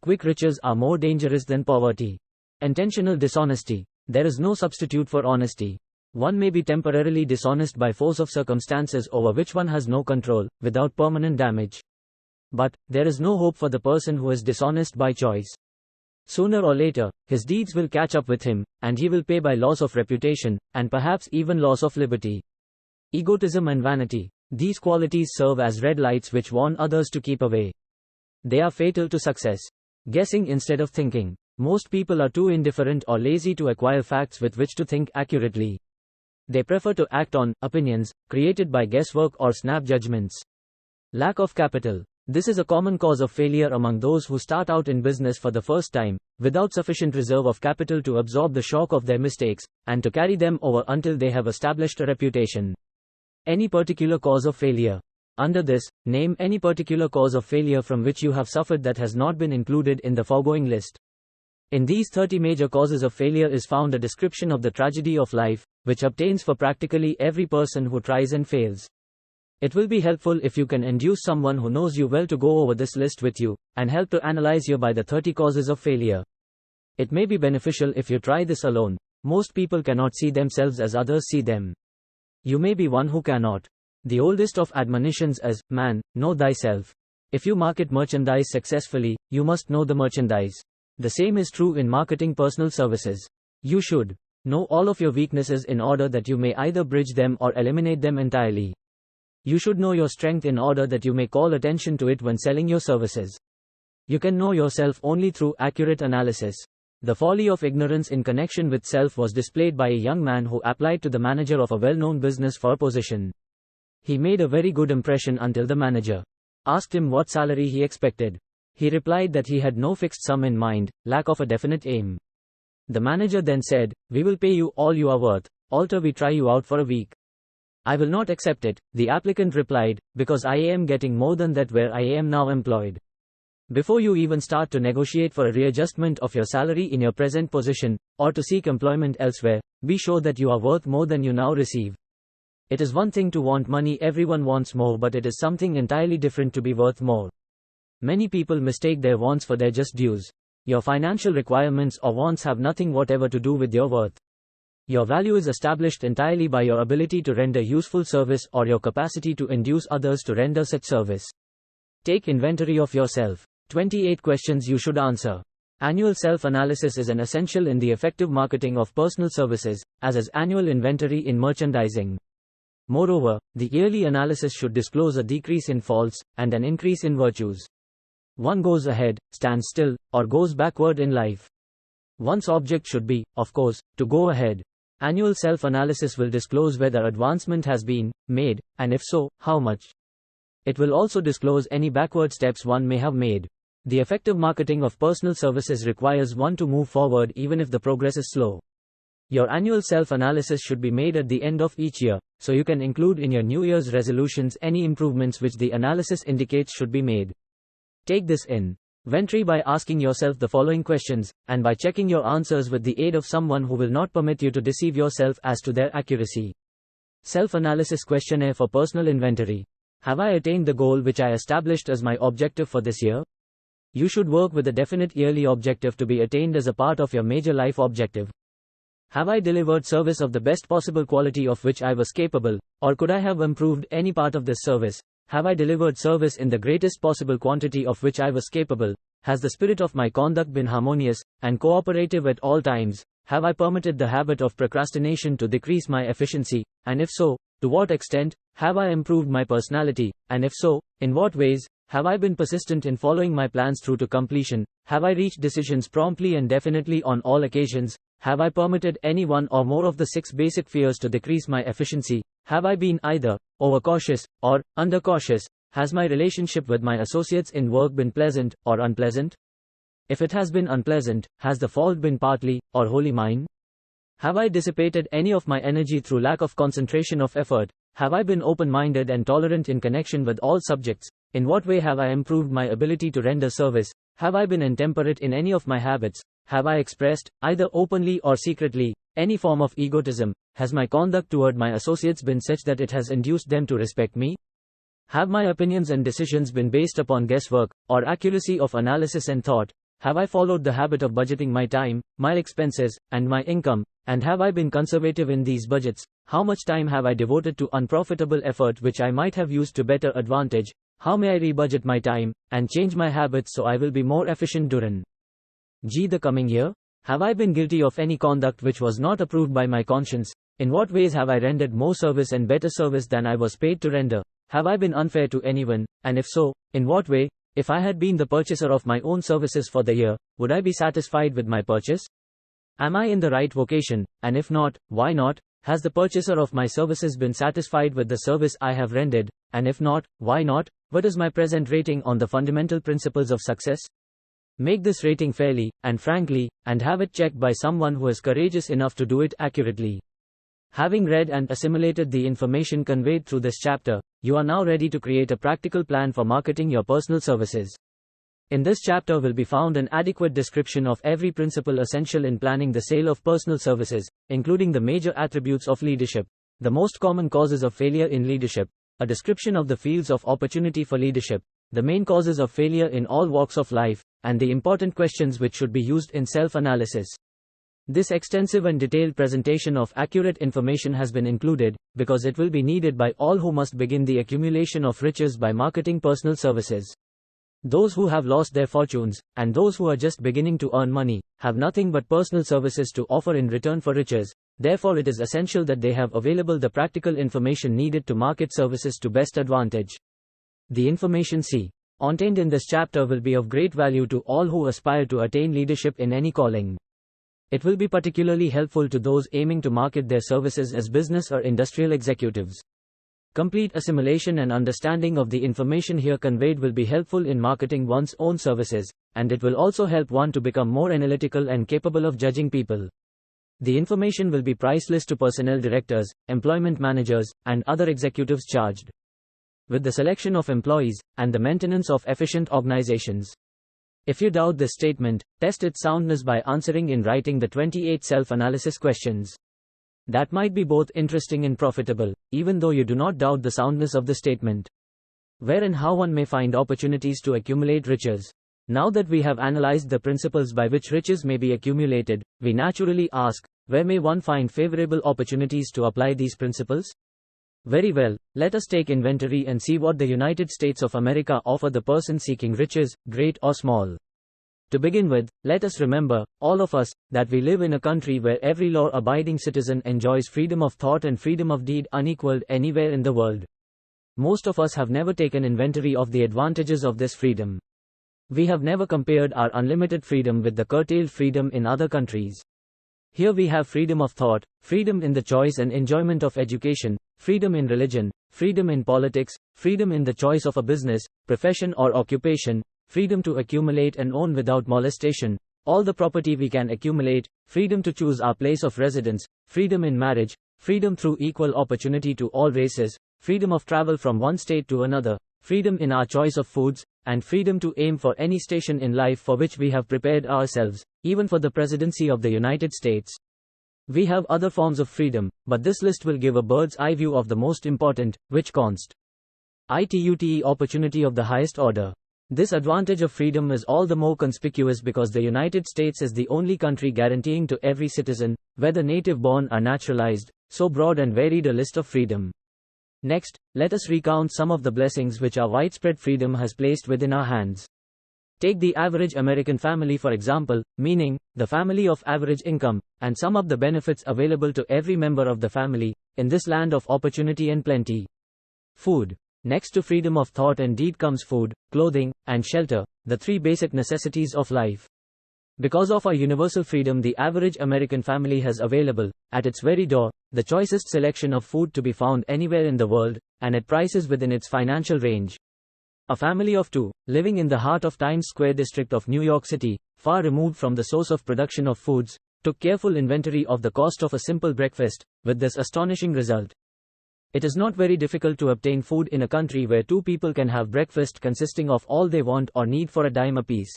Quick riches are more dangerous than poverty. Intentional dishonesty. There is no substitute for honesty. One may be temporarily dishonest by force of circumstances over which one has no control, without permanent damage. But, there is no hope for the person who is dishonest by choice. Sooner or later, his deeds will catch up with him, and he will pay by loss of reputation, and perhaps even loss of liberty. Egotism and vanity. These qualities serve as red lights which warn others to keep away. They are fatal to success. Guessing instead of thinking. Most people are too indifferent or lazy to acquire facts with which to think accurately. They prefer to act on opinions created by guesswork or snap judgments. Lack of capital. This is a common cause of failure among those who start out in business for the first time, without sufficient reserve of capital to absorb the shock of their mistakes, and to carry them over until they have established a reputation. Any particular cause of failure. Under this, name any particular cause of failure from which you have suffered that has not been included in the foregoing list. In these 30 major causes of failure is found a description of the tragedy of life, which obtains for practically every person who tries and fails. It will be helpful if you can induce someone who knows you well to go over this list with you, and help to analyze you by the 30 causes of failure. It may be beneficial if you try this alone. Most people cannot see themselves as others see them. You may be one who cannot. The oldest of admonitions is, man, know thyself. If you market merchandise successfully, you must know the merchandise. The same is true in marketing personal services. You should know all of your weaknesses in order that you may either bridge them or eliminate them entirely. You should know your strength in order that you may call attention to it when selling your services. You can know yourself only through accurate analysis. The folly of ignorance in connection with self was displayed by a young man who applied to the manager of a well-known business for a position. He made a very good impression until the manager asked him what salary he expected. He replied that he had no fixed sum in mind, lack of a definite aim. The manager then said, "We will pay you all you are worth, alter we try you out for a week." "I will not accept it," the applicant replied, "because I am getting more than that where I am now employed." Before you even start to negotiate for a readjustment of your salary in your present position, or to seek employment elsewhere, be sure that you are worth more than you now receive. It is one thing to want money, everyone wants more, but it is something entirely different to be worth more. Many people mistake their wants for their just dues. Your financial requirements or wants have nothing whatever to do with your worth. Your value is established entirely by your ability to render useful service or your capacity to induce others to render such service. Take inventory of yourself. 28 questions you should answer. Annual self-analysis is an essential in the effective marketing of personal services, as is annual inventory in merchandising. Moreover, the yearly analysis should disclose a decrease in faults and an increase in virtues. One goes ahead, stands still, or goes backward in life. One's object should be, of course, to go ahead. Annual self-analysis will disclose whether advancement has been made, and if so, how much. It will also disclose any backward steps one may have made. The effective marketing of personal services requires one to move forward even if the progress is slow. Your annual self-analysis should be made at the end of each year, so you can include in your New Year's resolutions any improvements which the analysis indicates should be made. Take this inventory by asking yourself the following questions, and by checking your answers with the aid of someone who will not permit you to deceive yourself as to their accuracy. Self-analysis questionnaire for personal inventory. Have I attained the goal which I established as my objective for this year? You should work with a definite yearly objective to be attained as a part of your major life objective. Have I delivered service of the best possible quality of which I was capable, or could I have improved any part of this service? Have I delivered service in the greatest possible quantity of which I was capable? Has the spirit of my conduct been harmonious and cooperative at all times? Have I permitted the habit of procrastination to decrease my efficiency? And if so, to what extent? Have I improved my personality? And if so, in what ways? Have I been persistent in following my plans through to completion? Have I reached decisions promptly and definitely on all occasions? Have I permitted any one or more of the 6 basic fears to decrease my efficiency? Have I been either overcautious or undercautious? Has my relationship with my associates in work been pleasant or unpleasant? If it has been unpleasant, has the fault been partly or wholly mine? Have I dissipated any of my energy through lack of concentration of effort? Have I been open-minded and tolerant in connection with all subjects? In what way have I improved my ability to render service? Have I been intemperate in any of my habits? Have I expressed, either openly or secretly, any form of egotism? Has my conduct toward my associates been such that it has induced them to respect me? Have my opinions and decisions been based upon guesswork, or accuracy of analysis and thought? Have I followed the habit of budgeting my time, my expenses, and my income? And have I been conservative in these budgets? How much time have I devoted to unprofitable effort which I might have used to better advantage? How may I rebudget my time, and change my habits so I will be more efficient during the coming year? Have I been guilty of any conduct which was not approved by my conscience? In what ways have I rendered more service and better service than I was paid to render? Have I been unfair to anyone, and if so, in what way? If I had been the purchaser of my own services for the year, would I be satisfied with my purchase? Am I in the right vocation, and if not, why not? Has the purchaser of my services been satisfied with the service I have rendered, and if not, why not? What is my present rating on the fundamental principles of success? Make this rating fairly, and frankly, and have it checked by someone who is courageous enough to do it accurately. Having read and assimilated the information conveyed through this chapter, you are now ready to create a practical plan for marketing your personal services. In this chapter will be found an adequate description of every principle essential in planning the sale of personal services, including the major attributes of leadership, the most common causes of failure in leadership, a description of the fields of opportunity for leadership, the main causes of failure in all walks of life, and the important questions which should be used in self-analysis. This extensive and detailed presentation of accurate information has been included, because it will be needed by all who must begin the accumulation of riches by marketing personal services. Those who have lost their fortunes, and those who are just beginning to earn money, have nothing but personal services to offer in return for riches. Therefore it is essential that they have available the practical information needed to market services to best advantage. The information contained in this chapter will be of great value to all who aspire to attain leadership in any calling. It will be particularly helpful to those aiming to market their services as business or industrial executives. Complete assimilation and understanding of the information here conveyed will be helpful in marketing one's own services, and it will also help one to become more analytical and capable of judging people. The information will be priceless to personnel directors, employment managers, and other executives charged with the selection of employees and the maintenance of efficient organizations. If you doubt this statement, test its soundness by answering in writing the 28 self-analysis questions. That might be both interesting and profitable, even though you do not doubt the soundness of the statement. Where and how one may find opportunities to accumulate riches. Now that we have analyzed the principles by which riches may be accumulated, we naturally ask, where may one find favorable opportunities to apply these principles? Very well, let us take inventory and see what the United States of America offer the person seeking riches, great or small. To begin with, let us remember, all of us, that we live in a country where every law-abiding citizen enjoys freedom of thought and freedom of deed unequaled anywhere in the world. Most of us have never taken inventory of the advantages of this freedom. We have never compared our unlimited freedom with the curtailed freedom in other countries. Here we have freedom of thought, freedom in the choice and enjoyment of education, freedom in religion, freedom in politics, freedom in the choice of a business, profession or occupation, freedom to accumulate and own without molestation, all the property we can accumulate, freedom to choose our place of residence, freedom in marriage, freedom through equal opportunity to all races, freedom of travel from one state to another, freedom in our choice of foods, and freedom to aim for any station in life for which we have prepared ourselves, even for the presidency of the United States. We have other forms of freedom, but this list will give a bird's eye view of the most important, which const. ITUTE opportunity of the highest order. This advantage of freedom is all the more conspicuous because the United States is the only country guaranteeing to every citizen, whether native-born or naturalized, so broad and varied a list of freedom. Next, let us recount some of the blessings which our widespread freedom has placed within our hands. Take the average American family for example, meaning, the family of average income, and sum up the benefits available to every member of the family, in this land of opportunity and plenty. Food. Next to freedom of thought and deed comes food, clothing, and shelter, the three basic necessities of life. Because of our universal freedom the average American family has available, at its very door, the choicest selection of food to be found anywhere in the world, and at prices within its financial range. A family of two, living in the heart of Times Square district of New York City, far removed from the source of production of foods, took careful inventory of the cost of a simple breakfast, with this astonishing result. It is not very difficult to obtain food in a country where two people can have breakfast consisting of all they want or need for a dime apiece.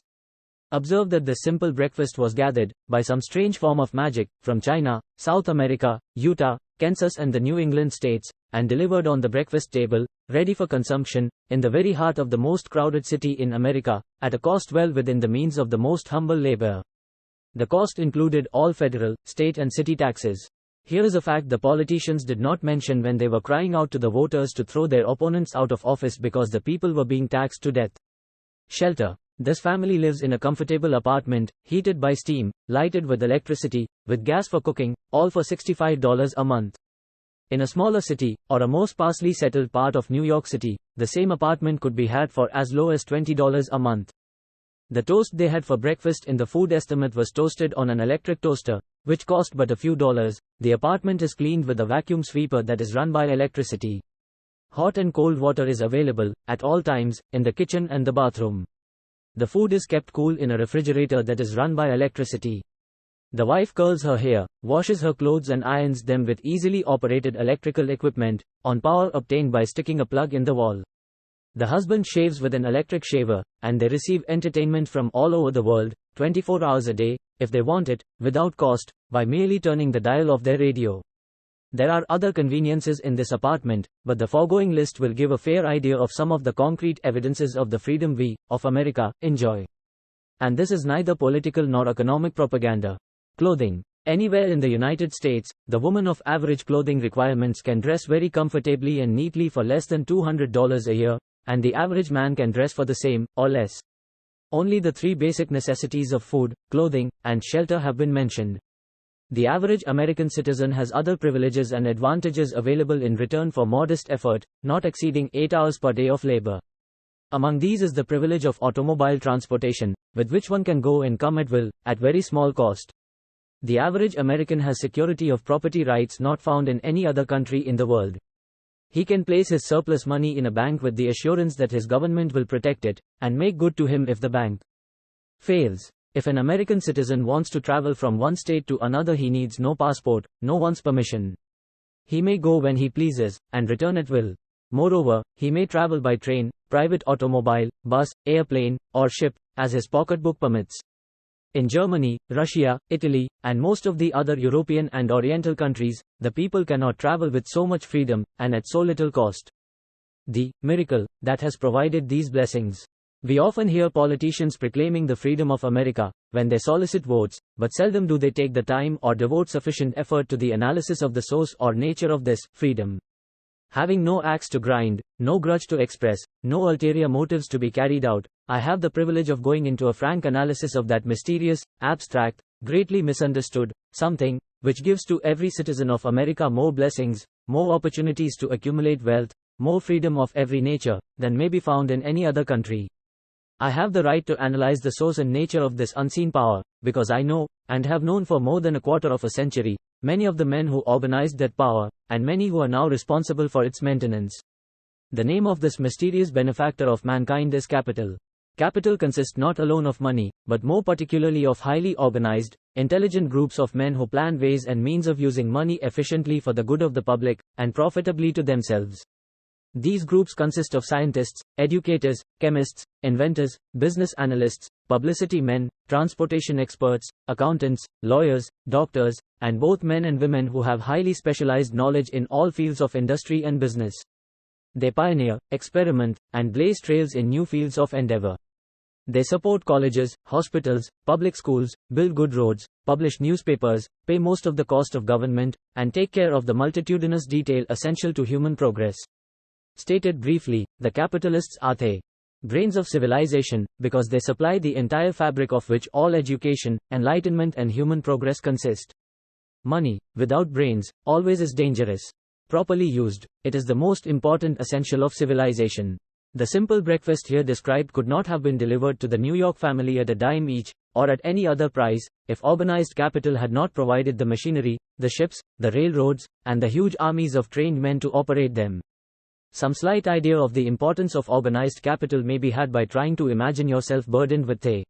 Observe that this simple breakfast was gathered, by some strange form of magic, from China, South America, Utah, Kansas and the New England states, and delivered on the breakfast table, ready for consumption, in the very heart of the most crowded city in America, at a cost well within the means of the most humble labor. The cost included all federal, state and city taxes. Here is a fact the politicians did not mention when they were crying out to the voters to throw their opponents out of office because the people were being taxed to death. Shelter. This family lives in a comfortable apartment, heated by steam, lighted with electricity, with gas for cooking, all for $65 a month. In a smaller city, or a more sparsely settled part of New York City, the same apartment could be had for as low as $20 a month. The toast they had for breakfast in the food estimate was toasted on an electric toaster, which cost but a few dollars. The apartment is cleaned with a vacuum sweeper that is run by electricity. Hot and cold water is available, at all times, in the kitchen and the bathroom. The food is kept cool in a refrigerator that is run by electricity. The wife curls her hair, washes her clothes and irons them with easily operated electrical equipment, on power obtained by sticking a plug in the wall. The husband shaves with an electric shaver, and they receive entertainment from all over the world, 24 hours a day, if they want it, without cost, by merely turning the dial of their radio. There are other conveniences in this apartment, but the foregoing list will give a fair idea of some of the concrete evidences of the freedom we, of America, enjoy. And this is neither political nor economic propaganda. Clothing. Anywhere in the United States, the woman of average clothing requirements can dress very comfortably and neatly for less than $200 a year, and the average man can dress for the same, or less. Only the three basic necessities of food, clothing, and shelter have been mentioned. The average American citizen has other privileges and advantages available in return for modest effort, not exceeding 8 hours per day of labor. Among these is the privilege of automobile transportation, with which one can go and come at will, at very small cost. The average American has security of property rights not found in any other country in the world. He can place his surplus money in a bank with the assurance that his government will protect it, and make good to him if the bank fails. If an American citizen wants to travel from one state to another he needs no passport, no one's permission. He may go when he pleases, and return at will. Moreover, he may travel by train, private automobile, bus, airplane, or ship, as his pocketbook permits. In Germany, Russia, Italy, and most of the other European and Oriental countries, the people cannot travel with so much freedom, and at so little cost. The miracle that has provided these blessings. We often hear politicians proclaiming the freedom of America when they solicit votes, but seldom do they take the time or devote sufficient effort to the analysis of the source or nature of this freedom. Having no axe to grind, no grudge to express, no ulterior motives to be carried out, I have the privilege of going into a frank analysis of that mysterious, abstract, greatly misunderstood something which gives to every citizen of America more blessings, more opportunities to accumulate wealth, more freedom of every nature than may be found in any other country. I have the right to analyze the source and nature of this unseen power, because I know, and have known for more than a quarter of a century, many of the men who organized that power, and many who are now responsible for its maintenance. The name of this mysterious benefactor of mankind is capital. Capital consists not alone of money, but more particularly of highly organized, intelligent groups of men who plan ways and means of using money efficiently for the good of the public, and profitably to themselves. These groups consist of scientists, educators, chemists, inventors, business analysts, publicity men, transportation experts, accountants, lawyers, doctors, and both men and women who have highly specialized knowledge in all fields of industry and business. They pioneer, experiment, and blaze trails in new fields of endeavor. They support colleges, hospitals, public schools, build good roads, publish newspapers, pay most of the cost of government, and take care of the multitudinous detail essential to human progress. Stated briefly, the capitalists are the brains of civilization, because they supply the entire fabric of which all education, enlightenment and human progress consist. Money, without brains, always is dangerous. Properly used, it is the most important essential of civilization. The simple breakfast here described could not have been delivered to the New York family at a dime each, or at any other price, if organized capital had not provided the machinery, the ships, the railroads, and the huge armies of trained men to operate them. Some slight idea of the importance of organized capital may be had by trying to imagine yourself burdened with the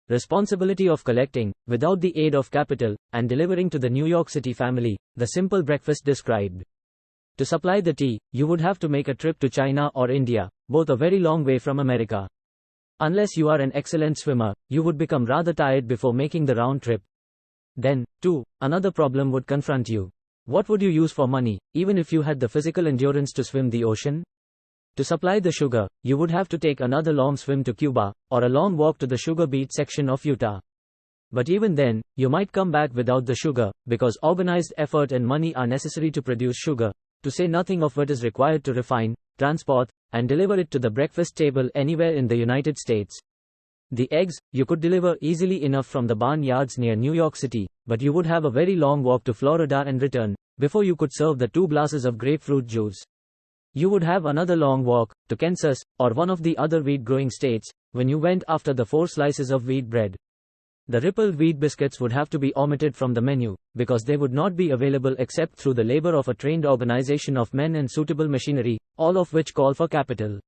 responsibility of collecting, without the aid of capital, and delivering to the New York City family, the simple breakfast described. To supply the tea, you would have to make a trip to China or India, both a very long way from America. Unless you are an excellent swimmer, you would become rather tired before making the round trip. Then, too, another problem would confront you. What would you use for money, even if you had the physical endurance to swim the ocean? To supply the sugar, you would have to take another long swim to Cuba, or a long walk to the sugar beet section of Utah. But even then, you might come back without the sugar, because organized effort and money are necessary to produce sugar, to say nothing of what is required to refine, transport, and deliver it to the breakfast table anywhere in the United States. The eggs, you could deliver easily enough from the barn yards near New York City, but you would have a very long walk to Florida and return, before you could serve the 2 glasses of grapefruit juice. You would have another long walk, to Kansas, or one of the other wheat-growing states, when you went after the 4 slices of wheat bread. The rippled wheat biscuits would have to be omitted from the menu, because they would not be available except through the labor of a trained organization of men and suitable machinery, all of which call for capital.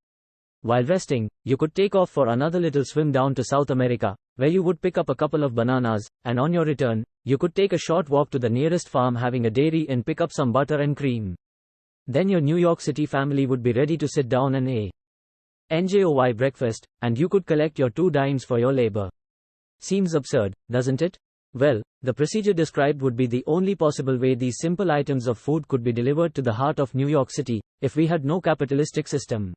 While resting, you could take off for another little swim down to South America, where you would pick up a couple of bananas, and on your return, you could take a short walk to the nearest farm having a dairy and pick up some butter and cream. Then your New York City family would be ready to sit down and enjoy breakfast, and you could collect your 2 dimes for your labor. Seems absurd, doesn't it? Well, the procedure described would be the only possible way these simple items of food could be delivered to the heart of New York City, if we had no capitalistic system.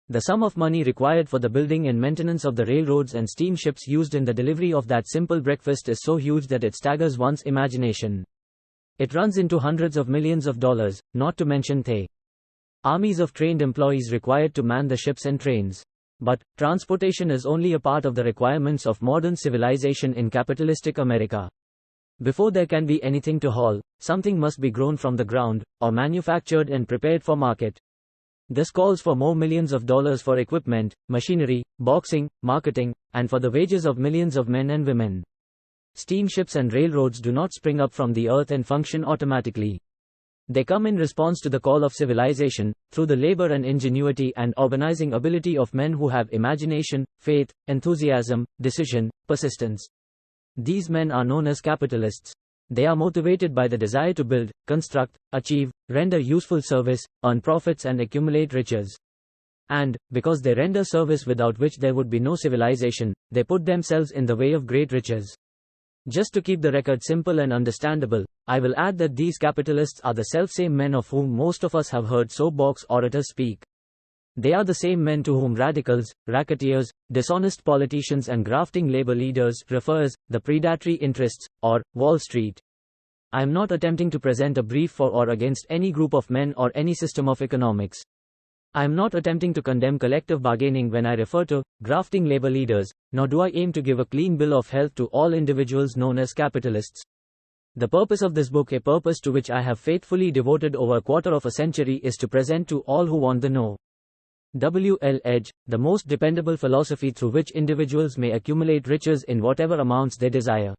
The sum of money required for the building and maintenance of the railroads and steamships used in the delivery of that simple breakfast is so huge that it staggers one's imagination. It runs into hundreds of millions of dollars, not to mention the armies of trained employees required to man the ships and trains. But, transportation is only a part of the requirements of modern civilization in capitalistic America. Before there can be anything to haul, something must be grown from the ground, or manufactured and prepared for market. This calls for more millions of dollars for equipment, machinery, boxing, marketing, and for the wages of millions of men and women. Steamships and railroads do not spring up from the earth and function automatically. They come in response to the call of civilization, through the labor and ingenuity and organizing ability of men who have imagination, faith, enthusiasm, decision, persistence. These men are known as capitalists. They are motivated by the desire to build, construct, achieve, render useful service, earn profits and accumulate riches. And, because they render service without which there would be no civilization, they put themselves in the way of great riches. Just to keep the record simple and understandable, I will add that these capitalists are the self-same men of whom most of us have heard soapbox orators speak. They are the same men to whom radicals, racketeers, dishonest politicians and grafting labor leaders refer as the predatory interests, or Wall Street. I am not attempting to present a brief for or against any group of men or any system of economics. I am not attempting to condemn collective bargaining when I refer to grafting labor leaders, nor do I aim to give a clean bill of health to all individuals known as capitalists. The purpose of this book, a purpose to which I have faithfully devoted over a quarter of a century, is to present to all who want the know. W.L. Edge, the most dependable philosophy through which individuals may accumulate riches in whatever amounts they desire.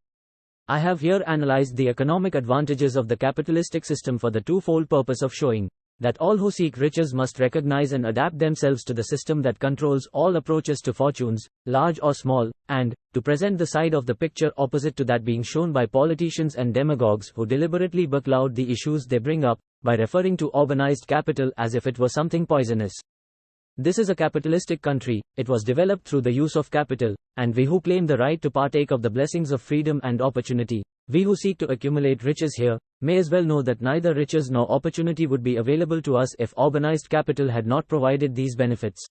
I have here analyzed the economic advantages of the capitalistic system for the twofold purpose of showing that all who seek riches must recognize and adapt themselves to the system that controls all approaches to fortunes, large or small, and to present the side of the picture opposite to that being shown by politicians and demagogues who deliberately becloud the issues they bring up by referring to organized capital as if it were something poisonous. This is a capitalistic country, it was developed through the use of capital, and we who claim the right to partake of the blessings of freedom and opportunity, we who seek to accumulate riches here, may as well know that neither riches nor opportunity would be available to us if organized capital had not provided these benefits.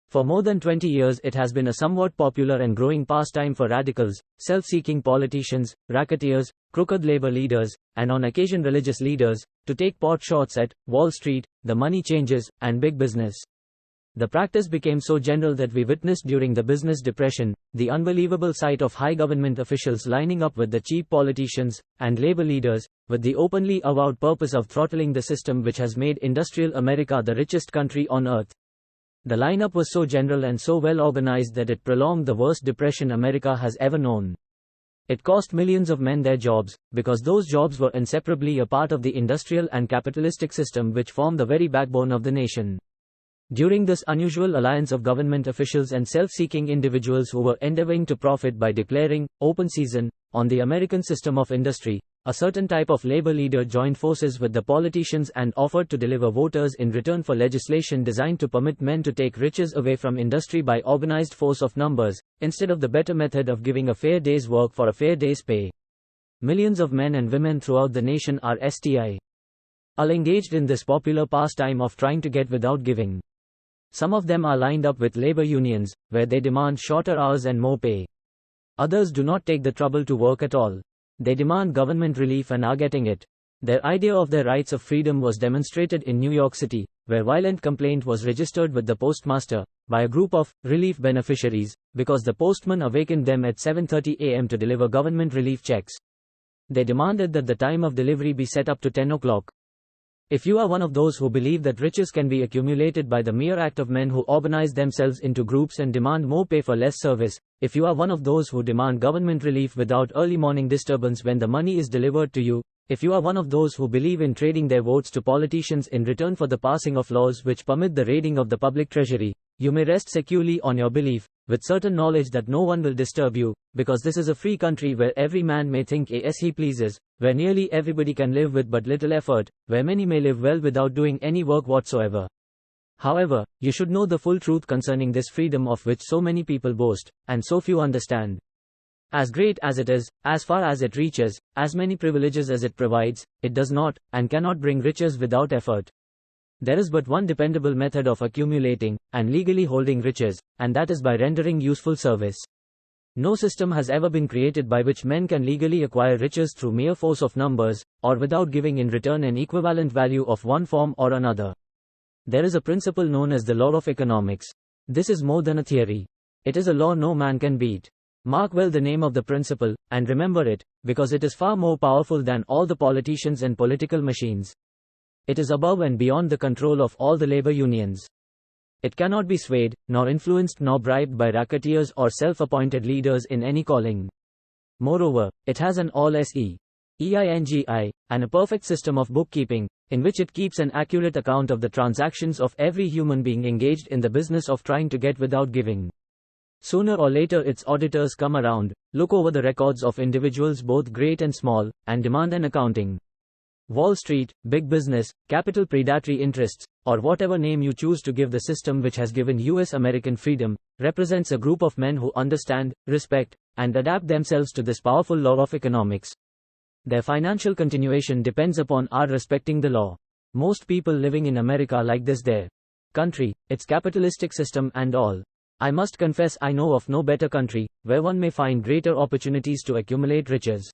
For more than 20 years it has been a somewhat popular and growing pastime for radicals, self-seeking politicians, racketeers, crooked labor leaders, and on occasion religious leaders, to take pot shots at Wall Street, the money changers, and big business. The practice became so general that we witnessed during the business depression, the unbelievable sight of high government officials lining up with the cheap politicians and labor leaders, with the openly avowed purpose of throttling the system which has made industrial America the richest country on earth. The lineup was so general and so well organized that it prolonged the worst depression America has ever known. It cost millions of men their jobs, because those jobs were inseparably a part of the industrial and capitalistic system which formed the very backbone of the nation. During this unusual alliance of government officials and self-seeking individuals who were endeavoring to profit by declaring open season on the American system of industry, a certain type of labor leader joined forces with the politicians and offered to deliver voters in return for legislation designed to permit men to take riches away from industry by organized force of numbers, instead of the better method of giving a fair day's work for a fair day's pay. Millions of men and women throughout the nation are still engaged in this popular pastime of trying to get without giving. Some of them are lined up with labor unions, where they demand shorter hours and more pay. Others do not take the trouble to work at all. They demand government relief and are getting it. Their idea of their rights of freedom was demonstrated in New York City, where violent complaint was registered with the postmaster by a group of relief beneficiaries, because the postman awakened them at 7:30 a.m. to deliver government relief checks. They demanded that the time of delivery be set up to 10 o'clock. If you are one of those who believe that riches can be accumulated by the mere act of men who organize themselves into groups and demand more pay for less service, if you are one of those who demand government relief without early morning disturbance when the money is delivered to you, if you are one of those who believe in trading their votes to politicians in return for the passing of laws which permit the raiding of the public treasury, you may rest securely on your belief, with certain knowledge that no one will disturb you, because this is a free country where every man may think as he pleases, where nearly everybody can live with but little effort, where many may live well without doing any work whatsoever. However, you should know the full truth concerning this freedom of which so many people boast, and so few understand. As great as it is, as far as it reaches, as many privileges as it provides, it does not, and cannot bring riches without effort. There is but one dependable method of accumulating, and legally holding riches, and that is by rendering useful service. No system has ever been created by which men can legally acquire riches through mere force of numbers, or without giving in return an equivalent value of one form or another. There is a principle known as the law of economics. This is more than a theory. It is a law no man can beat. Mark well the name of the principle, and remember it, because it is far more powerful than all the politicians and political machines. It is above and beyond the control of all the labor unions. It cannot be swayed, nor influenced nor bribed by racketeers or self-appointed leaders in any calling. Moreover, it has an all-SEINGI, and a perfect system of bookkeeping, in which it keeps an accurate account of the transactions of every human being engaged in the business of trying to get without giving. Sooner or later its auditors come around, look over the records of individuals both great and small, and demand an accounting. Wall Street, big business, capital predatory interests, or whatever name you choose to give the system which has given US American freedom, represents a group of men who understand, respect, and adapt themselves to this powerful law of economics. Their financial continuation depends upon our respecting the law. Most people living in America like this their country, its capitalistic system and all. I must confess I know of no better country, where one may find greater opportunities to accumulate riches.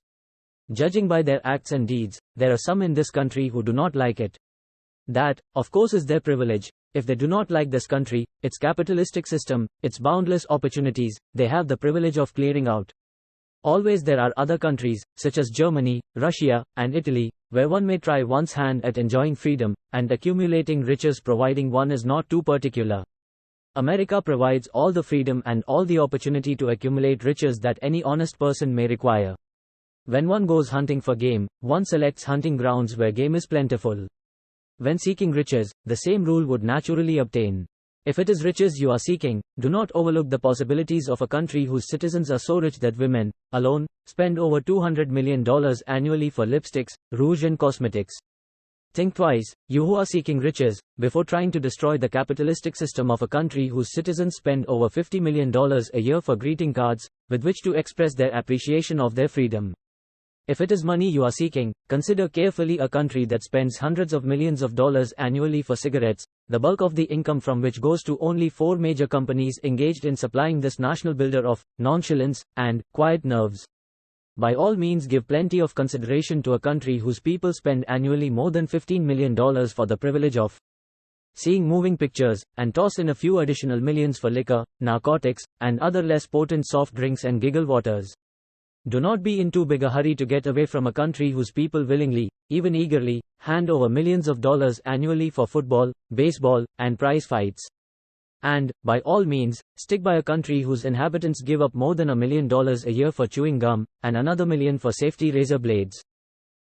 Judging by their acts and deeds, there are some in this country who do not like it. That, of course, is their privilege. If they do not like this country, its capitalistic system, its boundless opportunities, they have the privilege of clearing out. Always there are other countries, such as Germany, Russia, and Italy, where one may try one's hand at enjoying freedom, and accumulating riches providing one is not too particular. America provides all the freedom and all the opportunity to accumulate riches that any honest person may require. When one goes hunting for game, one selects hunting grounds where game is plentiful. When seeking riches, the same rule would naturally obtain. If it is riches you are seeking, do not overlook the possibilities of a country whose citizens are so rich that women, alone, spend over $200 million annually for lipsticks, rouge and cosmetics. Think twice, you who are seeking riches, before trying to destroy the capitalistic system of a country whose citizens spend over $50 million a year for greeting cards, with which to express their appreciation of their freedom. If it is money you are seeking, consider carefully a country that spends hundreds of millions of dollars annually for cigarettes, the bulk of the income from which goes to only 4 major companies engaged in supplying this national builder of nonchalance and quiet nerves. By all means give plenty of consideration to a country whose people spend annually more than $15 million for the privilege of seeing moving pictures, and toss in a few additional millions for liquor, narcotics, and other less potent soft drinks and giggle waters. Do not be in too big a hurry to get away from a country whose people willingly, even eagerly, hand over millions of dollars annually for football, baseball, and prize fights. And, by all means, stick by a country whose inhabitants give up more than $1 million a year for chewing gum, and another $1 million for safety razor blades.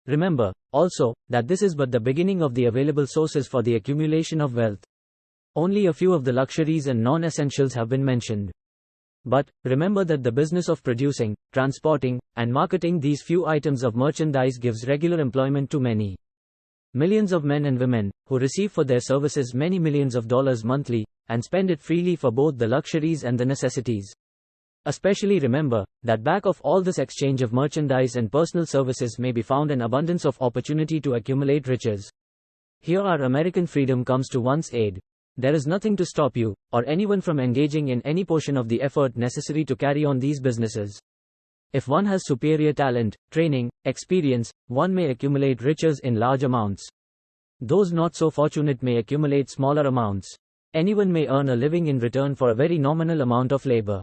Remember, also, that this is but the beginning of the available sources for the accumulation of wealth. Only a few of the luxuries and non-essentials have been mentioned. But, remember that the business of producing, transporting, and marketing these few items of merchandise gives regular employment to many millions of men and women, who receive for their services many millions of dollars monthly, and spend it freely for both the luxuries and the necessities. Especially remember, that back of all this exchange of merchandise and personal services may be found an abundance of opportunity to accumulate riches. Here our American freedom comes to one's aid. There is nothing to stop you, or anyone from engaging in any portion of the effort necessary to carry on these businesses. If one has superior talent, training, experience, one may accumulate riches in large amounts. Those not so fortunate may accumulate smaller amounts. Anyone may earn a living in return for a very nominal amount of labor.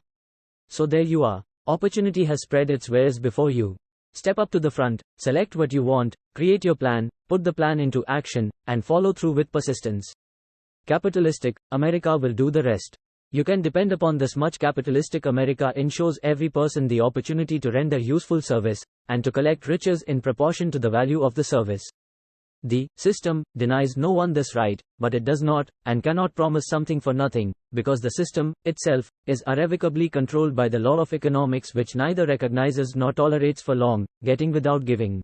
So there you are. Opportunity has spread its wares before you. Step up to the front, select what you want, create your plan, put the plan into action, and follow through with persistence. Capitalistic America will do the rest. You can depend upon this much. Capitalistic America ensures every person the opportunity to render useful service, and to collect riches in proportion to the value of the service. The system denies no one this right, but it does not, and cannot promise something for nothing, because the system itself is irrevocably controlled by the law of economics, which neither recognizes nor tolerates for long getting without giving.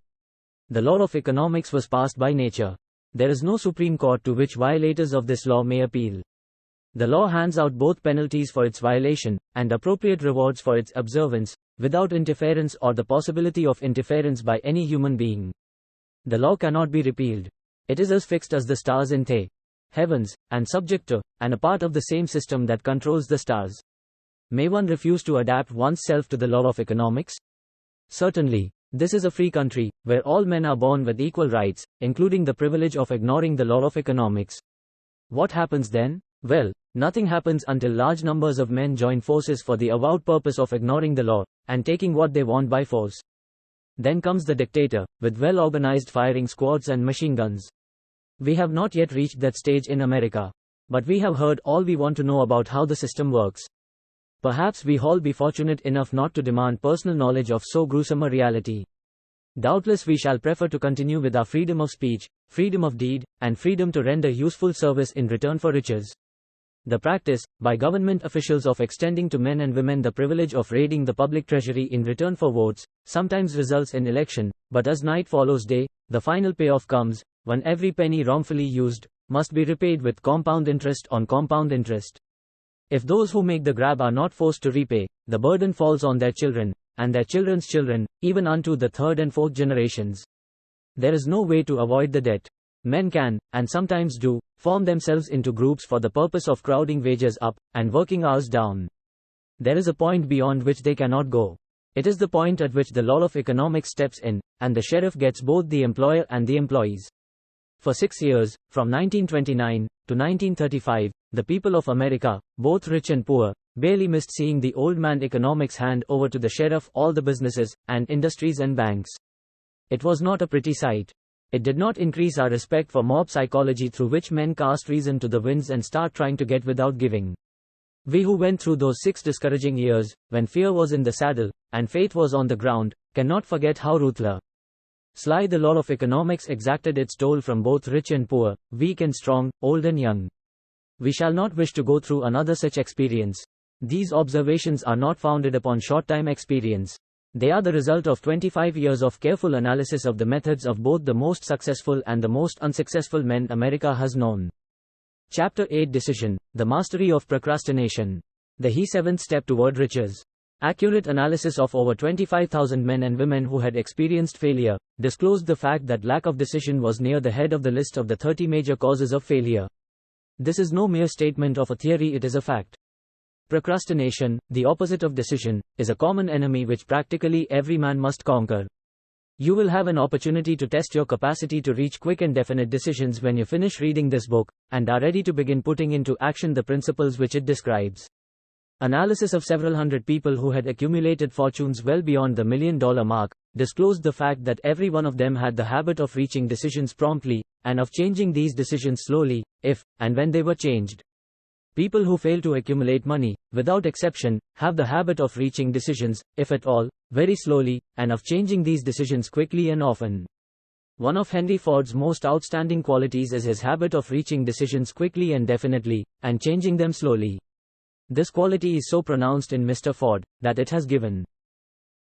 The law of economics was passed by nature. There is no Supreme Court to which violators of this law may appeal. The law hands out both penalties for its violation, and appropriate rewards for its observance, without interference or the possibility of interference by any human being. The law cannot be repealed. It is as fixed as the stars in the heavens, and subject to, and a part of the same system that controls the stars. May one refuse to adapt oneself to the law of economics? Certainly. This is a free country, where all men are born with equal rights, including the privilege of ignoring the law of economics. What happens then? Well, nothing happens until large numbers of men join forces for the avowed purpose of ignoring the law, and taking what they want by force. Then comes the dictator, with well-organized firing squads and machine guns. We have not yet reached that stage in America. But we have heard all we want to know about how the system works. Perhaps we all be fortunate enough not to demand personal knowledge of so gruesome a reality. Doubtless we shall prefer to continue with our freedom of speech, freedom of deed, and freedom to render useful service in return for riches. The practice, by government officials of extending to men and women the privilege of raiding the public treasury in return for votes, sometimes results in election, but as night follows day, the final payoff comes, when every penny wrongfully used, must be repaid with compound interest on compound interest. If those who make the grab are not forced to repay, the burden falls on their children, and their children's children, even unto the third and fourth generations. There is no way to avoid the debt. Men can, and sometimes do, form themselves into groups for the purpose of crowding wages up, and working hours down. There is a point beyond which they cannot go. It is the point at which the law of economics steps in, and the sheriff gets both the employer and the employees. For 6 years, from 1929 to 1935, the people of America, both rich and poor, barely missed seeing the old man economics hand over to the sheriff all the businesses, and industries and banks. It was not a pretty sight. It did not increase our respect for mob psychology through which men cast reason to the winds and start trying to get without giving. We who went through those 6 discouraging years, when fear was in the saddle, and faith was on the ground, cannot forget how ruthless. Sly the law of economics exacted its toll from both rich and poor, weak and strong, old and young. We shall not wish to go through another such experience. These observations are not founded upon short-time experience. They are the result of 25 years of careful analysis of the methods of both the most successful and the most unsuccessful men America has known. Chapter 8 Decision, the Mastery of Procrastination. The seventh step toward riches. Accurate analysis of over 25,000 men and women who had experienced failure disclosed the fact that lack of decision was near the head of the list of the 30 major causes of failure. This is no mere statement of a theory, it is a fact. Procrastination, the opposite of decision, is a common enemy which practically every man must conquer. You will have an opportunity to test your capacity to reach quick and definite decisions when you finish reading this book, and are ready to begin putting into action the principles which it describes. Analysis of several hundred people who had accumulated fortunes well beyond the $1 million mark disclosed the fact that every one of them had the habit of reaching decisions promptly, and of changing these decisions slowly, if and when they were changed. People who fail to accumulate money, without exception, have the habit of reaching decisions, if at all, very slowly, and of changing these decisions quickly and often. One of Henry Ford's most outstanding qualities is his habit of reaching decisions quickly and definitely, and changing them slowly. This quality is so pronounced in Mr. Ford, that it has given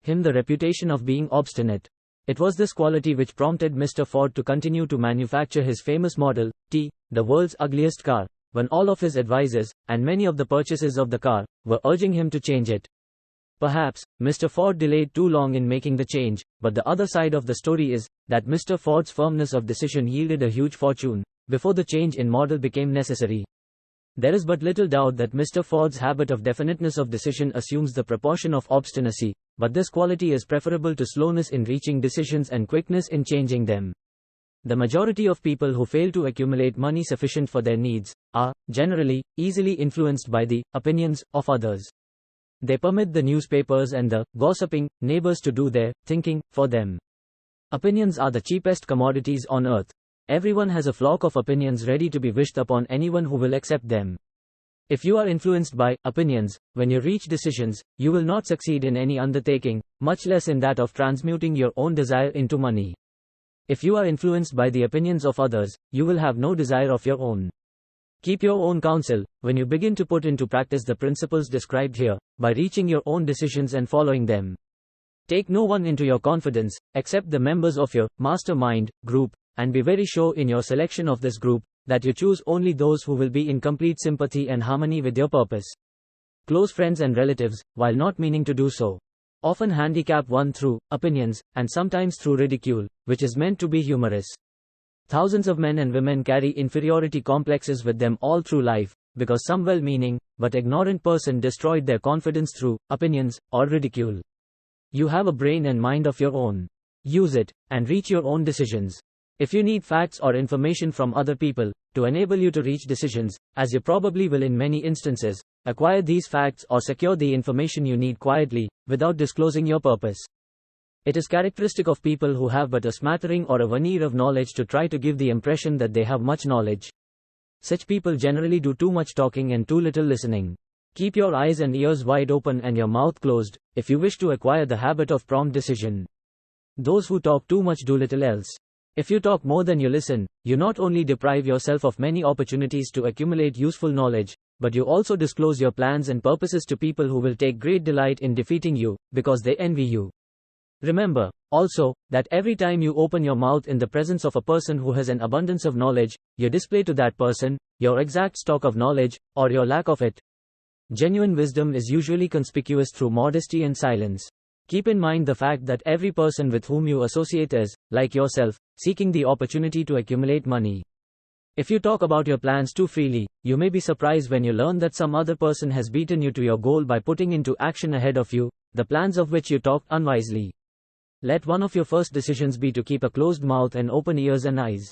him the reputation of being obstinate. It was this quality which prompted Mr. Ford to continue to manufacture his famous Model T, the world's ugliest car, when all of his advisors, and many of the purchasers of the car, were urging him to change it. Perhaps, Mr. Ford delayed too long in making the change, but the other side of the story is, that Mr. Ford's firmness of decision yielded a huge fortune, before the change in model became necessary. There is but little doubt that Mr. Ford's habit of definiteness of decision assumes the proportion of obstinacy, but this quality is preferable to slowness in reaching decisions and quickness in changing them. The majority of people who fail to accumulate money sufficient for their needs are, generally, easily influenced by the opinions of others. They permit the newspapers and the gossiping neighbors to do their thinking for them. Opinions are the cheapest commodities on earth. Everyone has a flock of opinions ready to be wished upon anyone who will accept them. If you are influenced by opinions, when you reach decisions, you will not succeed in any undertaking, much less in that of transmuting your own desire into money. If you are influenced by the opinions of others, you will have no desire of your own. Keep your own counsel, when you begin to put into practice the principles described here, by reaching your own decisions and following them. Take no one into your confidence, except the members of your mastermind group, and be very sure in your selection of this group, that you choose only those who will be in complete sympathy and harmony with your purpose. Close friends and relatives, while not meaning to do so, often handicap one through opinions, and sometimes through ridicule, which is meant to be humorous. Thousands of men and women carry inferiority complexes with them all through life, because some well-meaning, but ignorant person destroyed their confidence through opinions or ridicule. You have a brain and mind of your own. Use it, and reach your own decisions. If you need facts or information from other people, to enable you to reach decisions, as you probably will in many instances, acquire these facts or secure the information you need quietly, without disclosing your purpose. It is characteristic of people who have but a smattering or a veneer of knowledge to try to give the impression that they have much knowledge. Such people generally do too much talking and too little listening. Keep your eyes and ears wide open and your mouth closed, if you wish to acquire the habit of prompt decision. Those who talk too much do little else. If you talk more than you listen, you not only deprive yourself of many opportunities to accumulate useful knowledge, but you also disclose your plans and purposes to people who will take great delight in defeating you, because they envy you. Remember, also, that every time you open your mouth in the presence of a person who has an abundance of knowledge, you display to that person your exact stock of knowledge, or your lack of it. Genuine wisdom is usually conspicuous through modesty and silence. Keep in mind the fact that every person with whom you associate is, like yourself, seeking the opportunity to accumulate money. If you talk about your plans too freely, you may be surprised when you learn that some other person has beaten you to your goal by putting into action ahead of you the plans of which you talked unwisely. Let one of your first decisions be to keep a closed mouth and open ears and eyes.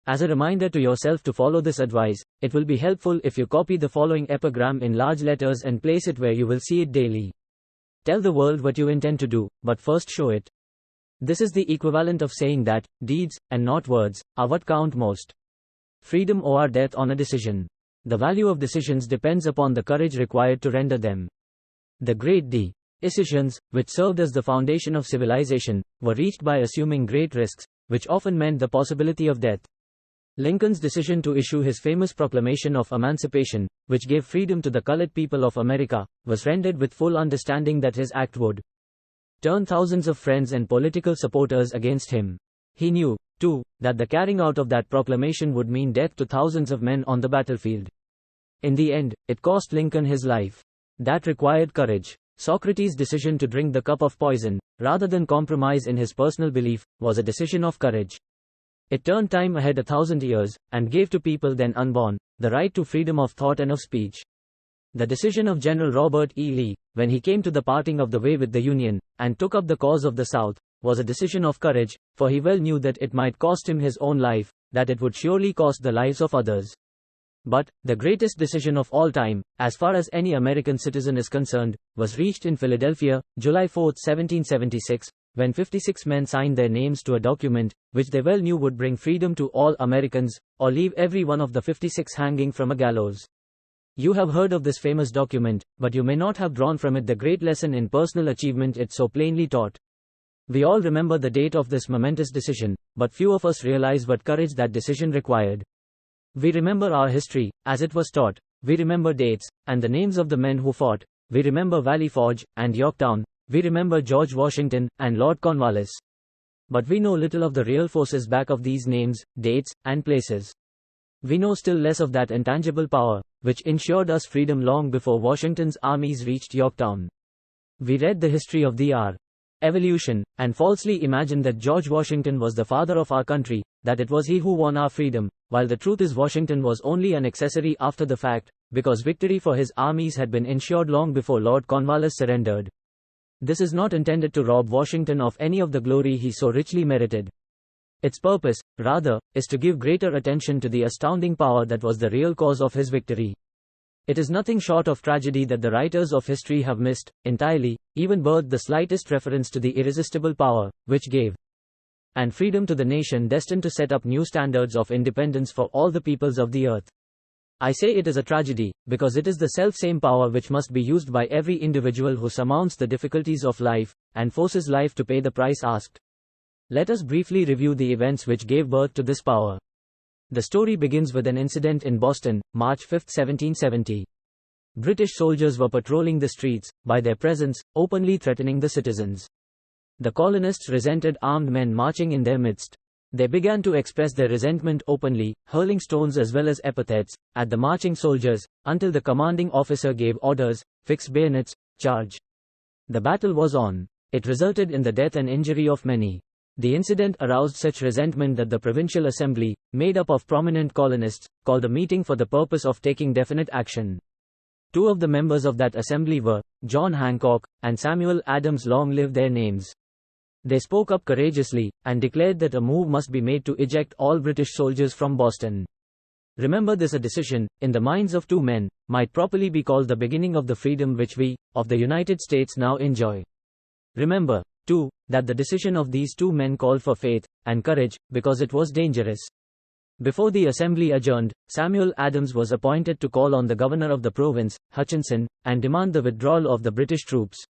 As a reminder to yourself to follow this advice, it will be helpful if you copy the following epigram in large letters and place it where you will see it daily. Tell the world what you intend to do, but first show it. This is the equivalent of saying that deeds, and not words, are what count most. Freedom or death on a decision. The value of decisions depends upon the courage required to render them. The great decisions, which served as the foundation of civilization, were reached by assuming great risks, which often meant the possibility of death. Lincoln's decision to issue his famous Proclamation of Emancipation, which gave freedom to the colored people of America, was rendered with full understanding that his act would turn thousands of friends and political supporters against him. He knew, too, that the carrying out of that proclamation would mean death to thousands of men on the battlefield. In the end, it cost Lincoln his life. That required courage. Socrates' decision to drink the cup of poison, rather than compromise in his personal belief, was a decision of courage. It turned time ahead 1,000 years, and gave to people then unborn, the right to freedom of thought and of speech. The decision of General Robert E. Lee, when he came to the parting of the way with the Union, and took up the cause of the South, was a decision of courage, for he well knew that it might cost him his own life, that it would surely cost the lives of others. But, the greatest decision of all time, as far as any American citizen is concerned, was reached in Philadelphia, July 4, 1776, when 56 men signed their names to a document, which they well knew would bring freedom to all Americans, or leave every one of the 56 hanging from a gallows. You have heard of this famous document, but you may not have drawn from it the great lesson in personal achievement it so plainly taught. We all remember the date of this momentous decision, but few of us realize what courage that decision required. We remember our history, as it was taught. We remember dates, and the names of the men who fought. We remember Valley Forge, and Yorktown. We remember George Washington, and Lord Cornwallis. But we know little of the real forces back of these names, dates, and places. We know still less of that intangible power, which ensured us freedom long before Washington's armies reached Yorktown. We read the history of the evolution, and falsely imagined that George Washington was the father of our country, that it was he who won our freedom, while the truth is Washington was only an accessory after the fact, because victory for his armies had been ensured long before Lord Cornwallis surrendered. This is not intended to rob Washington of any of the glory he so richly merited. Its purpose, rather, is to give greater attention to the astounding power that was the real cause of his victory. It is nothing short of tragedy that the writers of history have missed, entirely, even birthed the slightest reference to the irresistible power, which gave and freedom to the nation destined to set up new standards of independence for all the peoples of the earth. I say it is a tragedy, because it is the self-same power which must be used by every individual who surmounts the difficulties of life, and forces life to pay the price asked. Let us briefly review the events which gave birth to this power. The story begins with an incident in Boston, March 5, 1770. British soldiers were patrolling the streets, by their presence, openly threatening the citizens. The colonists resented armed men marching in their midst. They began to express their resentment openly, hurling stones as well as epithets at the marching soldiers, until the commanding officer gave orders, "Fix bayonets, charge." The battle was on. It resulted in the death and injury of many. The incident aroused such resentment that the Provincial Assembly, made up of prominent colonists, called a meeting for the purpose of taking definite action. Two of the members of that assembly were John Hancock and Samuel Adams. Long live their names. They spoke up courageously, and declared that a move must be made to eject all British soldiers from Boston. Remember this: a decision, in the minds of two men, might properly be called the beginning of the freedom which we, of the United States, now enjoy. Remember, too, that the decision of these two men called for faith and courage, because it was dangerous. Before the assembly adjourned, Samuel Adams was appointed to call on the governor of the province, Hutchinson, and demand the withdrawal of the British troops.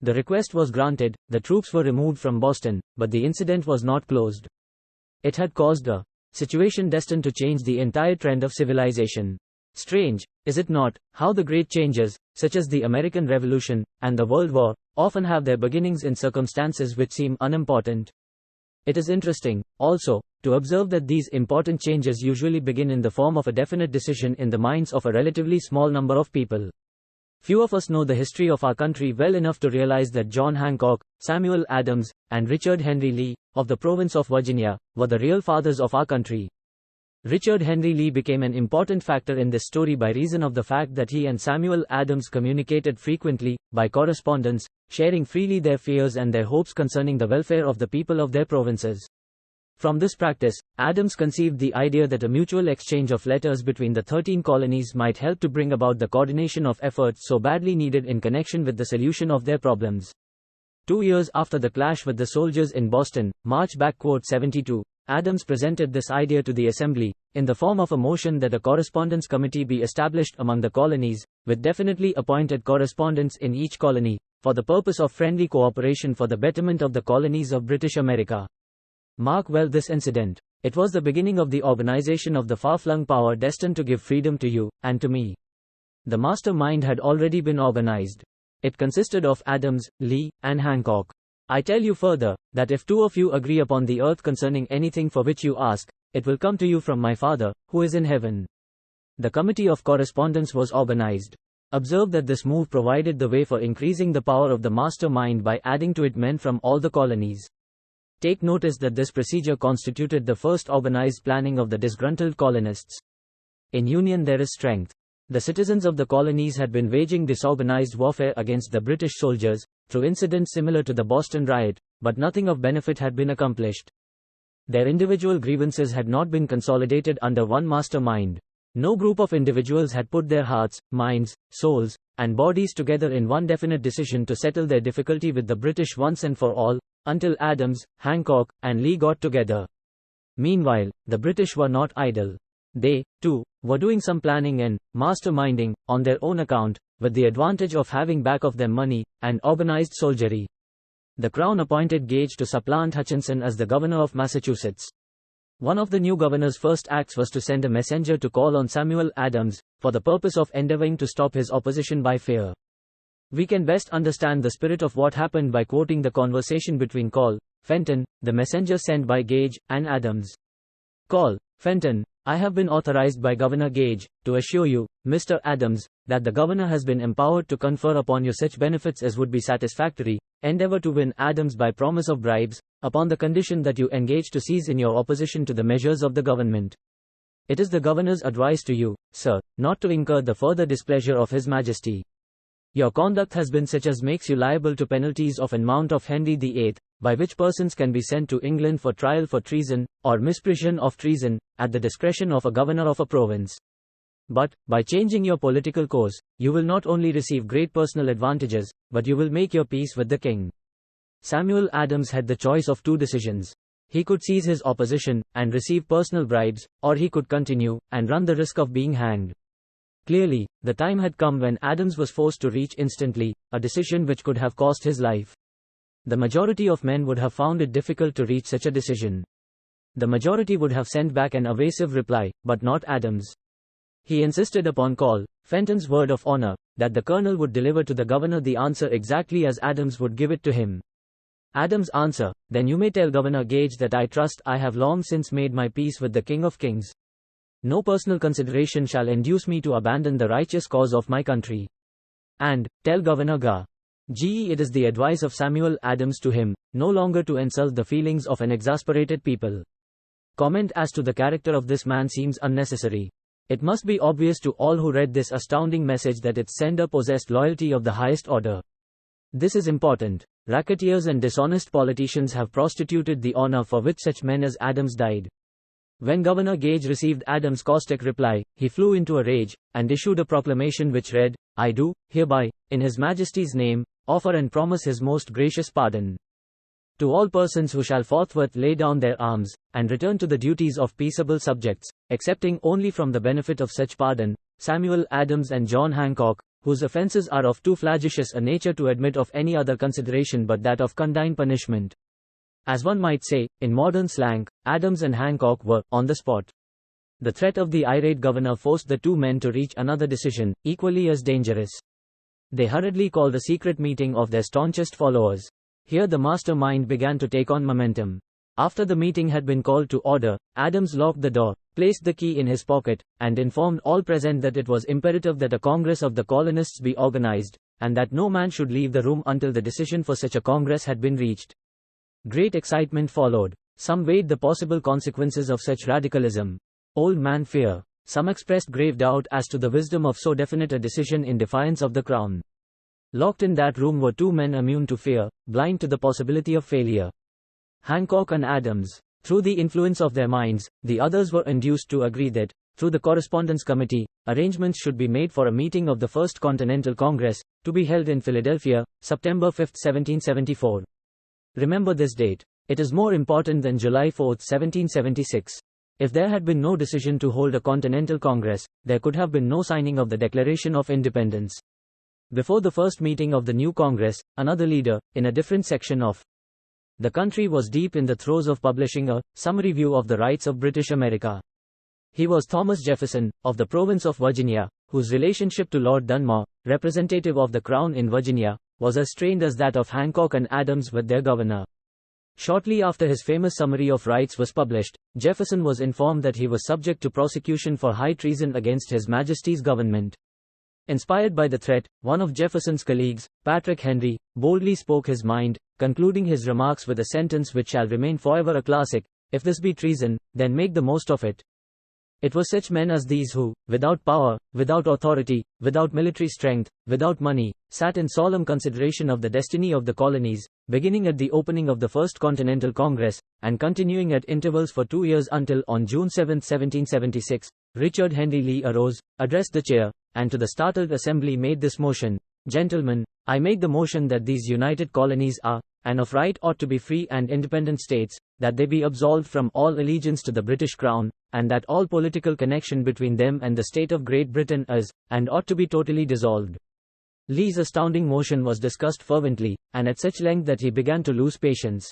The request was granted, the troops were removed from Boston, but the incident was not closed. It had caused a situation destined to change the entire trend of civilization. Strange, is it not, how the great changes, such as the American Revolution and the World War, often have their beginnings in circumstances which seem unimportant? It is interesting, also, to observe that these important changes usually begin in the form of a definite decision in the minds of a relatively small number of people. Few of us know the history of our country well enough to realize that John Hancock, Samuel Adams, and Richard Henry Lee, of the province of Virginia, were the real fathers of our country. Richard Henry Lee became an important factor in this story by reason of the fact that he and Samuel Adams communicated frequently, by correspondence, sharing freely their fears and their hopes concerning the welfare of the people of their provinces. From this practice, Adams conceived the idea that a mutual exchange of letters between the 13 colonies might help to bring about the coordination of efforts so badly needed in connection with the solution of their problems. 2 years after the clash with the soldiers in Boston, March 72, Adams presented this idea to the Assembly, in the form of a motion that a correspondence committee be established among the colonies, with definitely appointed correspondents in each colony, for the purpose of friendly cooperation for the betterment of the colonies of British America. Mark well this incident. It was the beginning of the organization of the far-flung power destined to give freedom to you, and to me. The mastermind had already been organized. It consisted of Adams, Lee, and Hancock. I tell you further, that if 2 of you agree upon the earth concerning anything for which you ask, it will come to you from my Father, who is in heaven. The committee of correspondence was organized. Observe that this move provided the way for increasing the power of the mastermind by adding to it men from all the colonies. Take notice that this procedure constituted the first organized planning of the disgruntled colonists. In union there is strength. The citizens of the colonies had been waging disorganized warfare against the British soldiers, through incidents similar to the Boston riot, but nothing of benefit had been accomplished. Their individual grievances had not been consolidated under one mastermind. No group of individuals had put their hearts, minds, souls, and bodies together in one definite decision to settle their difficulty with the British once and for all, until Adams, Hancock, and Lee got together. Meanwhile, the British were not idle. They, too, were doing some planning and masterminding, on their own account, with the advantage of having back of them money, and organized soldiery. The Crown appointed Gage to supplant Hutchinson as the governor of Massachusetts. One of the new governor's first acts was to send a messenger to call on Samuel Adams, for the purpose of endeavoring to stop his opposition by fear. We can best understand the spirit of what happened by quoting the conversation between Call, Fenton, the messenger sent by Gage, and Adams. Call, Fenton, I have been authorized by Governor Gage, to assure you, Mr. Adams, that the governor has been empowered to confer upon you such benefits as would be satisfactory. Endeavor to win Adams by promise of bribes, upon the condition that you engage to cease in your opposition to the measures of the government. It is the governor's advice to you, sir, not to incur the further displeasure of His Majesty. Your conduct has been such as makes you liable to penalties of an mount of Henry VIII, by which persons can be sent to England for trial for treason, or misprision of treason, at the discretion of a governor of a province. But, by changing your political course, you will not only receive great personal advantages, but you will make your peace with the king. Samuel Adams had the choice of 2 decisions. He could seize his opposition, and receive personal bribes, or he could continue, and run the risk of being hanged. Clearly, the time had come when Adams was forced to reach instantly, a decision which could have cost his life. The majority of men would have found it difficult to reach such a decision. The majority would have sent back an evasive reply, but not Adams. He insisted upon Call, Fenton's word of honor, that the colonel would deliver to the governor the answer exactly as Adams would give it to him. Adams' answer, then you may tell Governor Gage that I trust I have long since made my peace with the King of Kings. No personal consideration shall induce me to abandon the righteous cause of my country. And, tell Governor G. It is the advice of Samuel Adams to him, no longer to insult the feelings of an exasperated people. Comment as to the character of this man seems unnecessary. It must be obvious to all who read this astounding message that its sender possessed loyalty of the highest order. This is important. Racketeers and dishonest politicians have prostituted the honor for which such men as Adams died. When Governor Gage received Adams' caustic reply, he flew into a rage, and issued a proclamation which read, I do, hereby, in His Majesty's name, offer and promise His most gracious pardon. To all persons who shall forthwith lay down their arms, and return to the duties of peaceable subjects, excepting only from the benefit of such pardon, Samuel Adams and John Hancock, whose offences are of too flagitious a nature to admit of any other consideration but that of condign punishment. As one might say, in modern slang, Adams and Hancock were, on the spot. The threat of the irate governor forced the two men to reach another decision, equally as dangerous. They hurriedly called a secret meeting of their staunchest followers. Here the mastermind began to take on momentum. After the meeting had been called to order, Adams locked the door, placed the key in his pocket, and informed all present that it was imperative that a Congress of the colonists be organized, and that no man should leave the room until the decision for such a Congress had been reached. Great excitement followed. Some weighed the possible consequences of such radicalism. Old man fear. Some expressed grave doubt as to the wisdom of so definite a decision in defiance of the crown. Locked in that room were two men immune to fear, blind to the possibility of failure. Hancock and Adams. Through the influence of their minds, the others were induced to agree that, through the Correspondence Committee, arrangements should be made for a meeting of the First Continental Congress, to be held in Philadelphia, September 5, 1774. Remember this date. It is more important than July 4, 1776. If there had been no decision to hold a Continental Congress, there could have been no signing of the Declaration of Independence. Before the first meeting of the new Congress, another leader, in a different section of the country, was deep in the throes of publishing a summary view of the rights of British America. He was Thomas Jefferson, of the province of Virginia, whose relationship to Lord Dunmore, representative of the Crown in Virginia, was as strained as that of Hancock and Adams with their governor. Shortly after his famous Summary of Rights was published, Jefferson was informed that he was subject to prosecution for high treason against His Majesty's government. Inspired by the threat, one of Jefferson's colleagues, Patrick Henry, boldly spoke his mind, concluding his remarks with a sentence which shall remain forever a classic: "If this be treason, then make the most of it." It was such men as these who, without power, without authority, without military strength, without money, sat in solemn consideration of the destiny of the colonies, beginning at the opening of the First Continental Congress, and continuing at intervals for 2 years until, on June 7, 1776, Richard Henry Lee arose, addressed the chair, and to the startled assembly made this motion: "Gentlemen, I make the motion that these united colonies are, and of right ought to be free and independent states, that they be absolved from all allegiance to the British Crown, and that all political connection between them and the state of Great Britain is, and ought to be totally dissolved." Lee's astounding motion was discussed fervently, and at such length that he began to lose patience.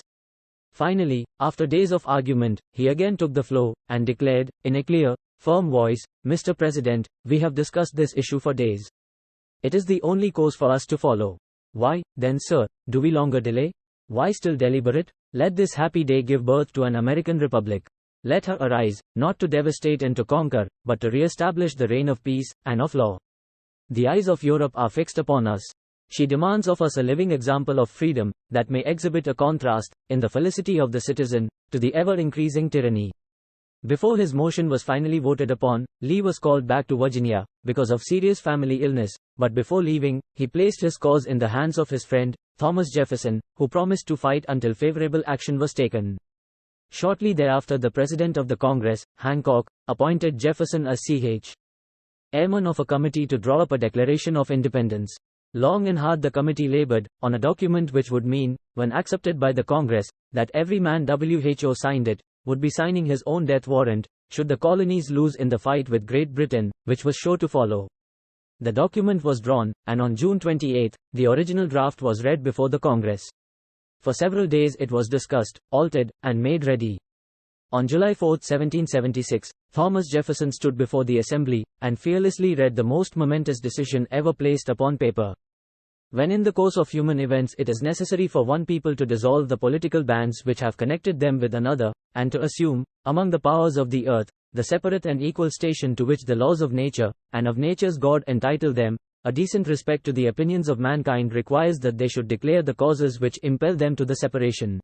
Finally, after days of argument, he again took the floor, and declared, in a clear, firm voice, "Mr. President, we have discussed this issue for days. It is the only course for us to follow. Why, then, sir, do we longer delay? Why still deliberate? Let this happy day give birth to an American Republic. Let her arise, not to devastate and to conquer, but to re-establish the reign of peace, and of law. The eyes of Europe are fixed upon us. She demands of us a living example of freedom, that may exhibit a contrast, in the felicity of the citizen, to the ever-increasing tyranny." Before his motion was finally voted upon, Lee was called back to Virginia, because of serious family illness, but before leaving, he placed his cause in the hands of his friend, Thomas Jefferson, who promised to fight until favorable action was taken. Shortly thereafter, the President of the Congress, Hancock, appointed Jefferson as Ch. Chairman of a committee to draw up a Declaration of Independence. Long and hard the committee labored, on a document which would mean, when accepted by the Congress, that every man who signed it, would be signing his own death warrant, should the colonies lose in the fight with Great Britain, which was sure to follow. The document was drawn, and on June 28, the original draft was read before the Congress. For several days it was discussed, altered, and made ready. On July 4, 1776, Thomas Jefferson stood before the assembly, and fearlessly read the most momentous decision ever placed upon paper. When in the course of human events it is necessary for one people to dissolve the political bands which have connected them with another, and to assume, among the powers of the earth, the separate and equal station to which the laws of nature, and of nature's God entitle them, a decent respect to the opinions of mankind requires that they should declare the causes which impel them to the separation.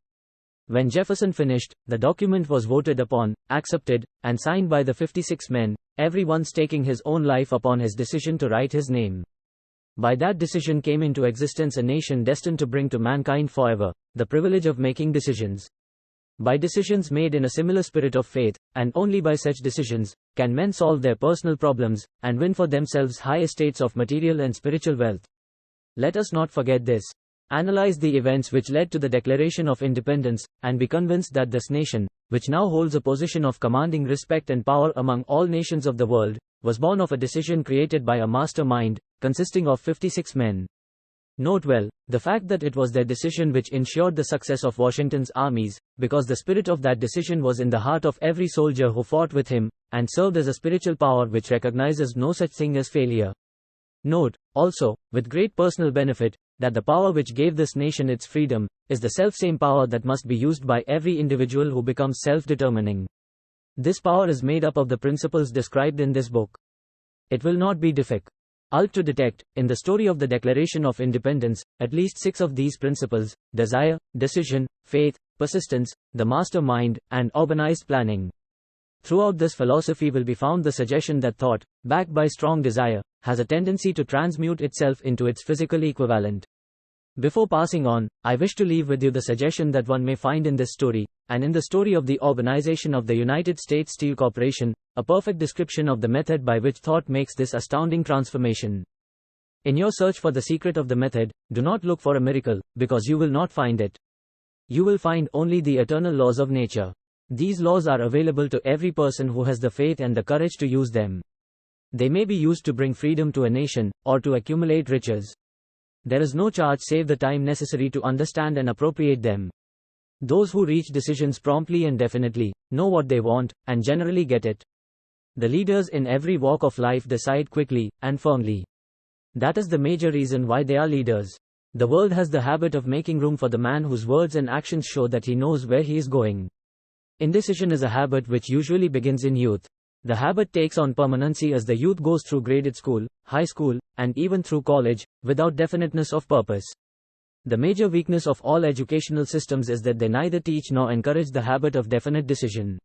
When Jefferson finished, the document was voted upon, accepted, and signed by the 56 men, every one staking his own life upon his decision to write his name. By that decision came into existence a nation destined to bring to mankind forever the privilege of making decisions. By decisions made in a similar spirit of faith, and only by such decisions, can men solve their personal problems, and win for themselves high estates of material and spiritual wealth. Let us not forget this. Analyze the events which led to the Declaration of Independence, and be convinced that this nation, which now holds a position of commanding respect and power among all nations of the world, was born of a decision created by a mastermind, consisting of 56 men. Note well, the fact that it was their decision which ensured the success of Washington's armies, because the spirit of that decision was in the heart of every soldier who fought with him, and served as a spiritual power which recognizes no such thing as failure. Note, also, with great personal benefit, that the power which gave this nation its freedom, is the selfsame power that must be used by every individual who becomes self-determining. This power is made up of the principles described in this book. It will not be difficult to detect, in the story of the Declaration of Independence, at least 6 of these principles: desire, decision, faith, persistence, the master mind, and organized planning. Throughout this philosophy will be found the suggestion that thought, backed by strong desire, has a tendency to transmute itself into its physical equivalent. Before passing on, I wish to leave with you the suggestion that one may find in this story, and in the story of the organization of the United States Steel Corporation, a perfect description of the method by which thought makes this astounding transformation. In your search for the secret of the method, do not look for a miracle, because you will not find it. You will find only the eternal laws of nature. These laws are available to every person who has the faith and the courage to use them. They may be used to bring freedom to a nation, or to accumulate riches. There is no charge save the time necessary to understand and appropriate them. Those who reach decisions promptly and definitely, know what they want, and generally get it. The leaders in every walk of life decide quickly, and firmly. That is the major reason why they are leaders. The world has the habit of making room for the man whose words and actions show that he knows where he is going. Indecision is a habit which usually begins in youth. The habit takes on permanency as the youth goes through graded school, high school, and even through college, without definiteness of purpose. The major weakness of all educational systems is that they neither teach nor encourage the habit of definite decision.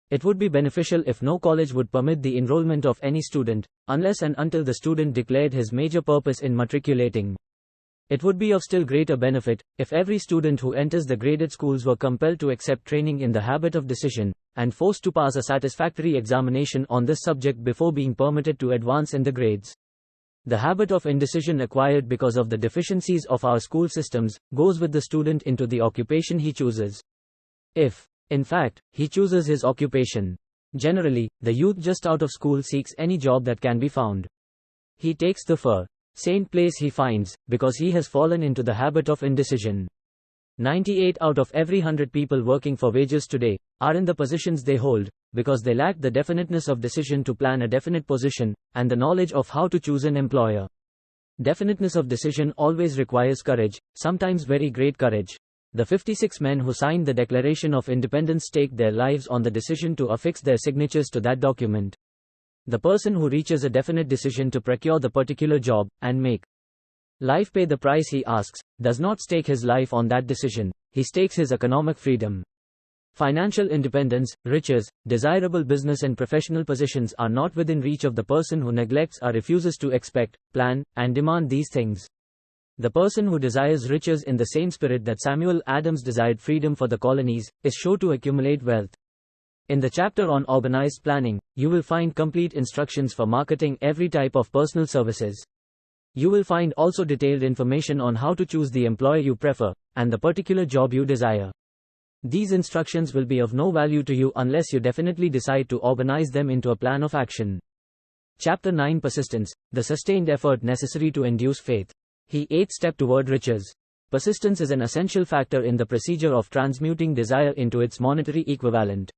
It would be beneficial if no college would permit the enrollment of any student, unless and until the student declared his major purpose in matriculating. It would be of still greater benefit, if every student who enters the graded schools were compelled to accept training in the habit of decision, and forced to pass a satisfactory examination on this subject before being permitted to advance in the grades. The habit of indecision acquired because of the deficiencies of our school systems, goes with the student into the occupation he chooses. If, in fact, he chooses his occupation. Generally, the youth just out of school seeks any job that can be found. He takes the same place he finds, because he has fallen into the habit of indecision. 98 out of every 100 people working for wages today, are in the positions they hold, because they lack the definiteness of decision to plan a definite position, and the knowledge of how to choose an employer. Definiteness of decision always requires courage, sometimes very great courage. The 56 men who signed the Declaration of Independence staked their lives on the decision to affix their signatures to that document. The person who reaches a definite decision to procure the particular job, and make life pay the price he asks, does not stake his life on that decision, he stakes his economic freedom. Financial independence, riches, desirable business and professional positions are not within reach of the person who neglects or refuses to expect, plan, and demand these things. The person who desires riches in the same spirit that Samuel Adams desired freedom for the colonies, is sure to accumulate wealth. In the chapter on organized planning, you will find complete instructions for marketing every type of personal services. You will find also detailed information on how to choose the employer you prefer, and the particular job you desire. These instructions will be of no value to you unless you definitely decide to organize them into a plan of action. Chapter 9: Persistence, the sustained effort necessary to induce faith. The 8th step toward riches. Persistence is an essential factor in the procedure of transmuting desire into its monetary equivalent.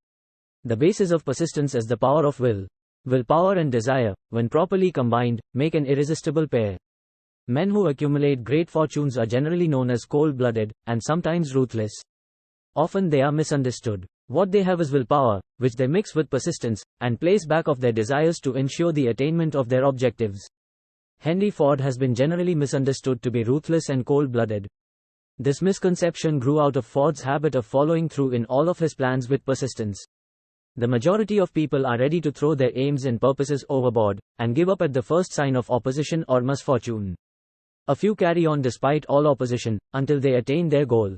The basis of persistence is the power of will. Willpower and desire, when properly combined, make an irresistible pair. Men who accumulate great fortunes are generally known as cold-blooded, and sometimes ruthless. Often they are misunderstood. What they have is willpower, which they mix with persistence, and place back of their desires to ensure the attainment of their objectives. Henry Ford has been generally misunderstood to be ruthless and cold-blooded. This misconception grew out of Ford's habit of following through in all of his plans with persistence. The majority of people are ready to throw their aims and purposes overboard, and give up at the first sign of opposition or misfortune. A few carry on despite all opposition, until they attain their goal.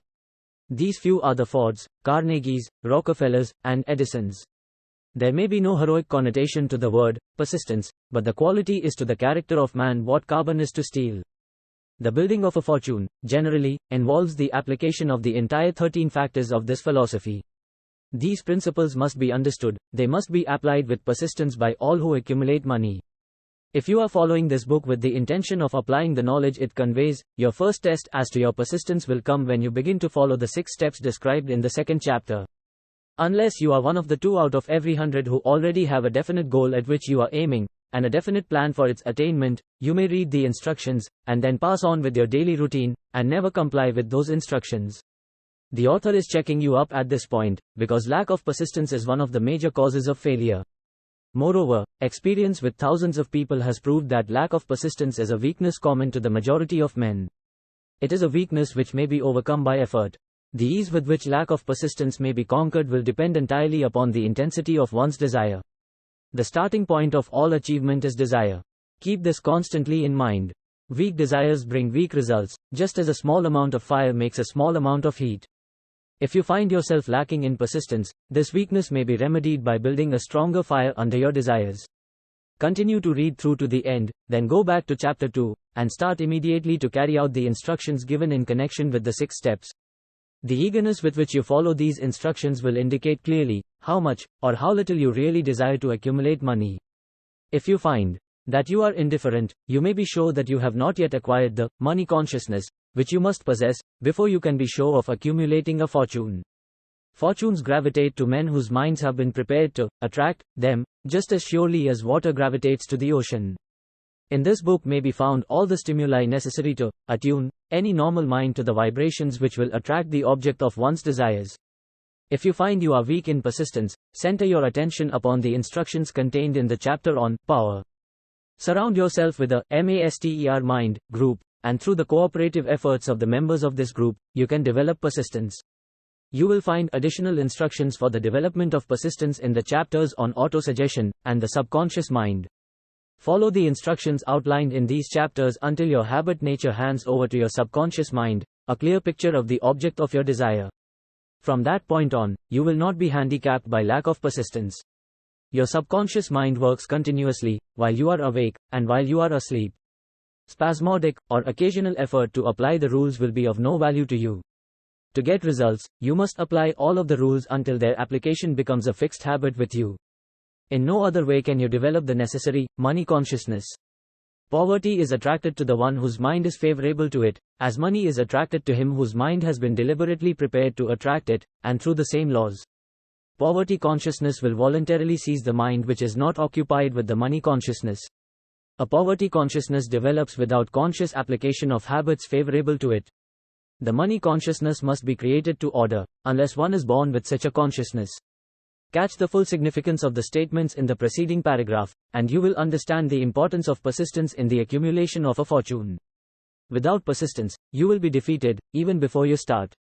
These few are the Fords, Carnegies, Rockefellers, and Edisons. There may be no heroic connotation to the word persistence, but the quality is to the character of man what carbon is to steel. The building of a fortune, generally, involves the application of the entire 13 factors of this philosophy. These principles must be understood, they must be applied with persistence by all who accumulate money. If you are following this book with the intention of applying the knowledge it conveys, your first test as to your persistence will come when you begin to follow the 6 steps described in the second chapter. Unless you are one of the 2 out of every 100 who already have a definite goal at which you are aiming, and a definite plan for its attainment, you may read the instructions, and then pass on with your daily routine, and never comply with those instructions. The author is checking you up at this point, because lack of persistence is one of the major causes of failure. Moreover, experience with thousands of people has proved that lack of persistence is a weakness common to the majority of men. It is a weakness which may be overcome by effort. The ease with which lack of persistence may be conquered will depend entirely upon the intensity of one's desire. The starting point of all achievement is desire. Keep this constantly in mind. Weak desires bring weak results, just as a small amount of fire makes a small amount of heat. If you find yourself lacking in persistence, this weakness may be remedied by building a stronger fire under your desires. Continue to read through to the end, then go back to chapter 2, and start immediately to carry out the instructions given in connection with the 6 steps. The eagerness with which you follow these instructions will indicate clearly how much or how little you really desire to accumulate money. If you find that you are indifferent, you may be sure that you have not yet acquired the money consciousness, which you must possess before you can be sure of accumulating a fortune. Fortunes gravitate to men whose minds have been prepared to attract them, just as surely as water gravitates to the ocean. In this book may be found all the stimuli necessary to attune any normal mind to the vibrations which will attract the object of one's desires. If you find you are weak in persistence, center your attention upon the instructions contained in the chapter on power. Surround yourself with a master mind group, and through the cooperative efforts of the members of this group, you can develop persistence. You will find additional instructions for the development of persistence in the chapters on autosuggestion and the subconscious mind. Follow the instructions outlined in these chapters until your habit nature hands over to your subconscious mind a clear picture of the object of your desire. From that point on, you will not be handicapped by lack of persistence. Your subconscious mind works continuously while you are awake and while you are asleep. Spasmodic or occasional effort to apply the rules will be of no value to you. To get results, you must apply all of the rules until their application becomes a fixed habit with you. In no other way can you develop the necessary money consciousness. Poverty is attracted to the one whose mind is favorable to it, as money is attracted to him whose mind has been deliberately prepared to attract it, and through the same laws. Poverty consciousness will voluntarily seize the mind which is not occupied with the money consciousness. A poverty consciousness develops without conscious application of habits favorable to it. The money consciousness must be created to order, unless one is born with such a consciousness. Catch the full significance of the statements in the preceding paragraph, and you will understand the importance of persistence in the accumulation of a fortune. Without persistence, you will be defeated, even before you start.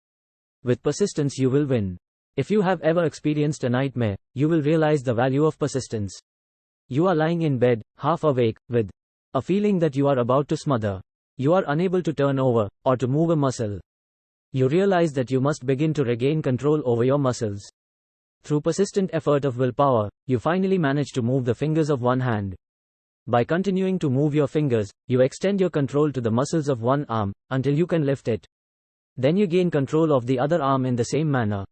With persistence you will win. If you have ever experienced a nightmare, you will realize the value of persistence. You are lying in bed, half awake, with a feeling that you are about to smother. You are unable to turn over, or to move a muscle. You realize that you must begin to regain control over your muscles. Through persistent effort of willpower, you finally manage to move the fingers of one hand. By continuing to move your fingers, you extend your control to the muscles of one arm, until you can lift it. Then you gain control of the other arm in the same manner.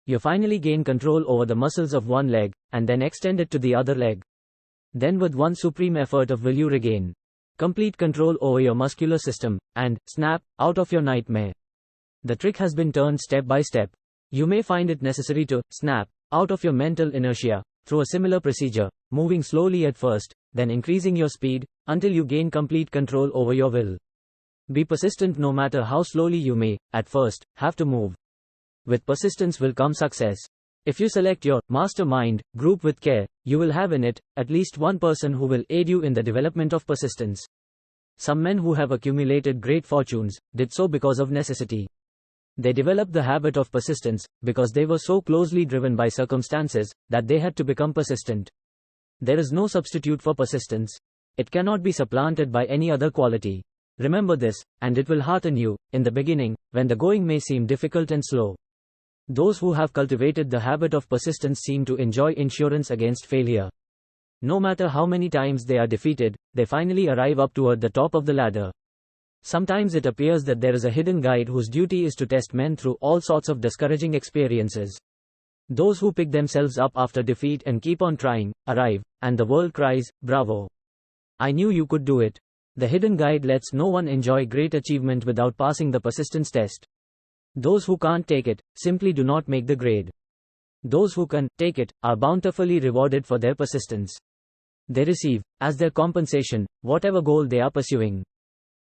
You finally gain control over the muscles of one leg, and then extend it to the other leg. Then with one supreme effort of will you regain complete control over your muscular system, and snap out of your nightmare. The trick has been turned step by step. You may find it necessary to snap out of your mental inertia through a similar procedure, moving slowly at first, then increasing your speed until you gain complete control over your will. Be persistent no matter how slowly you may, at first, have to move. With persistence will come success. If you select your mastermind group with care, you will have in it at least one person who will aid you in the development of persistence. Some men who have accumulated great fortunes did so because of necessity. They developed the habit of persistence because they were so closely driven by circumstances that they had to become persistent. There is no substitute for persistence. It cannot be supplanted by any other quality. Remember this, and it will hearten you in the beginning, when the going may seem difficult and slow. Those who have cultivated the habit of persistence seem to enjoy insurance against failure. No matter how many times they are defeated, they finally arrive up toward the top of the ladder. Sometimes it appears that there is a hidden guide whose duty is to test men through all sorts of discouraging experiences. Those who pick themselves up after defeat and keep on trying, arrive, and the world cries, "Bravo!" I knew you could do it. The hidden guide lets no one enjoy great achievement without passing the persistence test. Those who can't take it simply do not make the grade. Those who can take it are bountifully rewarded for their persistence. They receive, as their compensation, whatever goal they are pursuing.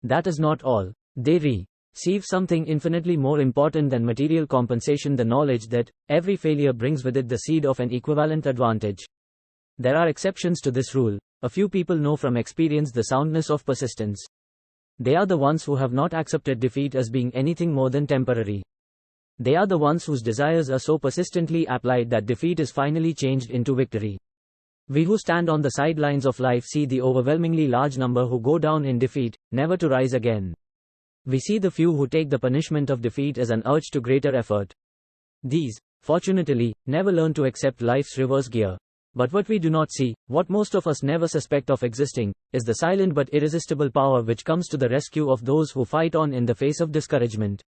That is not all. They receive something infinitely more important than material compensation, the knowledge that every failure brings with it the seed of an equivalent advantage. There are exceptions to this rule. A few people know from experience the soundness of persistence. They are the ones who have not accepted defeat as being anything more than temporary. They are the ones whose desires are so persistently applied that defeat is finally changed into victory. We who stand on the sidelines of life see the overwhelmingly large number who go down in defeat, never to rise again. We see the few who take the punishment of defeat as an urge to greater effort. These, fortunately, never learn to accept life's reverse gear. But what we do not see, what most of us never suspect of existing, is the silent but irresistible power which comes to the rescue of those who fight on in the face of discouragement.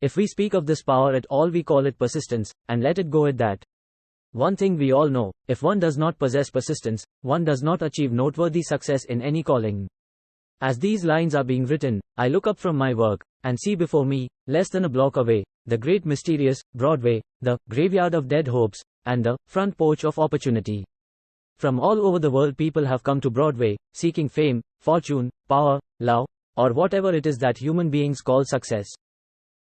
If we speak of this power at all, we call it persistence, and let it go at that. One thing we all know, if one does not possess persistence, one does not achieve noteworthy success in any calling. As these lines are being written, I look up from my work, and see before me, less than a block away, the great mysterious Broadway, the graveyard of dead hopes, and the front porch of opportunity. From all over the world people have come to Broadway, seeking fame, fortune, power, love, or whatever it is that human beings call success.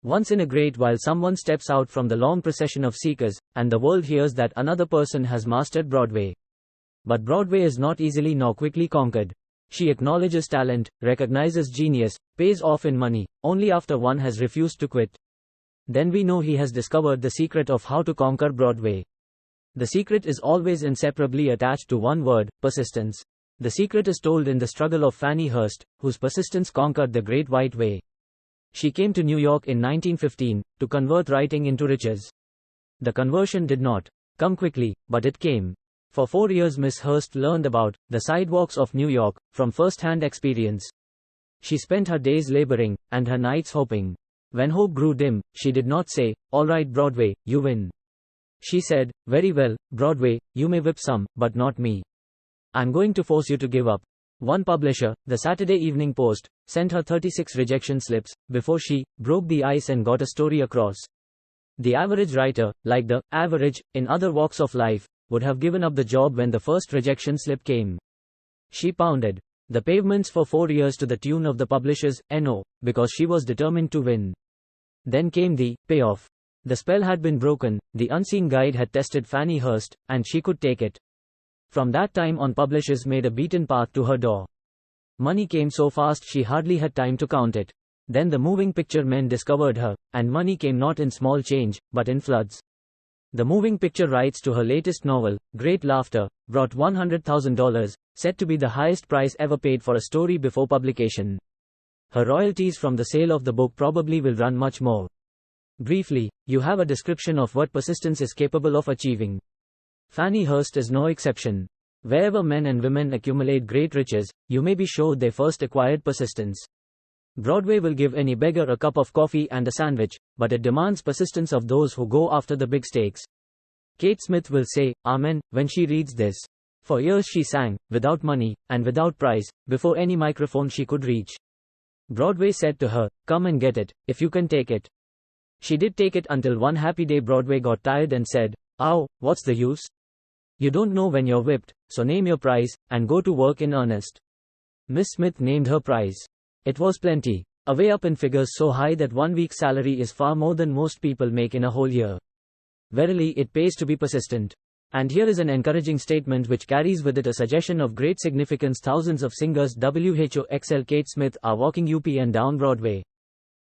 Once in a great while someone steps out from the long procession of seekers, and the world hears that another person has mastered Broadway. But Broadway is not easily nor quickly conquered. She acknowledges talent, recognizes genius, pays off in money, only after one has refused to quit. Then we know he has discovered the secret of how to conquer Broadway. The secret is always inseparably attached to one word, persistence. The secret is told in the struggle of Fannie Hurst, whose persistence conquered the Great White Way. She came to New York in 1915, to convert writing into riches. The conversion did not come quickly, but it came. For 4 years Miss Hurst learned about the sidewalks of New York, from first-hand experience. She spent her days laboring, and her nights hoping. When hope grew dim, she did not say, "All right Broadway, you win." She said, "Very well, Broadway, you may whip some, but not me. I'm going to force you to give up." One publisher, the Saturday Evening Post, sent her 36 rejection slips, before she broke the ice and got a story across. The average writer, like the average, in other walks of life, would have given up the job when the first rejection slip came. She pounded the pavements for 4 years to the tune of the publisher's NO, because she was determined to win. Then came the payoff. The spell had been broken, the unseen guide had tested Fannie Hurst, and she could take it. From that time on publishers made a beaten path to her door. Money came so fast she hardly had time to count it. Then the moving picture men discovered her, and money came not in small change, but in floods. The moving picture rights to her latest novel, Great Laughter, brought $100,000, said to be the highest price ever paid for a story before publication. Her royalties from the sale of the book probably will run much more. Briefly, you have a description of what persistence is capable of achieving. Fannie Hurst is no exception. Wherever men and women accumulate great riches, you may be sure they first acquired persistence. Broadway will give any beggar a cup of coffee and a sandwich, but it demands persistence of those who go after the big stakes. Kate Smith will say, "Amen," when she reads this. For years she sang, without money, and without prize, before any microphone she could reach. Broadway said to her, "Come and get it, if you can take it." She did take it until one happy day Broadway got tired and said, "Ow, what's the use? You don't know when you're whipped, so name your price, and go to work in earnest." Miss Smith named her price. It was plenty, away up in figures so high that 1 week's salary is far more than most people make in a whole year. Verily it pays to be persistent. And here is an encouraging statement which carries with it a suggestion of great significance. Thousands of singers WHOXL Kate Smith are walking up and down Broadway,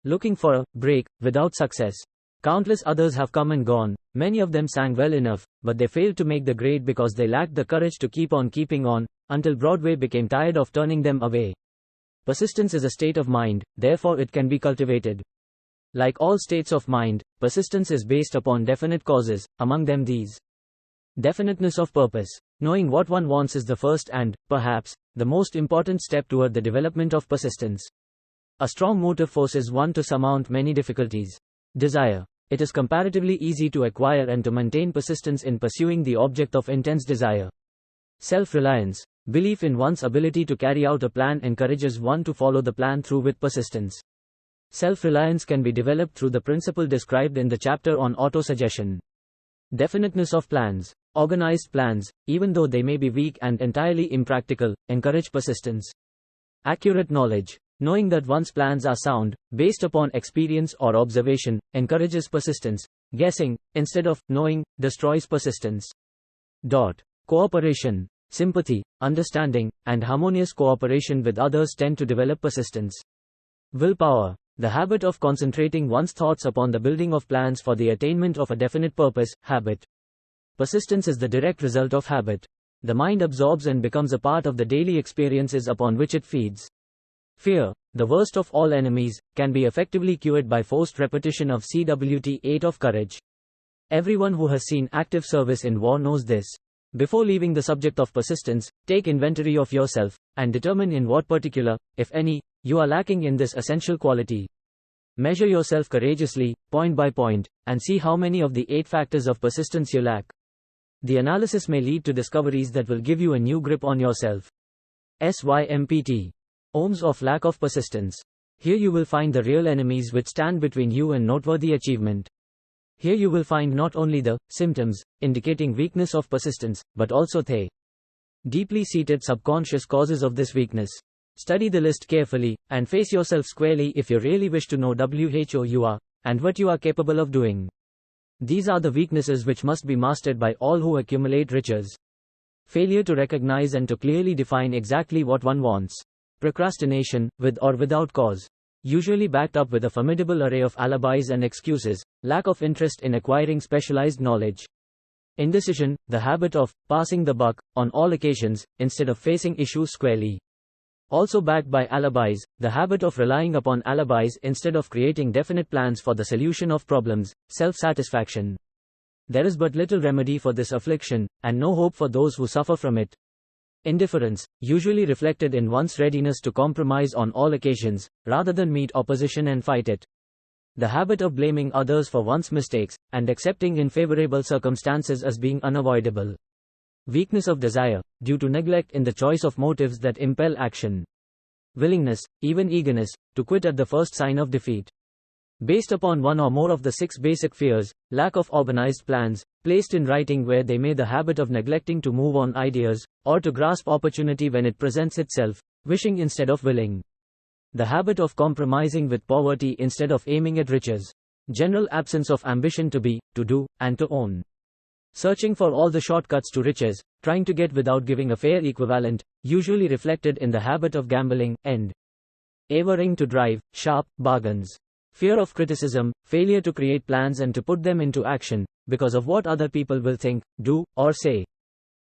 looking for a break, without success. Countless others have come and gone, many of them sang well enough, but they failed to make the grade because they lacked the courage to keep on keeping on, until Broadway became tired of turning them away. Persistence is a state of mind, therefore it can be cultivated. Like all states of mind, persistence is based upon definite causes, among them these. Definiteness of purpose. Knowing what one wants is the first and, perhaps, the most important step toward the development of persistence. A strong motive forces one to surmount many difficulties. Desire. It is comparatively easy to acquire and to maintain persistence in pursuing the object of intense desire. Self-reliance. Belief in one's ability to carry out a plan encourages one to follow the plan through with persistence. Self-reliance can be developed through the principle described in the chapter on autosuggestion. Definiteness of plans. Organized plans, even though they may be weak and entirely impractical, encourage persistence. Accurate knowledge. Knowing that one's plans are sound, based upon experience or observation, encourages persistence. Guessing, instead of knowing, destroys persistence. Cooperation. Sympathy, understanding, and harmonious cooperation with others tend to develop persistence. Willpower. The habit of concentrating one's thoughts upon the building of plans for the attainment of a definite purpose. Habit. Persistence is the direct result of habit. The mind absorbs and becomes a part of the daily experiences upon which it feeds. Fear, the worst of all enemies, can be effectively cured by forced repetition of CWT 8 of courage. Everyone who has seen active service in war knows this. Before leaving the subject of persistence, take inventory of yourself, and determine in what particular, if any, you are lacking in this essential quality. Measure yourself courageously, point by point, and see how many of the 8 factors of persistence you lack. The analysis may lead to discoveries that will give you a new grip on yourself. SYMPT. Ohms of lack of persistence. Here you will find the real enemies which stand between you and noteworthy achievement. Here you will find not only the symptoms indicating weakness of persistence, but also the deeply seated subconscious causes of this weakness. Study the list carefully, and face yourself squarely if you really wish to know who you are, and what you are capable of doing. These are the weaknesses which must be mastered by all who accumulate riches. Failure to recognize and to clearly define exactly what one wants. Procrastination, with or without cause. Usually backed up with a formidable array of alibis and excuses. Lack of interest in acquiring specialized knowledge. Indecision, the habit of passing the buck on all occasions, instead of facing issues squarely. Also backed by alibis, the habit of relying upon alibis instead of creating definite plans for the solution of problems. Self-satisfaction. There is but little remedy for this affliction, and no hope for those who suffer from it. Indifference, usually reflected in one's readiness to compromise on all occasions, rather than meet opposition and fight it. The habit of blaming others for one's mistakes, and accepting unfavorable circumstances as being unavoidable. Weakness of desire, due to neglect in the choice of motives that impel action. Willingness, even eagerness, to quit at the first sign of defeat. Based upon one or more of the 6 basic fears. Lack of organized plans, placed in writing where they may the habit of neglecting to move on ideas, or to grasp opportunity when it presents itself, wishing instead of willing. The habit of compromising with poverty instead of aiming at riches. General absence of ambition to be, to do, and to own. Searching for all the shortcuts to riches, trying to get without giving a fair equivalent, usually reflected in the habit of gambling, and averring to drive sharp bargains. Fear of criticism, failure to create plans and to put them into action, because of what other people will think, do, or say.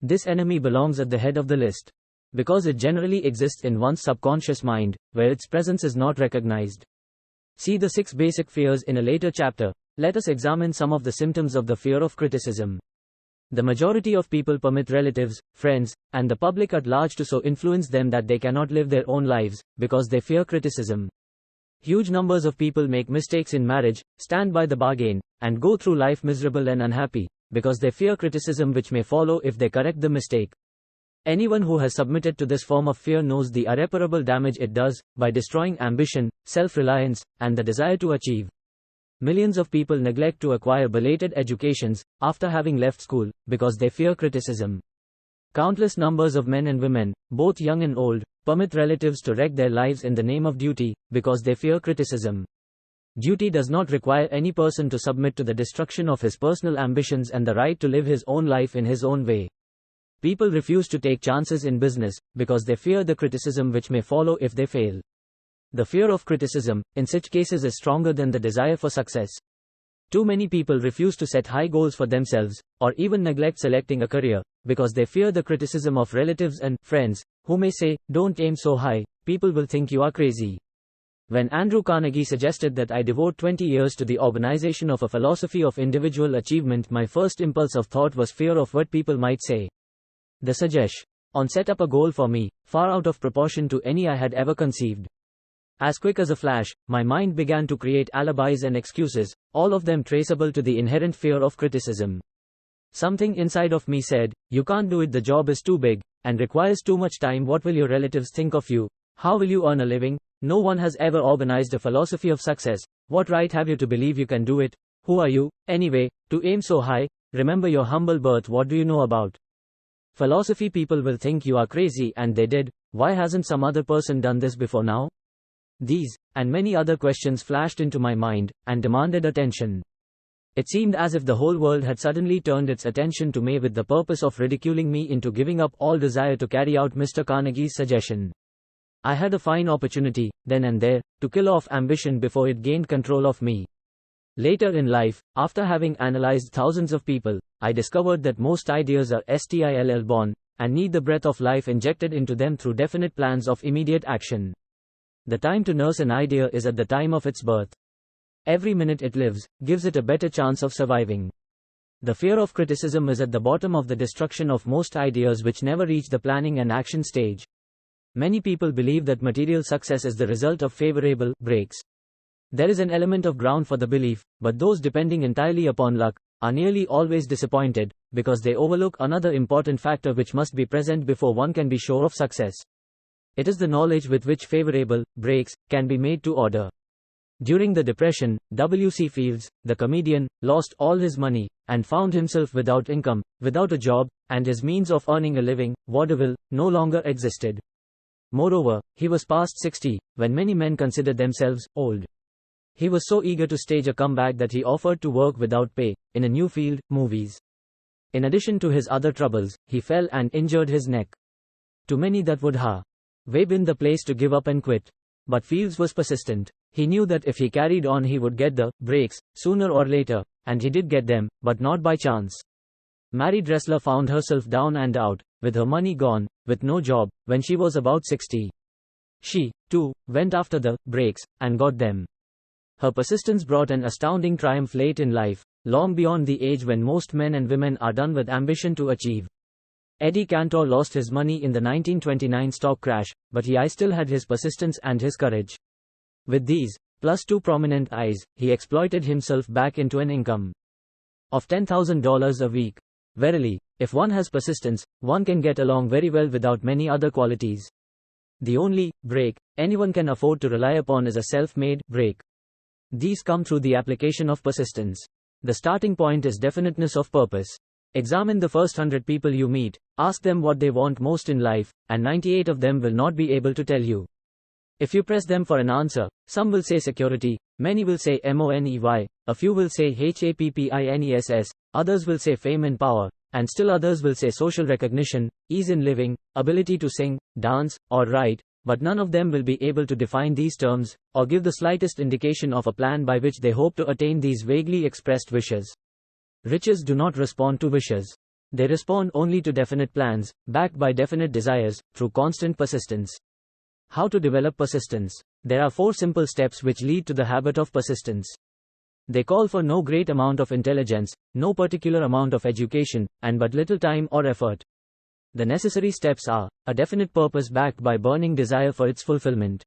This enemy belongs at the head of the list. Because it generally exists in one's subconscious mind, where its presence is not recognized. See the 6 basic fears in a later chapter. Let us examine some of the symptoms of the fear of criticism. The majority of people permit relatives, friends, and the public at large to so influence them that they cannot live their own lives, because they fear criticism. Huge numbers of people make mistakes in marriage, stand by the bargain, and go through life miserable and unhappy, because they fear criticism which may follow if they correct the mistake. Anyone who has submitted to this form of fear knows the irreparable damage it does, by destroying ambition, self-reliance, and the desire to achieve. Millions of people neglect to acquire belated educations, after having left school, because they fear criticism. Countless numbers of men and women, both young and old, permit relatives to wreck their lives in the name of duty, because they fear criticism. Duty does not require any person to submit to the destruction of his personal ambitions and the right to live his own life in his own way. People refuse to take chances in business, because they fear the criticism which may follow if they fail. The fear of criticism, in such cases, is stronger than the desire for success. Too many people refuse to set high goals for themselves, or even neglect selecting a career, because they fear the criticism of relatives and friends, who may say, "Don't aim so high, people will think you are crazy." When Andrew Carnegie suggested that I devote 20 years to the organization of a philosophy of individual achievement, my first impulse of thought was fear of what people might say. The suggestion set up a goal for me, far out of proportion to any I had ever conceived. As quick as a flash, my mind began to create alibis and excuses, all of them traceable to the inherent fear of criticism. Something inside of me said, "You can't do it, the job is too big," and requires too much time. What will your relatives think of you? How will you earn a living? No one has ever organized a philosophy of success. What right have you to believe you can do it? Who are you, anyway, to aim so high? Remember your humble birth. What do you know about philosophy? People will think you are crazy, and they did. Why hasn't some other person done this before now? These, and many other questions flashed into my mind, and demanded attention. It seemed as if the whole world had suddenly turned its attention to me with the purpose of ridiculing me into giving up all desire to carry out Mr. Carnegie's suggestion. I had a fine opportunity, then and there, to kill off ambition before it gained control of me. Later in life, after having analyzed thousands of people, I discovered that most ideas are still born, and need the breath of life injected into them through definite plans of immediate action. The time to nurse an idea is at the time of its birth. Every minute it lives, gives it a better chance of surviving. The fear of criticism is at the bottom of the destruction of most ideas which never reach the planning and action stage. Many people believe that material success is the result of favorable breaks. There is an element of ground for the belief, but those depending entirely upon luck are nearly always disappointed, because they overlook another important factor which must be present before one can be sure of success. It is the knowledge with which favorable breaks can be made to order. During the Depression, W.C. Fields, the comedian, lost all his money, and found himself without income, without a job, and his means of earning a living, vaudeville, no longer existed. Moreover, he was past 60, when many men considered themselves old. He was so eager to stage a comeback that he offered to work without pay, in a new field, movies. In addition to his other troubles, he fell and injured his neck. To many that would have been the place to give up and quit. But Fields was persistent. He knew that if he carried on he would get the breaks, sooner or later, and he did get them, but not by chance. Mary Dressler found herself down and out, with her money gone, with no job, when she was about 60. She, too, went after the breaks, and got them. Her persistence brought an astounding triumph late in life, long beyond the age when most men and women are done with ambition to achieve. Eddie Cantor lost his money in the 1929 stock crash, but he still had his persistence and his courage. With these, plus two prominent eyes, he exploited himself back into an income of $10,000 a week. Verily, if one has persistence, one can get along very well without many other qualities. The only break anyone can afford to rely upon is a self-made break. These come through the application of persistence. The starting point is definiteness of purpose. Examine the first 100 people you meet, ask them what they want most in life, and 98 of them will not be able to tell you. If you press them for an answer, some will say security, many will say money, a few will say happiness, others will say fame and power, and still others will say social recognition, ease in living, ability to sing, dance, or write, but none of them will be able to define these terms, or give the slightest indication of a plan by which they hope to attain these vaguely expressed wishes. Riches do not respond to wishes. They respond only to definite plans, backed by definite desires, through constant persistence. How to develop persistence? There are 4 simple steps which lead to the habit of persistence. They call for no great amount of intelligence, no particular amount of education, and but little time or effort. The necessary steps are a definite purpose backed by burning desire for its fulfillment,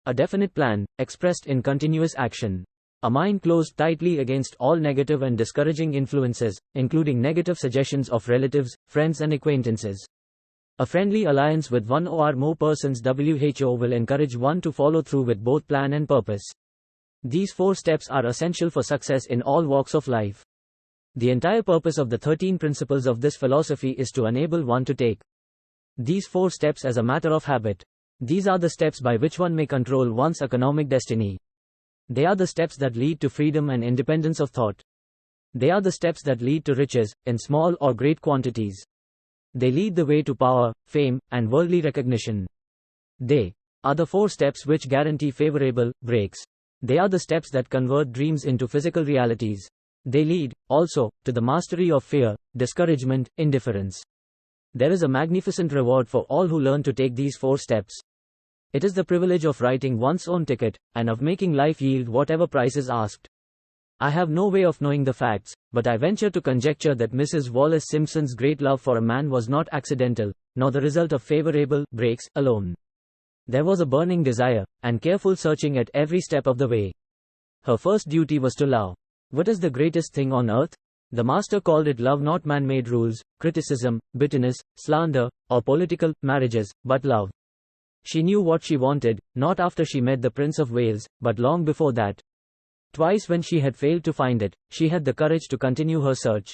a definite plan, expressed in continuous action, a mind closed tightly against all negative and discouraging influences, including negative suggestions of relatives, friends, and acquaintances. A friendly alliance with one or more persons. WHO will encourage one to follow through with both plan and purpose. These 4 steps are essential for success in all walks of life. The entire purpose of the 13 principles of this philosophy is to enable one to take these 4 steps as a matter of habit. These are the steps by which one may control one's economic destiny. They are the steps that lead to freedom and independence of thought. They are the steps that lead to riches, in small or great quantities. They lead the way to power, fame, and worldly recognition. They are the 4 steps which guarantee favorable breaks. They are the steps that convert dreams into physical realities. They lead, also, to the mastery of fear, discouragement, indifference. There is a magnificent reward for all who learn to take these 4 steps. It is the privilege of writing one's own ticket, and of making life yield whatever price is asked. I have no way of knowing the facts, but I venture to conjecture that Mrs. Wallace Simpson's great love for a man was not accidental, nor the result of favorable breaks alone. There was a burning desire, and careful searching at every step of the way. Her first duty was to love. What is the greatest thing on earth? The master called it love, not man-made rules, criticism, bitterness, slander, or political marriages, but love. She knew what she wanted, not after she met the Prince of Wales, but long before that. Twice when she had failed to find it, she had the courage to continue her search.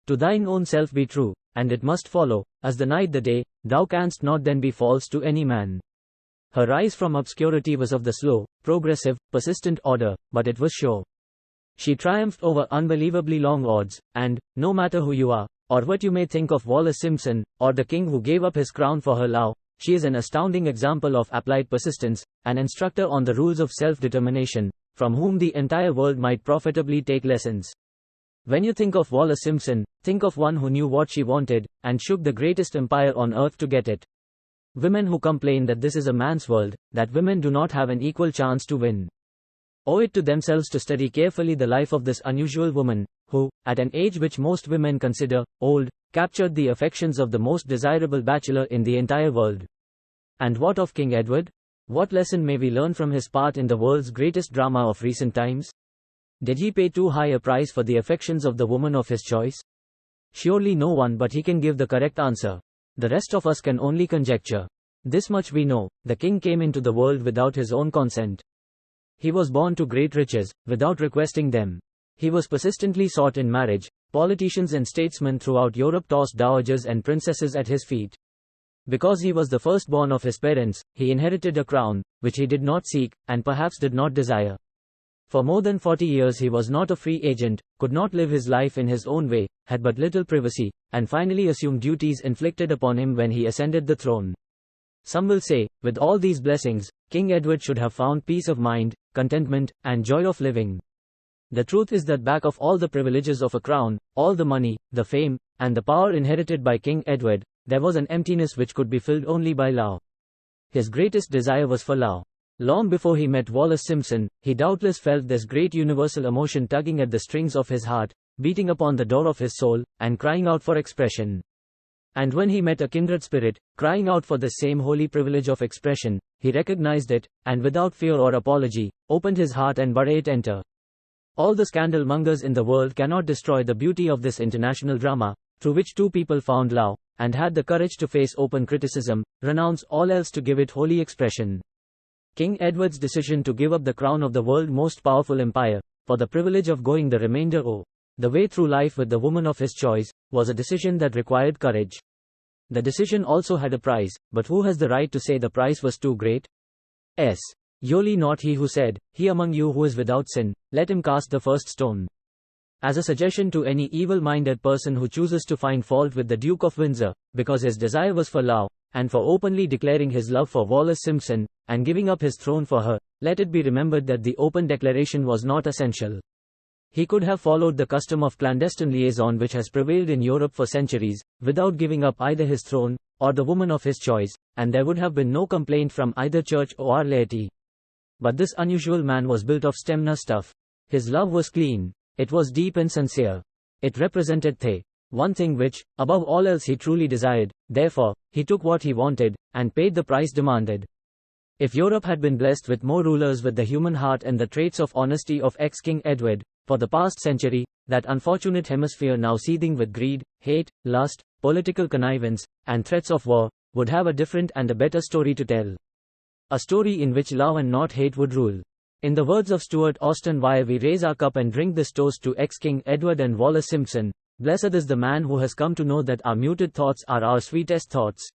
To thine own self be true, and it must follow, as the night the day, thou canst not then be false to any man. Her rise from obscurity was of the slow, progressive, persistent order, but it was sure. She triumphed over unbelievably long odds, and, no matter who you are, or what you may think of Wallace Simpson, or the king who gave up his crown for her love, she is an astounding example of applied persistence, an instructor on the rules of self-determination, from whom the entire world might profitably take lessons. When you think of Wallace Simpson, think of one who knew what she wanted, and shook the greatest empire on earth to get it. Women who complain that this is a man's world, that women do not have an equal chance to win, owe it to themselves to study carefully the life of this unusual woman, who, at an age which most women consider old, captured the affections of the most desirable bachelor in the entire world. And what of King Edward? What lesson may we learn from his part in the world's greatest drama of recent times? Did he pay too high a price for the affections of the woman of his choice? Surely no one but he can give the correct answer. The rest of us can only conjecture. This much we know: the king came into the world without his own consent. He was born to great riches, without requesting them. He was persistently sought in marriage. Politicians and statesmen throughout Europe tossed dowagers and princesses at his feet. Because he was the firstborn of his parents, he inherited a crown, which he did not seek, and perhaps did not desire. For more than 40 years he was not a free agent, could not live his life in his own way, had but little privacy, and finally assumed duties inflicted upon him when he ascended the throne. Some will say, with all these blessings, King Edward should have found peace of mind, contentment, and joy of living. The truth is that back of all the privileges of a crown, all the money, the fame, and the power inherited by King Edward, there was an emptiness which could be filled only by love. His greatest desire was for love. Long before he met Wallace Simpson, he doubtless felt this great universal emotion tugging at the strings of his heart, beating upon the door of his soul, and crying out for expression. And when he met a kindred spirit, crying out for the same holy privilege of expression, he recognized it, and without fear or apology, opened his heart and bade it enter. All the scandal mongers in the world cannot destroy the beauty of this international drama, through which two people found love, and had the courage to face open criticism, renounce all else to give it holy expression. King Edward's decision to give up the crown of the world's most powerful empire, for the privilege of going the remainder the way through life with the woman of his choice, was a decision that required courage. The decision also had a price, but who has the right to say the price was too great? Surely not he who said, "He among you who is without sin, let him cast the first stone." As a suggestion to any evil-minded person who chooses to find fault with the Duke of Windsor, because his desire was for love, and for openly declaring his love for Wallace Simpson, and giving up his throne for her, let it be remembered that the open declaration was not essential. He could have followed the custom of clandestine liaison which has prevailed in Europe for centuries, without giving up either his throne, or the woman of his choice, and there would have been no complaint from either church or laity. But this unusual man was built of stemna stuff. His love was clean. It was deep and sincere. It represented the one thing which, above all else he truly desired. Therefore, he took what he wanted, and paid the price demanded. If Europe had been blessed with more rulers with the human heart and the traits of honesty of ex-King Edward, for the past century, that unfortunate hemisphere now seething with greed, hate, lust, political connivance, and threats of war, would have a different and a better story to tell. A story in which love and not hate would rule. In the words of Stuart Austin, while we raise our cup and drink this toast to ex-King Edward and Wallace Simpson, blessed is the man who has come to know that our muted thoughts are our sweetest thoughts.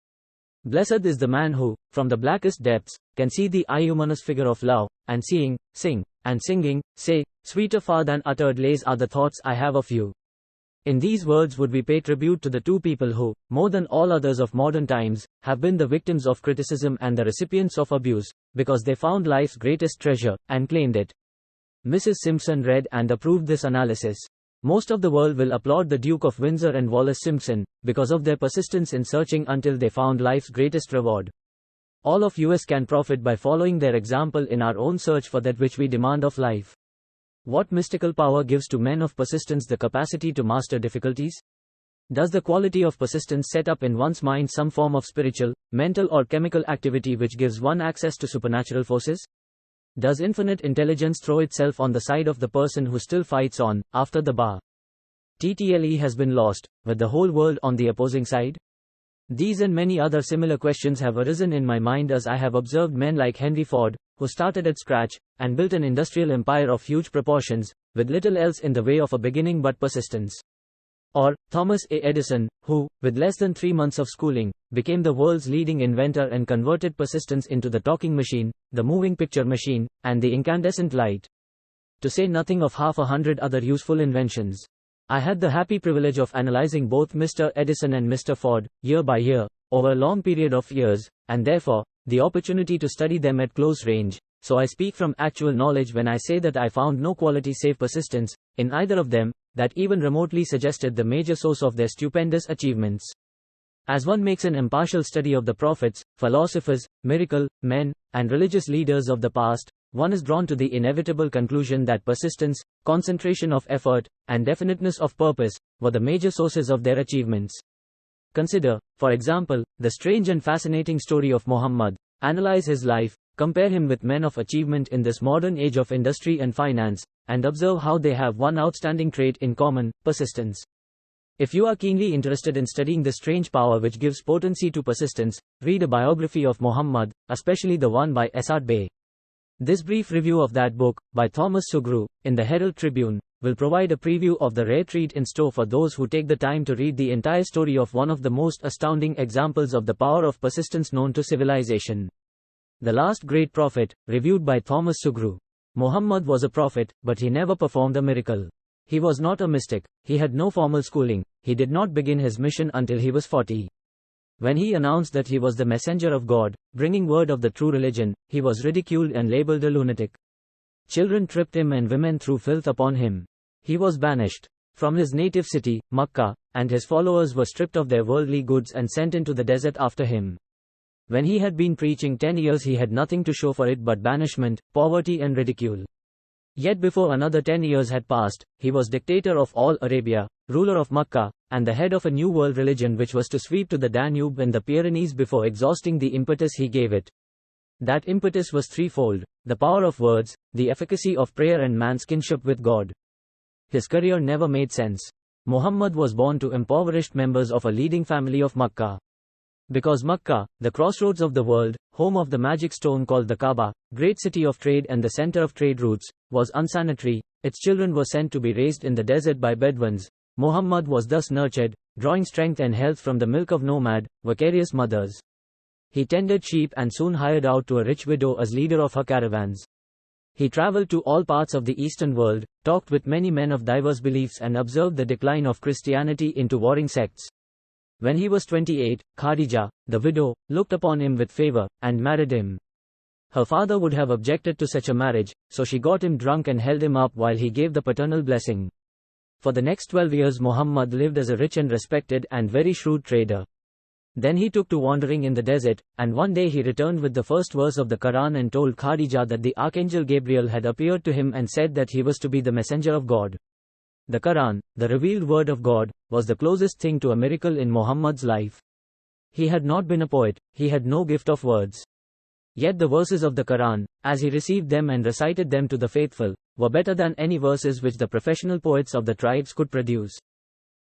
Blessed is the man who, from the blackest depths, can see the eumonous figure of love, and seeing, sing, and singing, say, "Sweeter far than uttered lays are the thoughts I have of you." In these words would we pay tribute to the two people who, more than all others of modern times, have been the victims of criticism and the recipients of abuse, because they found life's greatest treasure, and claimed it. Mrs. Simpson read and approved this analysis. Most of the world will applaud the Duke of Windsor and Wallace Simpson, because of their persistence in searching until they found life's greatest reward. All of us can profit by following their example in our own search for that which we demand of life. What mystical power gives to men of persistence the capacity to master difficulties? Does the quality of persistence set up in one's mind some form of spiritual, mental or chemical activity which gives one access to supernatural forces? Does infinite intelligence throw itself on the side of the person who still fights on, after the bar? TTLE has been lost, with the whole world on the opposing side? These and many other similar questions have arisen in my mind as I have observed men like Henry Ford, who started at scratch, and built an industrial empire of huge proportions, with little else in the way of a beginning but persistence. Or, Thomas A. Edison, who, with less than 3 months of schooling, became the world's leading inventor and converted persistence into the talking machine, the moving picture machine, and the incandescent light. To say nothing of 100 other useful inventions. I had the happy privilege of analyzing both Mr. Edison and Mr. Ford, year by year, over a long period of years, and therefore, the opportunity to study them at close range. So I speak from actual knowledge when I say that I found no quality save persistence, in either of them, that even remotely suggested the major source of their stupendous achievements. As one makes an impartial study of the prophets, philosophers, miracle men, and religious leaders of the past, one is drawn to the inevitable conclusion that persistence, concentration of effort, and definiteness of purpose were the major sources of their achievements. Consider, for example, the strange and fascinating story of Muhammad. Analyze his life, compare him with men of achievement in this modern age of industry and finance, and observe how they have one outstanding trait in common: persistence. If you are keenly interested in studying the strange power which gives potency to persistence, read a biography of Muhammad, especially the one by Esad Bey. This brief review of that book, by Thomas Sugru, in the Herald Tribune, will provide a preview of the rare treat in store for those who take the time to read the entire story of one of the most astounding examples of the power of persistence known to civilization. The Last Great Prophet, reviewed by Thomas Sugru. Muhammad was a prophet, but he never performed a miracle. He was not a mystic, he had no formal schooling, he did not begin his mission until he was 40. When he announced that he was the messenger of God, bringing word of the true religion, he was ridiculed and labeled a lunatic. Children tripped him and women threw filth upon him. He was banished from his native city, Makkah, and his followers were stripped of their worldly goods and sent into the desert after him. When he had been preaching 10 years, he had nothing to show for it but banishment, poverty and ridicule. Yet before another 10 years had passed, he was dictator of all Arabia, ruler of Makkah, and the head of a new world religion which was to sweep to the Danube and the Pyrenees before exhausting the impetus he gave it. That impetus was threefold: the power of words, the efficacy of prayer and man's kinship with God. His career never made sense. Muhammad was born to impoverished members of a leading family of Makkah. Because Makkah, the crossroads of the world, home of the magic stone called the Kaaba, great city of trade and the center of trade routes, was unsanitary, its children were sent to be raised in the desert by Bedouins. Muhammad was thus nurtured, drawing strength and health from the milk of nomad, vicarious mothers. He tended sheep and soon hired out to a rich widow as leader of her caravans. He traveled to all parts of the Eastern world, talked with many men of diverse beliefs and observed the decline of Christianity into warring sects. When he was 28, Khadija, the widow, looked upon him with favor, and married him. Her father would have objected to such a marriage, so she got him drunk and held him up while he gave the paternal blessing. For the next 12 years Muhammad lived as a rich and respected and very shrewd trader. Then he took to wandering in the desert, and one day he returned with the first verse of the Quran and told Khadija that the Archangel Gabriel had appeared to him and said that he was to be the messenger of God. The Quran, the revealed word of God, was the closest thing to a miracle in Muhammad's life. He had not been a poet, he had no gift of words. Yet the verses of the Quran, as he received them and recited them to the faithful, were better than any verses which the professional poets of the tribes could produce.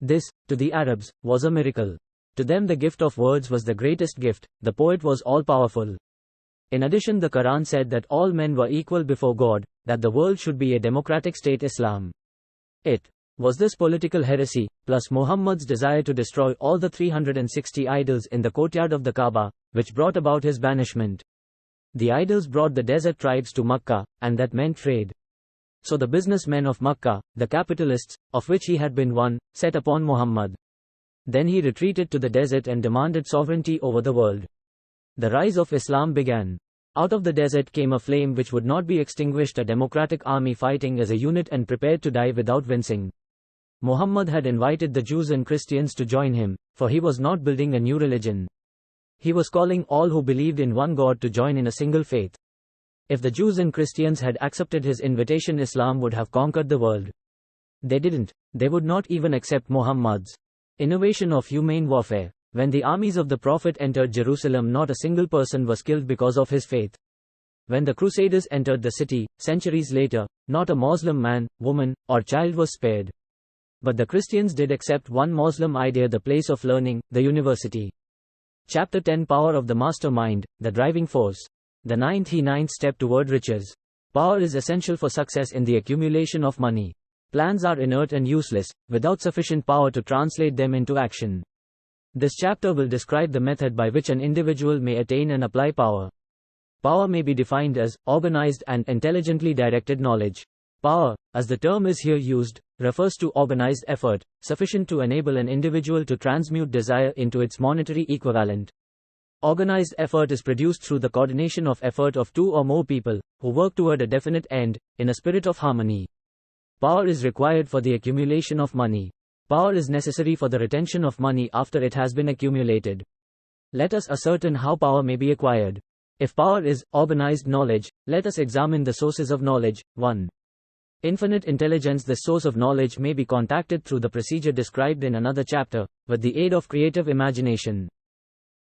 This, to the Arabs, was a miracle. To them the gift of words was the greatest gift, the poet was all-powerful. In addition, the Quran said that all men were equal before God, that the world should be a democratic state Islam. It was this political heresy, plus Muhammad's desire to destroy all the 360 idols in the courtyard of the Kaaba, which brought about his banishment. The idols brought the desert tribes to Makkah, and that meant trade. So the businessmen of Makkah, the capitalists, of which he had been one, set upon Muhammad. Then he retreated to the desert and demanded sovereignty over the world. The rise of Islam began. Out of the desert came a flame which would not be extinguished, a democratic army fighting as a unit and prepared to die without wincing. Muhammad had invited the Jews and Christians to join him, for he was not building a new religion. He was calling all who believed in one God to join in a single faith. If the Jews and Christians had accepted his invitation, Islam would have conquered the world. They didn't. They would not even accept Muhammad's innovation of humane warfare. When the armies of the Prophet entered Jerusalem, not a single person was killed because of his faith. When the Crusaders entered the city, centuries later, not a Muslim man, woman, or child was spared. But the Christians did accept one Muslim idea, the place of learning, the university. Chapter 10, Power of the Mastermind, the driving force. The ninth step toward riches. Power is essential for success in the accumulation of money. Plans are inert and useless, without sufficient power to translate them into action. This chapter will describe the method by which an individual may attain and apply power. Power may be defined as organized and intelligently directed knowledge. Power, as the term is here used, refers to organized effort, sufficient to enable an individual to transmute desire into its monetary equivalent. Organized effort is produced through the coordination of effort of two or more people, who work toward a definite end, in a spirit of harmony. Power is required for the accumulation of money. Power is necessary for the retention of money after it has been accumulated. Let us ascertain how power may be acquired. If power is organized knowledge, let us examine the sources of knowledge. 1. Infinite intelligence. This source of knowledge may be contacted through the procedure described in another chapter, with the aid of creative imagination.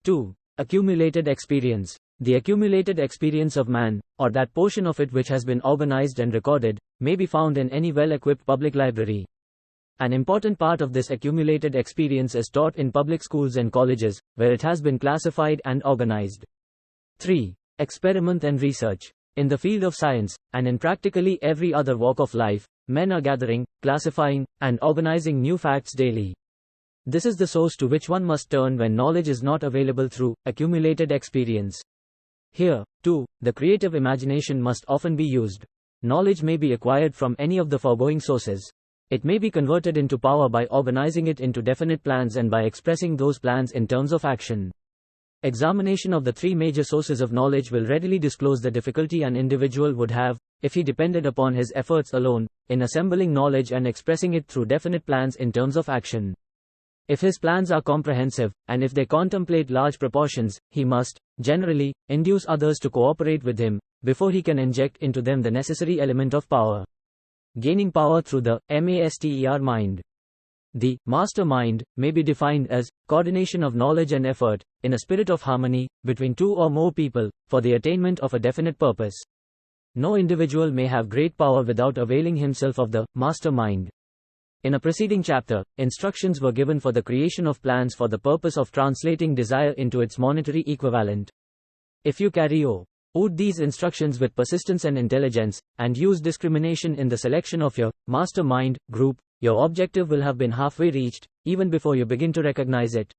2. Accumulated experience. The accumulated experience of man, or that portion of it which has been organized and recorded, may be found in any well-equipped public library. An important part of this accumulated experience is taught in public schools and colleges, where it has been classified and organized. 3. Experiment and research. In the field of science, and in practically every other walk of life, men are gathering, classifying, and organizing new facts daily. This is the source to which one must turn when knowledge is not available through accumulated experience. Here, too, the creative imagination must often be used. Knowledge may be acquired from any of the foregoing sources. It may be converted into power by organizing it into definite plans and by expressing those plans in terms of action. Examination of the three major sources of knowledge will readily disclose the difficulty an individual would have, if he depended upon his efforts alone, in assembling knowledge and expressing it through definite plans in terms of action. If his plans are comprehensive, and if they contemplate large proportions, he must, generally, induce others to cooperate with him, before he can inject into them the necessary element of power. Gaining power through the master mind. The mastermind may be defined as coordination of knowledge and effort, in a spirit of harmony, between two or more people, for the attainment of a definite purpose. No individual may have great power without availing himself of the mastermind. In a preceding chapter, instructions were given for the creation of plans for the purpose of translating desire into its monetary equivalent. If you carry out these instructions with persistence and intelligence, and use discrimination in the selection of your mastermind group, your objective will have been halfway reached, even before you begin to recognize it.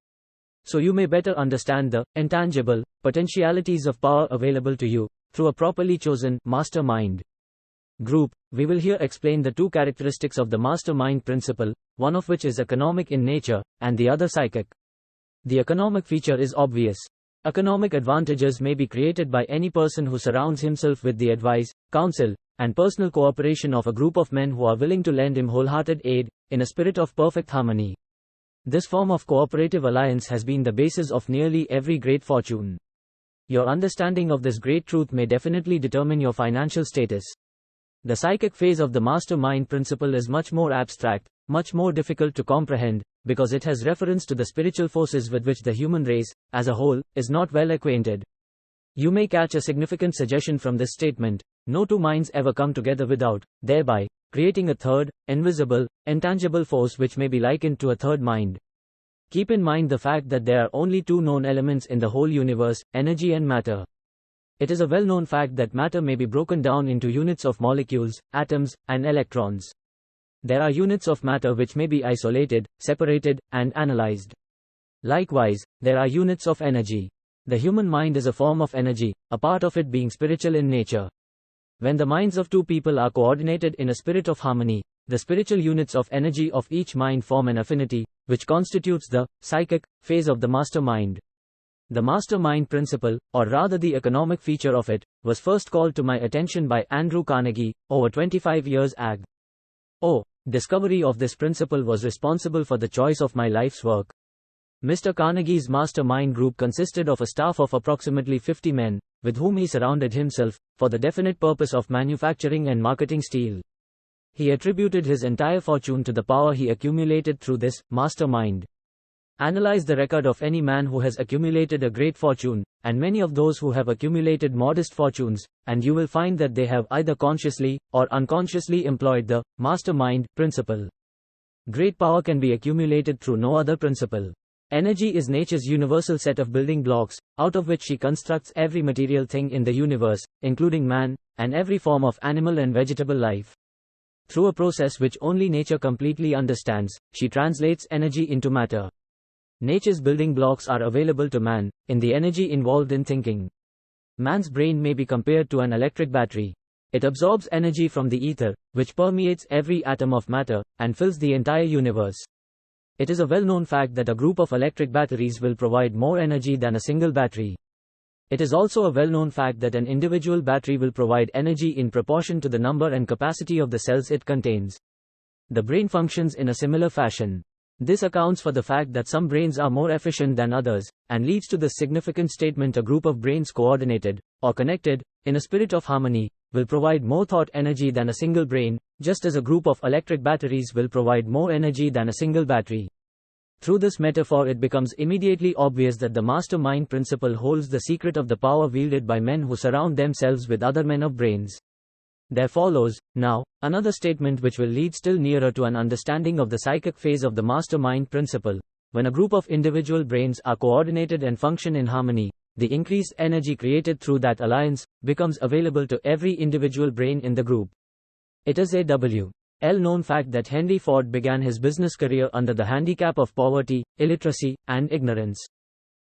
So you may better understand the intangible potentialities of power available to you, through a properly chosen mastermind group. We will here explain the two characteristics of the mastermind principle, one of which is economic in nature, and the other psychic. The economic feature is obvious. Economic advantages may be created by any person who surrounds himself with the advice, counsel, and personal cooperation of a group of men who are willing to lend him wholehearted aid, in a spirit of perfect harmony. This form of cooperative alliance has been the basis of nearly every great fortune. Your understanding of this great truth may definitely determine your financial status. The psychic phase of the mastermind principle is much more abstract, much more difficult to comprehend, because it has reference to the spiritual forces with which the human race, as a whole, is not well acquainted. You may catch a significant suggestion from this statement: no two minds ever come together without, thereby, creating a third, invisible, intangible force which may be likened to a third mind. Keep in mind the fact that there are only two known elements in the whole universe, energy and matter. It is a well-known fact that matter may be broken down into units of molecules, atoms, and electrons. There are units of matter which may be isolated, separated, and analyzed. Likewise, there are units of energy. The human mind is a form of energy, a part of it being spiritual in nature. When the minds of two people are coordinated in a spirit of harmony, the spiritual units of energy of each mind form an affinity, which constitutes the psychic phase of the mastermind. The mastermind principle, or rather the economic feature of it, was first called to my attention by Andrew Carnegie, over 25 years ago. Discovery of this principle was responsible for the choice of my life's work. Mr. Carnegie's mastermind group consisted of a staff of approximately 50 men, with whom he surrounded himself, for the definite purpose of manufacturing and marketing steel. He attributed his entire fortune to the power he accumulated through this mastermind. Analyze the record of any man who has accumulated a great fortune, and many of those who have accumulated modest fortunes, and you will find that they have either consciously or unconsciously employed the mastermind principle. Great power can be accumulated through no other principle. Energy is nature's universal set of building blocks, out of which she constructs every material thing in the universe, including man, and every form of animal and vegetable life. Through a process which only nature completely understands, she translates energy into matter. Nature's building blocks are available to man, in the energy involved in thinking. Man's brain may be compared to an electric battery. It absorbs energy from the ether, which permeates every atom of matter, and fills the entire universe. It is a well-known fact that a group of electric batteries will provide more energy than a single battery. It is also a well-known fact that an individual battery will provide energy in proportion to the number and capacity of the cells it contains. The brain functions in a similar fashion. This accounts for the fact that some brains are more efficient than others, and leads to the significant statement: a group of brains coordinated, or connected, in a spirit of harmony, will provide more thought energy than a single brain, just as a group of electric batteries will provide more energy than a single battery. Through this metaphor, it becomes immediately obvious that the mastermind principle holds the secret of the power wielded by men who surround themselves with other men of brains. There follows, now, another statement which will lead still nearer to an understanding of the psychic phase of the mastermind principle. When a group of individual brains are coordinated and function in harmony, the increased energy created through that alliance becomes available to every individual brain in the group. It is a well-known fact that Henry Ford began his business career under the handicap of poverty, illiteracy, and ignorance.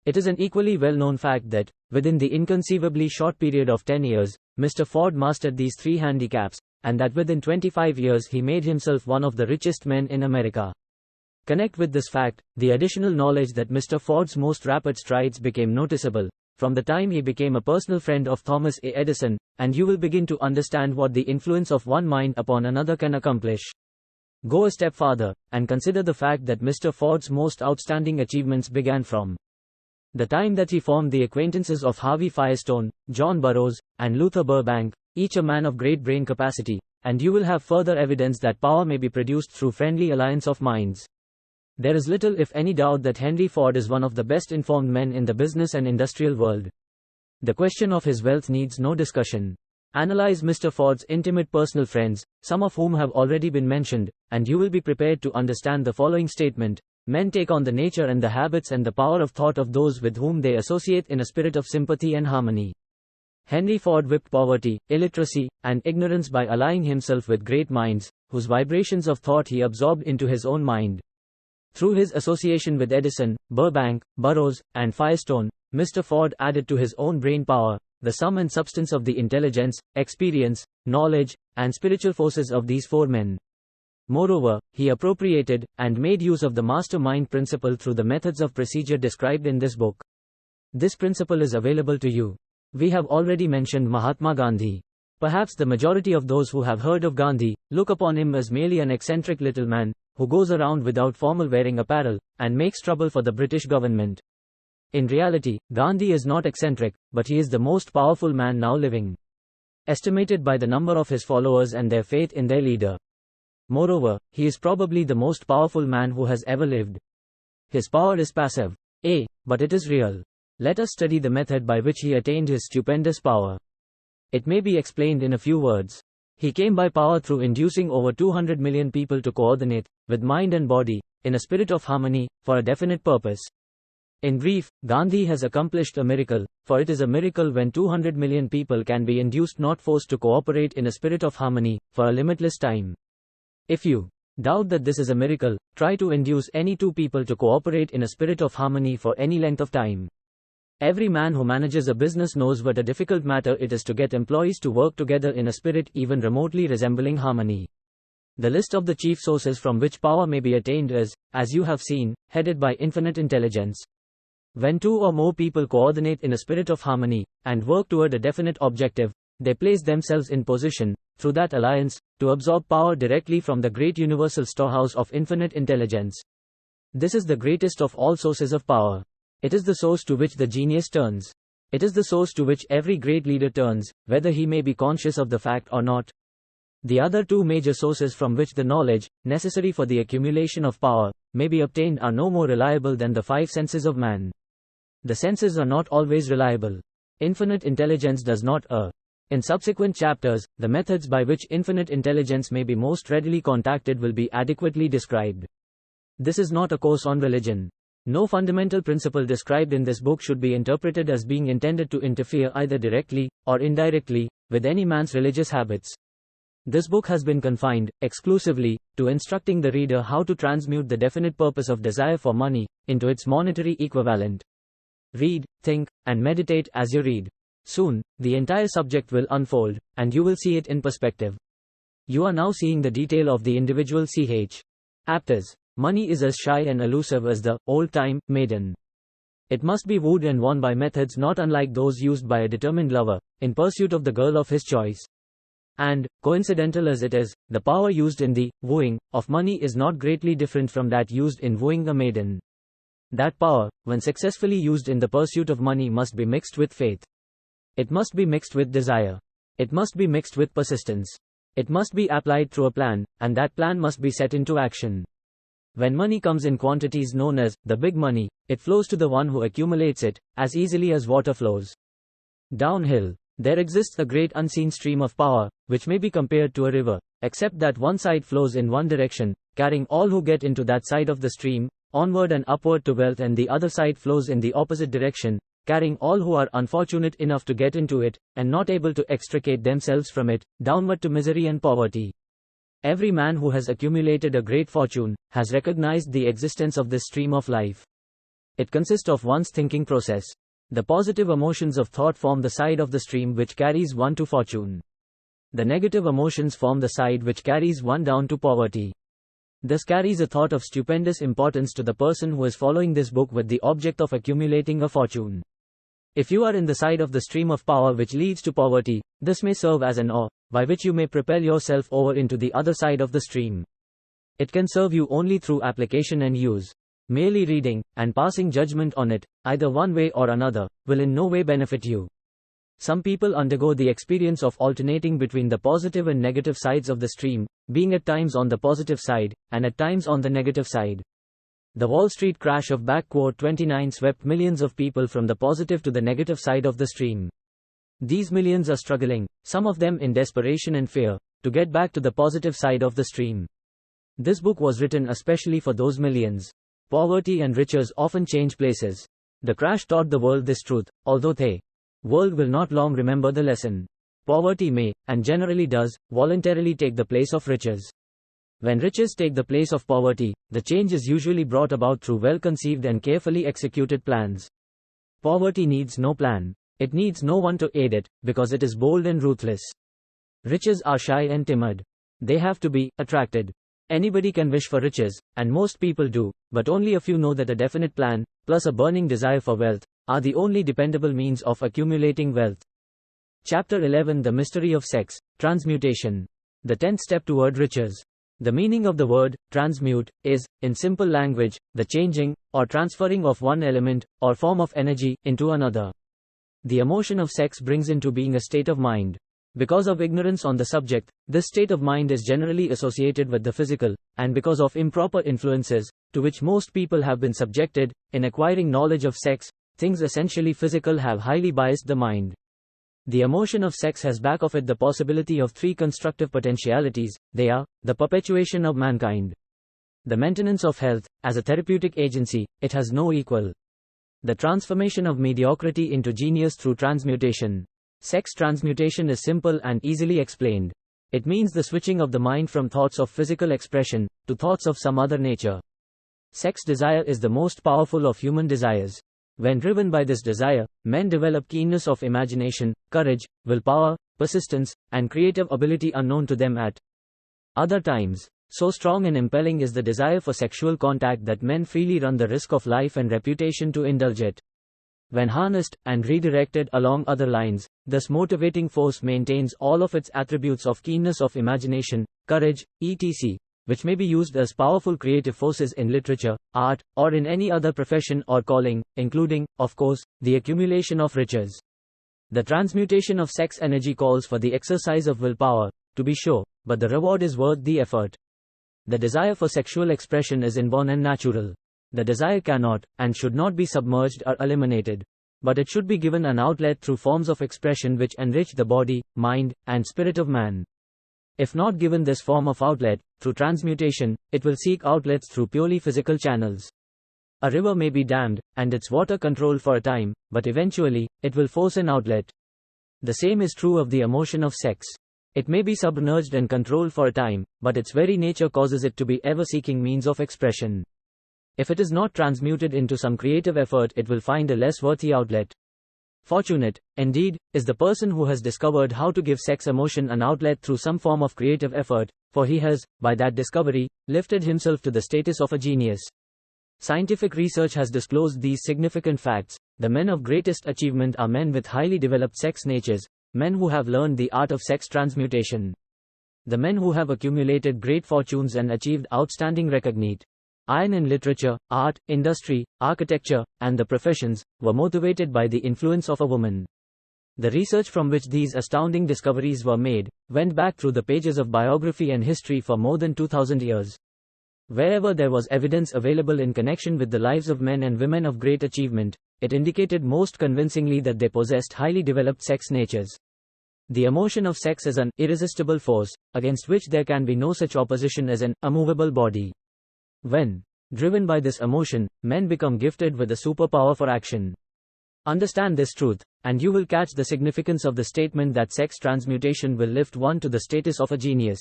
It is an equally well-known fact that, within the inconceivably short period of 10 years, Mr. Ford mastered these three handicaps, and that within 25 years he made himself one of the richest men in America. Connect with this fact the additional knowledge that Mr. Ford's most rapid strides became noticeable from the time he became a personal friend of Thomas A. Edison, and you will begin to understand what the influence of one mind upon another can accomplish. Go a step farther, and consider the fact that Mr. Ford's most outstanding achievements began from the time that he formed the acquaintances of Harvey Firestone, John Burroughs, and Luther Burbank, each a man of great brain capacity, and you will have further evidence that power may be produced through friendly alliance of minds. There is little if any doubt that Henry Ford is one of the best informed men in the business and industrial world. The question of his wealth needs no discussion. Analyze Mr. Ford's intimate personal friends, some of whom have already been mentioned, and you will be prepared to understand the following statement: men take on the nature and the habits and the power of thought of those with whom they associate in a spirit of sympathy and harmony. Henry Ford whipped poverty, illiteracy, and ignorance by allying himself with great minds, whose vibrations of thought he absorbed into his own mind. Through his association with Edison, Burbank, Burroughs, and Firestone, Mr. Ford added to his own brain power the sum and substance of the intelligence, experience, knowledge, and spiritual forces of these four men. Moreover, he appropriated and made use of the mastermind principle through the methods of procedure described in this book. This principle is available to you. We have already mentioned Mahatma Gandhi. Perhaps the majority of those who have heard of Gandhi look upon him as merely an eccentric little man who goes around without formal wearing apparel and makes trouble for the British government. In reality, Gandhi is not eccentric, but he is the most powerful man now living, estimated by the number of his followers and their faith in their leader. Moreover, he is probably the most powerful man who has ever lived. His power is passive, but it is real. Let us study the method by which he attained his stupendous power. It may be explained in a few words. He came by power through inducing over 200 million people to coordinate, with mind and body, in a spirit of harmony, for a definite purpose. In brief, Gandhi has accomplished a miracle, for it is a miracle when 200 million people can be induced, not forced, to cooperate in a spirit of harmony, for a limitless time. If you doubt that this is a miracle, try to induce any two people to cooperate in a spirit of harmony for any length of time. Every man who manages a business knows what a difficult matter it is to get employees to work together in a spirit even remotely resembling harmony. The list of the chief sources from which power may be attained is, as you have seen, headed by infinite intelligence. When two or more people coordinate in a spirit of harmony, and work toward a definite objective, they place themselves in position, through that alliance, to absorb power directly from the great universal storehouse of infinite intelligence. This is the greatest of all sources of power. It is the source to which the genius turns. It is the source to which every great leader turns, whether he may be conscious of the fact or not. The other two major sources from which the knowledge, necessary for the accumulation of power, may be obtained are no more reliable than the five senses of man. The senses are not always reliable. Infinite intelligence does not err. In subsequent chapters, the methods by which infinite intelligence may be most readily contacted will be adequately described. This is not a course on religion. No fundamental principle described in this book should be interpreted as being intended to interfere either directly or indirectly with any man's religious habits. This book has been confined exclusively to instructing the reader how to transmute the definite purpose of desire for money into its monetary equivalent. Read, think, and meditate as you read. Soon, the entire subject will unfold, and you will see it in perspective. You are now seeing the detail of the individual chapters. Money is as shy and elusive as the old-time maiden. It must be wooed and won by methods not unlike those used by a determined lover in pursuit of the girl of his choice. And, coincidental as it is, the power used in the wooing of money is not greatly different from that used in wooing a maiden. That power, when successfully used in the pursuit of money, must be mixed with faith. It must be mixed with desire. It must be mixed with persistence. It must be applied through a plan, and that plan must be set into action. When money comes in quantities known as the big money, it flows to the one who accumulates it, as easily as water flows downhill. There exists a great unseen stream of power, which may be compared to a river, except that one side flows in one direction, carrying all who get into that side of the stream, onward and upward to wealth, and the other side flows in the opposite direction, carrying all who are unfortunate enough to get into it, and not able to extricate themselves from it, downward to misery and poverty. Every man who has accumulated a great fortune has recognized the existence of this stream of life. It consists of one's thinking process. The positive emotions of thought form the side of the stream which carries one to fortune. The negative emotions form the side which carries one down to poverty. This carries a thought of stupendous importance to the person who is following this book with the object of accumulating a fortune. If you are in the side of the stream of power which leads to poverty, this may serve as an oar, by which you may propel yourself over into the other side of the stream. It can serve you only through application and use. Merely reading, and passing judgment on it, either one way or another, will in no way benefit you. Some people undergo the experience of alternating between the positive and negative sides of the stream, being at times on the positive side, and at times on the negative side. The Wall Street crash of '29 swept millions of people from the positive to the negative side of the stream. These millions are struggling, some of them in desperation and fear, to get back to the positive side of the stream. This book was written especially for those millions. Poverty and riches often change places. The crash taught the world this truth, although the world will not long remember the lesson. Poverty may, and generally does, voluntarily take the place of riches. When riches take the place of poverty, the change is usually brought about through well-conceived and carefully executed plans. Poverty needs no plan. It needs no one to aid it, because it is bold and ruthless. Riches are shy and timid. They have to be attracted. Anybody can wish for riches, and most people do, but only a few know that a definite plan, plus a burning desire for wealth, are the only dependable means of accumulating wealth. Chapter 11: The Mystery of Sex, Transmutation. The 10th step toward riches. The meaning of the word transmute is, in simple language, the changing or transferring of one element or form of energy into another. The emotion of sex brings into being a state of mind. Because of ignorance on the subject, this state of mind is generally associated with the physical, and because of improper influences, to which most people have been subjected, in acquiring knowledge of sex, things essentially physical have highly biased the mind. The emotion of sex has back of it the possibility of three constructive potentialities. They are, the perpetuation of mankind, the maintenance of health, as a therapeutic agency, it has no equal. The transformation of mediocrity into genius through transmutation. Sex transmutation is simple and easily explained. It means the switching of the mind from thoughts of physical expression to thoughts of some other nature. Sex desire is the most powerful of human desires. When driven by this desire, men develop keenness of imagination, courage, willpower, persistence, and creative ability unknown to them at other times. So strong and impelling is the desire for sexual contact that men freely run the risk of life and reputation to indulge it. When harnessed and redirected along other lines, this motivating force maintains all of its attributes of keenness of imagination, courage, etc., which may be used as powerful creative forces in literature, art, or in any other profession or calling, including, of course, the accumulation of riches. The transmutation of sex energy calls for the exercise of willpower, to be sure, but the reward is worth the effort. The desire for sexual expression is inborn and natural. The desire cannot, and should not be submerged or eliminated. but it should be given an outlet through forms of expression which enrich the body, mind, and spirit of man. If not given this form of outlet, through transmutation, it will seek outlets through purely physical channels. A river may be dammed, and its water controlled for a time, but eventually, it will force an outlet. The same is true of the emotion of sex. It may be submerged and controlled for a time, but its very nature causes it to be ever seeking means of expression. If it is not transmuted into some creative effort, it will find a less worthy outlet. Fortunate, indeed, is the person who has discovered how to give sex emotion an outlet through some form of creative effort, for he has, by that discovery, lifted himself to the status of a genius. Scientific research has disclosed these significant facts. The men of greatest achievement are men with highly developed sex natures, men who have learned the art of sex transmutation. The men who have accumulated great fortunes and achieved outstanding recognition in literature, art, industry, architecture, and the professions, were motivated by the influence of a woman. The research from which these astounding discoveries were made went back through the pages of biography and history for more than 2000 years. Wherever there was evidence available in connection with the lives of men and women of great achievement, it indicated most convincingly that they possessed highly developed sex natures. The emotion of sex is an irresistible force, against which there can be no such opposition as an immovable body. When driven by this emotion, men become gifted with a superpower for action. Understand this truth, and you will catch the significance of the statement that sex transmutation will lift one to the status of a genius.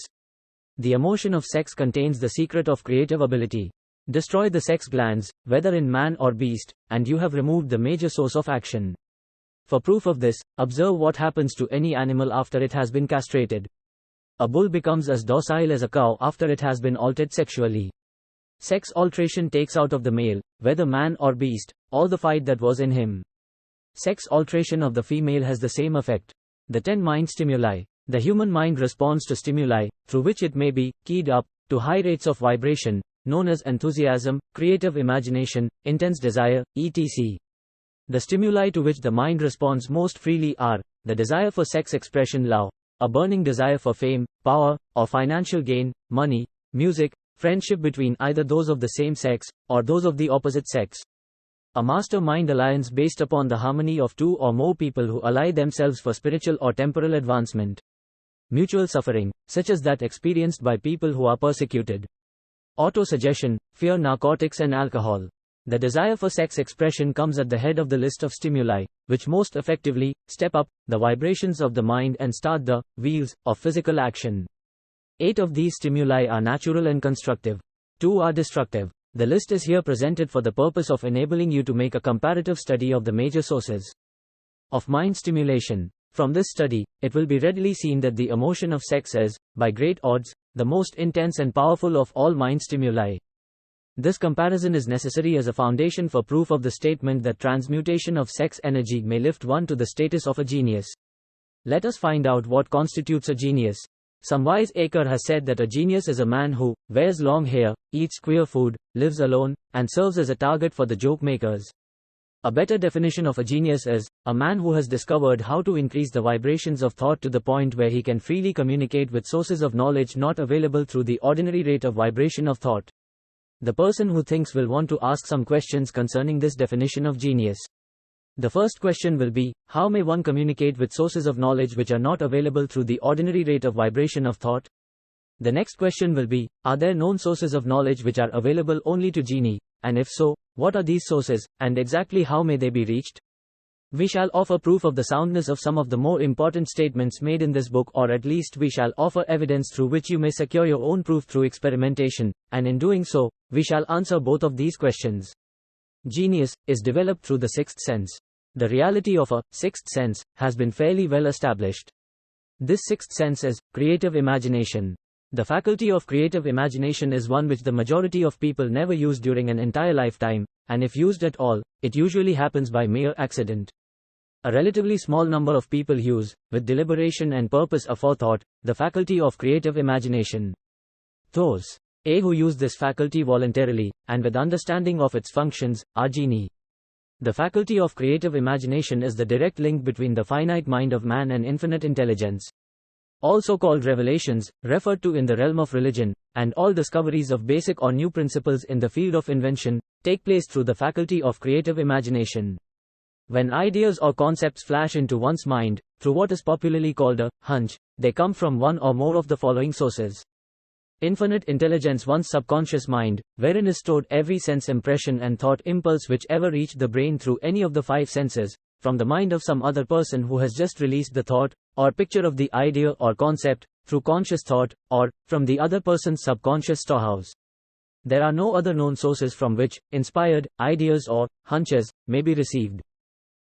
The emotion of sex contains the secret of creative ability. Destroy the sex glands, whether in man or beast, and you have removed the major source of action. For proof of this, observe what happens to any animal after it has been castrated. A bull becomes as docile as a cow after it has been altered sexually. Sex alteration takes out of the male, whether man or beast, all the fight that was in him. Sex alteration of the female has the same effect. The 10 mind stimuli. The human mind responds to stimuli, through which it may be keyed up to high rates of vibration, known as enthusiasm, creative imagination, intense desire, etc. The stimuli to which the mind responds most freely are the desire for sex expression, love, a burning desire for fame, power, or financial gain, money, music, friendship between either those of the same sex or those of the opposite sex. A master-mind alliance based upon the harmony of two or more people who ally themselves for spiritual or temporal advancement. Mutual suffering, such as that experienced by people who are persecuted. Autosuggestion, fear, narcotics and alcohol. The desire for sex expression comes at the head of the list of stimuli, which most effectively step up the vibrations of the mind and start the wheels of physical action. 8 of these stimuli are natural and constructive. 2 are destructive. The list is here presented for the purpose of enabling you to make a comparative study of the major sources of mind stimulation. From this study, it will be readily seen that the emotion of sex is, by great odds, the most intense and powerful of all mind stimuli. This comparison is necessary as a foundation for proof of the statement that transmutation of sex energy may lift one to the status of a genius. Let us find out what constitutes a genius. Some wise acre has said that a genius is a man who wears long hair, eats queer food, lives alone, and serves as a target for the joke makers. A better definition of a genius is a man who has discovered how to increase the vibrations of thought to the point where he can freely communicate with sources of knowledge not available through the ordinary rate of vibration of thought. The person who thinks will want to ask some questions concerning this definition of genius. The first question will be, how may one communicate with sources of knowledge which are not available through the ordinary rate of vibration of thought? The next question will be, are there known sources of knowledge which are available only to genie, and if so, what are these sources, and exactly how may they be reached? We shall offer proof of the soundness of some of the more important statements made in this book, or at least we shall offer evidence through which you may secure your own proof through experimentation, and in doing so, we shall answer both of these questions. Genius is developed through the sixth sense. The reality of a sixth sense has been fairly well established. This sixth sense is creative imagination. The faculty of creative imagination is one which the majority of people never use during an entire lifetime, and if used at all, it usually happens by mere accident. A relatively small number of people use, with deliberation and purpose aforethought, the faculty of creative imagination. Those who use this faculty voluntarily, and with understanding of its functions, are genii. The faculty of creative imagination is the direct link between the finite mind of man and infinite intelligence. Also called revelations, referred to in the realm of religion, and all discoveries of basic or new principles in the field of invention, take place through the faculty of creative imagination. When ideas or concepts flash into one's mind, through what is popularly called a hunch, they come from one or more of the following sources. Infinite intelligence, one's subconscious mind, wherein is stored every sense impression and thought impulse which ever reached the brain through any of the five senses, from the mind of some other person who has just released the thought, or picture of the idea or concept, through conscious thought, or from the other person's subconscious storehouse. There are no other known sources from which inspired ideas or hunches may be received.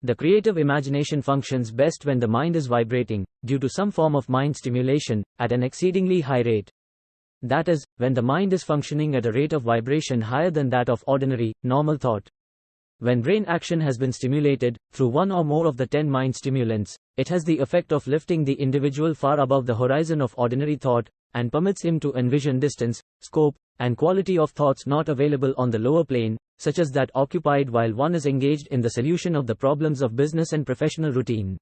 The creative imagination functions best when the mind is vibrating, due to some form of mind stimulation, at an exceedingly high rate. That is, when the mind is functioning at a rate of vibration higher than that of ordinary, normal thought. When brain action has been stimulated, through one or more of the 10 mind stimulants, it has the effect of lifting the individual far above the horizon of ordinary thought, and permits him to envision distance, scope, and quality of thoughts not available on the lower plane, such as that occupied while one is engaged in the solution of the problems of business and professional routine.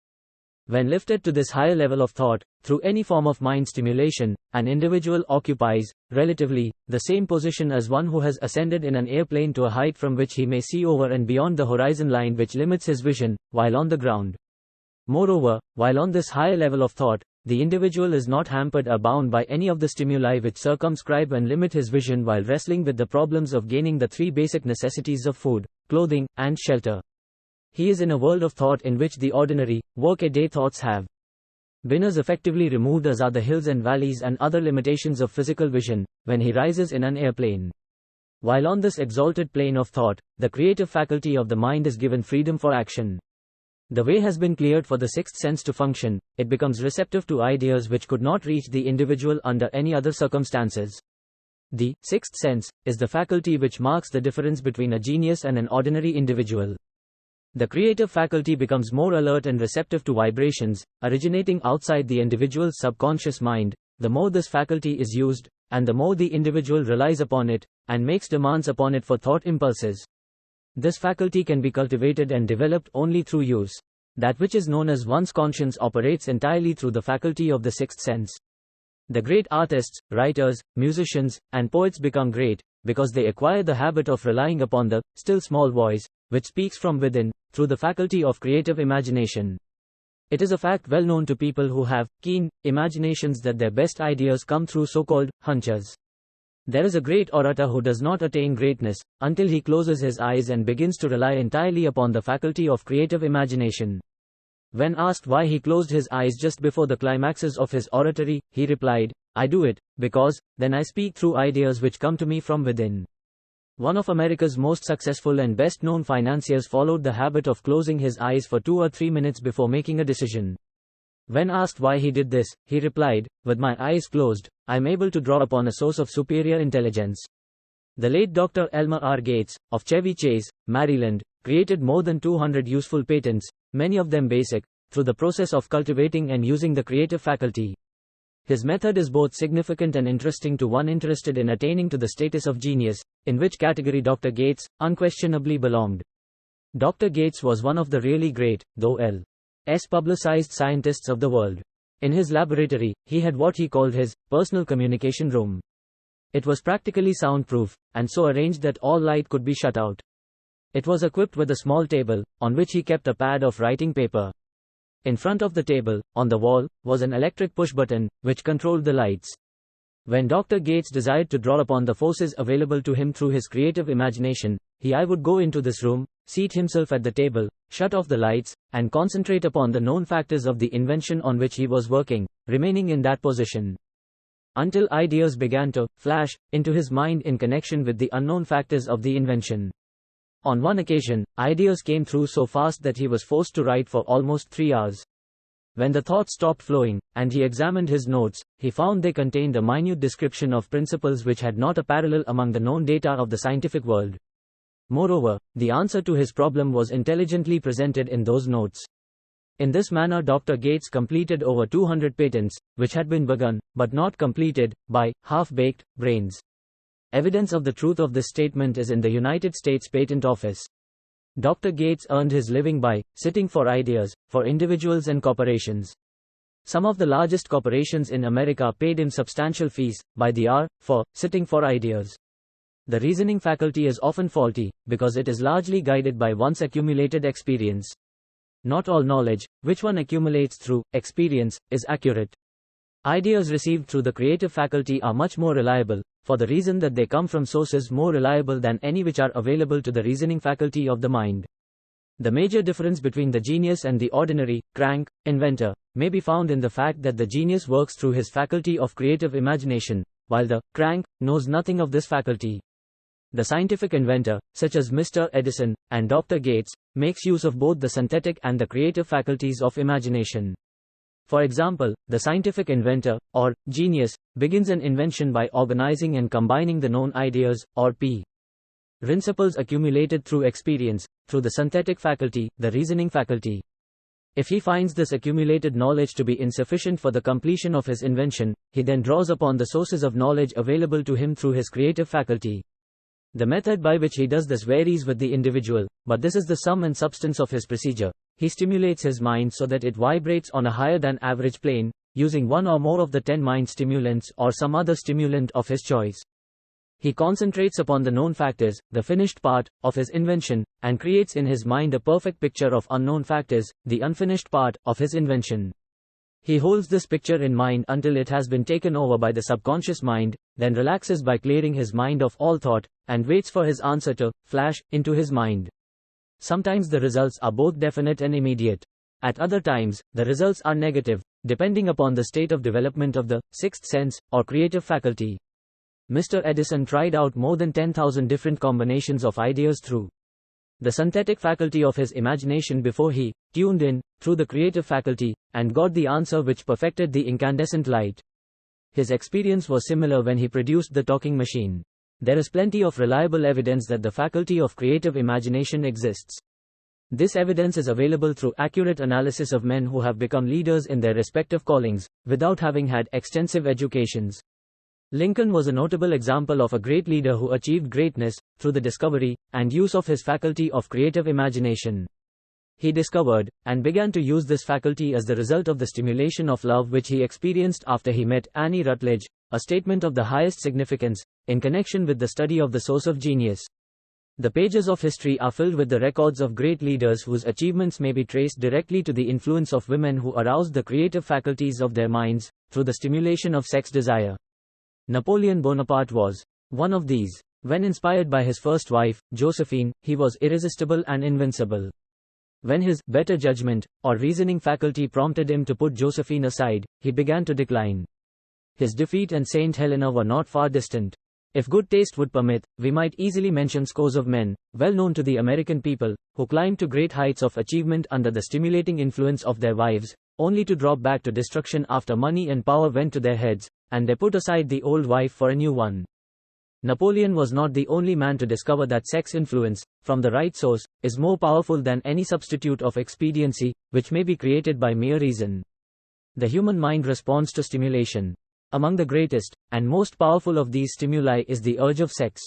When lifted to this higher level of thought, through any form of mind stimulation, an individual occupies, relatively, the same position as one who has ascended in an airplane to a height from which he may see over and beyond the horizon line which limits his vision, while on the ground. Moreover, while on this higher level of thought, the individual is not hampered or bound by any of the stimuli which circumscribe and limit his vision while wrestling with the problems of gaining the three basic necessities of food, clothing, and shelter. He is in a world of thought in which the ordinary, work-a-day thoughts have been as effectively removed as are the hills and valleys and other limitations of physical vision, when he rises in an airplane. While on this exalted plane of thought, the creative faculty of the mind is given freedom for action. The way has been cleared for the sixth sense to function, it becomes receptive to ideas which could not reach the individual under any other circumstances. The sixth sense is the faculty which marks the difference between a genius and an ordinary individual. The creative faculty becomes more alert and receptive to vibrations, originating outside the individual's subconscious mind, the more this faculty is used, and the more the individual relies upon it, and makes demands upon it for thought impulses. This faculty can be cultivated and developed only through use. That which is known as one's conscience operates entirely through the faculty of the sixth sense. The great artists, writers, musicians, and poets become great, because they acquire the habit of relying upon the still small voice, which speaks from within, through the faculty of creative imagination. It is a fact well known to people who have keen imaginations that their best ideas come through so-called hunches. There is a great orator who does not attain greatness until he closes his eyes and begins to rely entirely upon the faculty of creative imagination. When asked why he closed his eyes just before the climaxes of his oratory, he replied, "I do it because then I speak through ideas which come to me from within." One of America's most successful and best-known financiers followed the habit of closing his eyes for 2 or 3 minutes before making a decision. When asked why he did this, he replied, "With my eyes closed, I am able to draw upon a source of superior intelligence." The late Dr. Elmer R. Gates, of Chevy Chase, Maryland, created more than 200 useful patents, many of them basic, through the process of cultivating and using the creative faculty. His method is both significant and interesting to one interested in attaining to the status of genius, in which category Dr. Gates unquestionably belonged. Dr. Gates was one of the really great, though less publicized scientists of the world. In his laboratory, he had what he called his personal communication room. It was practically soundproof, and so arranged that all light could be shut out. It was equipped with a small table, on which he kept a pad of writing paper. In front of the table, on the wall, was an electric push button, which controlled the lights. When Dr. Gates desired to draw upon the forces available to him through his creative imagination, he would go into this room, seat himself at the table, shut off the lights, and concentrate upon the known factors of the invention on which he was working, remaining in that position until ideas began to flash into his mind in connection with the unknown factors of the invention. On one occasion, ideas came through so fast that he was forced to write for almost 3 hours. When the thoughts stopped flowing, and he examined his notes, he found they contained a minute description of principles which had not a parallel among the known data of the scientific world. Moreover, the answer to his problem was intelligently presented in those notes. In this manner Dr. Gates completed over 200 patents, which had been begun, but not completed, by half-baked brains. Evidence of the truth of this statement is in the United States Patent Office. Dr. Gates earned his living by sitting for ideas, for individuals and corporations. Some of the largest corporations in America paid him substantial fees, by the hour, for sitting for ideas. The reasoning faculty is often faulty, because it is largely guided by one's accumulated experience. Not all knowledge, which one accumulates through experience, is accurate. Ideas received through the creative faculty are much more reliable, for the reason that they come from sources more reliable than any which are available to the reasoning faculty of the mind. The major difference between the genius and the ordinary, crank, inventor, may be found in the fact that the genius works through his faculty of creative imagination, while the crank knows nothing of this faculty. The scientific inventor, such as Mr. Edison and Dr. Gates, makes use of both the synthetic and the creative faculties of imagination. For example, the scientific inventor, or genius, begins an invention by organizing and combining the known ideas, or principles accumulated through experience, through the synthetic faculty, the reasoning faculty. If he finds this accumulated knowledge to be insufficient for the completion of his invention, he then draws upon the sources of knowledge available to him through his creative faculty. The method by which he does this varies with the individual, but this is the sum and substance of his procedure. He stimulates his mind so that it vibrates on a higher than average plane, using one or more of the 10 mind stimulants or some other stimulant of his choice. He concentrates upon the known factors, the finished part of his invention, and creates in his mind a perfect picture of unknown factors, the unfinished part of his invention. He holds this picture in mind until it has been taken over by the subconscious mind, then relaxes by clearing his mind of all thought, and waits for his answer to flash into his mind. Sometimes the results are both definite and immediate. At other times, the results are negative, depending upon the state of development of the sixth sense, or creative faculty. Mr. Edison tried out more than 10,000 different combinations of ideas through the synthetic faculty of his imagination before he tuned in through the creative faculty, and got the answer which perfected the incandescent light. His experience was similar when he produced the talking machine. There is plenty of reliable evidence that the faculty of creative imagination exists. This evidence is available through accurate analysis of men who have become leaders in their respective callings, without having had extensive educations. Lincoln was a notable example of a great leader who achieved greatness through the discovery and use of his faculty of creative imagination. He discovered and began to use this faculty as the result of the stimulation of love which he experienced after he met Annie Rutledge, a statement of the highest significance in connection with the study of the source of genius. The pages of history are filled with the records of great leaders whose achievements may be traced directly to the influence of women who aroused the creative faculties of their minds through the stimulation of sex desire. Napoleon Bonaparte was one of these. When inspired by his first wife, Josephine, he was irresistible and invincible. When his better judgment or reasoning faculty prompted him to put Josephine aside, he began to decline. His defeat and Saint Helena were not far distant. If good taste would permit, we might easily mention scores of men, well known to the American people, who climbed to great heights of achievement under the stimulating influence of their wives, only to drop back to destruction after money and power went to their heads, and they put aside the old wife for a new one. Napoleon was not the only man to discover that sex influence, from the right source, is more powerful than any substitute of expediency, which may be created by mere reason. The human mind responds to stimulation. Among the greatest and most powerful of these stimuli is the urge of sex.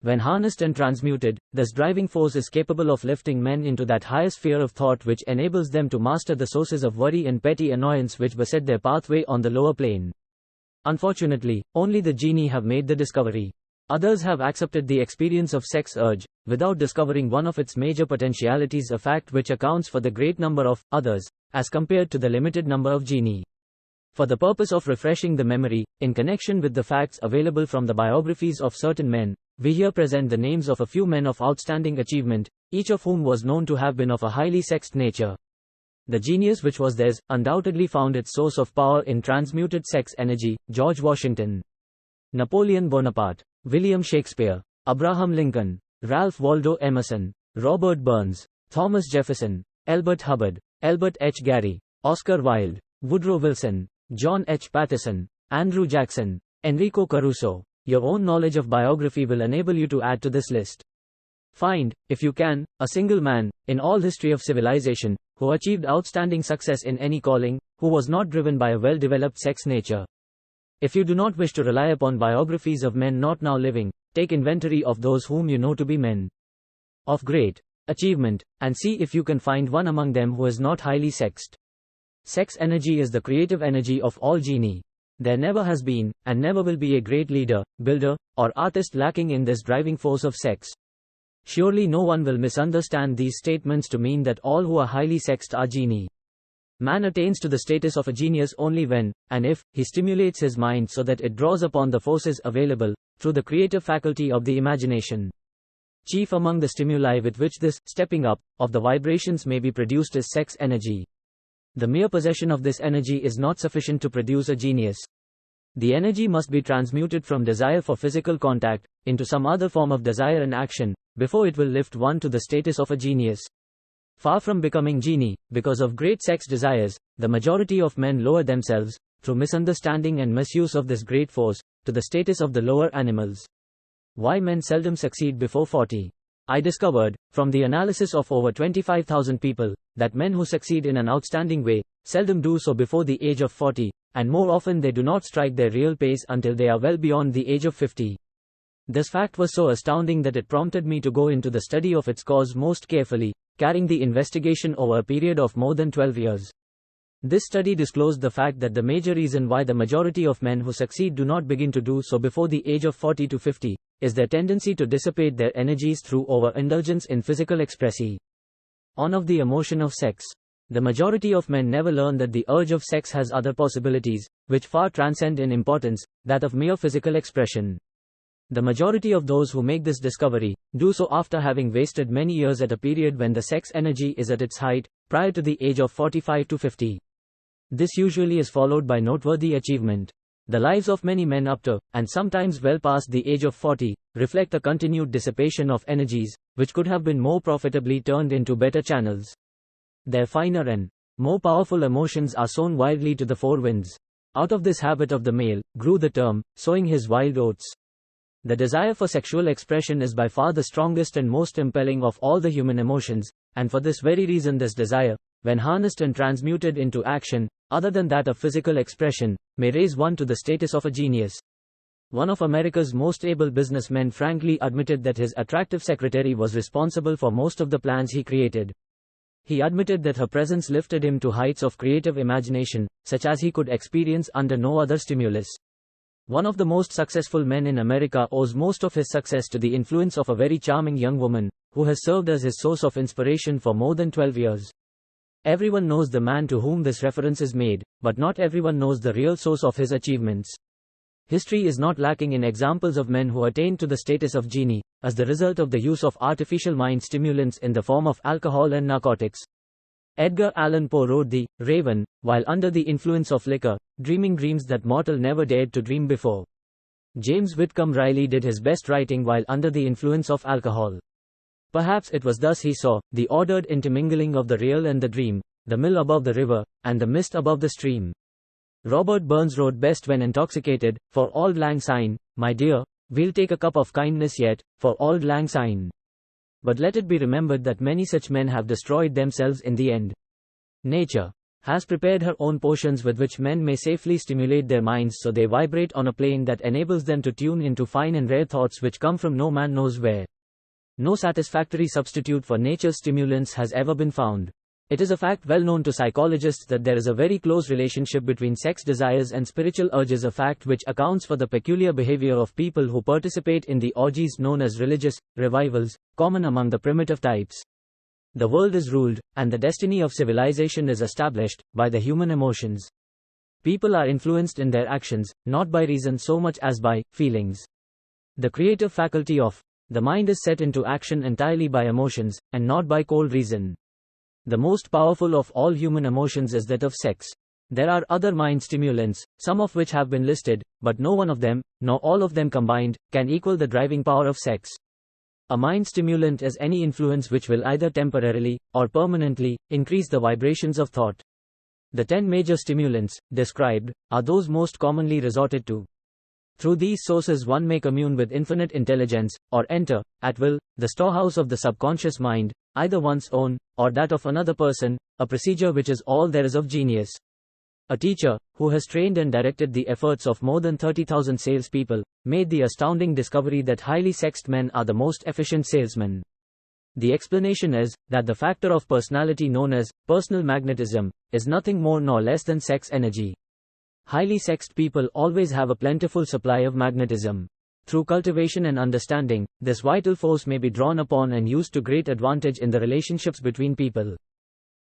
When harnessed and transmuted, this driving force is capable of lifting men into that higher sphere of thought which enables them to master the sources of worry and petty annoyance which beset their pathway on the lower plane. Unfortunately, only the genii have made the discovery. Others have accepted the experience of sex urge, without discovering one of its major potentialities, a fact which accounts for the great number of others, as compared to the limited number of genii. For the purpose of refreshing the memory, in connection with the facts available from the biographies of certain men, we here present the names of a few men of outstanding achievement, each of whom was known to have been of a highly sexed nature. The genius which was theirs undoubtedly found its source of power in transmuted sex energy: George Washington, Napoleon Bonaparte, William Shakespeare, Abraham Lincoln, Ralph Waldo Emerson, Robert Burns, Thomas Jefferson, Elbert Hubbard, Albert H. Gary, Oscar Wilde, Woodrow Wilson, John H. Patterson, Andrew Jackson, Enrico Caruso. Your own knowledge of biography will enable you to add to this list. Find, if you can, a single man, in all history of civilization, who achieved outstanding success in any calling, who was not driven by a well-developed sex nature. If you do not wish to rely upon biographies of men not now living, take inventory of those whom you know to be men of great achievement, and see if you can find one among them who is not highly sexed. Sex energy is the creative energy of all genii. There never has been, and never will be, a great leader, builder, or artist lacking in this driving force of sex. Surely no one will misunderstand these statements to mean that all who are highly sexed are genii. Man attains to the status of a genius only when, and if, he stimulates his mind so that it draws upon the forces available, through the creative faculty of the imagination. Chief among the stimuli with which this stepping up of the vibrations may be produced is sex energy. The mere possession of this energy is not sufficient to produce a genius. The energy must be transmuted from desire for physical contact into some other form of desire and action before it will lift one to the status of a genius. Far from becoming genii, because of great sex desires, the majority of men lower themselves, through misunderstanding and misuse of this great force, to the status of the lower animals. Why men seldom succeed before 40? I discovered, from the analysis of over 25,000 people, that men who succeed in an outstanding way, seldom do so before the age of 40, and more often they do not strike their real pace until they are well beyond the age of 50. This fact was so astounding that it prompted me to go into the study of its cause most carefully, carrying the investigation over a period of more than 12 years. This study disclosed the fact that the major reason why the majority of men who succeed do not begin to do so before the age of 40 to 50, is their tendency to dissipate their energies through overindulgence in physical expression. On of the emotion of sex. The majority of men never learn that the urge of sex has other possibilities, which far transcend in importance, that of mere physical expression. The majority of those who make this discovery, do so after having wasted many years at a period when the sex energy is at its height, prior to the age of 45 to 50. This usually is followed by noteworthy achievement. The lives of many men up to, and sometimes well past the age of 40, reflect a continued dissipation of energies, which could have been more profitably turned into better channels. Their finer and more powerful emotions are sown wildly to the four winds. Out of this habit of the male, grew the term, sowing his wild oats. The desire for sexual expression is by far the strongest and most impelling of all the human emotions, and for this very reason this desire, when harnessed and transmuted into action, other than that of physical expression, may raise one to the status of a genius. One of America's most able businessmen frankly admitted that his attractive secretary was responsible for most of the plans he created. He admitted that her presence lifted him to heights of creative imagination, such as he could experience under no other stimulus. One of the most successful men in America owes most of his success to the influence of a very charming young woman, who has served as his source of inspiration for more than 12 years. Everyone knows the man to whom this reference is made, but not everyone knows the real source of his achievements. History is not lacking in examples of men who attained to the status of genii, as the result of the use of artificial mind stimulants in the form of alcohol and narcotics. Edgar Allan Poe wrote The Raven, while under the influence of liquor, dreaming dreams that mortal never dared to dream before. James Whitcomb Riley did his best writing while under the influence of alcohol. Perhaps it was thus he saw the ordered intermingling of the real and the dream, the mill above the river, and the mist above the stream. Robert Burns wrote best when intoxicated, for auld lang syne, my dear, we'll take a cup of kindness yet, for auld lang syne. But let it be remembered that many such men have destroyed themselves in the end. Nature has prepared her own potions with which men may safely stimulate their minds so they vibrate on a plane that enables them to tune into fine and rare thoughts which come from no man knows where. No satisfactory substitute for nature's stimulants has ever been found. It is a fact well known to psychologists that there is a very close relationship between sex desires and spiritual urges, a fact which accounts for the peculiar behavior of people who participate in the orgies known as religious revivals, common among the primitive types. The world is ruled, and the destiny of civilization is established, by the human emotions. People are influenced in their actions, not by reason so much as by feelings. The creative faculty of the mind is set into action entirely by emotions, and not by cold reason. The most powerful of all human emotions is that of sex. There are other mind stimulants, some of which have been listed, but no one of them, nor all of them combined, can equal the driving power of sex. A mind stimulant is any influence which will either temporarily, or permanently, increase the vibrations of thought. The 10 major stimulants, described, are those most commonly resorted to. Through these sources one may commune with infinite intelligence, or enter, at will, the storehouse of the subconscious mind, either one's own, or that of another person, a procedure which is all there is of genius. A teacher, who has trained and directed the efforts of more than 30,000 salespeople, made the astounding discovery that highly sexed men are the most efficient salesmen. The explanation is, that the factor of personality known as personal magnetism, is nothing more nor less than sex energy. Highly sexed people always have a plentiful supply of magnetism. Through cultivation and understanding, this vital force may be drawn upon and used to great advantage in the relationships between people.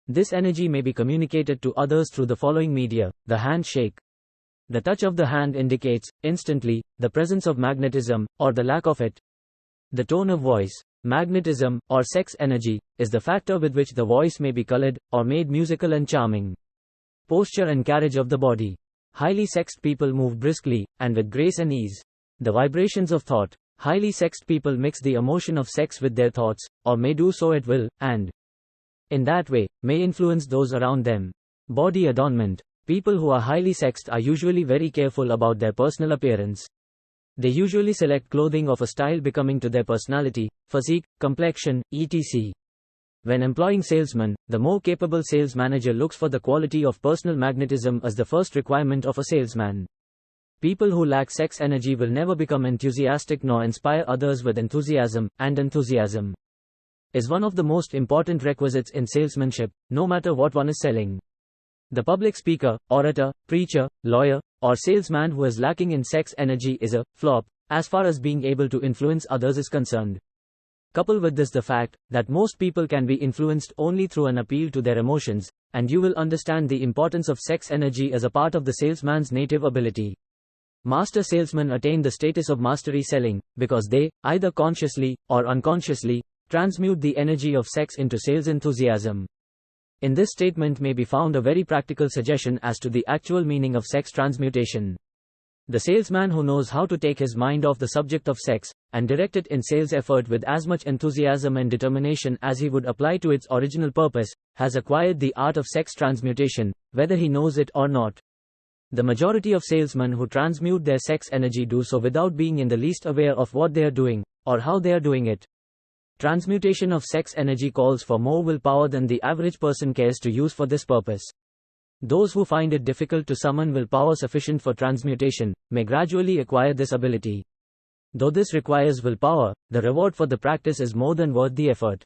This energy may be communicated to others through the following media: the handshake. The touch of the hand indicates, instantly, the presence of magnetism, or the lack of it. The tone of voice. Magnetism, or sex energy, is the factor with which the voice may be colored, or made musical and charming. Posture and carriage of the body. Highly sexed people move briskly, and with grace and ease. The vibrations of thought. Highly sexed people mix the emotion of sex with their thoughts, or may do so at will, and in that way, may influence those around them. Body adornment. People who are highly sexed are usually very careful about their personal appearance. They usually select clothing of a style becoming to their personality, physique, complexion, etc. When employing salesmen, the more capable sales manager looks for the quality of personal magnetism as the first requirement of a salesman. People who lack sex energy will never become enthusiastic nor inspire others with enthusiasm, and enthusiasm is one of the most important requisites in salesmanship, no matter what one is selling. The public speaker, orator, preacher, lawyer, or salesman who is lacking in sex energy is a flop, as far as being able to influence others is concerned. Couple with this the fact that most people can be influenced only through an appeal to their emotions, and you will understand the importance of sex energy as a part of the salesman's native ability. Master salesmen attain the status of mastery selling, because they, either consciously, or unconsciously, transmute the energy of sex into sales enthusiasm. In this statement may be found a very practical suggestion as to the actual meaning of sex transmutation. The salesman who knows how to take his mind off the subject of sex, and direct it in sales effort with as much enthusiasm and determination as he would apply to its original purpose, has acquired the art of sex transmutation, whether he knows it or not. The majority of salesmen who transmute their sex energy do so without being in the least aware of what they are doing, or how they are doing it. Transmutation of sex energy calls for more willpower than the average person cares to use for this purpose. Those who find it difficult to summon willpower sufficient for transmutation, may gradually acquire this ability. Though this requires willpower, the reward for the practice is more than worth the effort.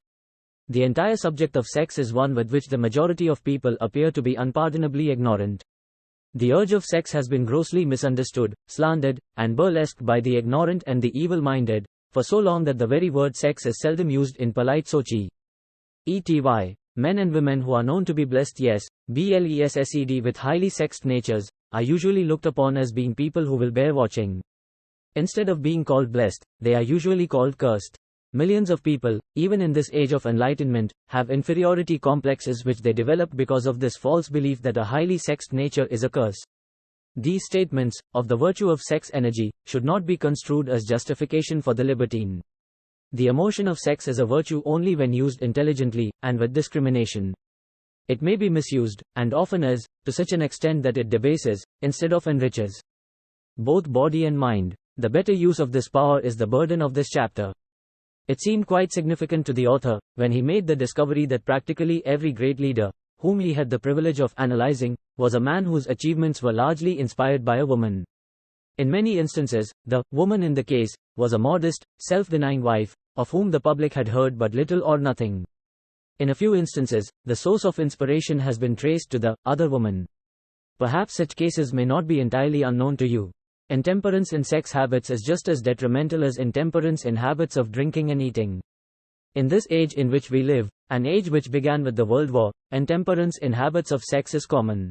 The entire subject of sex is one with which the majority of people appear to be unpardonably ignorant. The urge of sex has been grossly misunderstood, slandered, and burlesqued by the ignorant and the evil-minded, for so long that the very word sex is seldom used in polite sochi. Ety. Men and women who are known to be blessed, blessed with highly sexed natures, are usually looked upon as being people who will bear watching. Instead of being called blessed, they are usually called cursed. Millions of people, even in this age of enlightenment, have inferiority complexes which they develop because of this false belief that a highly sexed nature is a curse. These statements, of the virtue of sex energy, should not be construed as justification for the libertine. The emotion of sex is a virtue only when used intelligently, and with discrimination. It may be misused, and often is, to such an extent that it debases, instead of enriches, both body and mind. The better use of this power is the burden of this chapter. It seemed quite significant to the author, when he made the discovery that practically every great leader, whom he had the privilege of analyzing, was a man whose achievements were largely inspired by a woman. In many instances, the woman in the case was a modest, self-denying wife, of whom the public had heard but little or nothing. In a few instances, the source of inspiration has been traced to the other woman. Perhaps such cases may not be entirely unknown to you. Intemperance in sex habits is just as detrimental as intemperance in habits of drinking and eating. In this age in which we live, an age which began with the World War, intemperance in habits of sex is common.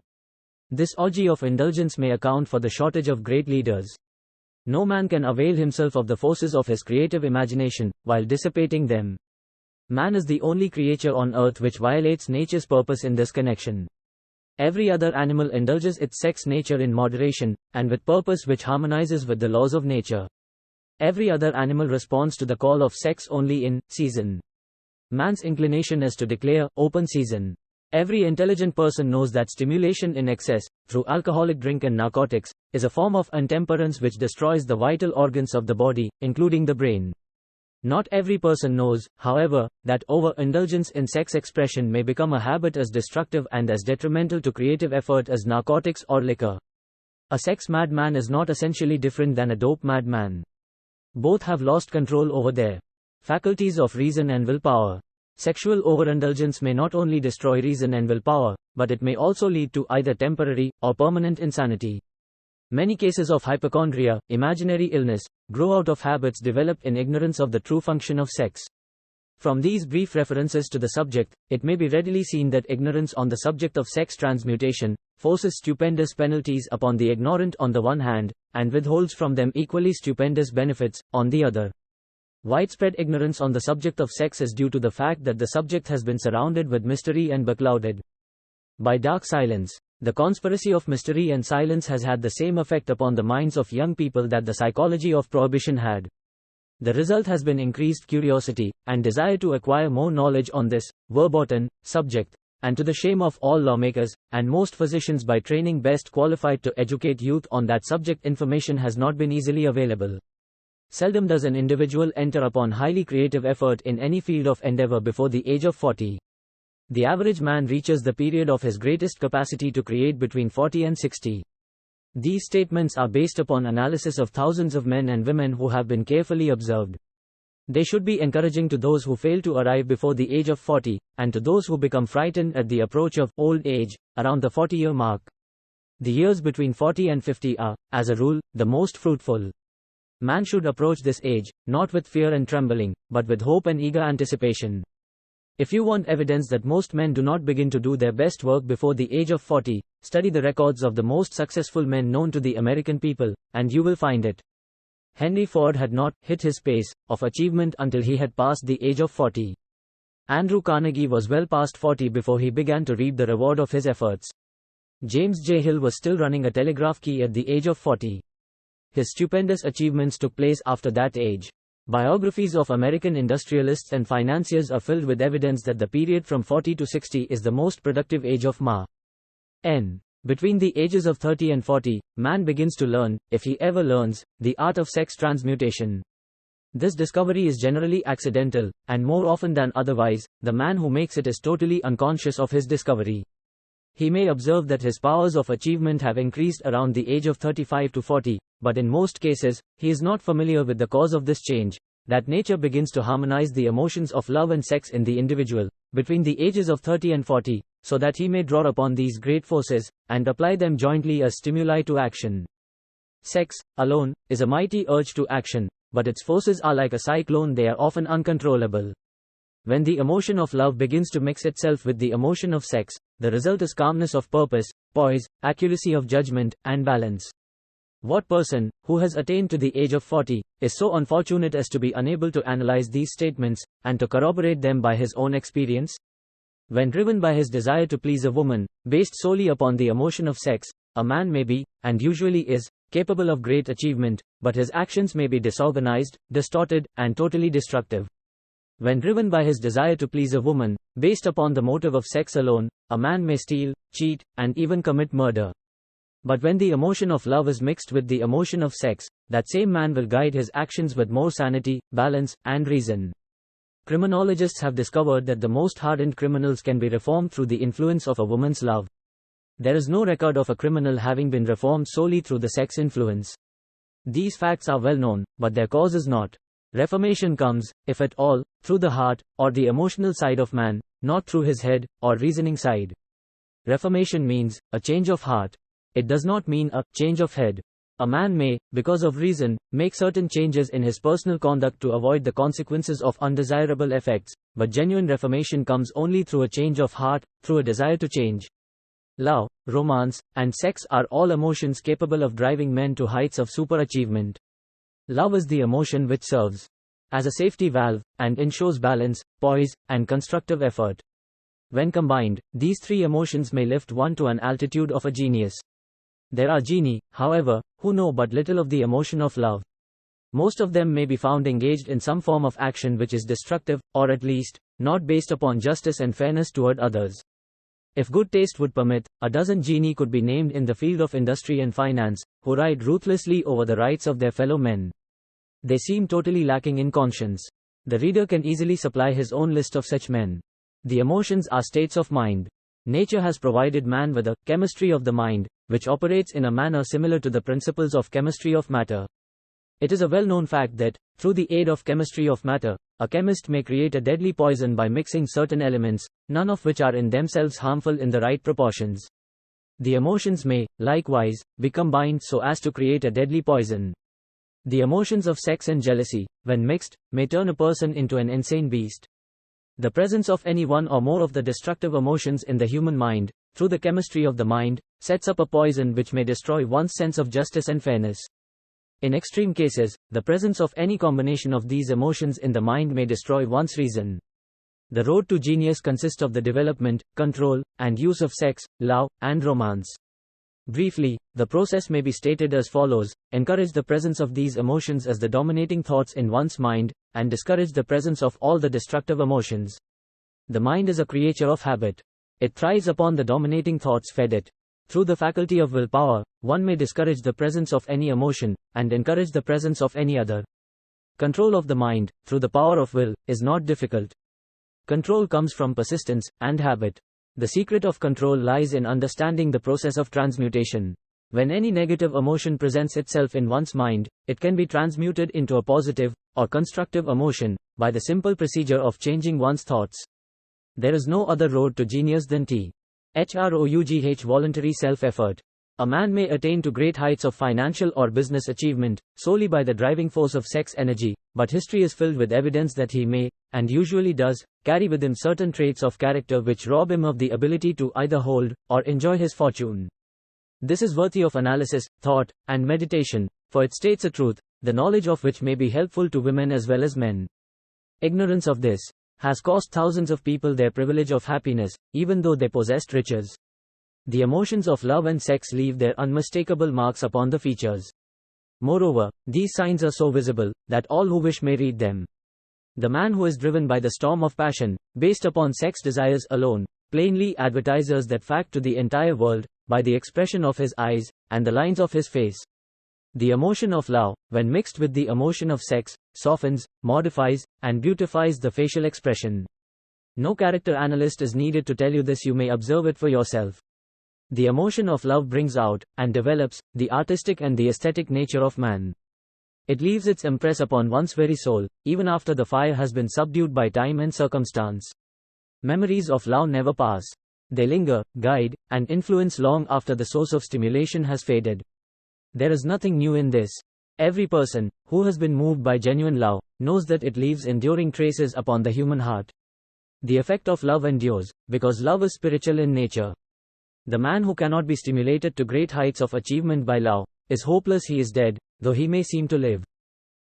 This orgy of indulgence may account for the shortage of great leaders. No man can avail himself of the forces of his creative imagination, while dissipating them. Man is the only creature on earth which violates nature's purpose in this connection. Every other animal indulges its sex nature in moderation, and with purpose which harmonizes with the laws of nature. Every other animal responds to the call of sex only in season. Man's inclination is to declare open season. Every intelligent person knows that stimulation in excess, through alcoholic drink and narcotics, is a form of intemperance which destroys the vital organs of the body, including the brain. Not every person knows, however, that overindulgence in sex expression may become a habit as destructive and as detrimental to creative effort as narcotics or liquor. A sex madman is not essentially different than a dope madman. Both have lost control over their faculties of reason and willpower. Sexual overindulgence may not only destroy reason and willpower, but it may also lead to either temporary or permanent insanity. Many cases of hypochondria, imaginary illness, grow out of habits developed in ignorance of the true function of sex. From these brief references to the subject, it may be readily seen that ignorance on the subject of sex transmutation forces stupendous penalties upon the ignorant on the one hand, and withholds from them equally stupendous benefits, on the other. Widespread ignorance on the subject of sex is due to the fact that the subject has been surrounded with mystery and beclouded by dark silence. The conspiracy of mystery and silence has had the same effect upon the minds of young people that the psychology of prohibition had. The result has been increased curiosity, and desire to acquire more knowledge on this verboten subject, and to the shame of all lawmakers, and most physicians by training best qualified to educate youth on that subject, information has not been easily available. Seldom does an individual enter upon highly creative effort in any field of endeavor before the age of 40. The average man reaches the period of his greatest capacity to create between 40 and 60. These statements are based upon analysis of thousands of men and women who have been carefully observed. They should be encouraging to those who fail to arrive before the age of 40, and to those who become frightened at the approach of old age, around the 40-year mark. The years between 40 and 50 are, as a rule, the most fruitful. Man should approach this age, not with fear and trembling, but with hope and eager anticipation. If you want evidence that most men do not begin to do their best work before the age of 40, study the records of the most successful men known to the American people, and you will find it. Henry Ford had not hit his pace of achievement until he had passed the age of 40. Andrew Carnegie was well past 40 before he began to reap the reward of his efforts. James J. Hill was still running a telegraph key at the age of 40. His stupendous achievements took place after that age. Biographies of American industrialists and financiers are filled with evidence that the period from 40 to 60 is the most productive age of man. Between the ages of 30 and 40, man begins to learn, if he ever learns, the art of sex transmutation. This discovery is generally accidental, and more often than otherwise, the man who makes it is totally unconscious of his discovery. He may observe that his powers of achievement have increased around the age of 35 to 40, but in most cases, he is not familiar with the cause of this change, that nature begins to harmonize the emotions of love and sex in the individual, between the ages of 30 and 40, so that he may draw upon these great forces, and apply them jointly as stimuli to action. Sex, alone, is a mighty urge to action, but its forces are like a cyclone, they are often uncontrollable. When the emotion of love begins to mix itself with the emotion of sex, the result is calmness of purpose, poise, accuracy of judgment, and balance. What person, who has attained to the age of 40, is so unfortunate as to be unable to analyze these statements, and to corroborate them by his own experience? When driven by his desire to please a woman, based solely upon the emotion of sex, a man may be, and usually is, capable of great achievement, but his actions may be disorganized, distorted, and totally destructive. When driven by his desire to please a woman, based upon the motive of sex alone, a man may steal, cheat, and even commit murder. But when the emotion of love is mixed with the emotion of sex, that same man will guide his actions with more sanity, balance, and reason. Criminologists have discovered that the most hardened criminals can be reformed through the influence of a woman's love. There is no record of a criminal having been reformed solely through the sex influence. These facts are well known, but their cause is not. Reformation comes, if at all, through the heart, or the emotional side of man, not through his head, or reasoning side. Reformation means a change of heart. It does not mean a change of head. A man may, because of reason, make certain changes in his personal conduct to avoid the consequences of undesirable effects, but genuine reformation comes only through a change of heart, through a desire to change. Love, romance, and sex are all emotions capable of driving men to heights of superachievement. Love is the emotion which serves as a safety valve, and ensures balance, poise, and constructive effort. When combined, these three emotions may lift one to an altitude of a genius. There are genii, however, who know but little of the emotion of love. Most of them may be found engaged in some form of action which is destructive, or at least, not based upon justice and fairness toward others. If good taste would permit, a dozen genii could be named in the field of industry and finance, who ride ruthlessly over the rights of their fellow men. They seem totally lacking in conscience. The reader can easily supply his own list of such men. The emotions are states of mind. Nature has provided man with a chemistry of the mind, which operates in a manner similar to the principles of chemistry of matter. It is a well-known fact that, through the aid of chemistry of matter, a chemist may create a deadly poison by mixing certain elements, none of which are in themselves harmful in the right proportions. The emotions may, likewise, be combined so as to create a deadly poison. The emotions of sex and jealousy, when mixed, may turn a person into an insane beast. The presence of any one or more of the destructive emotions in the human mind, through the chemistry of the mind, sets up a poison which may destroy one's sense of justice and fairness. In extreme cases, the presence of any combination of these emotions in the mind may destroy one's reason. The road to genius consists of the development, control, and use of sex, love, and romance. Briefly, the process may be stated as follows: encourage the presence of these emotions as the dominating thoughts in one's mind, and discourage the presence of all the destructive emotions. The mind is a creature of habit. It thrives upon the dominating thoughts fed it. Through the faculty of willpower, one may discourage the presence of any emotion, and encourage the presence of any other. Control of the mind, through the power of will, is not difficult. Control comes from persistence and habit. The secret of control lies in understanding the process of transmutation. When any negative emotion presents itself in one's mind, it can be transmuted into a positive, or constructive emotion, by the simple procedure of changing one's thoughts. There is no other road to genius than THROUGH voluntary self-effort. A man may attain to great heights of financial or business achievement, solely by the driving force of sex energy, but history is filled with evidence that he may, and usually does, carry with him certain traits of character which rob him of the ability to either hold, or enjoy his fortune. This is worthy of analysis, thought, and meditation, for it states a truth, the knowledge of which may be helpful to women as well as men. Ignorance of this has cost thousands of people their privilege of happiness, even though they possessed riches. The emotions of love and sex leave their unmistakable marks upon the features. Moreover, these signs are so visible that all who wish may read them. The man who is driven by the storm of passion, based upon sex desires alone, plainly advertises that fact to the entire world, by the expression of his eyes, and the lines of his face. The emotion of love, when mixed with the emotion of sex, softens, modifies, and beautifies the facial expression. No character analyst is needed to tell you this, you may observe it for yourself. The emotion of love brings out, and develops, the artistic and the aesthetic nature of man. It leaves its impress upon one's very soul, even after the fire has been subdued by time and circumstance. Memories of love never pass. They linger, guide, and influence long after the source of stimulation has faded. There is nothing new in this. Every person, who has been moved by genuine love, knows that it leaves enduring traces upon the human heart. The effect of love endures, because love is spiritual in nature. The man who cannot be stimulated to great heights of achievement by love, is hopeless, he is dead, though he may seem to live.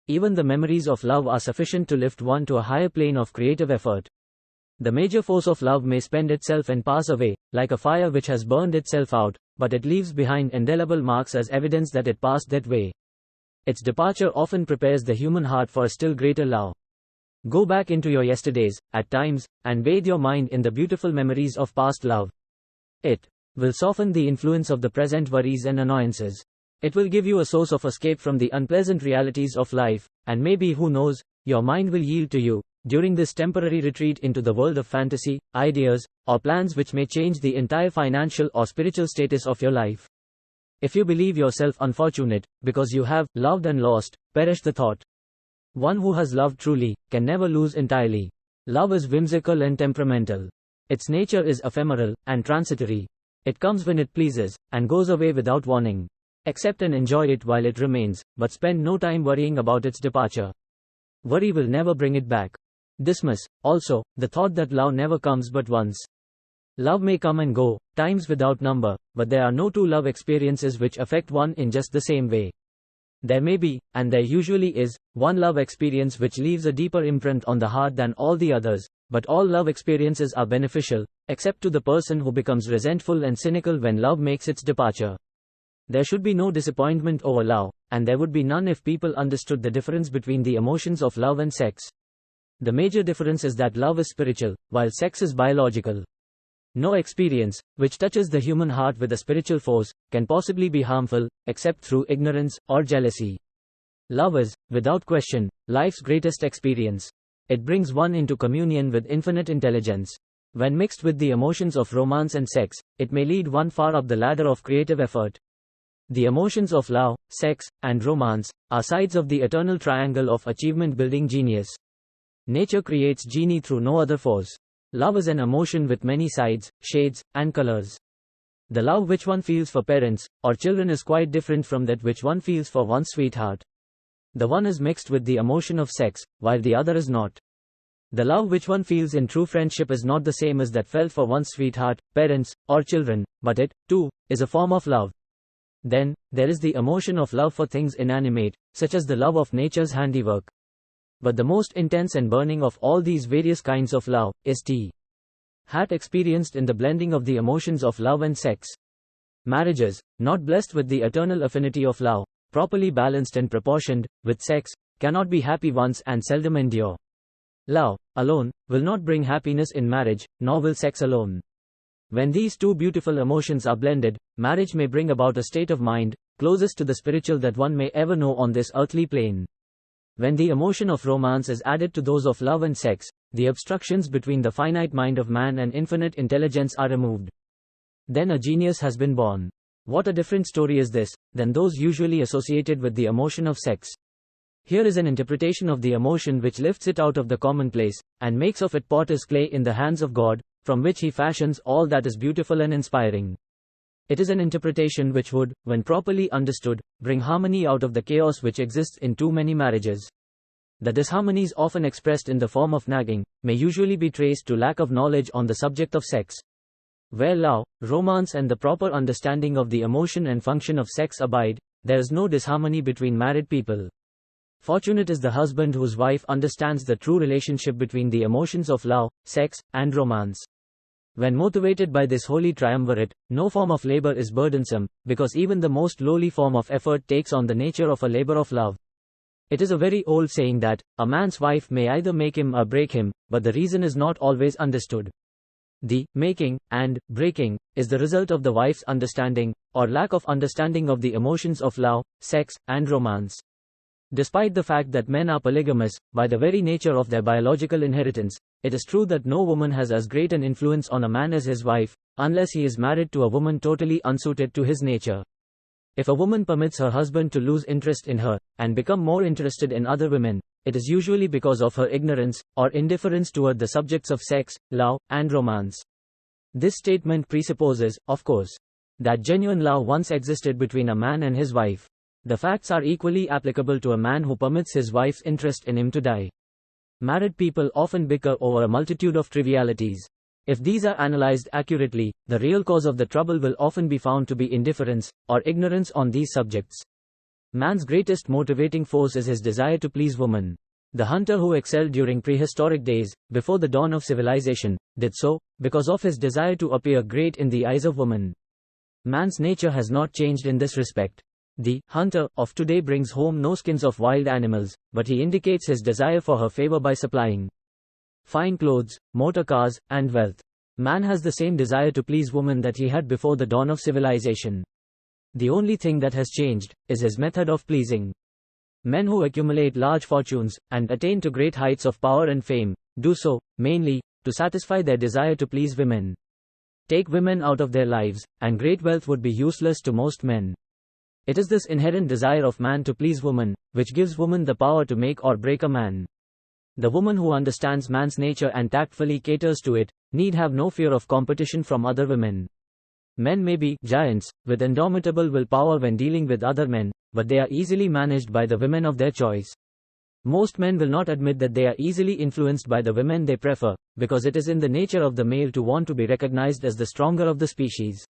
Even the memories of love are sufficient to lift one to a higher plane of creative effort. The major force of love may spend itself and pass away, like a fire which has burned itself out, but it leaves behind indelible marks as evidence that it passed that way. Its departure often prepares the human heart for a still greater love. Go back into your yesterdays, at times, and bathe your mind in the beautiful memories of past love. It will soften the influence of the present worries and annoyances. It will give you a source of escape from the unpleasant realities of life, and maybe, who knows, your mind will yield to you, during this temporary retreat into the world of fantasy, ideas, or plans which may change the entire financial or spiritual status of your life. If you believe yourself unfortunate, because you have loved and lost, perish the thought. One who has loved truly, can never lose entirely. Love is whimsical and temperamental. Its nature is ephemeral, and transitory. It comes when it pleases, and goes away without warning. Accept and enjoy it while it remains, but spend no time worrying about its departure. Worry will never bring it back. Dismiss, also, the thought that love never comes but once. Love may come and go, times without number, but there are no two love experiences which affect one in just the same way. There may be, and there usually is, one love experience which leaves a deeper imprint on the heart than all the others, but all love experiences are beneficial, except to the person who becomes resentful and cynical when love makes its departure. There should be no disappointment over love, and there would be none if people understood the difference between the emotions of love and sex. The major difference is that love is spiritual, while sex is biological. No experience, which touches the human heart with a spiritual force, can possibly be harmful, except through ignorance or jealousy. Love is, without question, life's greatest experience. It brings one into communion with infinite intelligence. When mixed with the emotions of romance and sex, it may lead one far up the ladder of creative effort. The emotions of love, sex, and romance are sides of the eternal triangle of achievement-building genius. Nature creates genie through no other force. Love is an emotion with many sides, shades, and colors. The love which one feels for parents or children is quite different from that which one feels for one's sweetheart. The one is mixed with the emotion of sex, while the other is not. The love which one feels in true friendship is not the same as that felt for one's sweetheart, parents, or children, but it, too, is a form of love. Then, there is the emotion of love for things inanimate, such as the love of nature's handiwork. But the most intense and burning of all these various kinds of love is experienced in the blending of the emotions of love and sex. Marriages, not blessed with the eternal affinity of love, properly balanced and proportioned with sex, cannot be happy ones and seldom endure. Love alone will not bring happiness in marriage, nor will sex alone. When these two beautiful emotions are blended, marriage may bring about a state of mind closest to the spiritual that one may ever know on this earthly plane. When the emotion of romance is added to those of love and sex, the obstructions between the finite mind of man and infinite intelligence are removed. Then a genius has been born. What a different story is this than those usually associated with the emotion of sex. Here is an interpretation of the emotion which lifts it out of the commonplace, and makes of it potter's clay in the hands of God, from which he fashions all that is beautiful and inspiring. It is an interpretation which would, when properly understood, bring harmony out of the chaos which exists in too many marriages. The disharmonies often expressed in the form of nagging may usually be traced to lack of knowledge on the subject of sex. Where love, romance and the proper understanding of the emotion and function of sex abide, there is no disharmony between married people. Fortunate is the husband whose wife understands the true relationship between the emotions of love, sex, and romance. When motivated by this holy triumvirate, no form of labor is burdensome, because even the most lowly form of effort takes on the nature of a labor of love. It is a very old saying that a man's wife may either make him or break him, but the reason is not always understood. The making and breaking is the result of the wife's understanding or lack of understanding of the emotions of love, sex, and romance. Despite the fact that men are polygamous, by the very nature of their biological inheritance, it is true that no woman has as great an influence on a man as his wife, unless he is married to a woman totally unsuited to his nature. If a woman permits her husband to lose interest in her, and become more interested in other women, it is usually because of her ignorance, or indifference toward the subjects of sex, love, and romance. This statement presupposes, of course, that genuine love once existed between a man and his wife. The facts are equally applicable to a man who permits his wife's interest in him to die. Married people often bicker over a multitude of trivialities. If these are analyzed accurately, the real cause of the trouble will often be found to be indifference or ignorance on these subjects. Man's greatest motivating force is his desire to please woman. The hunter who excelled during prehistoric days, before the dawn of civilization, did so because of his desire to appear great in the eyes of woman. Man's nature has not changed in this respect. The hunter of today brings home no skins of wild animals, but he indicates his desire for her favor by supplying fine clothes, motor cars, and wealth. Man has the same desire to please woman that he had before the dawn of civilization. The only thing that has changed is his method of pleasing. Men who accumulate large fortunes and attain to great heights of power and fame do so, mainly, to satisfy their desire to please women. Take women out of their lives, and great wealth would be useless to most men. It is this inherent desire of man to please woman, which gives woman the power to make or break a man. The woman who understands man's nature and tactfully caters to it, need have no fear of competition from other women. Men may be giants, with indomitable willpower when dealing with other men, but they are easily managed by the women of their choice. Most men will not admit that they are easily influenced by the women they prefer, because it is in the nature of the male to want to be recognized as the stronger of the species.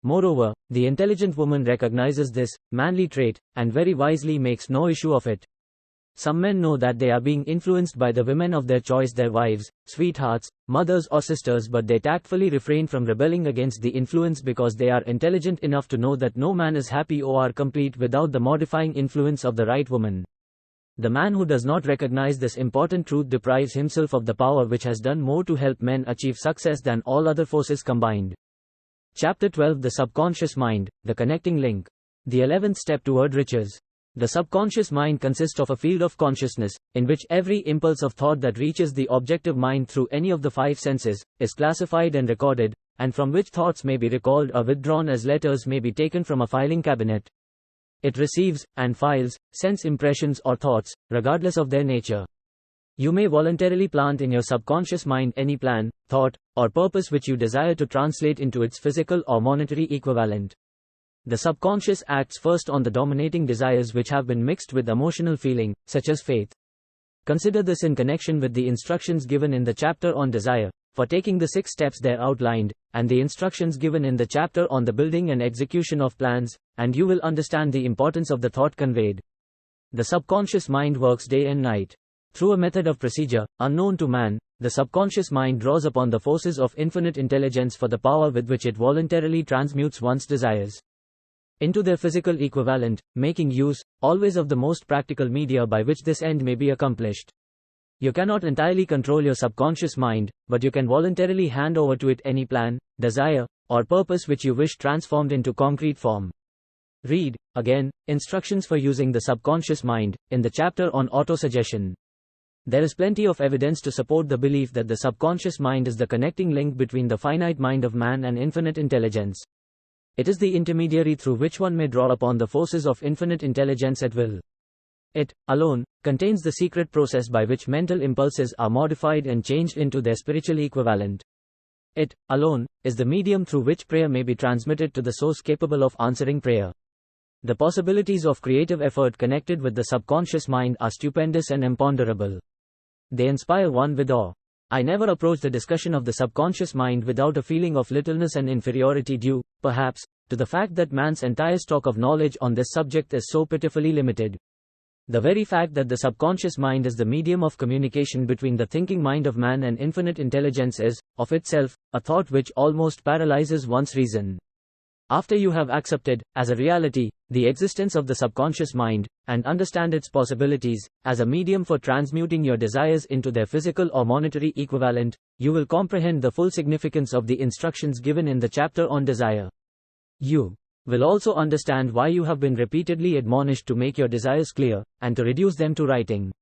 Moreover, the intelligent woman recognizes this manly trait, and very wisely makes no issue of it. Some men know that they are being influenced by the women of their choice, their wives, sweethearts, mothers or sisters, but they tactfully refrain from rebelling against the influence because they are intelligent enough to know that no man is happy or complete without the modifying influence of the right woman. The man who does not recognize this important truth deprives himself of the power which has done more to help men achieve success than all other forces combined. Chapter 12: The Subconscious Mind, the Connecting Link. The 11th Step Toward Riches. The subconscious mind consists of a field of consciousness, in which every impulse of thought that reaches the objective mind through any of the five senses, is classified and recorded, and from which thoughts may be recalled or withdrawn as letters may be taken from a filing cabinet. It receives, and files, sense impressions or thoughts, regardless of their nature. You may voluntarily plant in your subconscious mind any plan, thought, or purpose which you desire to translate into its physical or monetary equivalent. The subconscious acts first on the dominating desires which have been mixed with emotional feeling, such as faith. Consider this in connection with the instructions given in the chapter on desire, for taking the 6 steps there outlined, and the instructions given in the chapter on the building and execution of plans, and you will understand the importance of the thought conveyed. The subconscious mind works day and night. Through a method of procedure, unknown to man, the subconscious mind draws upon the forces of infinite intelligence for the power with which it voluntarily transmutes one's desires into their physical equivalent, making use, always, of the most practical media by which this end may be accomplished. You cannot entirely control your subconscious mind, but you can voluntarily hand over to it any plan, desire, or purpose which you wish transformed into concrete form. Read, again, instructions for using the subconscious mind, in the chapter on autosuggestion. There is plenty of evidence to support the belief that the subconscious mind is the connecting link between the finite mind of man and infinite intelligence. It is the intermediary through which one may draw upon the forces of infinite intelligence at will. It, alone, contains the secret process by which mental impulses are modified and changed into their spiritual equivalent. It, alone, is the medium through which prayer may be transmitted to the source capable of answering prayer. The possibilities of creative effort connected with the subconscious mind are stupendous and imponderable. They inspire one with awe. I never approach the discussion of the subconscious mind without a feeling of littleness and inferiority due, perhaps, to the fact that man's entire stock of knowledge on this subject is so pitifully limited. The very fact that the subconscious mind is the medium of communication between the thinking mind of man and infinite intelligence is, of itself, a thought which almost paralyzes one's reason. After you have accepted, as a reality, the existence of the subconscious mind, and understand its possibilities, as a medium for transmuting your desires into their physical or monetary equivalent, you will comprehend the full significance of the instructions given in the chapter on desire. You will also understand why you have been repeatedly admonished to make your desires clear, and to reduce them to writing.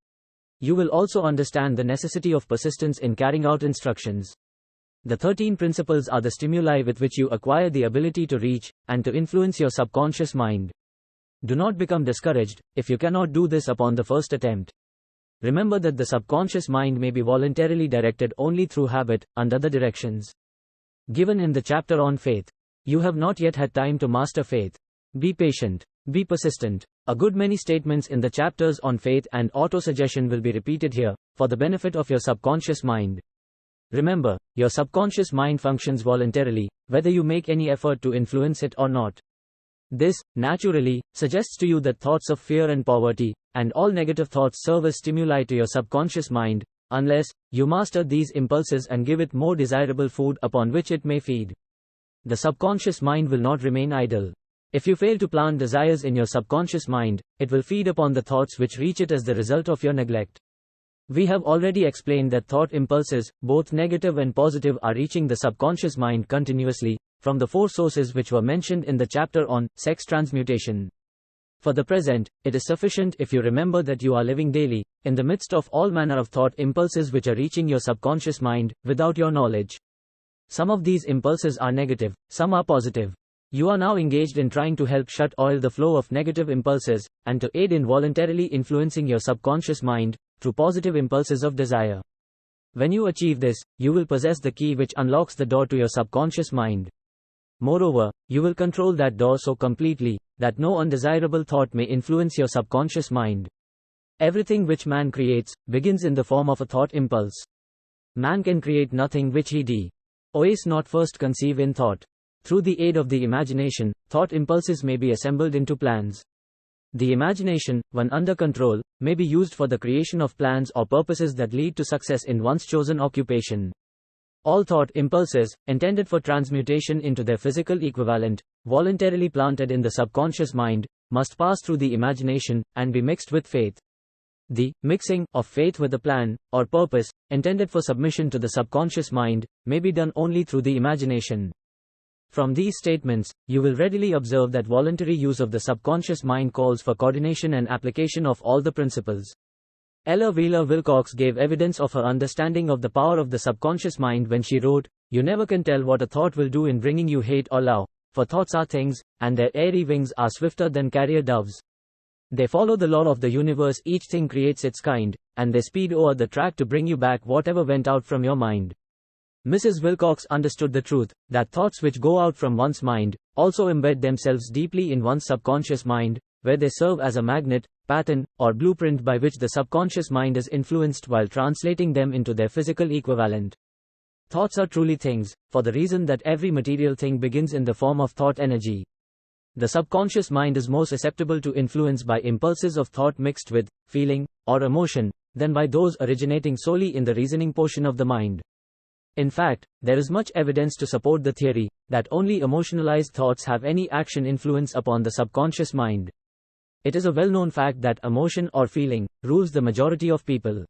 You will also understand the necessity of persistence in carrying out instructions. The 13 principles are the stimuli with which you acquire the ability to reach, and to influence your subconscious mind. Do not become discouraged, if you cannot do this upon the first attempt. Remember that the subconscious mind may be voluntarily directed only through habit, under the directions given in the chapter on faith. You have not yet had time to master faith. Be patient. Be persistent. A good many statements in the chapters on faith and autosuggestion will be repeated here, for the benefit of your subconscious mind. Remember, your subconscious mind functions voluntarily, whether you make any effort to influence it or not. This, naturally, suggests to you that thoughts of fear and poverty, and all negative thoughts serve as stimuli to your subconscious mind, unless you master these impulses and give it more desirable food upon which it may feed. The subconscious mind will not remain idle. If you fail to plant desires in your subconscious mind, it will feed upon the thoughts which reach it as the result of your neglect. We have already explained that thought impulses, both negative and positive, are reaching the subconscious mind continuously, from the 4 sources which were mentioned in the chapter on sex transmutation. For the present, it is sufficient if you remember that you are living daily, in the midst of all manner of thought impulses which are reaching your subconscious mind, without your knowledge. Some of these impulses are negative, some are positive. You are now engaged in trying to help shut oil the flow of negative impulses, and to aid in voluntarily influencing your subconscious mind, through positive impulses of desire. When you achieve this, you will possess the key which unlocks the door to your subconscious mind. Moreover, you will control that door so completely, that no undesirable thought may influence your subconscious mind. Everything which man creates, begins in the form of a thought impulse. Man can create nothing which he does not first conceive in thought. Through the aid of the imagination, thought impulses may be assembled into plans. The imagination, when under control, may be used for the creation of plans or purposes that lead to success in one's chosen occupation. All thought impulses, intended for transmutation into their physical equivalent, voluntarily planted in the subconscious mind, must pass through the imagination, and be mixed with faith. The mixing of faith with a plan, or purpose, intended for submission to the subconscious mind, may be done only through the imagination. From these statements, you will readily observe that voluntary use of the subconscious mind calls for coordination and application of all the principles. Ella Wheeler Wilcox gave evidence of her understanding of the power of the subconscious mind when she wrote, "You never can tell what a thought will do in bringing you hate or love, for thoughts are things, and their airy wings are swifter than carrier doves. They follow the law of the universe, each thing creates its kind, and they speed over the track to bring you back whatever went out from your mind." Mrs. Wilcox understood the truth, that thoughts which go out from one's mind, also embed themselves deeply in one's subconscious mind, where they serve as a magnet, pattern, or blueprint by which the subconscious mind is influenced while translating them into their physical equivalent. Thoughts are truly things, for the reason that every material thing begins in the form of thought energy. The subconscious mind is more susceptible to influence by impulses of thought mixed with feeling or emotion than by those originating solely in the reasoning portion of the mind. In fact, there is much evidence to support the theory that only emotionalized thoughts have any action influence upon the subconscious mind. It is a well-known fact that emotion or feeling rules the majority of people.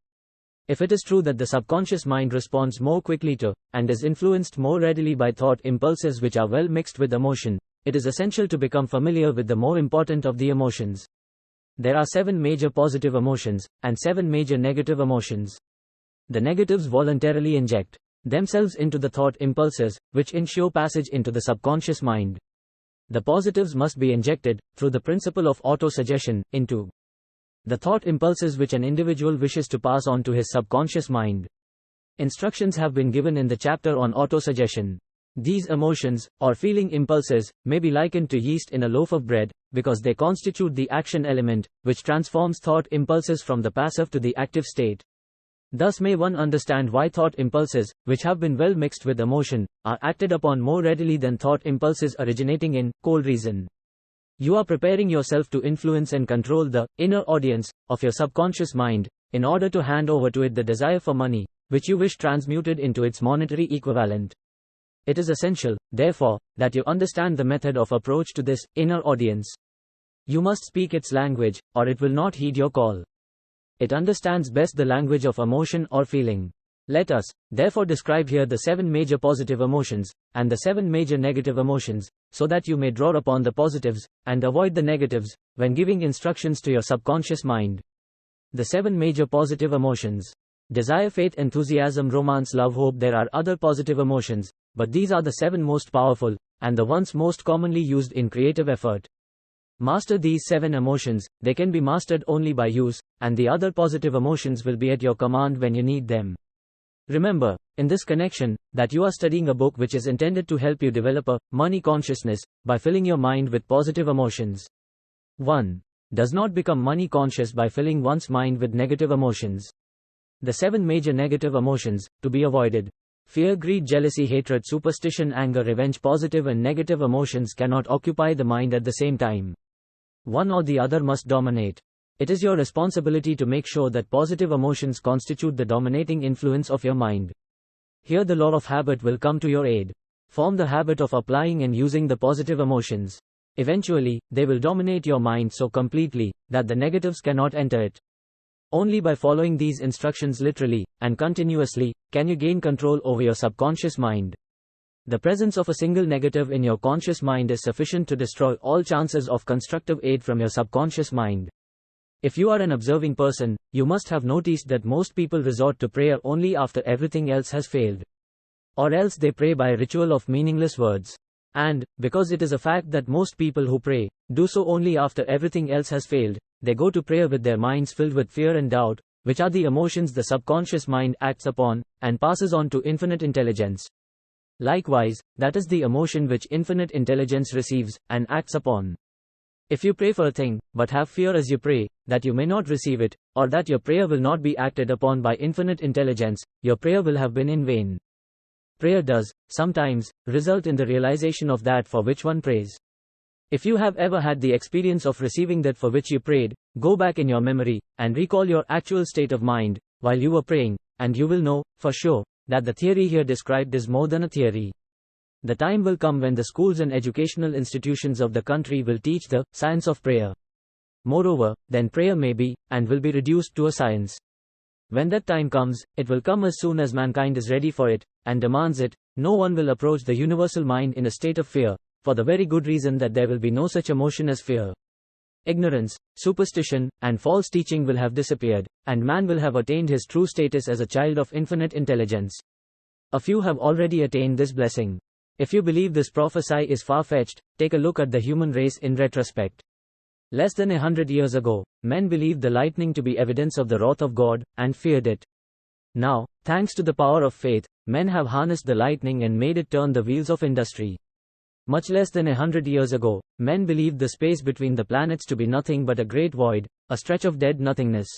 If it is true that the subconscious mind responds more quickly to and is influenced more readily by thought impulses which are well mixed with emotion, it is essential to become familiar with the more important of the emotions. There are 7 major positive emotions and 7 major negative emotions. The negatives voluntarily inject themselves into the thought impulses, which ensure passage into the subconscious mind. The positives must be injected, through the principle of auto-suggestion, into the thought impulses which an individual wishes to pass on to his subconscious mind. Instructions have been given in the chapter on auto-suggestion. These emotions, or feeling impulses, may be likened to yeast in a loaf of bread, because they constitute the action element, which transforms thought impulses from the passive to the active state. Thus may one understand why thought impulses, which have been well mixed with emotion, are acted upon more readily than thought impulses originating in cold reason. You are preparing yourself to influence and control the inner audience of your subconscious mind, in order to hand over to it the desire for money, which you wish transmuted into its monetary equivalent. It is essential, therefore, that you understand the method of approach to this inner audience. You must speak its language, or it will not heed your call. It understands best the language of emotion or feeling. Let us, therefore, describe here the 7 major positive emotions, and the 7 major negative emotions, so that you may draw upon the positives, and avoid the negatives, when giving instructions to your subconscious mind. The 7 major positive emotions. Desire, faith, enthusiasm, romance, love, hope. There are other positive emotions, but these are the 7 most powerful, and the ones most commonly used in creative effort. Master these 7 emotions, they can be mastered only by use, and the other positive emotions will be at your command when you need them. Remember, in this connection, that you are studying a book which is intended to help you develop a money consciousness, by filling your mind with positive emotions. 1. Does not become money conscious by filling one's mind with negative emotions. The 7 major negative emotions, to be avoided. Fear, greed, jealousy, hatred, superstition, anger, revenge. Positive and negative emotions cannot occupy the mind at the same time. One or the other must dominate. It is your responsibility to make sure that positive emotions constitute the dominating influence of your mind. Here the law of habit will come to your aid. Form the habit of applying and using the positive emotions. Eventually, they will dominate your mind so completely that the negatives cannot enter it. Only by following these instructions literally and continuously can you gain control over your subconscious mind. The presence of a single negative in your conscious mind is sufficient to destroy all chances of constructive aid from your subconscious mind. If you are an observing person, you must have noticed that most people resort to prayer only after everything else has failed. Or else they pray by ritual of meaningless words. And, because it is a fact that most people who pray do so only after everything else has failed, they go to prayer with their minds filled with fear and doubt, which are the emotions the subconscious mind acts upon and passes on to infinite intelligence. Likewise, that is the emotion which infinite intelligence receives and acts upon. If you pray for a thing, but have fear as you pray, that you may not receive it, or that your prayer will not be acted upon by infinite intelligence, your prayer will have been in vain. Prayer does, sometimes, result in the realization of that for which one prays. If you have ever had the experience of receiving that for which you prayed, go back in your memory, and recall your actual state of mind, while you were praying, and you will know, for sure, that the theory here described is more than a theory. The time will come when the schools and educational institutions of the country will teach the science of prayer. Moreover, then prayer may be, and will be reduced to a science. When that time comes, it will come as soon as mankind is ready for it, and demands it. No one will approach the universal mind in a state of fear, for the very good reason that there will be no such emotion as fear. Ignorance, superstition, and false teaching will have disappeared, and man will have attained his true status as a child of infinite intelligence. A few have already attained this blessing. If you believe this prophecy is far-fetched, take a look at the human race in retrospect. Less than 100 years ago, men believed the lightning to be evidence of the wrath of God, and feared it. Now, thanks to the power of faith, men have harnessed the lightning and made it turn the wheels of industry. Much less than 100 years ago, men believed the space between the planets to be nothing but a great void, a stretch of dead nothingness.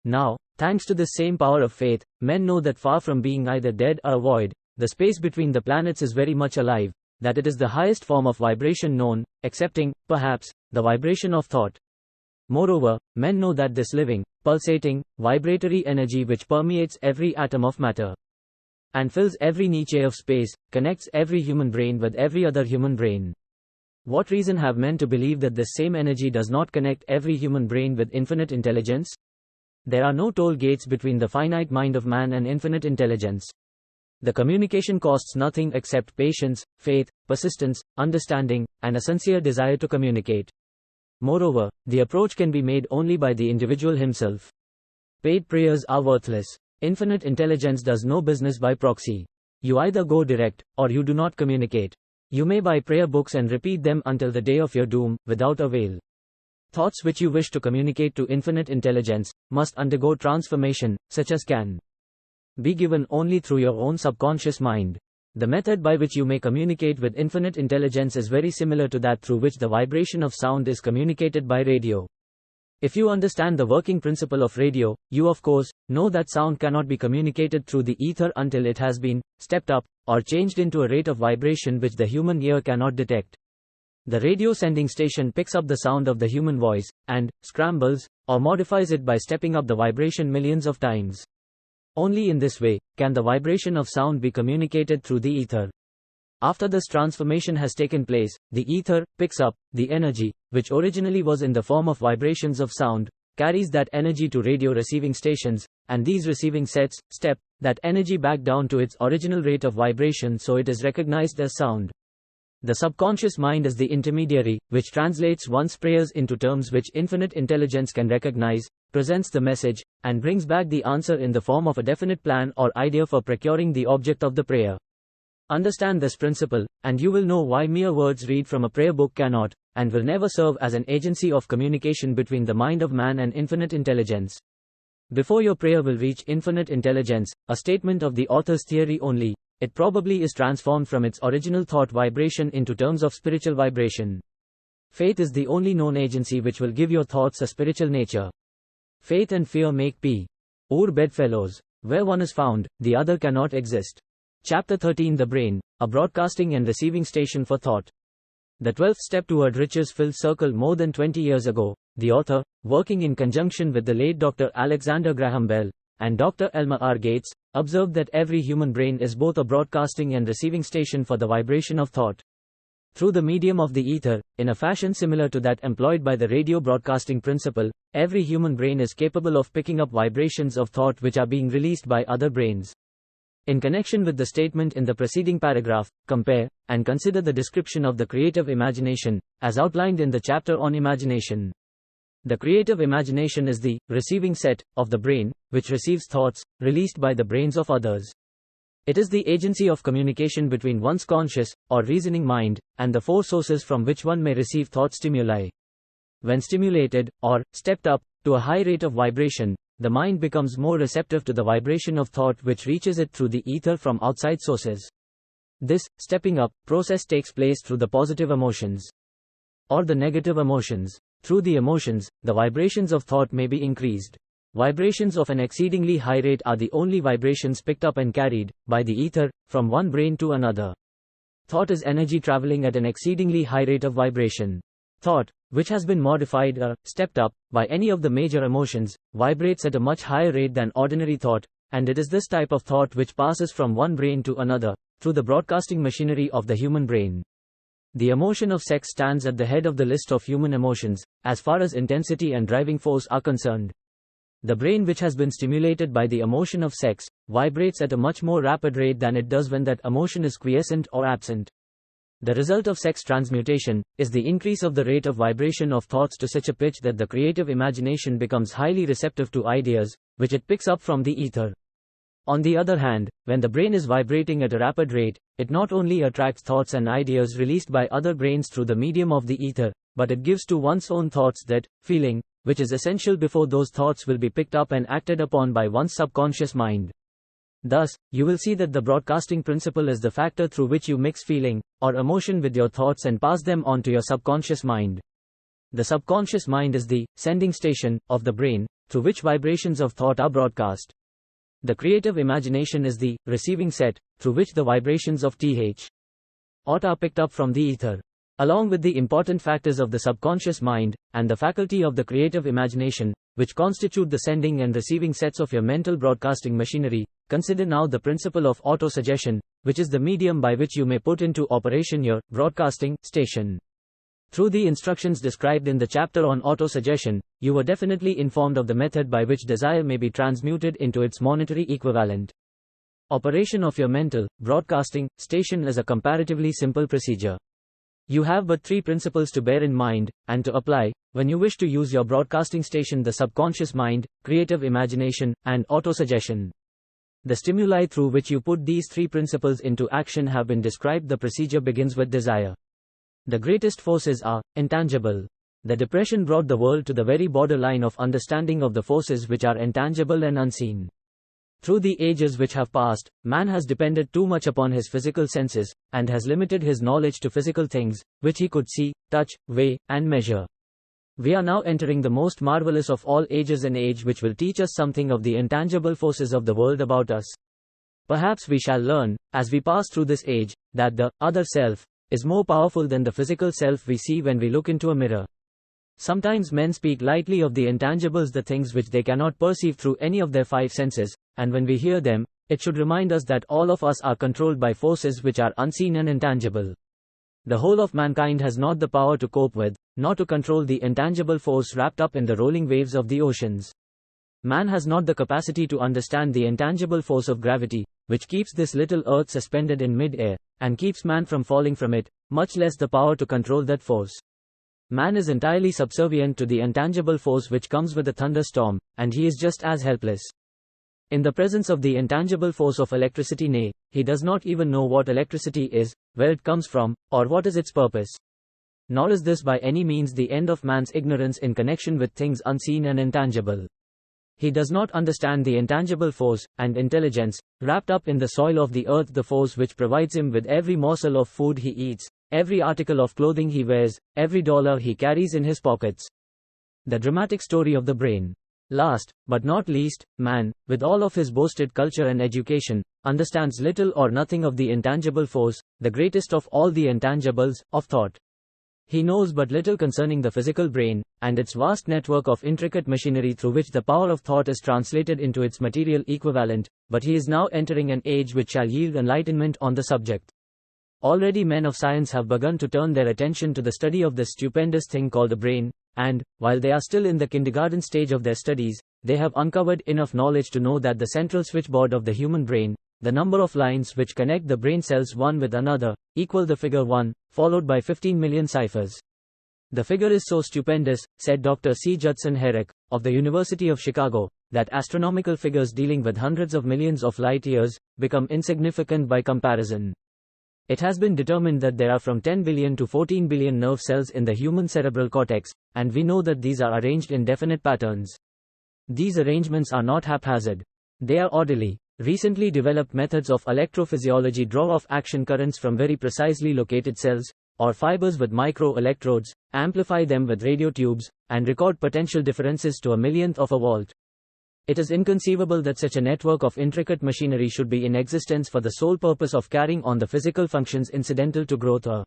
Now, thanks to this same power of faith, men know that far from being either dead or a void, the space between the planets is very much alive, that it is the highest form of vibration known, excepting, perhaps, the vibration of thought. Moreover, men know that this living, pulsating, vibratory energy which permeates every atom of matter and fills every niche of space, connects every human brain with every other human brain. What reason have men to believe that this same energy does not connect every human brain with infinite intelligence? There are no toll gates between the finite mind of man and infinite intelligence. The communication costs nothing except patience, faith, persistence, understanding, and a sincere desire to communicate. Moreover, the approach can be made only by the individual himself. Paid prayers are worthless. Infinite intelligence does no business by proxy. You either go direct, or you do not communicate. You may buy prayer books and repeat them until the day of your doom, without avail. Thoughts which you wish to communicate to infinite intelligence must undergo transformation, such as can be given only through your own subconscious mind. The method by which you may communicate with infinite intelligence is very similar to that through which the vibration of sound is communicated by radio. If you understand the working principle of radio, you of course know that sound cannot be communicated through the ether until it has been stepped up or changed into a rate of vibration which the human ear cannot detect. The radio sending station picks up the sound of the human voice and scrambles or modifies it by stepping up the vibration millions of times. Only in this way can the vibration of sound be communicated through the ether. After this transformation has taken place, the ether picks up the energy, which originally was in the form of vibrations of sound, carries that energy to radio receiving stations, and these receiving sets step that energy back down to its original rate of vibration so it is recognized as sound. The subconscious mind is the intermediary, which translates one's prayers into terms which infinite intelligence can recognize, presents the message, and brings back the answer in the form of a definite plan or idea for procuring the object of the prayer. Understand this principle, and you will know why mere words read from a prayer book cannot, and will never serve as an agency of communication between the mind of man and infinite intelligence. Before your prayer will reach infinite intelligence, a statement of the author's theory only, it probably is transformed from its original thought vibration into terms of spiritual vibration. Faith is the only known agency which will give your thoughts a spiritual nature. Faith and fear make poor bedfellows. Where one is found, the other cannot exist. Chapter 13 The Brain, a broadcasting and receiving station for thought. The 12th step toward riches-filled circle. More than 20 years ago, the author, working in conjunction with the late Dr. Alexander Graham Bell and Dr. Elmer R. Gates, observed that every human brain is both a broadcasting and receiving station for the vibration of thought. Through the medium of the ether, in a fashion similar to that employed by the radio broadcasting principle, every human brain is capable of picking up vibrations of thought which are being released by other brains. In connection with the statement in the preceding paragraph, compare and consider the description of the creative imagination, as outlined in the chapter on imagination. The creative imagination is the receiving set of the brain, which receives thoughts released by the brains of others. It is the agency of communication between one's conscious or reasoning mind and the four sources from which one may receive thought stimuli. When stimulated or stepped up to a high rate of vibration, the mind becomes more receptive to the vibration of thought which reaches it through the ether from outside sources. This stepping up process takes place through the positive emotions or the negative emotions. Through the emotions, the vibrations of thought may be increased. Vibrations of an exceedingly high rate are the only vibrations picked up and carried by the ether from one brain to another. Thought is energy traveling at an exceedingly high rate of vibration. Thought, which has been modified or stepped up by any of the major emotions, vibrates at a much higher rate than ordinary thought, and it is this type of thought which passes from one brain to another through the broadcasting machinery of the human brain. The emotion of sex stands at the head of the list of human emotions, as far as intensity and driving force are concerned. The brain which has been stimulated by the emotion of sex vibrates at a much more rapid rate than it does when that emotion is quiescent or absent. The result of sex transmutation is the increase of the rate of vibration of thoughts to such a pitch that the creative imagination becomes highly receptive to ideas, which it picks up from the ether. On the other hand, when the brain is vibrating at a rapid rate, it not only attracts thoughts and ideas released by other brains through the medium of the ether, but it gives to one's own thoughts that feeling, which is essential before those thoughts will be picked up and acted upon by one's subconscious mind. Thus, you will see that the broadcasting principle is the factor through which you mix feeling or emotion with your thoughts and pass them on to your subconscious mind. The subconscious mind is the sending station of the brain through which vibrations of thought are broadcast. The creative imagination is the receiving set through which the vibrations of thought are picked up from the ether. Along with the important factors of the subconscious mind and the faculty of the creative imagination, which constitute the sending and receiving sets of your mental broadcasting machinery, consider now the principle of autosuggestion, which is the medium by which you may put into operation your broadcasting station. Through the instructions described in the chapter on autosuggestion, you were definitely informed of the method by which desire may be transmuted into its monetary equivalent. Operation of your mental broadcasting station is a comparatively simple procedure. You have but three principles to bear in mind and to apply when you wish to use your broadcasting station: the subconscious mind, creative imagination, and autosuggestion. The stimuli through which you put these three principles into action have been described. The procedure begins with desire. The greatest forces are intangible. The Depression brought the world to the very borderline of understanding of the forces which are intangible and unseen. Through the ages which have passed, man has depended too much upon his physical senses, and has limited his knowledge to physical things, which he could see, touch, weigh, and measure. We are now entering the most marvelous of all ages, an age which will teach us something of the intangible forces of the world about us. Perhaps we shall learn, as we pass through this age, that the other self is more powerful than the physical self we see when we look into a mirror. Sometimes men speak lightly of the intangibles, the things which they cannot perceive through any of their five senses, and when we hear them, it should remind us that all of us are controlled by forces which are unseen and intangible. The whole of mankind has not the power to cope with, nor to control the intangible force wrapped up in the rolling waves of the oceans. Man has not the capacity to understand the intangible force of gravity, which keeps this little earth suspended in mid-air, and keeps man from falling from it, much less the power to control that force. Man is entirely subservient to the intangible force which comes with a thunderstorm, and he is just as helpless. In the presence of the intangible force of electricity, nay, he does not even know what electricity is, where it comes from, or what is its purpose. Nor is this by any means the end of man's ignorance in connection with things unseen and intangible. He does not understand the intangible force and intelligence wrapped up in the soil of the earth, the force which provides him with every morsel of food he eats, every article of clothing he wears, every dollar he carries in his pockets. The dramatic story of the brain. Last, but not least, man, with all of his boasted culture and education, understands little or nothing of the intangible force, the greatest of all the intangibles, of thought. He knows but little concerning the physical brain, and its vast network of intricate machinery through which the power of thought is translated into its material equivalent, but he is now entering an age which shall yield enlightenment on the subject. Already men of science have begun to turn their attention to the study of this stupendous thing called the brain, and, while they are still in the kindergarten stage of their studies, they have uncovered enough knowledge to know that the central switchboard of the human brain, the number of lines which connect the brain cells one with another, equal the figure 1, followed by 15 million ciphers. The figure is so stupendous, said Dr. C. Judson Herrick, of the University of Chicago, that astronomical figures dealing with hundreds of millions of light years become insignificant by comparison. It has been determined that there are from 10 billion to 14 billion nerve cells in the human cerebral cortex, and we know that these are arranged in definite patterns. These arrangements are not haphazard. They are orderly. Recently developed methods of electrophysiology draw off action currents from very precisely located cells, or fibers with micro-electrodes, amplify them with radio tubes, and record potential differences to a millionth of a volt. It is inconceivable that such a network of intricate machinery should be in existence for the sole purpose of carrying on the physical functions incidental to growth or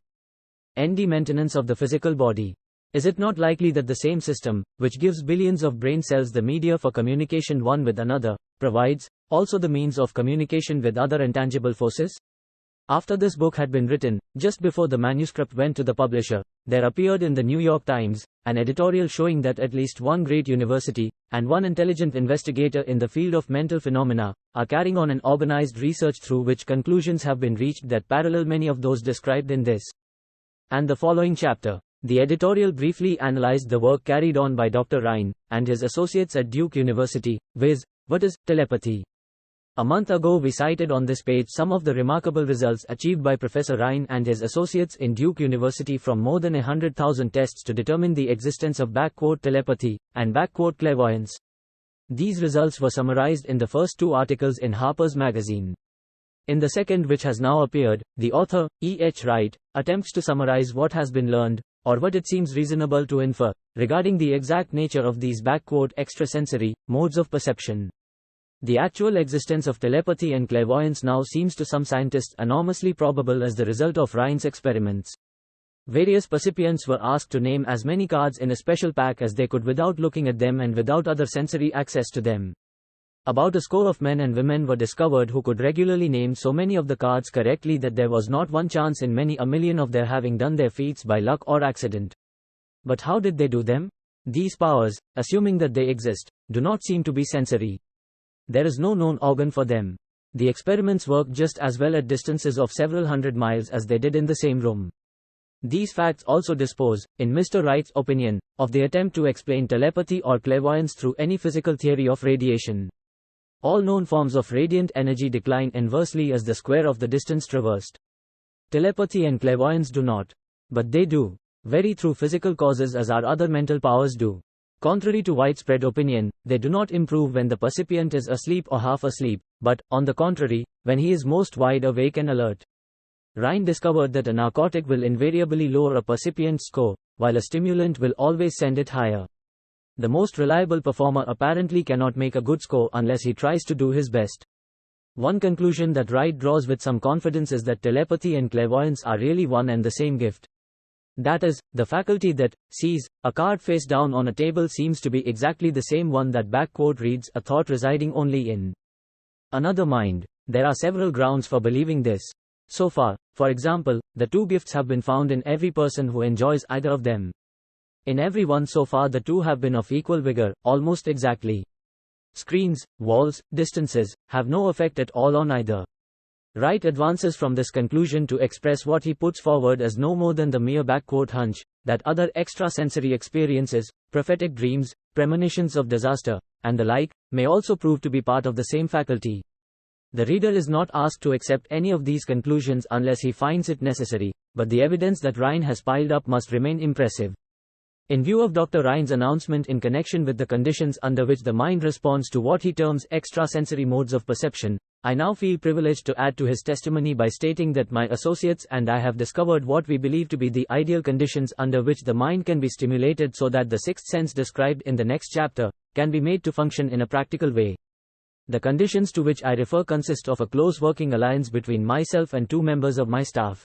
maintenance of the physical body. Is it not likely that the same system, which gives billions of brain cells the media for communication one with another, provides also the means of communication with other intangible forces? After this book had been written, just before the manuscript went to the publisher, there appeared in the New York Times an editorial showing that at least one great university, and one intelligent investigator in the field of mental phenomena, are carrying on an organized research through which conclusions have been reached that parallel many of those described in this and the following chapter. The editorial briefly analyzed the work carried on by Dr. Rhine and his associates at Duke University, viz., what is telepathy? A month ago we cited on this page some of the remarkable results achieved by Professor Rhine and his associates in Duke University from more than 100,000 tests to determine the existence of *telepathy and *clairvoyance. These results were summarized in the first 2 articles in Harper's Magazine. In the second, which has now appeared, the author, E. H. Wright, attempts to summarize what has been learned, or what it seems reasonable to infer, regarding the exact nature of these extrasensory modes of perception. The actual existence of telepathy and clairvoyance now seems to some scientists enormously probable as the result of Rhine's experiments. Various percipients were asked to name as many cards in a special pack as they could without looking at them and without other sensory access to them. About a score of men and women were discovered who could regularly name so many of the cards correctly that there was not one chance in many a million of their having done their feats by luck or accident. But how did they do them? These powers, assuming that they exist, do not seem to be sensory. There is no known organ for them. The experiments work just as well at distances of several hundred miles as they did in the same room. These facts also dispose, in Mr. Wright's opinion, of the attempt to explain telepathy or clairvoyance through any physical theory of radiation. All known forms of radiant energy decline inversely as the square of the distance traversed. Telepathy and clairvoyance do not. But they do. Vary through physical causes as our other mental powers do. Contrary to widespread opinion, they do not improve when the percipient is asleep or half asleep, but, on the contrary, when he is most wide awake and alert. Rhine discovered that a narcotic will invariably lower a percipient's score, while a stimulant will always send it higher. The most reliable performer apparently cannot make a good score unless he tries to do his best. One conclusion that Wright draws with some confidence is that telepathy and clairvoyance are really one and the same gift. That is, the faculty that sees a card face down on a table seems to be exactly the same one that reads a thought residing only in another mind. There are several grounds for believing this. So far, for example, the 2 gifts have been found in every person who enjoys either of them. In every one so far the 2 have been of equal vigor, almost exactly. Screens, walls, distances, have no effect at all on either. Wright advances from this conclusion to express what he puts forward as no more than the mere hunch, that other extrasensory experiences, prophetic dreams, premonitions of disaster, and the like, may also prove to be part of the same faculty. The reader is not asked to accept any of these conclusions unless he finds it necessary, but the evidence that Rhine has piled up must remain impressive. In view of Dr. Rhine's announcement in connection with the conditions under which the mind responds to what he terms extrasensory modes of perception, I now feel privileged to add to his testimony by stating that my associates and I have discovered what we believe to be the ideal conditions under which the mind can be stimulated so that the 6th sense described in the next chapter can be made to function in a practical way. The conditions to which I refer consist of a close working alliance between myself and 2 members of my staff.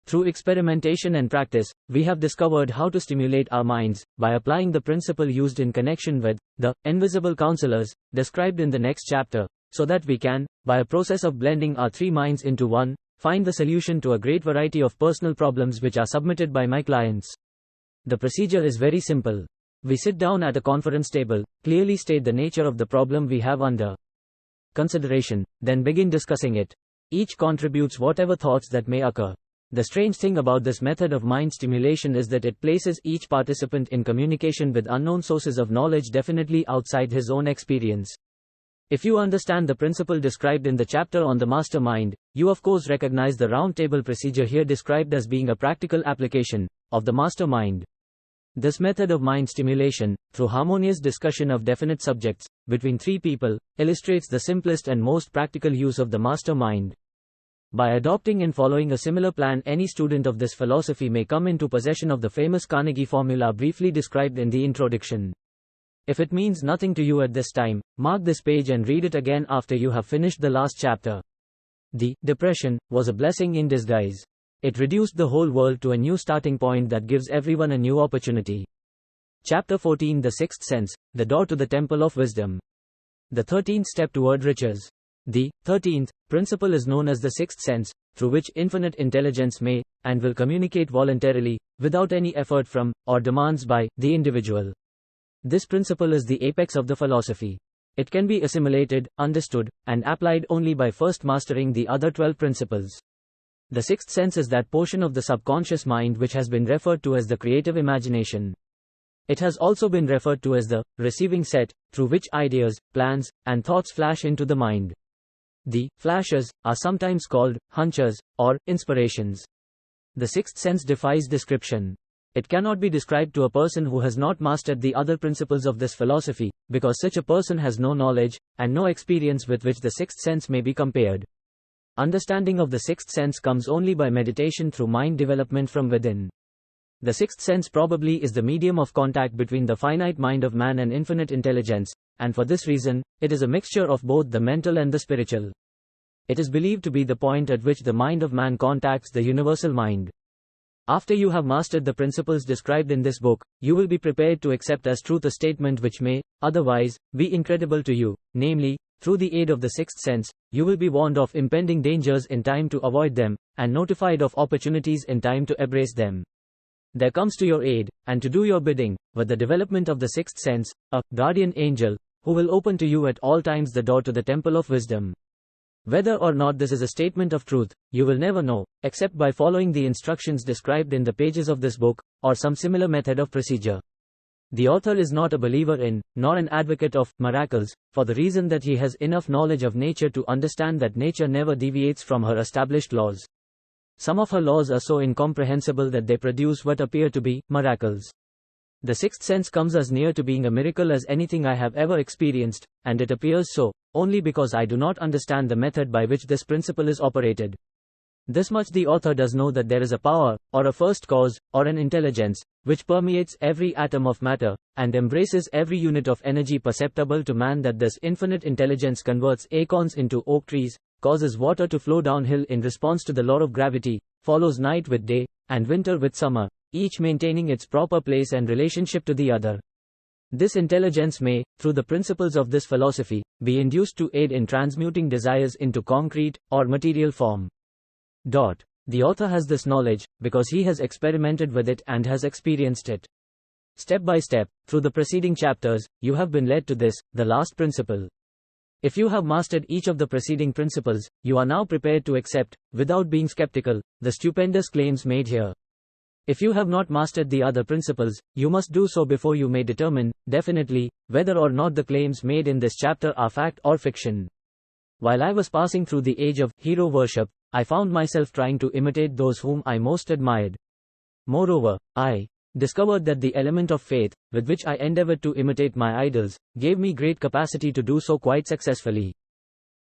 Through experimentation and practice, we have discovered how to stimulate our minds, by applying the principle used in connection with the invisible counselors, described in the next chapter, so that we can, by a process of blending our 3 minds into one, find the solution to a great variety of personal problems which are submitted by my clients. The procedure is very simple. We sit down at a conference table, clearly state the nature of the problem we have under consideration, then begin discussing it. Each contributes whatever thoughts that may occur. The strange thing about this method of mind stimulation is that it places each participant in communication with unknown sources of knowledge definitely outside his own experience. If you understand the principle described in the chapter on the master mind, you of course recognize the round table procedure here described as being a practical application of the master mind. This method of mind stimulation, through harmonious discussion of definite subjects, between 3 people, illustrates the simplest and most practical use of the master mind. By adopting and following a similar plan, any student of this philosophy may come into possession of the famous Carnegie formula briefly described in the introduction. If it means nothing to you at this time, mark this page and read it again after you have finished the last chapter. The depression was a blessing in disguise. It reduced the whole world to a new starting point that gives everyone a new opportunity. Chapter 14, The 6th Sense, the door to the Temple of Wisdom. The 13th step toward riches. The 13th principle is known as the 6th sense, through which infinite intelligence may, and will communicate voluntarily, without any effort from, or demands by, the individual. This principle is the apex of the philosophy. It can be assimilated, understood, and applied only by first mastering the other 12 principles. The 6th sense is that portion of the subconscious mind which has been referred to as the creative imagination. It has also been referred to as the receiving set, through which ideas, plans, and thoughts flash into the mind. The flashes are sometimes called hunches or inspirations. The 6th sense defies description. It cannot be described to a person who has not mastered the other principles of this philosophy, because such a person has no knowledge, and no experience with which the sixth sense may be compared. Understanding of the sixth sense comes only by meditation through mind development from within. The sixth sense probably is the medium of contact between the finite mind of man and infinite intelligence, and for this reason, it is a mixture of both the mental and the spiritual. It is believed to be the point at which the mind of man contacts the universal mind. After you have mastered the principles described in this book, you will be prepared to accept as truth a statement which may, otherwise, be incredible to you, namely, through the aid of the sixth sense, you will be warned of impending dangers in time to avoid them, and notified of opportunities in time to embrace them. There comes to your aid, and to do your bidding, with the development of the sixth sense, a guardian angel, who will open to you at all times the door to the temple of wisdom. Whether or not this is a statement of truth, you will never know, except by following the instructions described in the pages of this book, or some similar method of procedure. The author is not a believer in, nor an advocate of, miracles, for the reason that he has enough knowledge of nature to understand that nature never deviates from her established laws. Some of her laws are so incomprehensible that they produce what appear to be miracles. The sixth sense comes as near to being a miracle as anything I have ever experienced, and it appears so, only because I do not understand the method by which this principle is operated. This much the author does know, that there is a power, or a first cause, or an intelligence, which permeates every atom of matter, and embraces every unit of energy perceptible to man, that this infinite intelligence converts acorns into oak trees, causes water to flow downhill in response to the law of gravity, follows night with day, and winter with summer, each maintaining its proper place and relationship to the other. This intelligence may, through the principles of this philosophy, be induced to aid in transmuting desires into concrete, or material form. The author has this knowledge, because he has experimented with it and has experienced it. Step by step, through the preceding chapters, you have been led to this, the last principle. If you have mastered each of the preceding principles, you are now prepared to accept, without being skeptical, the stupendous claims made here. If you have not mastered the other principles, you must do so before you may determine, definitely, whether or not the claims made in this chapter are fact or fiction. While I was passing through the age of hero worship, I found myself trying to imitate those whom I most admired. Moreover, I discovered that the element of faith, with which I endeavored to imitate my idols, gave me great capacity to do so quite successfully.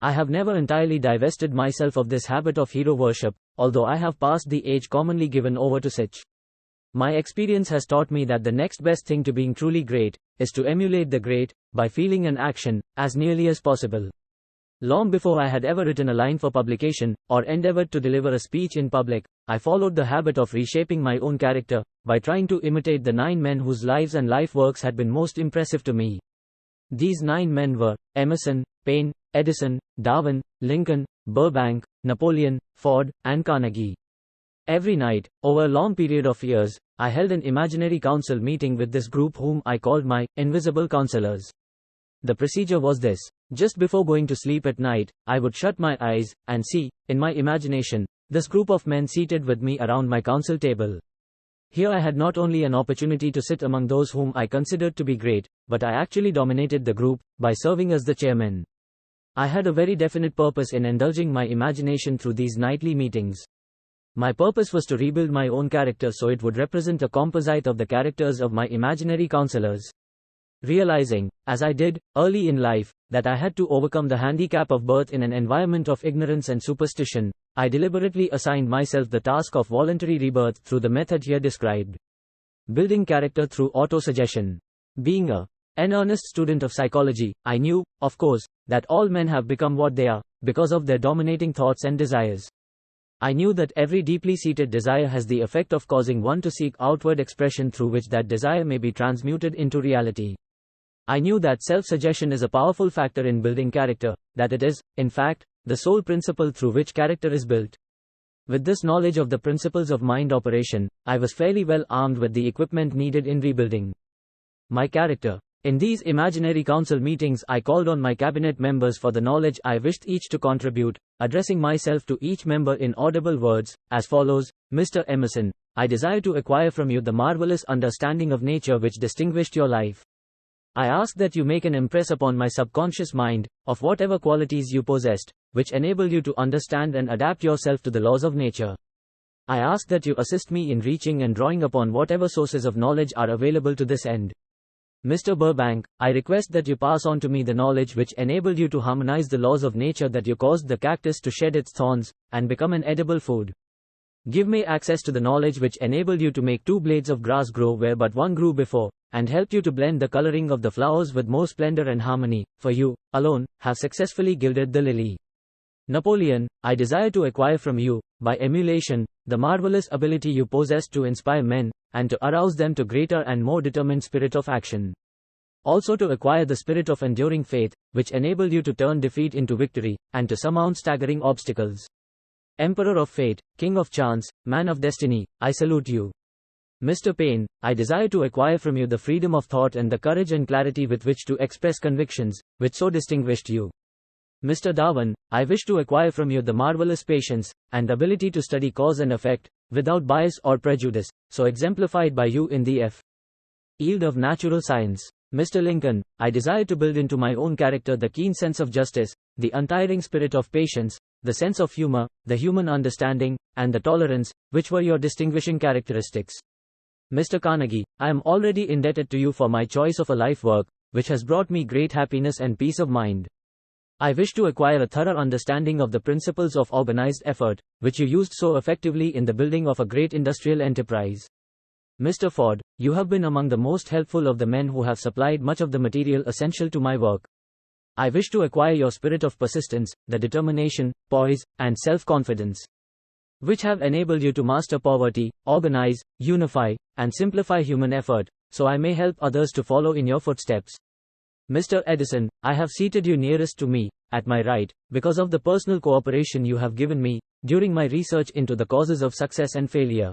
I have never entirely divested myself of this habit of hero worship, although I have passed the age commonly given over to such. My experience has taught me that the next best thing to being truly great, is to emulate the great, by feeling and action, as nearly as possible. Long before I had ever written a line for publication, or endeavored to deliver a speech in public, I followed the habit of reshaping my own character, by trying to imitate the 9 men whose lives and life works had been most impressive to me. These 9 men were Emerson, Paine, Edison, Darwin, Lincoln, Burbank, Napoleon, Ford, and Carnegie. Every night, over a long period of years, I held an imaginary council meeting with this group whom I called my invisible counselors. The procedure was this. Just before going to sleep at night, I would shut my eyes, and see, in my imagination, this group of men seated with me around my council table. Here I had not only an opportunity to sit among those whom I considered to be great, but I actually dominated the group, by serving as the chairman. I had a very definite purpose in indulging my imagination through these nightly meetings. My purpose was to rebuild my own character so it would represent a composite of the characters of my imaginary counselors. Realizing, as I did, early in life, that I had to overcome the handicap of birth in an environment of ignorance and superstition, I deliberately assigned myself the task of voluntary rebirth through the method here described. Building character through autosuggestion. Being an earnest student of psychology, I knew, of course, that all men have become what they are, because of their dominating thoughts and desires. I knew that every deeply seated desire has the effect of causing one to seek outward expression through which that desire may be transmuted into reality. I knew that self-suggestion is a powerful factor in building character, that it is, in fact, the sole principle through which character is built. With this knowledge of the principles of mind operation, I was fairly well armed with the equipment needed in rebuilding my character. In these imaginary council meetings, I called on my cabinet members for the knowledge I wished each to contribute, addressing myself to each member in audible words, as follows: Mr. Emerson, I desire to acquire from you the marvelous understanding of nature which distinguished your life. I ask that you make an impress upon my subconscious mind, of whatever qualities you possessed, which enable you to understand and adapt yourself to the laws of nature. I ask that you assist me in reaching and drawing upon whatever sources of knowledge are available to this end. Mr. Burbank, I request that you pass on to me the knowledge which enabled you to harmonize the laws of nature, that you caused the cactus to shed its thorns and become an edible food. Give me access to the knowledge which enabled you to make 2 blades of grass grow where but one grew before, and helped you to blend the coloring of the flowers with more splendor and harmony, for you, alone, have successfully gilded the lily. Napoleon, I desire to acquire from you, by emulation, the marvelous ability you possess to inspire men, and to arouse them to greater and more determined spirit of action. Also to acquire the spirit of enduring faith, which enabled you to turn defeat into victory, and to surmount staggering obstacles. Emperor of fate, king of chance, man of destiny, I salute you. Mr. Paine, I desire to acquire from you the freedom of thought and the courage and clarity with which to express convictions, which so distinguished you. Mr. Darwin, I wish to acquire from you the marvelous patience and ability to study cause and effect, without bias or prejudice, so exemplified by you in the field of natural science. Mr. Lincoln, I desire to build into my own character the keen sense of justice, the untiring spirit of patience, the sense of humor, the human understanding, and the tolerance, which were your distinguishing characteristics. Mr. Carnegie, I am already indebted to you for my choice of a life work, which has brought me great happiness and peace of mind. I wish to acquire a thorough understanding of the principles of organized effort, which you used so effectively in the building of a great industrial enterprise. Mr. Ford, you have been among the most helpful of the men who have supplied much of the material essential to my work. I wish to acquire your spirit of persistence, the determination, poise, and self-confidence, which have enabled you to master poverty, organize, unify, and simplify human effort, so I may help others to follow in your footsteps. Mr. Edison, I have seated you nearest to me, at my right, because of the personal cooperation you have given me, during my research into the causes of success and failure.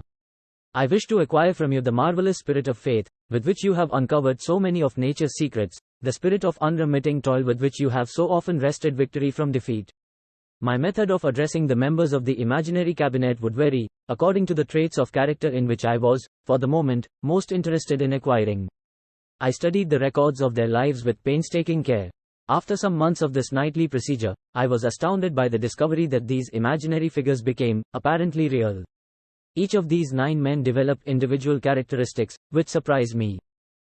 I wish to acquire from you the marvelous spirit of faith, with which you have uncovered so many of nature's secrets, the spirit of unremitting toil with which you have so often wrested victory from defeat. My method of addressing the members of the imaginary cabinet would vary, according to the traits of character in which I was, for the moment, most interested in acquiring. I studied the records of their lives with painstaking care. After some months of this nightly procedure, I was astounded by the discovery that these imaginary figures became, apparently real. Each of these 9 men developed individual characteristics, which surprised me.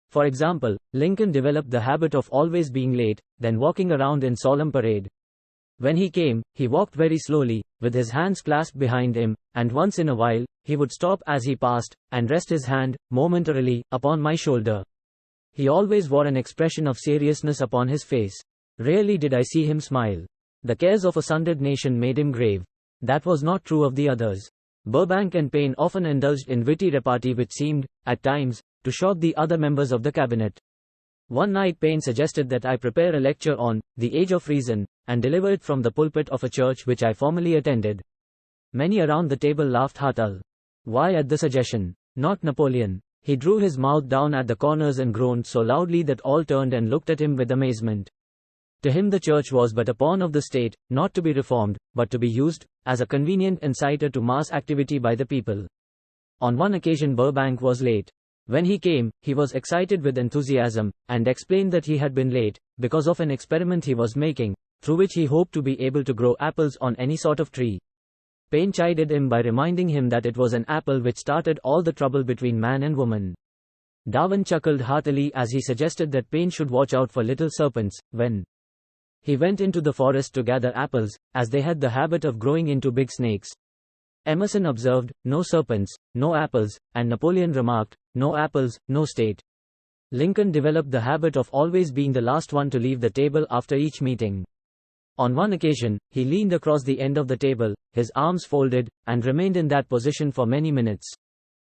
For example, Lincoln developed the habit of always being late, then walking around in solemn parade. When he came, he walked very slowly, with his hands clasped behind him, and once in a while, he would stop as he passed, and rest his hand, momentarily, upon my shoulder. He always wore an expression of seriousness upon his face. Rarely did I see him smile. The cares of a sundered nation made him grave. That was not true of the others. Burbank and Paine often indulged in witty repartee which seemed, at times, to shock the other members of the cabinet. One night Paine suggested that I prepare a lecture on the age of reason, and deliver it from the pulpit of a church which I formerly attended. Many around the table laughed heartily. Why at the suggestion? Not Napoleon. He drew his mouth down at the corners and groaned so loudly that all turned and looked at him with amazement. To him the church was but a pawn of the state, not to be reformed, but to be used, as a convenient inciter to mass activity by the people. On one occasion Burbank was late. When he came, he was excited with enthusiasm, and explained that he had been late, because of an experiment he was making, through which he hoped to be able to grow apples on any sort of tree. Paine chided him by reminding him that it was an apple which started all the trouble between man and woman. Darwin chuckled heartily as he suggested that Paine should watch out for little serpents, when he went into the forest to gather apples, as they had the habit of growing into big snakes. Emerson observed, "No serpents, no apples," and Napoleon remarked, "No apples, no state." Lincoln developed the habit of always being the last one to leave the table after each meeting. On one occasion, he leaned across the end of the table, his arms folded, and remained in that position for many minutes.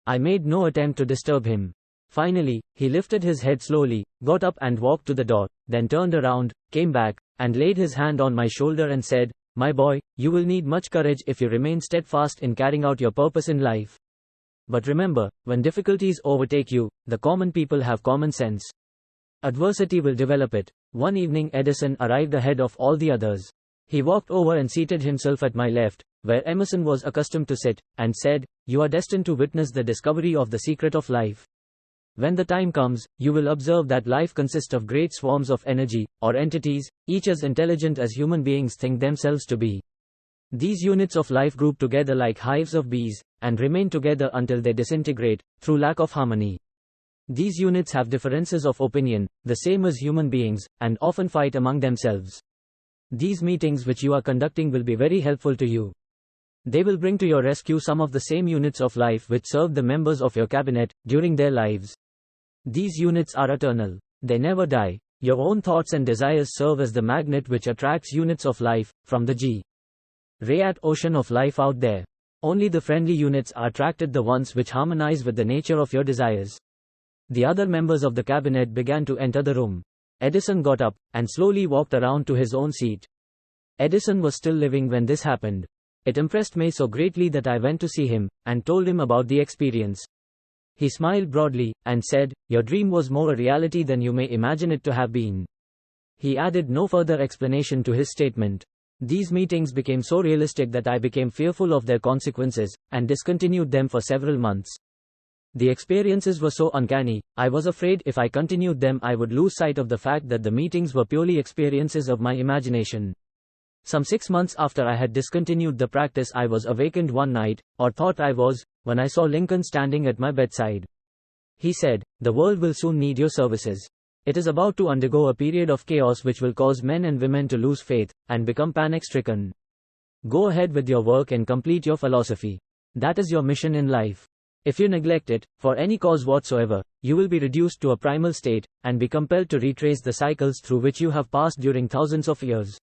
I made no attempt to disturb him. Finally, he lifted his head slowly, got up and walked to the door, then turned around, came back, and laid his hand on my shoulder and said, "My boy, you will need much courage if you remain steadfast in carrying out your purpose in life. But remember, when difficulties overtake you, the common people have common sense. Adversity will develop it." One evening Edison arrived ahead of all the others. He walked over and seated himself at my left, where Emerson was accustomed to sit, and said, "You are destined to witness the discovery of the secret of life. When the time comes, you will observe that life consists of great swarms of energy, or entities, each as intelligent as human beings think themselves to be. These units of life group together like hives of bees, and remain together until they disintegrate, through lack of harmony. These units have differences of opinion, the same as human beings, and often fight among themselves. These meetings which you are conducting will be very helpful to you. They will bring to your rescue some of the same units of life which served the members of your cabinet during their lives. These units are eternal. They never die. Your own thoughts and desires serve as the magnet which attracts units of life from the G-Rayat ocean of life out there. Only the friendly units are attracted, the ones which harmonize with the nature of your desires. The other members of the cabinet began to enter the room. Edison got up and slowly walked around to his own seat. Edison was still living when this happened. It impressed me so greatly that I went to see him and told him about the experience. He smiled broadly and said, "Your dream was more a reality than you may imagine it to have been." He added no further explanation to his statement. These meetings became so realistic that I became fearful of their consequences and discontinued them for several months. The experiences were so uncanny, I was afraid if I continued them I would lose sight of the fact that the meetings were purely experiences of my imagination. Some 6 months after I had discontinued the practice, I was awakened one night, or thought I was, when I saw Lincoln standing at my bedside. He said, "The world will soon need your services. It is about to undergo a period of chaos which will cause men and women to lose faith and become panic-stricken. Go ahead with your work and complete your philosophy. That is your mission in life. If you neglect it, for any cause whatsoever, you will be reduced to a primal state and be compelled to retrace the cycles through which you have passed during thousands of years."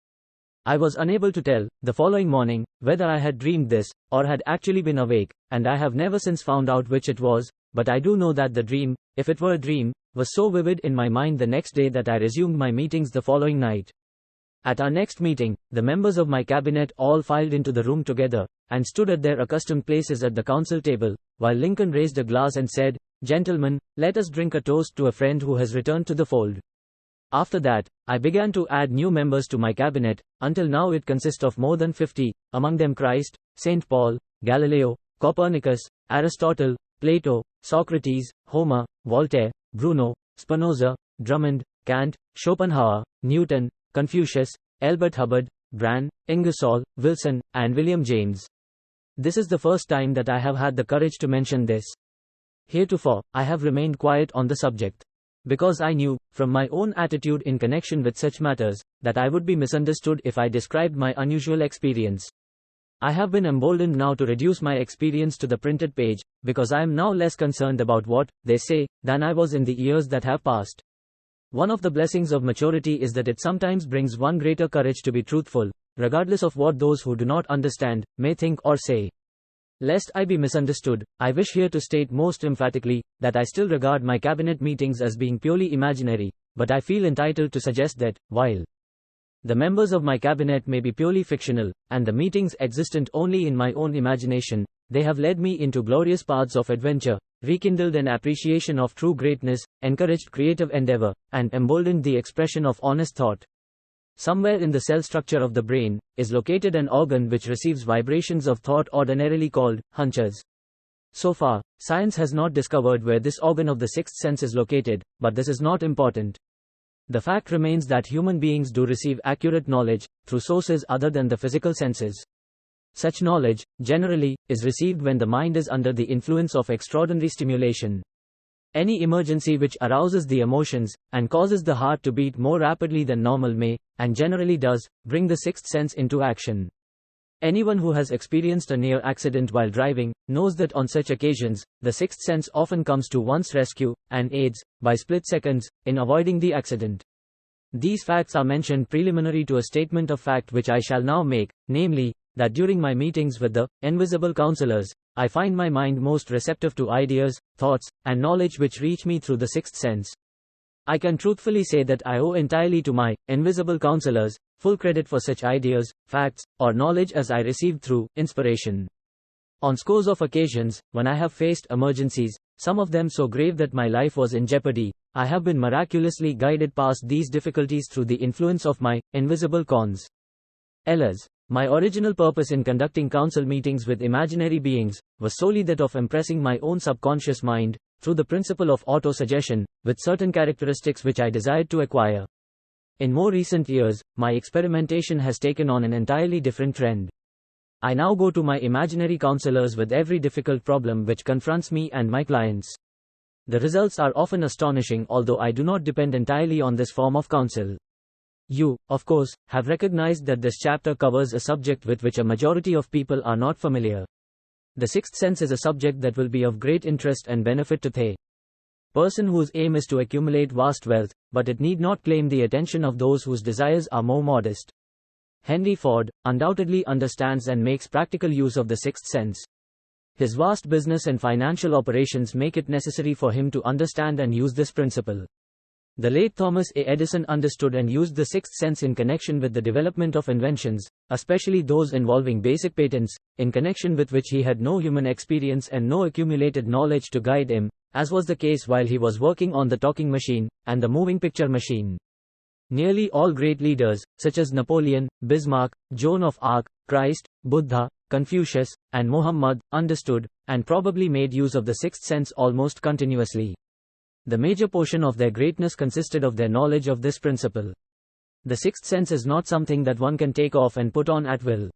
I was unable to tell, the following morning, whether I had dreamed this, or had actually been awake, and I have never since found out which it was, but I do know that the dream, if it were a dream, was so vivid in my mind the next day that I resumed my meetings the following night. At our next meeting, the members of my cabinet all filed into the room together, and stood at their accustomed places at the council table, while Lincoln raised a glass and said, "Gentlemen, let us drink a toast to a friend who has returned to the fold." After that, I began to add new members to my cabinet, until now it consists of more than 50, among them Christ, St. Paul, Galileo, Copernicus, Aristotle, Plato, Socrates, Homer, Voltaire, Bruno, Spinoza, Drummond, Kant, Schopenhauer, Newton, Confucius, Albert Hubbard, Brand, Ingersoll, Wilson, and William James. This is the first time that I have had the courage to mention this. Heretofore, I have remained quiet on the subject, because I knew, from my own attitude in connection with such matters, that I would be misunderstood if I described my unusual experience. I have been emboldened now to reduce my experience to the printed page, because I am now less concerned about what they say than I was in the years that have passed. One of the blessings of maturity is that it sometimes brings one greater courage to be truthful, regardless of what those who do not understand may think or say. Lest I be misunderstood, I wish here to state most emphatically that I still regard my cabinet meetings as being purely imaginary, but I feel entitled to suggest that, while the members of my cabinet may be purely fictional, and the meetings existent only in my own imagination, they have led me into glorious paths of adventure, rekindled an appreciation of true greatness, encouraged creative endeavor, and emboldened the expression of honest thought. Somewhere in the cell structure of the brain is located an organ which receives vibrations of thought, ordinarily called hunches. So far, science has not discovered where this organ of the sixth sense is located, but this is not important. The fact remains that human beings do receive accurate knowledge through sources other than the physical senses. Such knowledge, generally, is received when the mind is under the influence of extraordinary stimulation. Any emergency which arouses the emotions and causes the heart to beat more rapidly than normal may, and generally does, bring the sixth sense into action. Anyone who has experienced a near accident while driving knows that on such occasions, the sixth sense often comes to one's rescue and aids, by split seconds, in avoiding the accident. These facts are mentioned preliminary to a statement of fact which I shall now make, namely, that during my meetings with the invisible counselors, I find my mind most receptive to ideas, thoughts, and knowledge which reach me through the sixth sense. I can truthfully say that I owe entirely to my invisible counselors full credit for such ideas, facts, or knowledge as I received through inspiration. On scores of occasions, when I have faced emergencies, some of them so grave that my life was in jeopardy, I have been miraculously guided past these difficulties through the influence of my invisible cons. Elders. My original purpose in conducting council meetings with imaginary beings was solely that of impressing my own subconscious mind, through the principle of auto-suggestion, with certain characteristics which I desired to acquire. In more recent years, my experimentation has taken on an entirely different trend. I now go to my imaginary counselors with every difficult problem which confronts me and my clients. The results are often astonishing, although I do not depend entirely on this form of counsel. You, of course, have recognized that this chapter covers a subject with which a majority of people are not familiar. The sixth sense is a subject that will be of great interest and benefit to the person whose aim is to accumulate vast wealth, but it need not claim the attention of those whose desires are more modest. Henry Ford undoubtedly understands and makes practical use of the sixth sense. His vast business and financial operations make it necessary for him to understand and use this principle. The late Thomas A. Edison understood and used the sixth sense in connection with the development of inventions, especially those involving basic patents, in connection with which he had no human experience and no accumulated knowledge to guide him, as was the case while he was working on the talking machine and the moving picture machine. Nearly all great leaders, such as Napoleon, Bismarck, Joan of Arc, Christ, Buddha, Confucius, and Muhammad, understood, and probably made use of the sixth sense almost continuously. The major portion of their greatness consisted of their knowledge of this principle. The sixth sense is not something that one can take off and put on at will.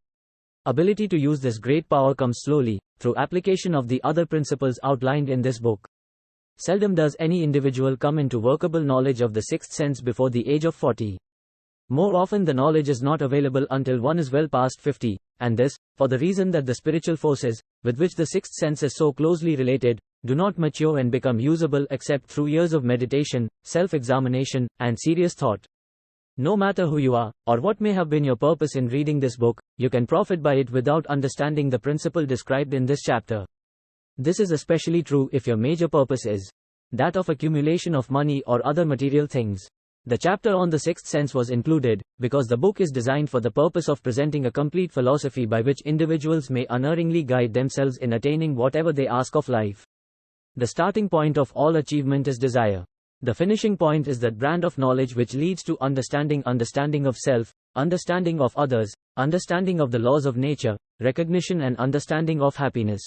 Ability to use this great power comes slowly, through application of the other principles outlined in this book. Seldom does any individual come into workable knowledge of the sixth sense before the age of 40. More often the knowledge is not available until one is well past 50, and this, for the reason that the spiritual forces, with which the sixth sense is so closely related, do not mature and become usable except through years of meditation, self-examination, and serious thought. No matter who you are, or what may have been your purpose in reading this book, you can profit by it without understanding the principle described in this chapter. This is especially true if your major purpose is that of accumulation of money or other material things. The chapter on the sixth sense was included, because the book is designed for the purpose of presenting a complete philosophy by which individuals may unerringly guide themselves in attaining whatever they ask of life. The starting point of all achievement is desire. The finishing point is that brand of knowledge which leads to understanding of self, understanding of others, understanding of the laws of nature, recognition and understanding of happiness.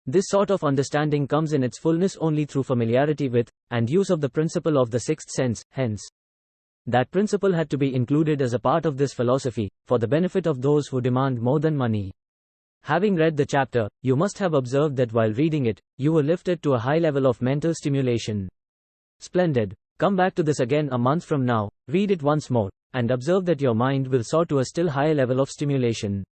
This sort of understanding comes in its fullness only through familiarity with, and use of the principle of the sixth sense, hence. That principle had to be included as a part of this philosophy, for the benefit of those who demand more than money. Having read the chapter, you must have observed that while reading it, you were lifted to a high level of mental stimulation. Splendid. Come back to this again a month from now, read it once more, and observe that your mind will soar to a still higher level of stimulation.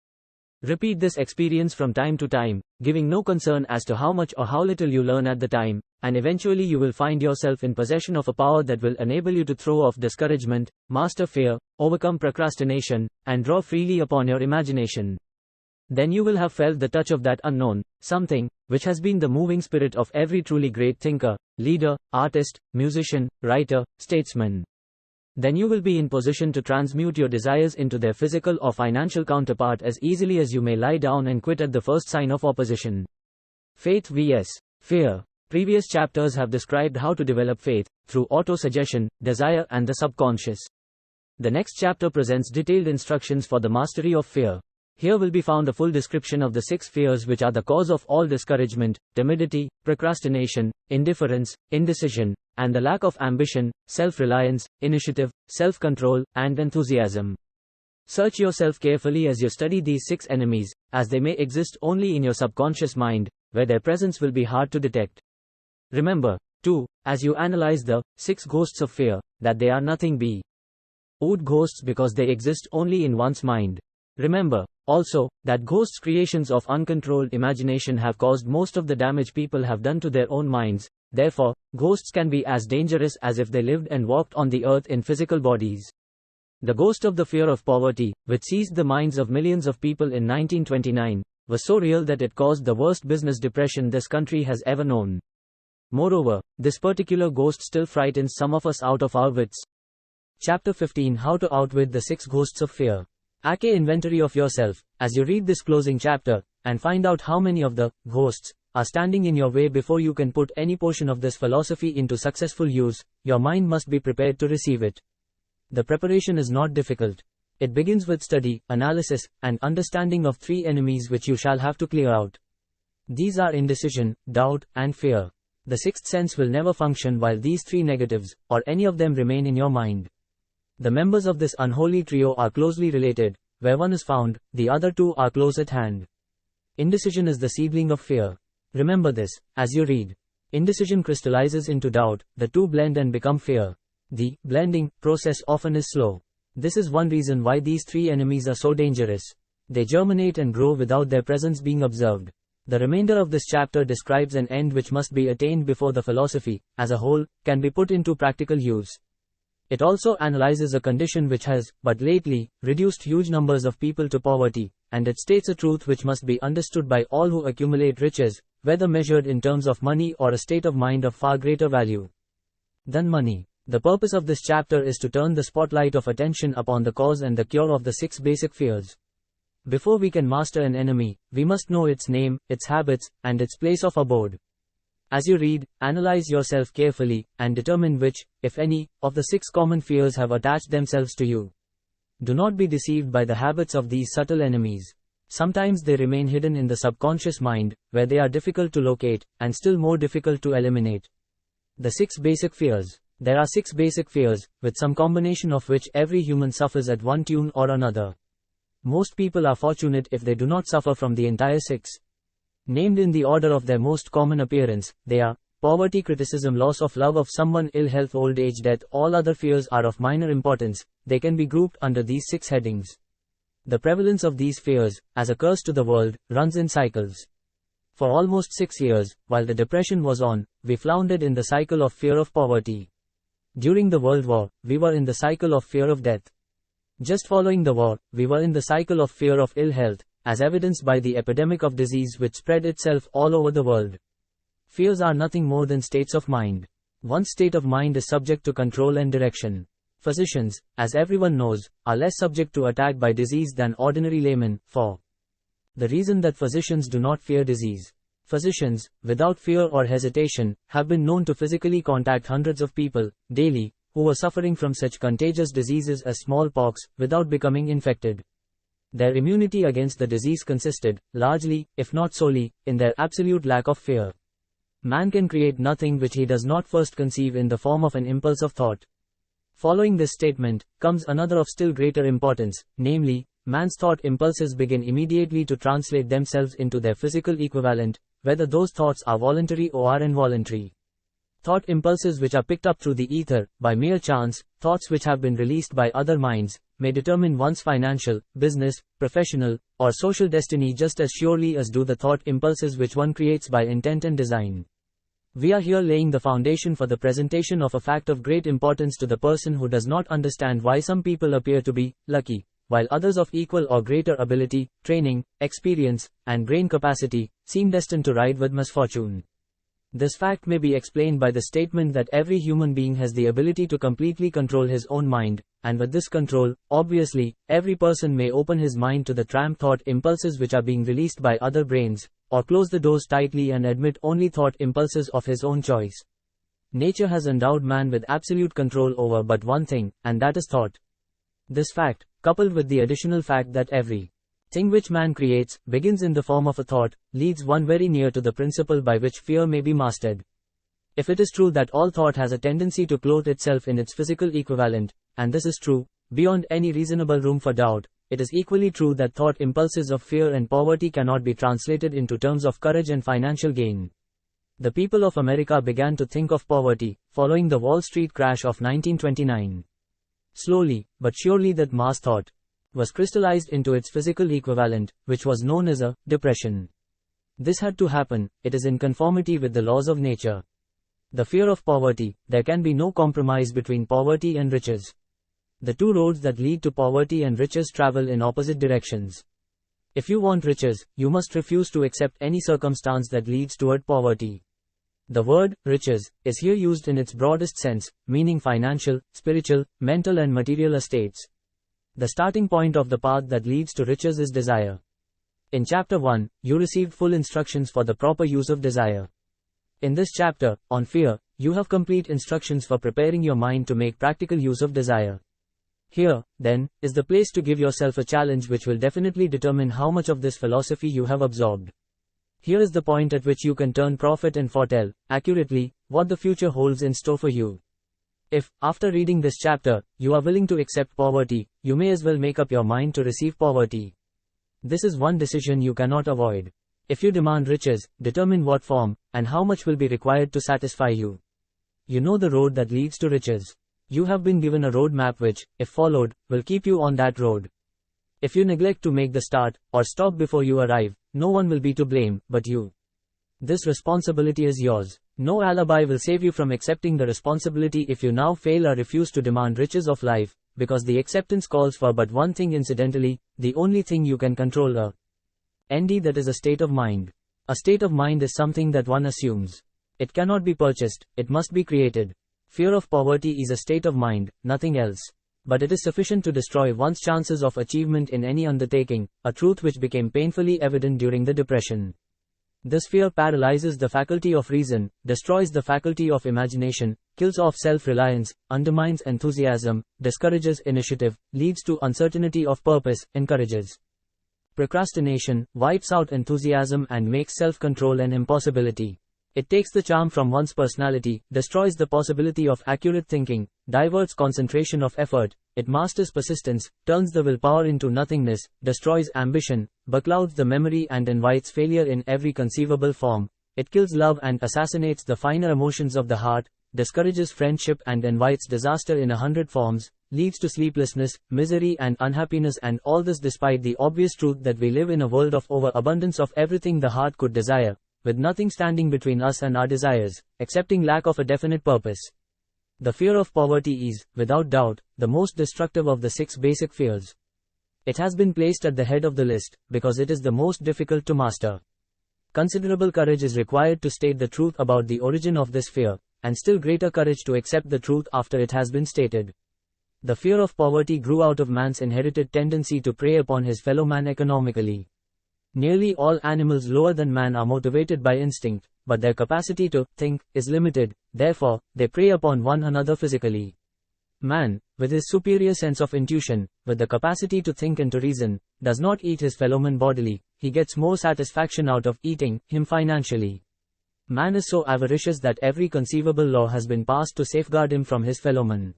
Repeat this experience from time to time, giving no concern as to how much or how little you learn at the time, and eventually you will find yourself in possession of a power that will enable you to throw off discouragement, master fear, overcome procrastination, and draw freely upon your imagination. Then you will have felt the touch of that unknown something, which has been the moving spirit of every truly great thinker, leader, artist, musician, writer, statesman. Then you will be in position to transmute your desires into their physical or financial counterpart as easily as you may lie down and quit at the first sign of opposition. Faith vs. Fear. Previous chapters have described how to develop faith, through auto-suggestion, desire and the subconscious. The next chapter presents detailed instructions for the mastery of fear. Here will be found a full description of the 6 fears which are the cause of all discouragement, timidity, procrastination, indifference, indecision, and the lack of ambition, self-reliance, initiative, self-control, and enthusiasm. Search yourself carefully as you study these 6 enemies, as they may exist only in your subconscious mind, where their presence will be hard to detect. Remember, too, as you analyze the 6 ghosts of fear, that they are nothing but ghosts because they exist only in one's mind. Remember, also, that ghosts creations of uncontrolled imagination have caused most of the damage people have done to their own minds. Therefore, ghosts can be as dangerous as if they lived and walked on the earth in physical bodies. The ghost of the fear of poverty, which seized the minds of millions of people in 1929, was so real that it caused the worst business depression this country has ever known. Moreover, this particular ghost still frightens some of us out of our wits. Chapter 15: How to Outwit the 6 Ghosts of Fear. Take inventory of yourself, as you read this closing chapter, and find out how many of the ghosts are standing in your way before you can put any portion of this philosophy into successful use. Your mind must be prepared to receive it. The preparation is not difficult. It begins with study, analysis, and understanding of 3 enemies which you shall have to clear out. These are indecision, doubt, and fear. The 6th sense will never function while these 3 negatives, or any of them, remain in your mind. The members of this unholy trio are closely related, where one is found, the other two are close at hand. Indecision is the seedling of fear. Remember this, as you read. Indecision crystallizes into doubt, the two blend and become fear. The blending process often is slow. This is one reason why these three enemies are so dangerous. They germinate and grow without their presence being observed. The remainder of this chapter describes an end which must be attained before the philosophy, as a whole, can be put into practical use. It also analyzes a condition which has, but lately, reduced huge numbers of people to poverty, and it states a truth which must be understood by all who accumulate riches, whether measured in terms of money or a state of mind of far greater value than money. The purpose of this chapter is to turn the spotlight of attention upon the cause and the cure of the 6 basic fears. Before we can master an enemy, we must know its name, its habits, and its place of abode. As you read, analyze yourself carefully, and determine which, if any, of the 6 common fears have attached themselves to you. Do not be deceived by the habits of these subtle enemies. Sometimes they remain hidden in the subconscious mind, where they are difficult to locate, and still more difficult to eliminate. The 6 basic fears. There are 6 basic fears, with some combination of which every human suffers at one tune or another. Most people are fortunate if they do not suffer from the entire 6. Named in the order of their most common appearance, they are poverty, criticism, loss of love of someone, ill health, old age, death. All other fears are of minor importance. They can be grouped under these 6 headings. The prevalence of these fears, as a curse to the world, runs in cycles. For almost 6 years, while the Depression was on, we floundered in the cycle of fear of poverty. During the World War, we were in the cycle of fear of death. Just following the war, we were in the cycle of fear of ill health, as evidenced by the epidemic of disease which spread itself all over the world. Fears are nothing more than states of mind. One's state of mind is subject to control and direction. Physicians, as everyone knows, are less subject to attack by disease than ordinary laymen, for the reason that physicians do not fear disease. Physicians, without fear or hesitation, have been known to physically contact hundreds of people, daily, who were suffering from such contagious diseases as smallpox, without becoming infected. Their immunity against the disease consisted, largely, if not solely, in their absolute lack of fear. Man can create nothing which he does not first conceive in the form of an impulse of thought. Following this statement, comes another of still greater importance, namely, man's thought impulses begin immediately to translate themselves into their physical equivalent, whether those thoughts are voluntary or are involuntary. Thought impulses which are picked up through the ether, by mere chance, thoughts which have been released by other minds, may determine one's financial, business, professional, or social destiny just as surely as do the thought impulses which one creates by intent and design. We are here laying the foundation for the presentation of a fact of great importance to the person who does not understand why some people appear to be lucky, while others of equal or greater ability, training, experience, and brain capacity, seem destined to ride with misfortune. This fact may be explained by the statement that every human being has the ability to completely control his own mind, and with this control, obviously, every person may open his mind to the tramp thought impulses which are being released by other brains, or close the doors tightly and admit only thought impulses of his own choice. Nature has endowed man with absolute control over but one thing, and that is thought. This fact, coupled with the additional fact that every thing which man creates, begins in the form of a thought, leads one very near to the principle by which fear may be mastered. If it is true that all thought has a tendency to clothe itself in its physical equivalent, and this is true, beyond any reasonable room for doubt, it is equally true that thought impulses of fear and poverty cannot be translated into terms of courage and financial gain. The people of America began to think of poverty, following the Wall Street crash of 1929. Slowly, but surely that mass thought was crystallized into its physical equivalent, which was known as a depression. This had to happen, it is in conformity with the laws of nature. The fear of poverty, there can be no compromise between poverty and riches. The two roads that lead to poverty and riches travel in opposite directions. If you want riches, you must refuse to accept any circumstance that leads toward poverty. The word, riches, is here used in its broadest sense, meaning financial, spiritual, mental and material estates. The starting point of the path that leads to riches is desire. In Chapter 1, you received full instructions for the proper use of desire. In this chapter, on fear, you have complete instructions for preparing your mind to make practical use of desire. Here, then, is the place to give yourself a challenge which will definitely determine how much of this philosophy you have absorbed. Here is the point at which you can turn prophet and foretell, accurately, what the future holds in store for you. If, after reading this chapter, you are willing to accept poverty, you may as well make up your mind to receive poverty. This is one decision you cannot avoid. If you demand riches, determine what form, and how much will be required to satisfy you. You know the road that leads to riches. You have been given a road map which, if followed, will keep you on that road. If you neglect to make the start, or stop before you arrive, no one will be to blame, but you. This responsibility is yours. No alibi will save you from accepting the responsibility if you now fail or refuse to demand riches of life, because the acceptance calls for but one thing incidentally, the only thing you can control ND, that is a state of mind. A state of mind is something that one assumes. It cannot be purchased, it must be created. Fear of poverty is a state of mind, nothing else. But it is sufficient to destroy one's chances of achievement in any undertaking, a truth which became painfully evident during the Depression. This fear paralyzes the faculty of reason, destroys the faculty of imagination, kills off self-reliance, undermines enthusiasm, discourages initiative, leads to uncertainty of purpose, encourages procrastination, wipes out enthusiasm and makes self-control an impossibility. It takes the charm from one's personality, destroys the possibility of accurate thinking, diverts concentration of effort, it masters persistence, turns the willpower into nothingness, destroys ambition, beclouds the memory and invites failure in every conceivable form. It kills love and assassinates the finer emotions of the heart, discourages friendship and invites disaster in 100 forms, leads to sleeplessness, misery and unhappiness, and all this despite the obvious truth that we live in a world of overabundance of everything the heart could desire, with nothing standing between us and our desires, excepting lack of a definite purpose. The fear of poverty is, without doubt, the most destructive of the 6 basic fears. It has been placed at the head of the list, because it is the most difficult to master. Considerable courage is required to state the truth about the origin of this fear, and still greater courage to accept the truth after it has been stated. The fear of poverty grew out of man's inherited tendency to prey upon his fellow man economically. Nearly all animals lower than man are motivated by instinct, but their capacity to think is limited, therefore, they prey upon one another physically. Man, with his superior sense of intuition, with the capacity to think and to reason, does not eat his fellowman bodily, he gets more satisfaction out of eating him financially. Man is so avaricious that every conceivable law has been passed to safeguard him from his fellowman.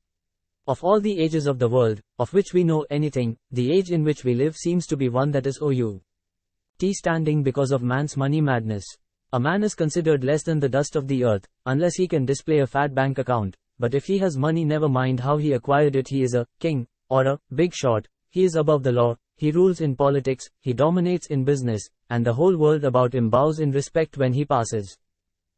Of all the ages of the world, of which we know anything, the age in which we live seems to be one that is standing because of man's money madness. A man is considered less than the dust of the earth, unless he can display a fat bank account, but if he has money, never mind how he acquired it, he is a king, or a big shot, he is above the law, he rules in politics, he dominates in business, and the whole world about him bows in respect when he passes.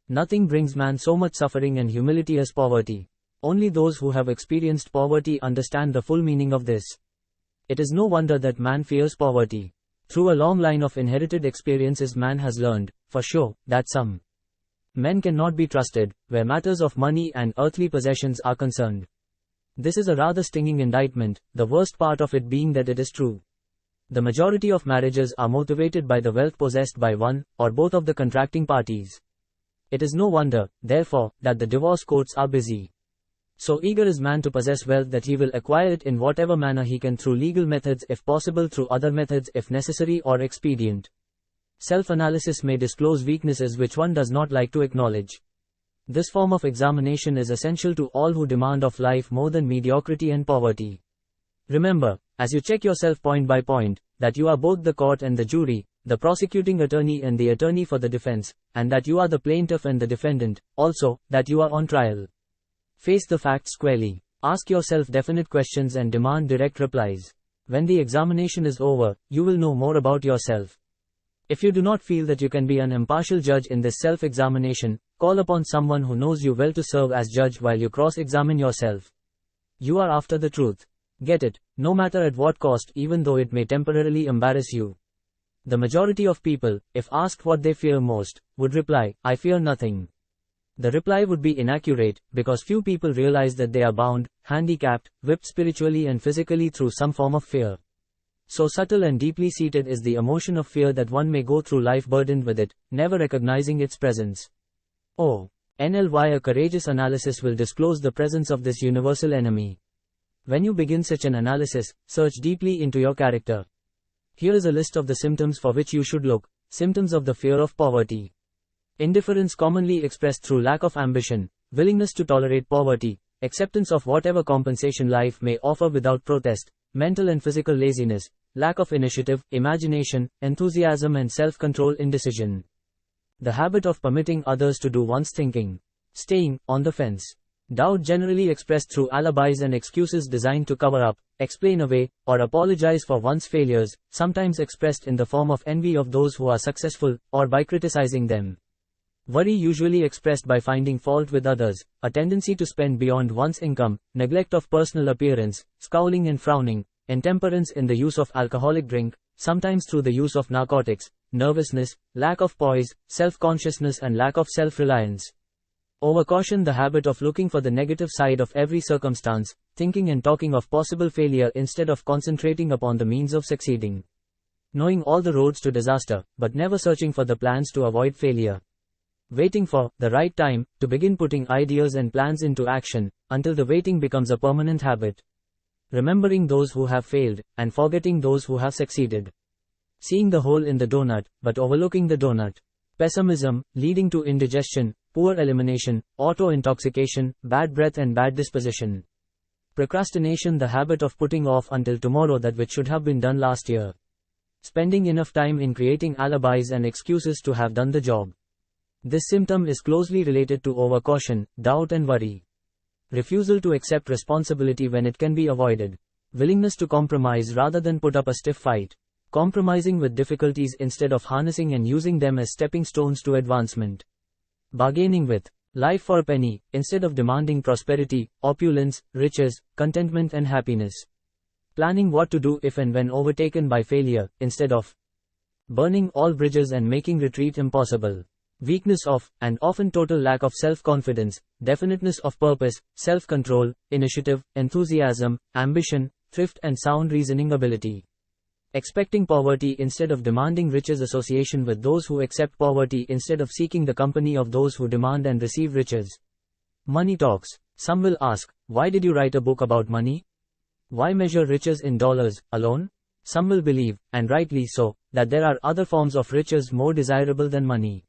Nothing brings man so much suffering and humility as poverty. Only those who have experienced poverty understand the full meaning of this. It is no wonder that man fears poverty. Through a long line of inherited experiences, man has learned, for sure, that some men cannot be trusted, where matters of money and earthly possessions are concerned. This is a rather stinging indictment, the worst part of it being that it is true. The majority of marriages are motivated by the wealth possessed by one, or both of the contracting parties. It is no wonder, therefore, that the divorce courts are busy. So eager is man to possess wealth that he will acquire it in whatever manner he can, through legal methods if possible, through other methods if necessary or expedient. Self-analysis may disclose weaknesses which one does not like to acknowledge. This form of examination is essential to all who demand of life more than mediocrity and poverty. Remember, as you check yourself point by point, that you are both the court and the jury, the prosecuting attorney and the attorney for the defense, and that you are the plaintiff and the defendant, also, that you are on trial. Face the facts squarely. Ask yourself definite questions and demand direct replies. When the examination is over, you will know more about yourself. If you do not feel that you can be an impartial judge in this self-examination, call upon someone who knows you well to serve as judge while you cross-examine yourself. You are after the truth. Get it, no matter at what cost, even though it may temporarily embarrass you. The majority of people, if asked what they fear most, would reply, "I fear nothing." The reply would be inaccurate, because few people realize that they are bound, handicapped, whipped spiritually and physically through some form of fear. So subtle and deeply seated is the emotion of fear that one may go through life burdened with it, never recognizing its presence. A courageous analysis will disclose the presence of this universal enemy. When you begin such an analysis, search deeply into your character. Here is a list of the symptoms for which you should look. Symptoms of the fear of poverty. Indifference commonly expressed through lack of ambition, willingness to tolerate poverty, acceptance of whatever compensation life may offer without protest, mental and physical laziness, lack of initiative, imagination, enthusiasm and self-control, indecision. The habit of permitting others to do one's thinking. Staying on the fence. Doubt generally expressed through alibis and excuses designed to cover up, explain away, or apologize for one's failures, sometimes expressed in the form of envy of those who are successful, or by criticizing them. Worry usually expressed by finding fault with others, a tendency to spend beyond one's income, neglect of personal appearance, scowling and frowning, intemperance in the use of alcoholic drink, sometimes through the use of narcotics, nervousness, lack of poise, self-consciousness and lack of self-reliance. Overcaution, the habit of looking for the negative side of every circumstance, thinking and talking of possible failure instead of concentrating upon the means of succeeding. Knowing all the roads to disaster, but never searching for the plans to avoid failure. Waiting for the right time to begin putting ideas and plans into action, until the waiting becomes a permanent habit. Remembering those who have failed, and forgetting those who have succeeded. Seeing the hole in the donut, but overlooking the donut. Pessimism, leading to indigestion, poor elimination, auto-intoxication, bad breath and bad disposition. Procrastination, the habit of putting off until tomorrow that which should have been done last year. Spending enough time in creating alibis and excuses to have done the job. This symptom is closely related to overcaution, doubt and worry. Refusal to accept responsibility when it can be avoided. Willingness to compromise rather than put up a stiff fight. Compromising with difficulties instead of harnessing and using them as stepping stones to advancement. Bargaining with life for a penny, instead of demanding prosperity, opulence, riches, contentment and happiness. Planning what to do if and when overtaken by failure, instead of burning all bridges and making retreat impossible. Weakness of, and often total lack of self-confidence, definiteness of purpose, self-control, initiative, enthusiasm, ambition, thrift and sound reasoning ability. Expecting poverty instead of demanding riches, association with those who accept poverty instead of seeking the company of those who demand and receive riches. Money talks. Some will ask, why did you write a book about money? Why measure riches in dollars alone? Some will believe, and rightly so, that there are other forms of riches more desirable than money.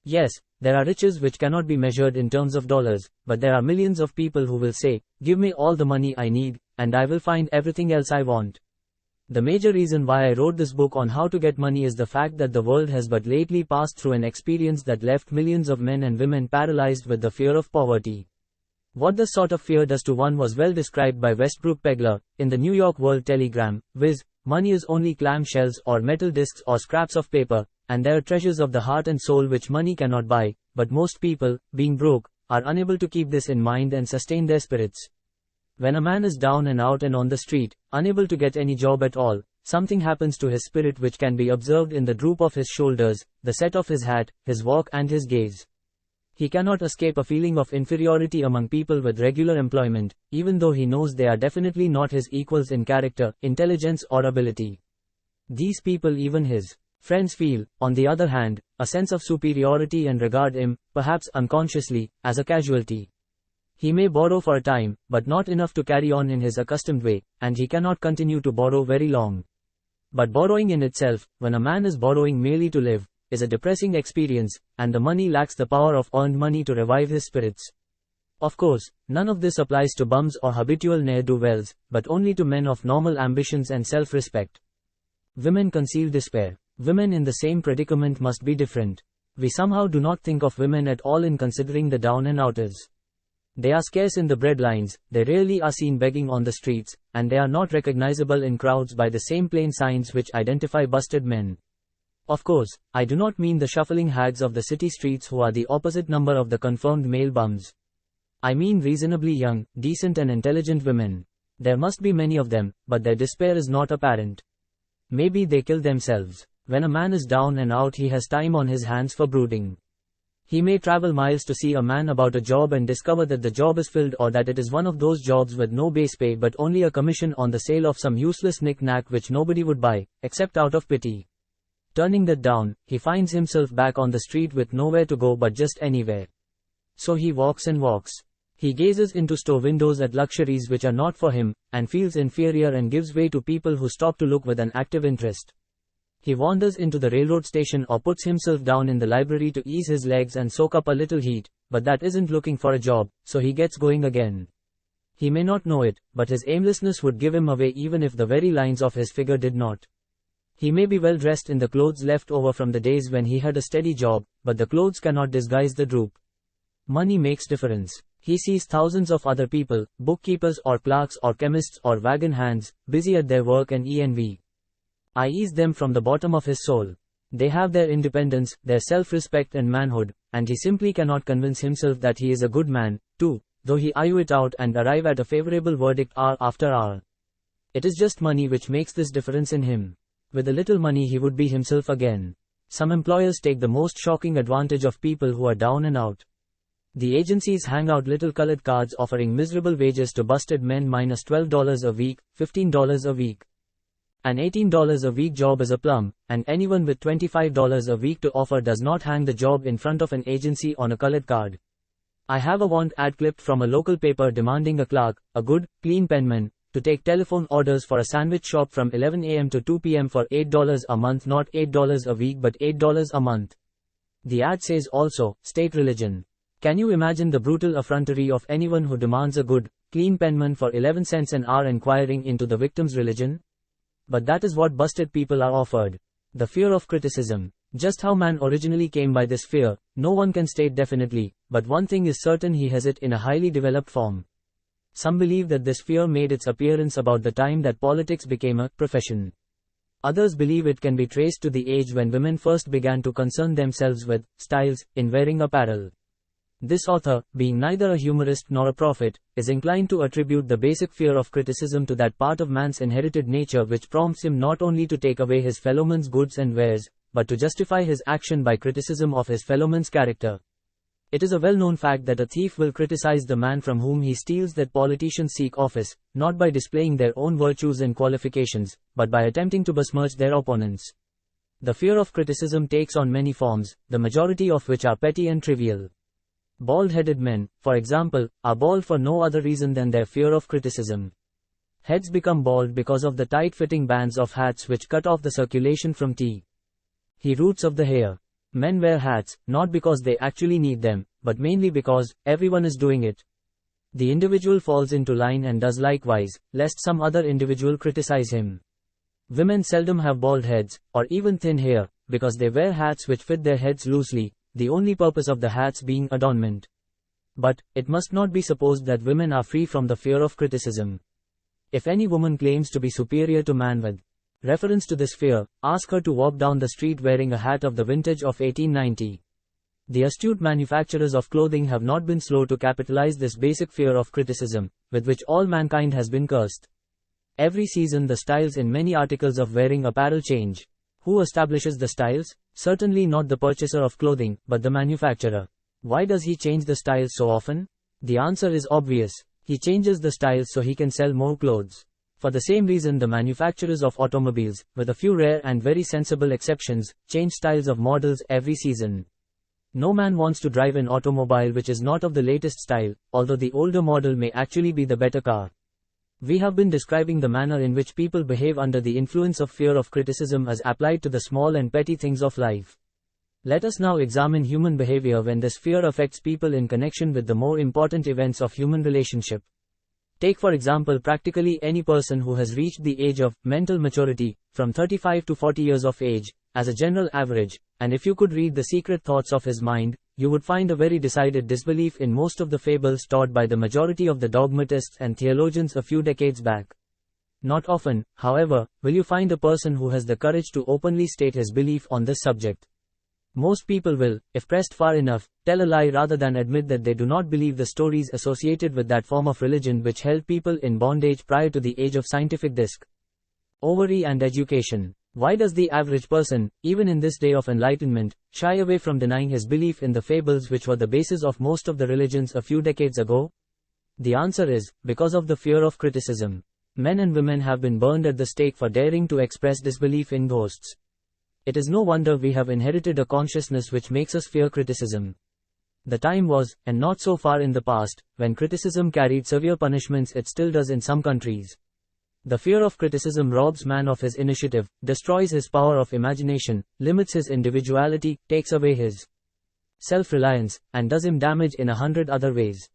Yes, there are riches which cannot be measured in terms of dollars, but there are millions of people who will say, give me all the money I need, and I will find everything else I want. The major reason why I wrote this book on how to get money is the fact that the world has but lately passed through an experience that left millions of men and women paralyzed with the fear of poverty. What this sort of fear does to one was well described by Westbrook Pegler, in the New York World Telegram, viz., money is only clam shells or metal discs or scraps of paper, and there are treasures of the heart and soul which money cannot buy, but most people, being broke, are unable to keep this in mind and sustain their spirits. When a man is down and out and on the street, unable to get any job at all, something happens to his spirit which can be observed in the droop of his shoulders, the set of his hat, his walk and his gaze. He cannot escape a feeling of inferiority among people with regular employment, even though he knows they are definitely not his equals in character, intelligence or ability. These people, even his friends, feel, on the other hand, a sense of superiority and regard him, perhaps unconsciously, as a casualty. He may borrow for a time, but not enough to carry on in his accustomed way, and he cannot continue to borrow very long. But borrowing in itself, when a man is borrowing merely to live, is a depressing experience, and the money lacks the power of earned money to revive his spirits. Of course, none of this applies to bums or habitual ne'er-do-wells, but only to men of normal ambitions and self-respect. Women conceal despair. Women in the same predicament must be different. We somehow do not think of women at all in considering the down and outers. They are scarce in the breadlines, they rarely are seen begging on the streets, and they are not recognizable in crowds by the same plain signs which identify busted men. Of course, I do not mean the shuffling hags of the city streets who are the opposite number of the confirmed male bums. I mean reasonably young, decent and intelligent women. There must be many of them, but their despair is not apparent. Maybe they kill themselves. When a man is down and out, he has time on his hands for brooding. He may travel miles to see a man about a job and discover that the job is filled, or that it is one of those jobs with no base pay but only a commission on the sale of some useless knick-knack which nobody would buy, except out of pity. Turning that down, he finds himself back on the street with nowhere to go but just anywhere. So he walks and walks. He gazes into store windows at luxuries which are not for him, and feels inferior and gives way to people who stop to look with an active interest. He wanders into the railroad station or puts himself down in the library to ease his legs and soak up a little heat, but that isn't looking for a job, so he gets going again. He may not know it, but his aimlessness would give him away even if the very lines of his figure did not. He may be well dressed in the clothes left over from the days when he had a steady job, but the clothes cannot disguise the droop. Money makes difference. He sees thousands of other people, bookkeepers or clerks or chemists or wagon hands, busy at their work and envy. I ease them from the bottom of his soul. They have their independence, their self-respect and manhood, and he simply cannot convince himself that he is a good man, too, though he argue it out and arrive at a favorable verdict hour after hour. It is just money which makes this difference in him. With a little money he would be himself again. Some employers take the most shocking advantage of people who are down and out. The agencies hang out little colored cards offering miserable wages to busted men minus $12 a week, $15 a week. An $18 a week job is a plum, and anyone with $25 a week to offer does not hang the job in front of an agency on a colored card. I have a want ad clipped from a local paper demanding a clerk, a good, clean penman, to take telephone orders for a sandwich shop from 11 a.m. to 2 p.m. for $8 a month, not $8 a week but $8 a month. The ad says also, state religion. Can you imagine the brutal effrontery of anyone who demands a good, clean penman for 11 cents an hour inquiring into the victim's religion? But that is what busted people are offered. The fear of criticism. Just how man originally came by this fear, no one can state definitely, but one thing is certain: he has it in a highly developed form. Some believe that this fear made its appearance about the time that politics became a profession. Others believe it can be traced to the age when women first began to concern themselves with styles in wearing apparel. This author, being neither a humorist nor a prophet, is inclined to attribute the basic fear of criticism to that part of man's inherited nature which prompts him not only to take away his fellowman's goods and wares, but to justify his action by criticism of his fellowman's character. It is a well-known fact that a thief will criticize the man from whom he steals, that politicians seek office, not by displaying their own virtues and qualifications, but by attempting to besmirch their opponents. The fear of criticism takes on many forms, the majority of which are petty and trivial. Bald-headed men, for example, are bald for no other reason than their fear of criticism. Heads become bald because of the tight-fitting bands of hats which cut off the circulation from roots of the hair. Men wear hats, not because they actually need them, but mainly because everyone is doing it. The individual falls into line and does likewise, lest some other individual criticize him. Women seldom have bald heads, or even thin hair, because they wear hats which fit their heads loosely, the only purpose of the hats being adornment. But it must not be supposed that women are free from the fear of criticism. If any woman claims to be superior to man with reference to this fear, ask her to walk down the street wearing a hat of the vintage of 1890. The astute manufacturers of clothing have not been slow to capitalize this basic fear of criticism, with which all mankind has been cursed. Every season the styles in many articles of wearing apparel change. Who establishes the styles? Certainly not the purchaser of clothing, but the manufacturer. Why does he change the styles so often? The answer is obvious. He changes the styles so he can sell more clothes. For the same reason the manufacturers of automobiles, with a few rare and very sensible exceptions, change styles of models every season. No man wants to drive an automobile which is not of the latest style, although the older model may actually be the better car. We have been describing the manner in which people behave under the influence of fear of criticism as applied to the small and petty things of life. Let us now examine human behavior when this fear affects people in connection with the more important events of human relationship. Take for example practically any person who has reached the age of mental maturity, from 35 to 40 years of age, as a general average, and if you could read the secret thoughts of his mind, you would find a very decided disbelief in most of the fables taught by the majority of the dogmatists and theologians a few decades back. Not often, however, will you find a person who has the courage to openly state his belief on this subject. Most people will, if pressed far enough, tell a lie rather than admit that they do not believe the stories associated with that form of religion which held people in bondage prior to the age of scientific discovery and education. Why does the average person, even in this day of enlightenment, shy away from denying his belief in the fables which were the basis of most of the religions a few decades ago? The answer is, because of the fear of criticism. Men and women have been burned at the stake for daring to express disbelief in ghosts. It is no wonder we have inherited a consciousness which makes us fear criticism. The time was, and not so far in the past, when criticism carried severe punishments. It still does in some countries. The fear of criticism robs man of his initiative, destroys his power of imagination, limits his individuality, takes away his self-reliance, and does him damage in 100 other ways.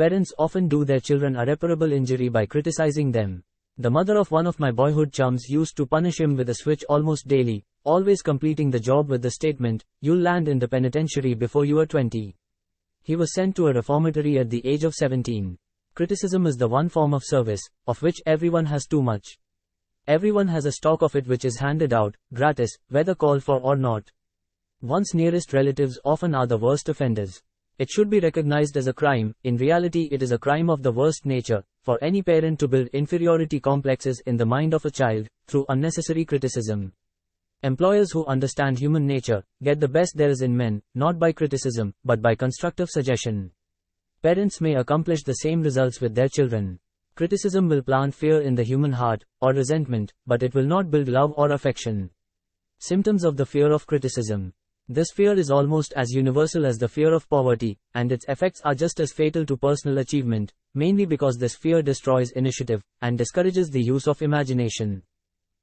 Parents often do their children irreparable injury by criticizing them. The mother of one of my boyhood chums used to punish him with a switch almost daily, always completing the job with the statement, "You'll land in the penitentiary before you are 20. He was sent to a reformatory at the age of 17. Criticism is the one form of service, of which everyone has too much. Everyone has a stock of it which is handed out, gratis, whether called for or not. One's nearest relatives often are the worst offenders. It should be recognized as a crime. In reality, it is a crime of the worst nature for any parent to build inferiority complexes in the mind of a child through unnecessary criticism. Employers who understand human nature get the best there is in men, not by criticism, but by constructive suggestion. Parents may accomplish the same results with their children. Criticism will plant fear in the human heart, or resentment, but it will not build love or affection. Symptoms of the fear of criticism. This fear is almost as universal as the fear of poverty, and its effects are just as fatal to personal achievement, mainly because this fear destroys initiative and discourages the use of imagination.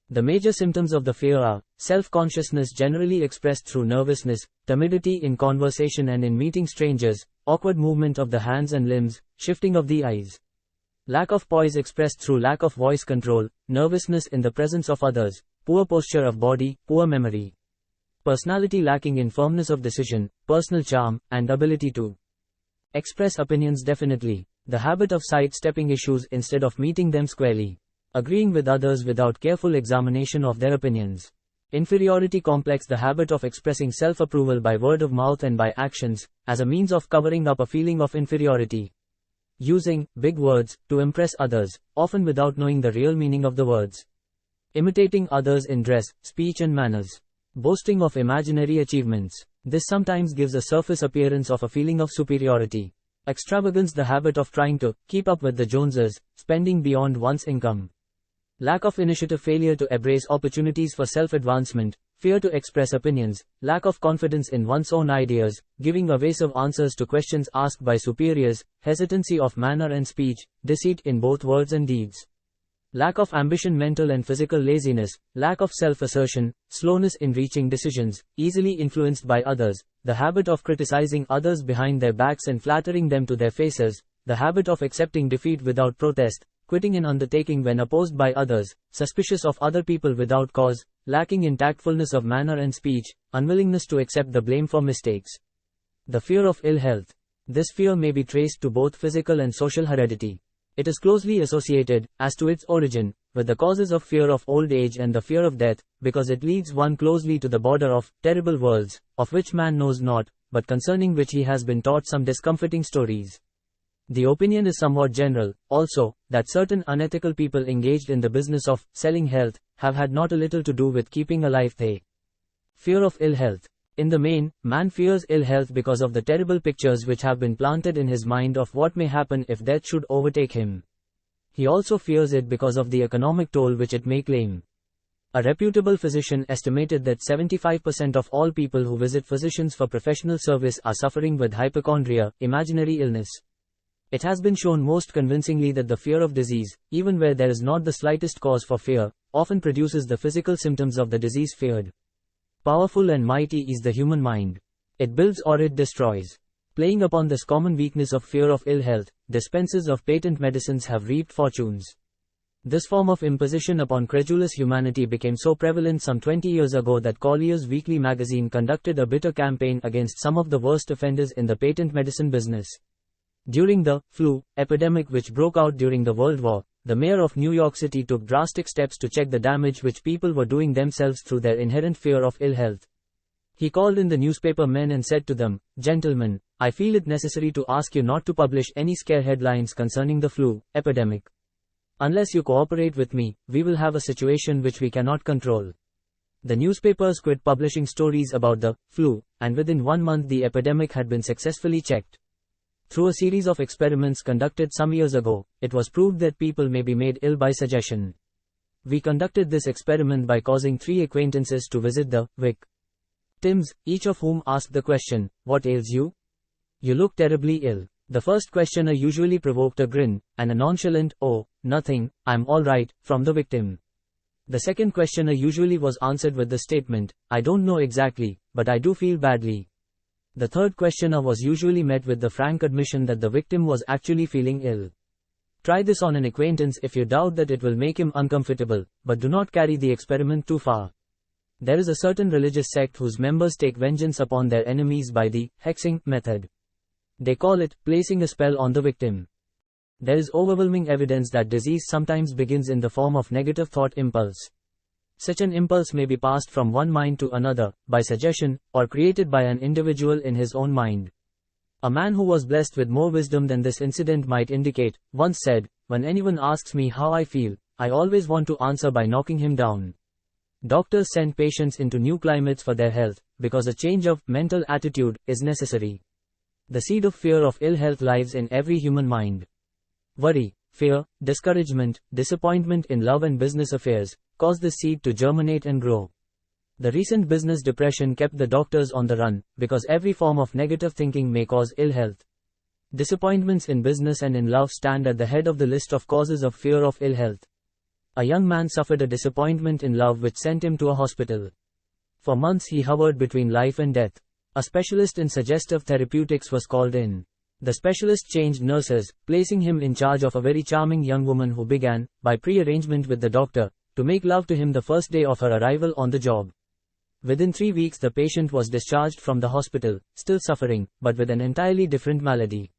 The major symptoms of the fear are self-consciousness generally expressed through nervousness, timidity in conversation and in meeting strangers, awkward movement of the hands and limbs, shifting of the eyes. Lack of poise expressed through lack of voice control, nervousness in the presence of others, poor posture of body, poor memory. Personality lacking in firmness of decision, personal charm, and ability to express opinions definitely. The habit of sidestepping issues instead of meeting them squarely. Agreeing with others without careful examination of their opinions. Inferiority complex. The habit of expressing self-approval by word of mouth and by actions, as a means of covering up a feeling of inferiority. Using big words to impress others, often without knowing the real meaning of the words. Imitating others in dress, speech and manners. Boasting of imaginary achievements. This sometimes gives a surface appearance of a feeling of superiority. Extravagance. The habit of trying to keep up with the Joneses, spending beyond one's income. Lack of initiative. Failure to embrace opportunities for self-advancement, fear to express opinions, lack of confidence in one's own ideas, giving evasive answers to questions asked by superiors, hesitancy of manner and speech, deceit in both words and deeds. Lack of ambition. Mental and physical laziness, lack of self-assertion, slowness in reaching decisions, easily influenced by others, the habit of criticizing others behind their backs and flattering them to their faces, the habit of accepting defeat without protest, quitting an undertaking when opposed by others, suspicious of other people without cause, lacking in tactfulness of manner and speech, unwillingness to accept the blame for mistakes. The fear of ill health. This fear may be traced to both physical and social heredity. It is closely associated, as to its origin, with the causes of fear of old age and the fear of death, because it leads one closely to the border of terrible worlds, of which man knows not, but concerning which he has been taught some discomforting stories. The opinion is somewhat general, also, that certain unethical people engaged in the business of selling health have had not a little to do with keeping alive the fear of ill health. In the main, man fears ill health because of the terrible pictures which have been planted in his mind of what may happen if death should overtake him. He also fears it because of the economic toll which it may claim. A reputable physician estimated that 75% of all people who visit physicians for professional service are suffering with hypochondria, imaginary illness. It has been shown most convincingly that the fear of disease, even where there is not the slightest cause for fear, often produces the physical symptoms of the disease feared. Powerful and mighty is the human mind. It builds or it destroys. Playing upon this common weakness of fear of ill health, dispensers of patent medicines have reaped fortunes. This form of imposition upon credulous humanity became so prevalent some 20 years ago that Collier's Weekly magazine conducted a bitter campaign against some of the worst offenders in the patent medicine business. During the flu epidemic which broke out during the World War, the mayor of New York City took drastic steps to check the damage which people were doing themselves through their inherent fear of ill health. He called in the newspaper men and said to them, "Gentlemen, I feel it necessary to ask you not to publish any scare headlines concerning the flu epidemic. Unless you cooperate with me, we will have a situation which we cannot control." The newspapers quit publishing stories about the flu, and within 1 month the epidemic had been successfully checked. Through a series of experiments conducted some years ago, it was proved that people may be made ill by suggestion. We conducted this experiment by causing 3 acquaintances to visit the victims, each of whom asked the question, "What ails you? You look terribly ill." The first questioner usually provoked a grin, and a nonchalant, "Oh, nothing, I'm all right," from the victim. The second questioner usually was answered with the statement, "I don't know exactly, but I do feel badly." The third questioner was usually met with the frank admission that the victim was actually feeling ill. Try this on an acquaintance if you doubt that it will make him uncomfortable, but do not carry the experiment too far. There is a certain religious sect whose members take vengeance upon their enemies by the hexing method. They call it placing a spell on the victim. There is overwhelming evidence that disease sometimes begins in the form of negative thought impulse. Such an impulse may be passed from one mind to another, by suggestion, or created by an individual in his own mind. A man who was blessed with more wisdom than this incident might indicate, once said, "When anyone asks me how I feel, I always want to answer by knocking him down." Doctors send patients into new climates for their health, because a change of mental attitude is necessary. The seed of fear of ill health lies in every human mind. Worry, fear, discouragement, disappointment in love and business affairs cause this seed to germinate and grow. The recent business depression kept the doctors on the run, because every form of negative thinking may cause ill health. Disappointments in business and in love stand at the head of the list of causes of fear of ill health. A young man suffered a disappointment in love which sent him to a hospital. For months he hovered between life and death. A specialist in suggestive therapeutics was called in. The specialist changed nurses, placing him in charge of a very charming young woman who began, by pre-arrangement with the doctor, to make love to him the first day of her arrival on the job. Within 3 weeks the patient was discharged from the hospital, still suffering, but with an entirely different malady.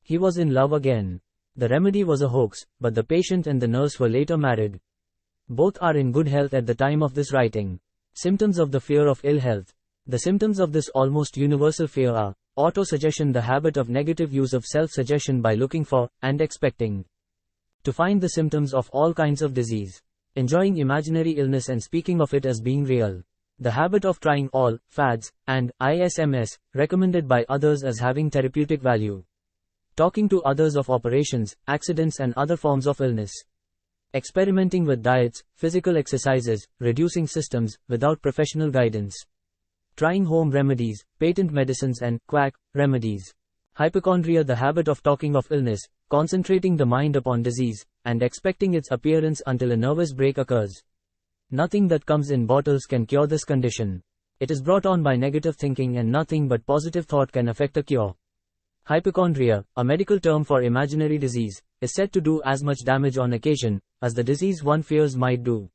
He was in love again. The remedy was a hoax, but the patient and the nurse were later married. Both are in good health at the time of this writing. Symptoms of the fear of ill health. The symptoms of this almost universal fear are autosuggestion, the habit of negative use of self-suggestion by looking for, and expecting to find the symptoms of all kinds of disease, enjoying imaginary illness and speaking of it as being real, the habit of trying all fads and ISMS recommended by others as having therapeutic value, talking to others of operations, accidents and other forms of illness, experimenting with diets, physical exercises, reducing systems without professional guidance, trying home remedies, patent medicines and quack remedies. Hypochondria, the habit of talking of illness, concentrating the mind upon disease, and expecting its appearance until a nervous break occurs. Nothing that comes in bottles can cure this condition. It is brought on by negative thinking, and nothing but positive thought can affect a cure. Hypochondria, a medical term for imaginary disease, is said to do as much damage on occasion as the disease one fears might do.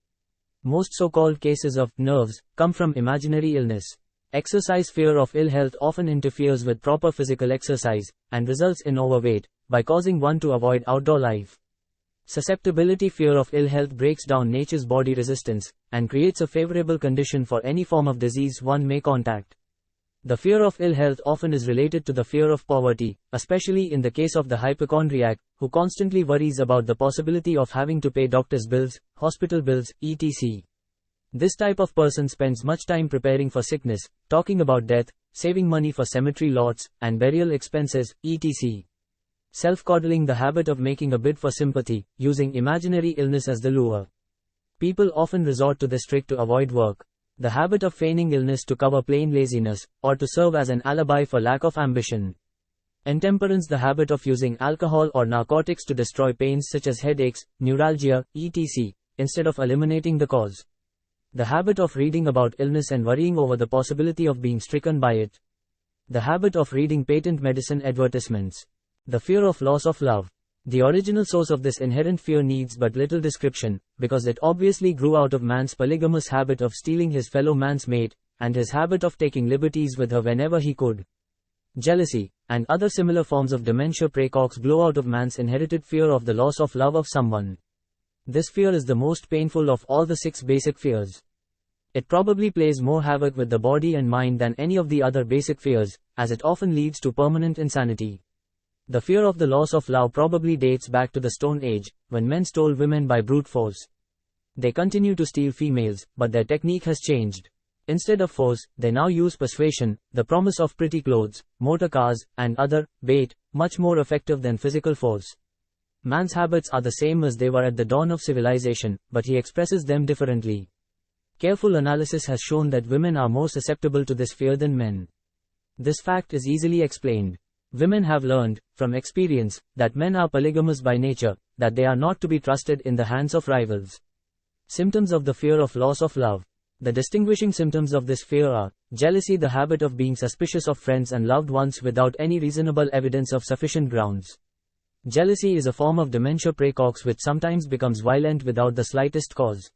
Most so-called cases of nerves come from imaginary illness. Exercise. Fear of ill health often interferes with proper physical exercise, and results in overweight, by causing one to avoid outdoor life. Susceptibility. Fear of ill health breaks down nature's body resistance, and creates a favorable condition for any form of disease one may contract. The fear of ill health often is related to the fear of poverty, especially in the case of the hypochondriac, who constantly worries about the possibility of having to pay doctor's bills, hospital bills, etc. This type of person spends much time preparing for sickness, talking about death, saving money for cemetery lots and burial expenses, etc. Self-coddling, the habit of making a bid for sympathy, using imaginary illness as the lure. People often resort to this trick to avoid work. The habit of feigning illness to cover plain laziness, or to serve as an alibi for lack of ambition. Intemperance, the habit of using alcohol or narcotics to destroy pains such as headaches, neuralgia, etc., instead of eliminating the cause. The habit of reading about illness and worrying over the possibility of being stricken by it. The habit of reading patent medicine advertisements. The fear of loss of love. The original source of this inherent fear needs but little description, because it obviously grew out of man's polygamous habit of stealing his fellow man's mate, and his habit of taking liberties with her whenever he could. Jealousy, and other similar forms of dementia praecox grow out of man's inherited fear of the loss of love of someone. This fear is the most painful of all the 6 basic fears. It probably plays more havoc with the body and mind than any of the other basic fears, as it often leads to permanent insanity. The fear of the loss of love probably dates back to the Stone Age, when men stole women by brute force. They continue to steal females, but their technique has changed. Instead of force, they now use persuasion, the promise of pretty clothes, motor cars, and other bait, much more effective than physical force. Man's habits are the same as they were at the dawn of civilization, but he expresses them differently. Careful analysis has shown that women are more susceptible to this fear than men. This fact is easily explained. Women have learned, from experience, that men are polygamous by nature, that they are not to be trusted in the hands of rivals. Symptoms of the fear of loss of love. The distinguishing symptoms of this fear are jealousy, the habit of being suspicious of friends and loved ones without any reasonable evidence of sufficient grounds. Jealousy is a form of dementia praecox which sometimes becomes violent without the slightest cause.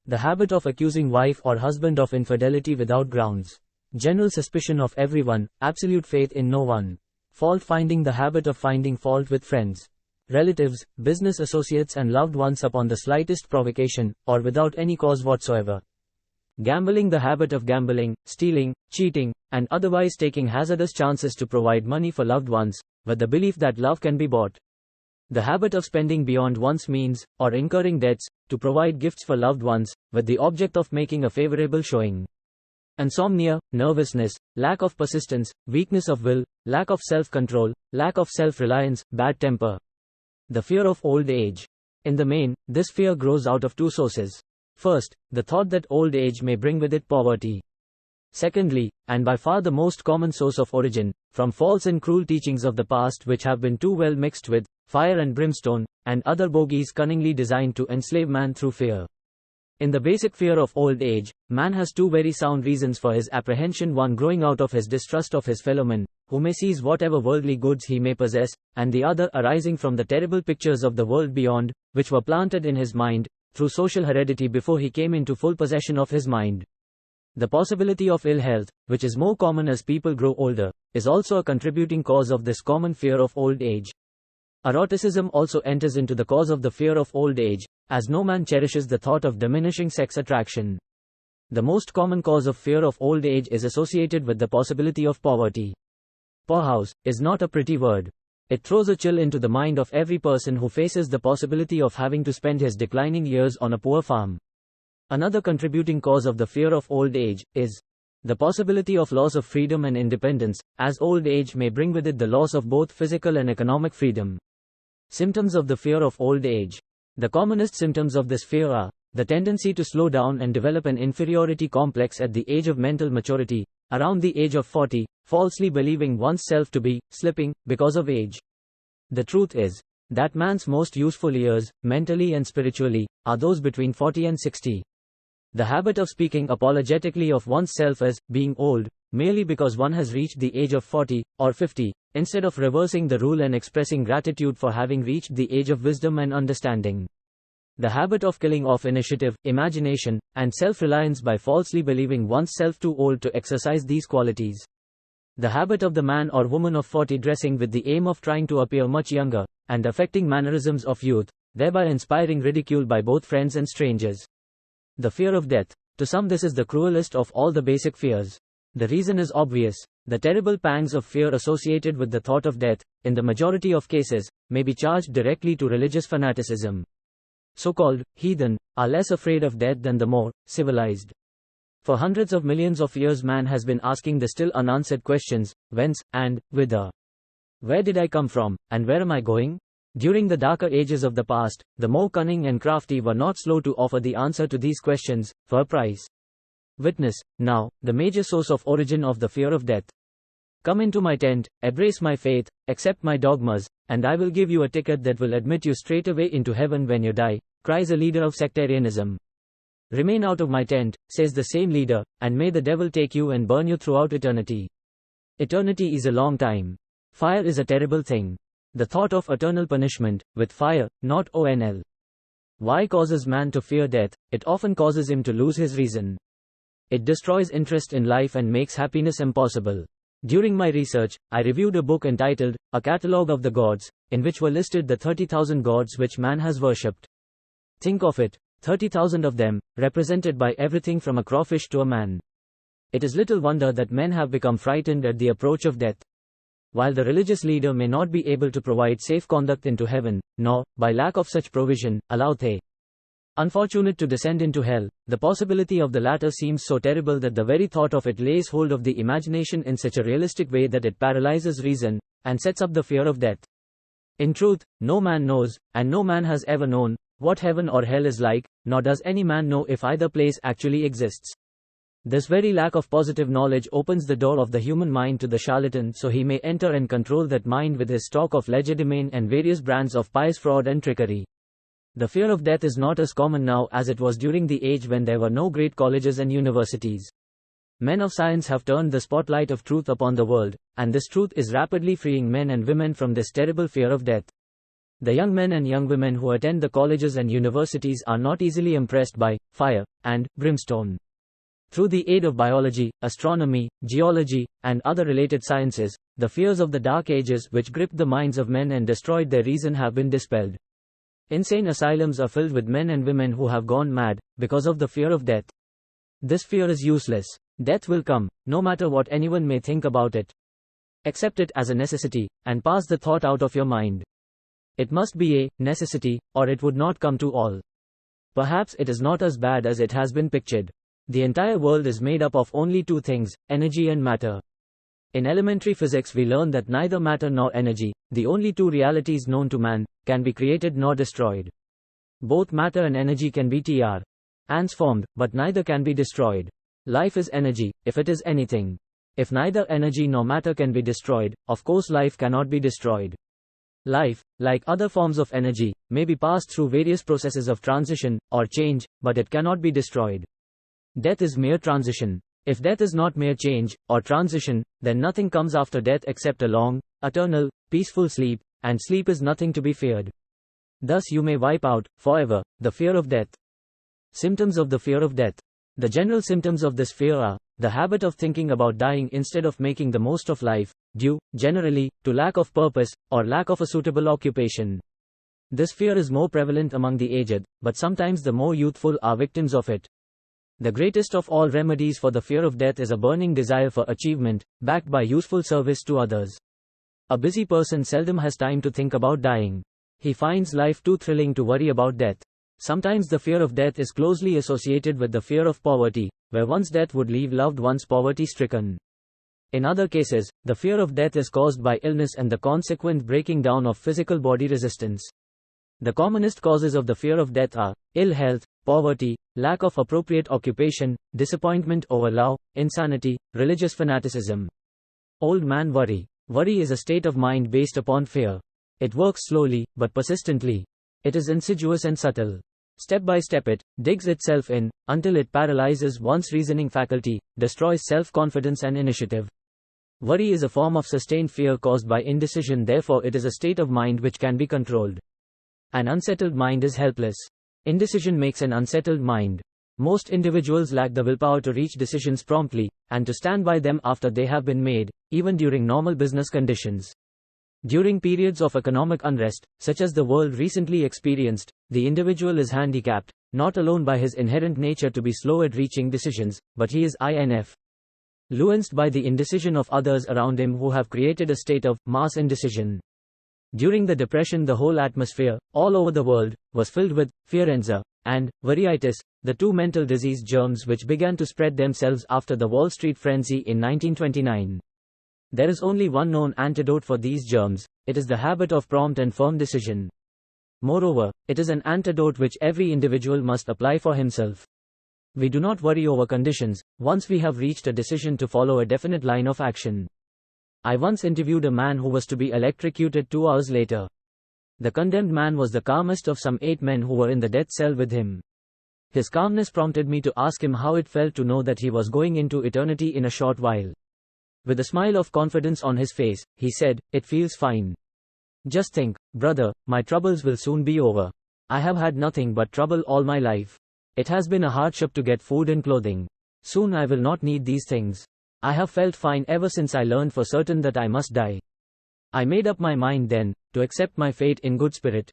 The habit of accusing wife or husband of infidelity without grounds. General suspicion of everyone, absolute faith in no one. Fault finding, the habit of finding fault with friends, relatives, business associates and loved ones upon the slightest provocation, or without any cause whatsoever. Gambling, the habit of gambling, stealing, cheating, and otherwise taking hazardous chances to provide money for loved ones, with the belief that love can be bought. The habit of spending beyond one's means, or incurring debts, to provide gifts for loved ones, with the object of making a favorable showing. Insomnia, nervousness, lack of persistence, weakness of will, lack of self-control, lack of self-reliance, bad temper. The fear of old age. In the main, this fear grows out of two sources. First, the thought that old age may bring with it poverty. Secondly, and by far the most common source of origin, from false and cruel teachings of the past which have been too well mixed with fire and brimstone, and other bogies cunningly designed to enslave man through fear. In the basic fear of old age, man has two very sound reasons for his apprehension, one growing out of his distrust of his fellow men, who may seize whatever worldly goods he may possess, and the other arising from the terrible pictures of the world beyond, which were planted in his mind, through social heredity before he came into full possession of his mind. The possibility of ill health, which is more common as people grow older, is also a contributing cause of this common fear of old age. Eroticism also enters into the cause of the fear of old age, as no man cherishes the thought of diminishing sex attraction. The most common cause of fear of old age is associated with the possibility of poverty. Poorhouse is not a pretty word. It throws a chill into the mind of every person who faces the possibility of having to spend his declining years on a poor farm. Another contributing cause of the fear of old age is the possibility of loss of freedom and independence, as old age may bring with it the loss of both physical and economic freedom. Symptoms of the fear of old age. The commonest symptoms of this fear are the tendency to slow down and develop an inferiority complex at the age of mental maturity, around the age of 40, falsely believing oneself to be slipping because of age. The truth is that man's most useful years, mentally and spiritually, are those between 40 and 60. The habit of speaking apologetically of oneself as being old, merely because one has reached the age of 40 or 50, instead of reversing the rule and expressing gratitude for having reached the age of wisdom and understanding. The habit of killing off initiative, imagination, and self-reliance by falsely believing oneself too old to exercise these qualities. The habit of the man or woman of 40 dressing with the aim of trying to appear much younger, and affecting mannerisms of youth, thereby inspiring ridicule by both friends and strangers. The fear of death. To some this is the cruelest of all the basic fears. The reason is obvious. The terrible pangs of fear associated with the thought of death, in the majority of cases, may be charged directly to religious fanaticism. So-called heathen are less afraid of death than the more civilized. For hundreds of millions of years man has been asking the still unanswered questions, whence, and whither. Where did I come from, and where am I going? During the darker ages of the past, the more cunning and crafty were not slow to offer the answer to these questions, for a price. Witness, now, the major source of origin of the fear of death. Come into my tent, embrace my faith, accept my dogmas, and I will give you a ticket that will admit you straight away into heaven when you die, cries a leader of sectarianism. Remain out of my tent, says the same leader, and may the devil take you and burn you throughout eternity. Eternity is a long time. Fire is a terrible thing. The thought of eternal punishment, with fire, not onl. Why causes man to fear death? It often causes him to lose his reason. It destroys interest in life and makes happiness impossible. During my research, I reviewed a book entitled, A Catalogue of the Gods, in which were listed the 30,000 gods which man has worshipped. Think of it, 30,000 of them, represented by everything from a crawfish to a man. It is little wonder that men have become frightened at the approach of death. While the religious leader may not be able to provide safe conduct into heaven, nor, by lack of such provision, allow the unfortunate to descend into hell, the possibility of the latter seems so terrible that the very thought of it lays hold of the imagination in such a realistic way that it paralyzes reason, and sets up the fear of death. In truth, no man knows, and no man has ever known, what heaven or hell is like, nor does any man know if either place actually exists. This very lack of positive knowledge opens the door of the human mind to the charlatan so he may enter and control that mind with his stock of legerdemain and various brands of pious fraud and trickery. The fear of death is not as common now as it was during the age when there were no great colleges and universities. Men of science have turned the spotlight of truth upon the world, and this truth is rapidly freeing men and women from this terrible fear of death. The young men and young women who attend the colleges and universities are not easily impressed by fire and brimstone. Through the aid of biology, astronomy, geology, and other related sciences, the fears of the Dark Ages which gripped the minds of men and destroyed their reason have been dispelled. Insane asylums are filled with men and women who have gone mad because of the fear of death. This fear is useless. Death will come, no matter what anyone may think about it. Accept it as a necessity, and pass the thought out of your mind. It must be a necessity, or it would not come to all. Perhaps it is not as bad as it has been pictured. The entire world is made up of only two things, energy and matter. In elementary physics we learn that neither matter nor energy, the only two realities known to man, can be created nor destroyed. Both matter and energy can be transformed, but neither can be destroyed. Life is energy, if it is anything. If neither energy nor matter can be destroyed, of course life cannot be destroyed. Life, like other forms of energy, may be passed through various processes of transition, or change, but it cannot be destroyed. Death is mere transition. If death is not mere change, or transition, then nothing comes after death except a long, eternal, peaceful sleep, and sleep is nothing to be feared. Thus you may wipe out, forever, the fear of death. Symptoms of the fear of death. The general symptoms of this fear are the habit of thinking about dying instead of making the most of life, due, generally, to lack of purpose, or lack of a suitable occupation. This fear is more prevalent among the aged, but sometimes the more youthful are victims of it. The greatest of all remedies for the fear of death is a burning desire for achievement, backed by useful service to others. A busy person seldom has time to think about dying. He finds life too thrilling to worry about death. Sometimes the fear of death is closely associated with the fear of poverty, where one's death would leave loved ones poverty-stricken. In other cases, the fear of death is caused by illness and the consequent breaking down of physical body resistance. The commonest causes of the fear of death are ill health, poverty, lack of appropriate occupation, disappointment over love, insanity, religious fanaticism. Old man worry. Worry is a state of mind based upon fear. It works slowly, but persistently. It is insidious and subtle. Step by step it digs itself in, until it paralyzes one's reasoning faculty, destroys self-confidence and initiative. Worry is a form of sustained fear caused by indecision, therefore it is a state of mind which can be controlled. An unsettled mind is helpless. Indecision makes an unsettled mind. Most individuals lack the willpower to reach decisions promptly, and to stand by them after they have been made, even during normal business conditions. During periods of economic unrest, such as the world recently experienced, the individual is handicapped, not alone by his inherent nature to be slow at reaching decisions, but he is influenced by the indecision of others around him who have created a state of mass indecision. During the Depression, the whole atmosphere, all over the world, was filled with fearenza and worryitis, the two mental disease germs which began to spread themselves after the Wall Street frenzy in 1929. There is only one known antidote for these germs. It is the habit of prompt and firm decision. Moreover, it is an antidote which every individual must apply for himself. We do not worry over conditions, once we have reached a decision to follow a definite line of action. I once interviewed a man who was to be electrocuted 2 hours later. The condemned man was the calmest of some 8 men who were in the death cell with him. His calmness prompted me to ask him how it felt to know that he was going into eternity in a short while. With a smile of confidence on his face, he said, "It feels fine. Just think, brother, my troubles will soon be over. I have had nothing but trouble all my life. It has been a hardship to get food and clothing. Soon I will not need these things. I have felt fine ever since I learned for certain that I must die. I made up my mind then, to accept my fate in good spirit."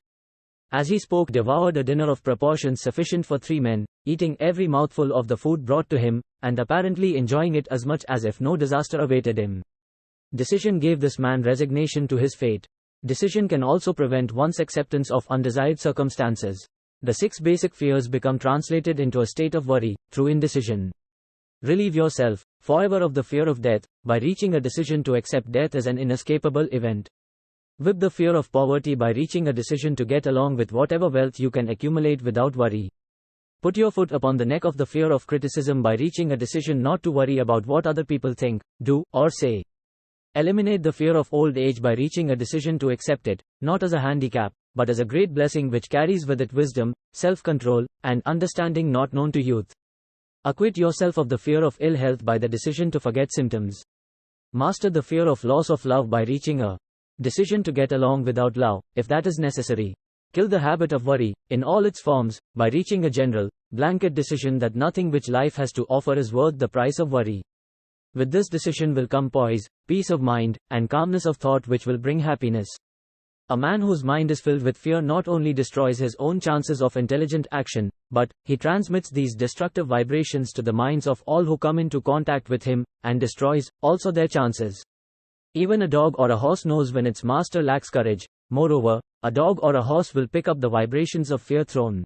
As he spoke, devoured a dinner of proportions sufficient for 3 men, eating every mouthful of the food brought to him, and apparently enjoying it as much as if no disaster awaited him. Decision gave this man resignation to his fate. Decision can also prevent one's acceptance of undesired circumstances. The 6 basic fears become translated into a state of worry, through indecision. Relieve yourself, forever, of the fear of death, by reaching a decision to accept death as an inescapable event. Whip the fear of poverty by reaching a decision to get along with whatever wealth you can accumulate without worry. Put your foot upon the neck of the fear of criticism by reaching a decision not to worry about what other people think, do, or say. Eliminate the fear of old age by reaching a decision to accept it, not as a handicap, but as a great blessing which carries with it wisdom, self-control, and understanding not known to youth. Acquit yourself of the fear of ill health by the decision to forget symptoms. Master the fear of loss of love by reaching a decision to get along without love, if that is necessary. Kill the habit of worry, in all its forms, by reaching a general, blanket decision that nothing which life has to offer is worth the price of worry. With this decision will come poise, peace of mind, and calmness of thought which will bring happiness. A man whose mind is filled with fear not only destroys his own chances of intelligent action, but he transmits these destructive vibrations to the minds of all who come into contact with him, and destroys also their chances. Even a dog or a horse knows when its master lacks courage. Moreover, a dog or a horse will pick up the vibrations of fear thrown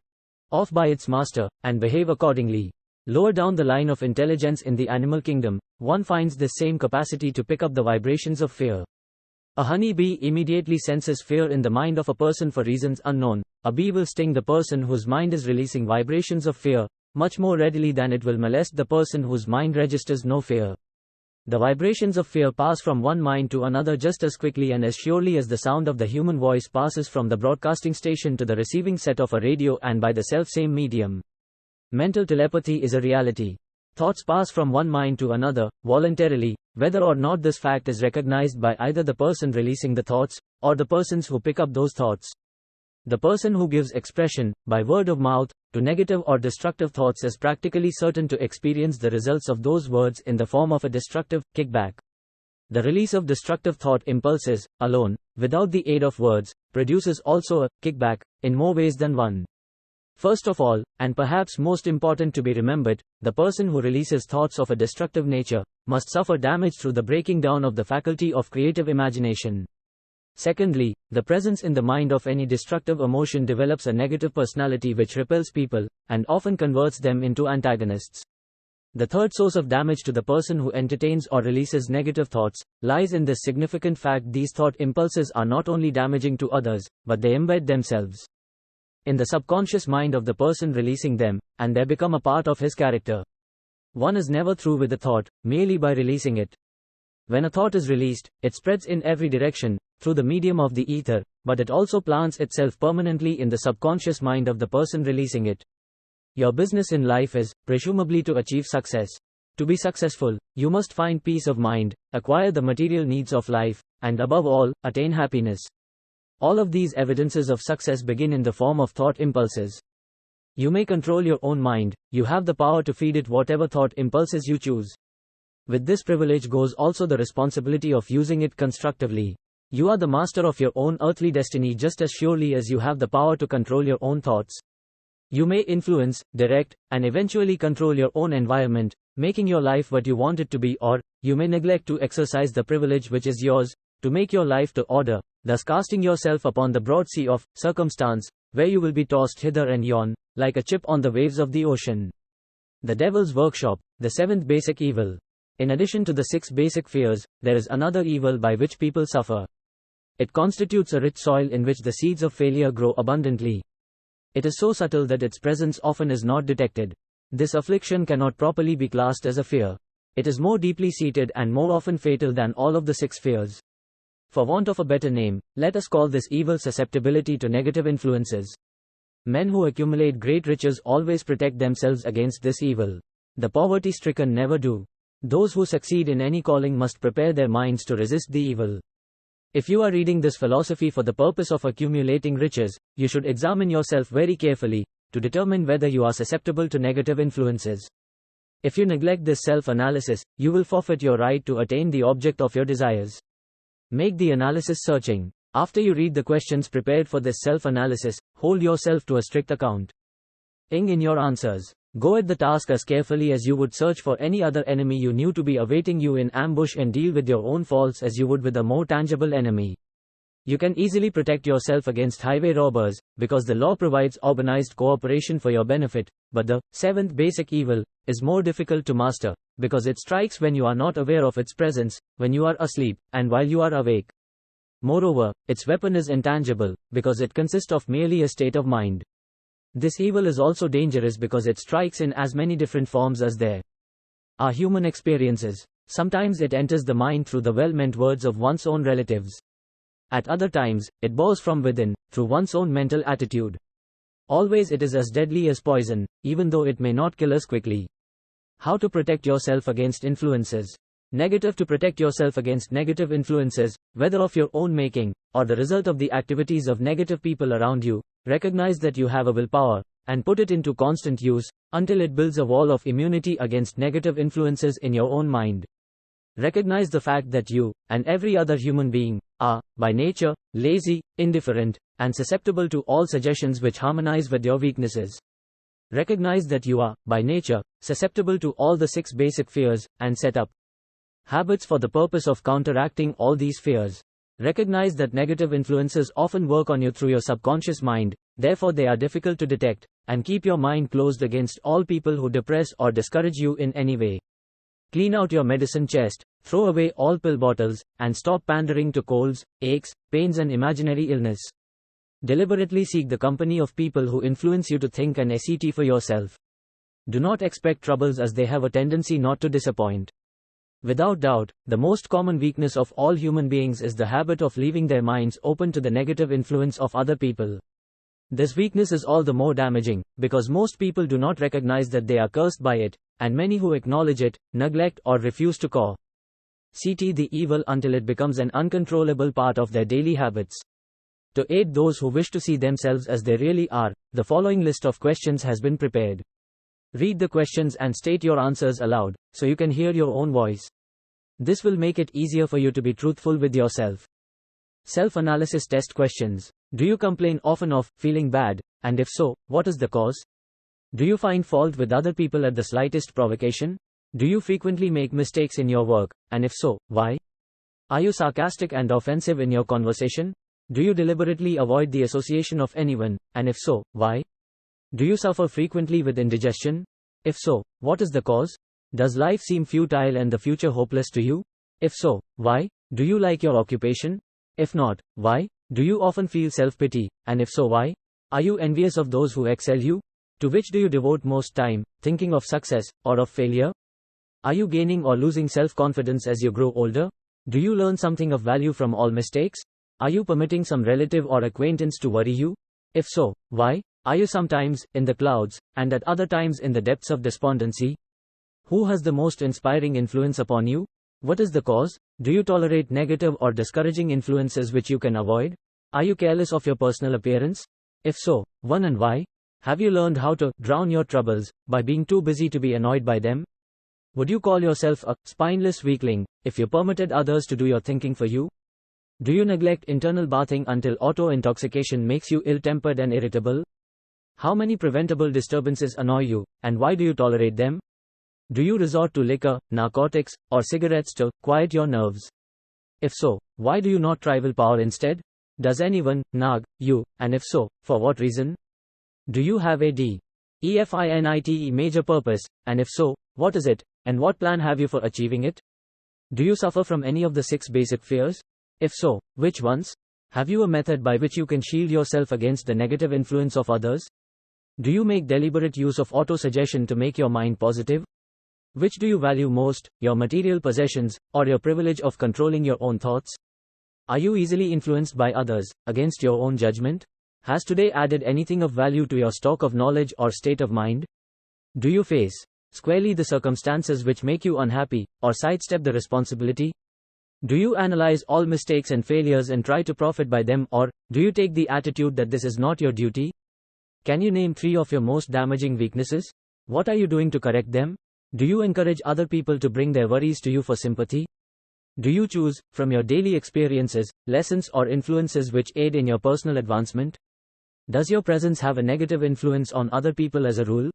off by its master, and behave accordingly. Lower down the line of intelligence in the animal kingdom, one finds this same capacity to pick up the vibrations of fear. A honey bee immediately senses fear in the mind of a person for reasons unknown. A bee will sting the person whose mind is releasing vibrations of fear, much more readily than it will molest the person whose mind registers no fear. The vibrations of fear pass from one mind to another just as quickly and as surely as the sound of the human voice passes from the broadcasting station to the receiving set of a radio, and by the self-same medium. Mental telepathy is a reality. Thoughts pass from one mind to another, voluntarily, whether or not this fact is recognized by either the person releasing the thoughts, or the persons who pick up those thoughts. The person who gives expression, by word of mouth, to negative or destructive thoughts is practically certain to experience the results of those words in the form of a destructive kickback. The release of destructive thought impulses, alone, without the aid of words, produces also a kickback, in more ways than one. First of all, and perhaps most important to be remembered, the person who releases thoughts of a destructive nature must suffer damage through the breaking down of the faculty of creative imagination. Secondly, the presence in the mind of any destructive emotion develops a negative personality which repels people, and often converts them into antagonists. The third source of damage to the person who entertains or releases negative thoughts lies in this significant fact: these thought impulses are not only damaging to others, but they embed themselves in the subconscious mind of the person releasing them, and they become a part of his character. One is never through with a thought, merely by releasing it. When a thought is released, it spreads in every direction, through the medium of the ether, but it also plants itself permanently in the subconscious mind of the person releasing it. Your business in life is, presumably, to achieve success. To be successful, you must find peace of mind, acquire the material needs of life, and above all, attain happiness. All of these evidences of success begin in the form of thought impulses. You may control your own mind, you have the power to feed it whatever thought impulses you choose. With this privilege goes also the responsibility of using it constructively. You are the master of your own earthly destiny just as surely as you have the power to control your own thoughts. You may influence, direct, and eventually control your own environment, making your life what you want it to be, or you may neglect to exercise the privilege which is yours, to make your life to order, thus casting yourself upon the broad sea of circumstance, where you will be tossed hither and yon, like a chip on the waves of the ocean. The devil's workshop, the seventh basic evil. In addition to the 6 basic fears, there is another evil by which people suffer. It constitutes a rich soil in which the seeds of failure grow abundantly. It is so subtle that its presence often is not detected. This affliction cannot properly be classed as a fear. It is more deeply seated and more often fatal than all of the 6 fears. For want of a better name, let us call this evil susceptibility to negative influences. Men who accumulate great riches always protect themselves against this evil. The poverty-stricken never do. Those who succeed in any calling must prepare their minds to resist the evil. If you are reading this philosophy for the purpose of accumulating riches, you should examine yourself very carefully, to determine whether you are susceptible to negative influences. If you neglect this self-analysis, you will forfeit your right to attain the object of your desires. Make the analysis searching. After you read the questions prepared for this self-analysis, hold yourself to a strict account. In your answers, go at the task as carefully as you would search for any other enemy you knew to be awaiting you in ambush, and deal with your own faults as you would with a more tangible enemy. You can easily protect yourself against highway robbers, because the law provides organized cooperation for your benefit, but the 7th basic evil is more difficult to master, because it strikes when you are not aware of its presence, when you are asleep, and while you are awake. Moreover, its weapon is intangible, because it consists of merely a state of mind. This evil is also dangerous because it strikes in as many different forms as there are human experiences. Sometimes it enters the mind through the well-meant words of one's own relatives. At other times, it bores from within, through one's own mental attitude. Always it is as deadly as poison, even though it may not kill us quickly. How to protect yourself against influences. Negative. To protect yourself against negative influences, whether of your own making, or the result of the activities of negative people around you, recognize that you have a willpower, and put it into constant use, until it builds a wall of immunity against negative influences in your own mind. Recognize the fact that you, and every other human being, are, by nature, lazy, indifferent, and susceptible to all suggestions which harmonize with your weaknesses. Recognize that you are, by nature, susceptible to all the 6 basic fears, and set up habits for the purpose of counteracting all these fears. Recognize that negative influences often work on you through your subconscious mind, therefore they are difficult to detect, and keep your mind closed against all people who depress or discourage you in any way. Clean out your medicine chest, throw away all pill bottles, and stop pandering to colds, aches, pains and imaginary illness. Deliberately seek the company of people who influence you to think and act for yourself. Do not expect troubles, as they have a tendency not to disappoint. Without doubt, the most common weakness of all human beings is the habit of leaving their minds open to the negative influence of other people. This weakness is all the more damaging, because most people do not recognize that they are cursed by it, and many who acknowledge it, neglect or refuse to see the evil until it becomes an uncontrollable part of their daily habits. To aid those who wish to see themselves as they really are, the following list of questions has been prepared. Read the questions and state your answers aloud, so you can hear your own voice. This will make it easier for you to be truthful with yourself. Self-analysis test questions. Do you complain often of feeling bad, and if so, what is the cause? Do you find fault with other people at the slightest provocation? Do you frequently make mistakes in your work, and if so, why? Are you sarcastic and offensive in your conversation? Do you deliberately avoid the association of anyone, and if so, why? Do you suffer frequently with indigestion? If so, what is the cause? Does life seem futile and the future hopeless to you? If so, why? Do you like your occupation? If not, why? Do you often feel self-pity, and if so, why? Are you envious of those who excel you? To which do you devote most time, thinking of success, or of failure? Are you gaining or losing self-confidence as you grow older? Do you learn something of value from all mistakes? Are you permitting some relative or acquaintance to worry you? If so, why? Are you sometimes in the clouds, and at other times in the depths of despondency? Who has the most inspiring influence upon you? What is the cause? Do you tolerate negative or discouraging influences which you can avoid? Are you careless of your personal appearance? If so, when and why? Have you learned how to drown your troubles by being too busy to be annoyed by them? Would you call yourself a spineless weakling if you permitted others to do your thinking for you? Do you neglect internal bathing until auto-intoxication makes you ill-tempered and irritable? How many preventable disturbances annoy you, and why do you tolerate them? Do you resort to liquor, narcotics, or cigarettes to quiet your nerves? If so, why do you not try willpower instead? Does anyone nag you, and if so, for what reason? Do you have a definite major purpose, and if so, what is it, and what plan have you for achieving it? Do you suffer from any of the 6 basic fears? If so, which ones? Have you a method by which you can shield yourself against the negative influence of others? Do you make deliberate use of auto-suggestion to make your mind positive? Which do you value most, your material possessions, or your privilege of controlling your own thoughts? Are you easily influenced by others, against your own judgment? Has today added anything of value to your stock of knowledge or state of mind? Do you face squarely the circumstances which make you unhappy, or sidestep the responsibility? Do you analyze all mistakes and failures and try to profit by them, or do you take the attitude that this is not your duty? Can you name 3 of your most damaging weaknesses? What are you doing to correct them? Do you encourage other people to bring their worries to you for sympathy? Do you choose, from your daily experiences, lessons or influences which aid in your personal advancement? Does your presence have a negative influence on other people as a rule?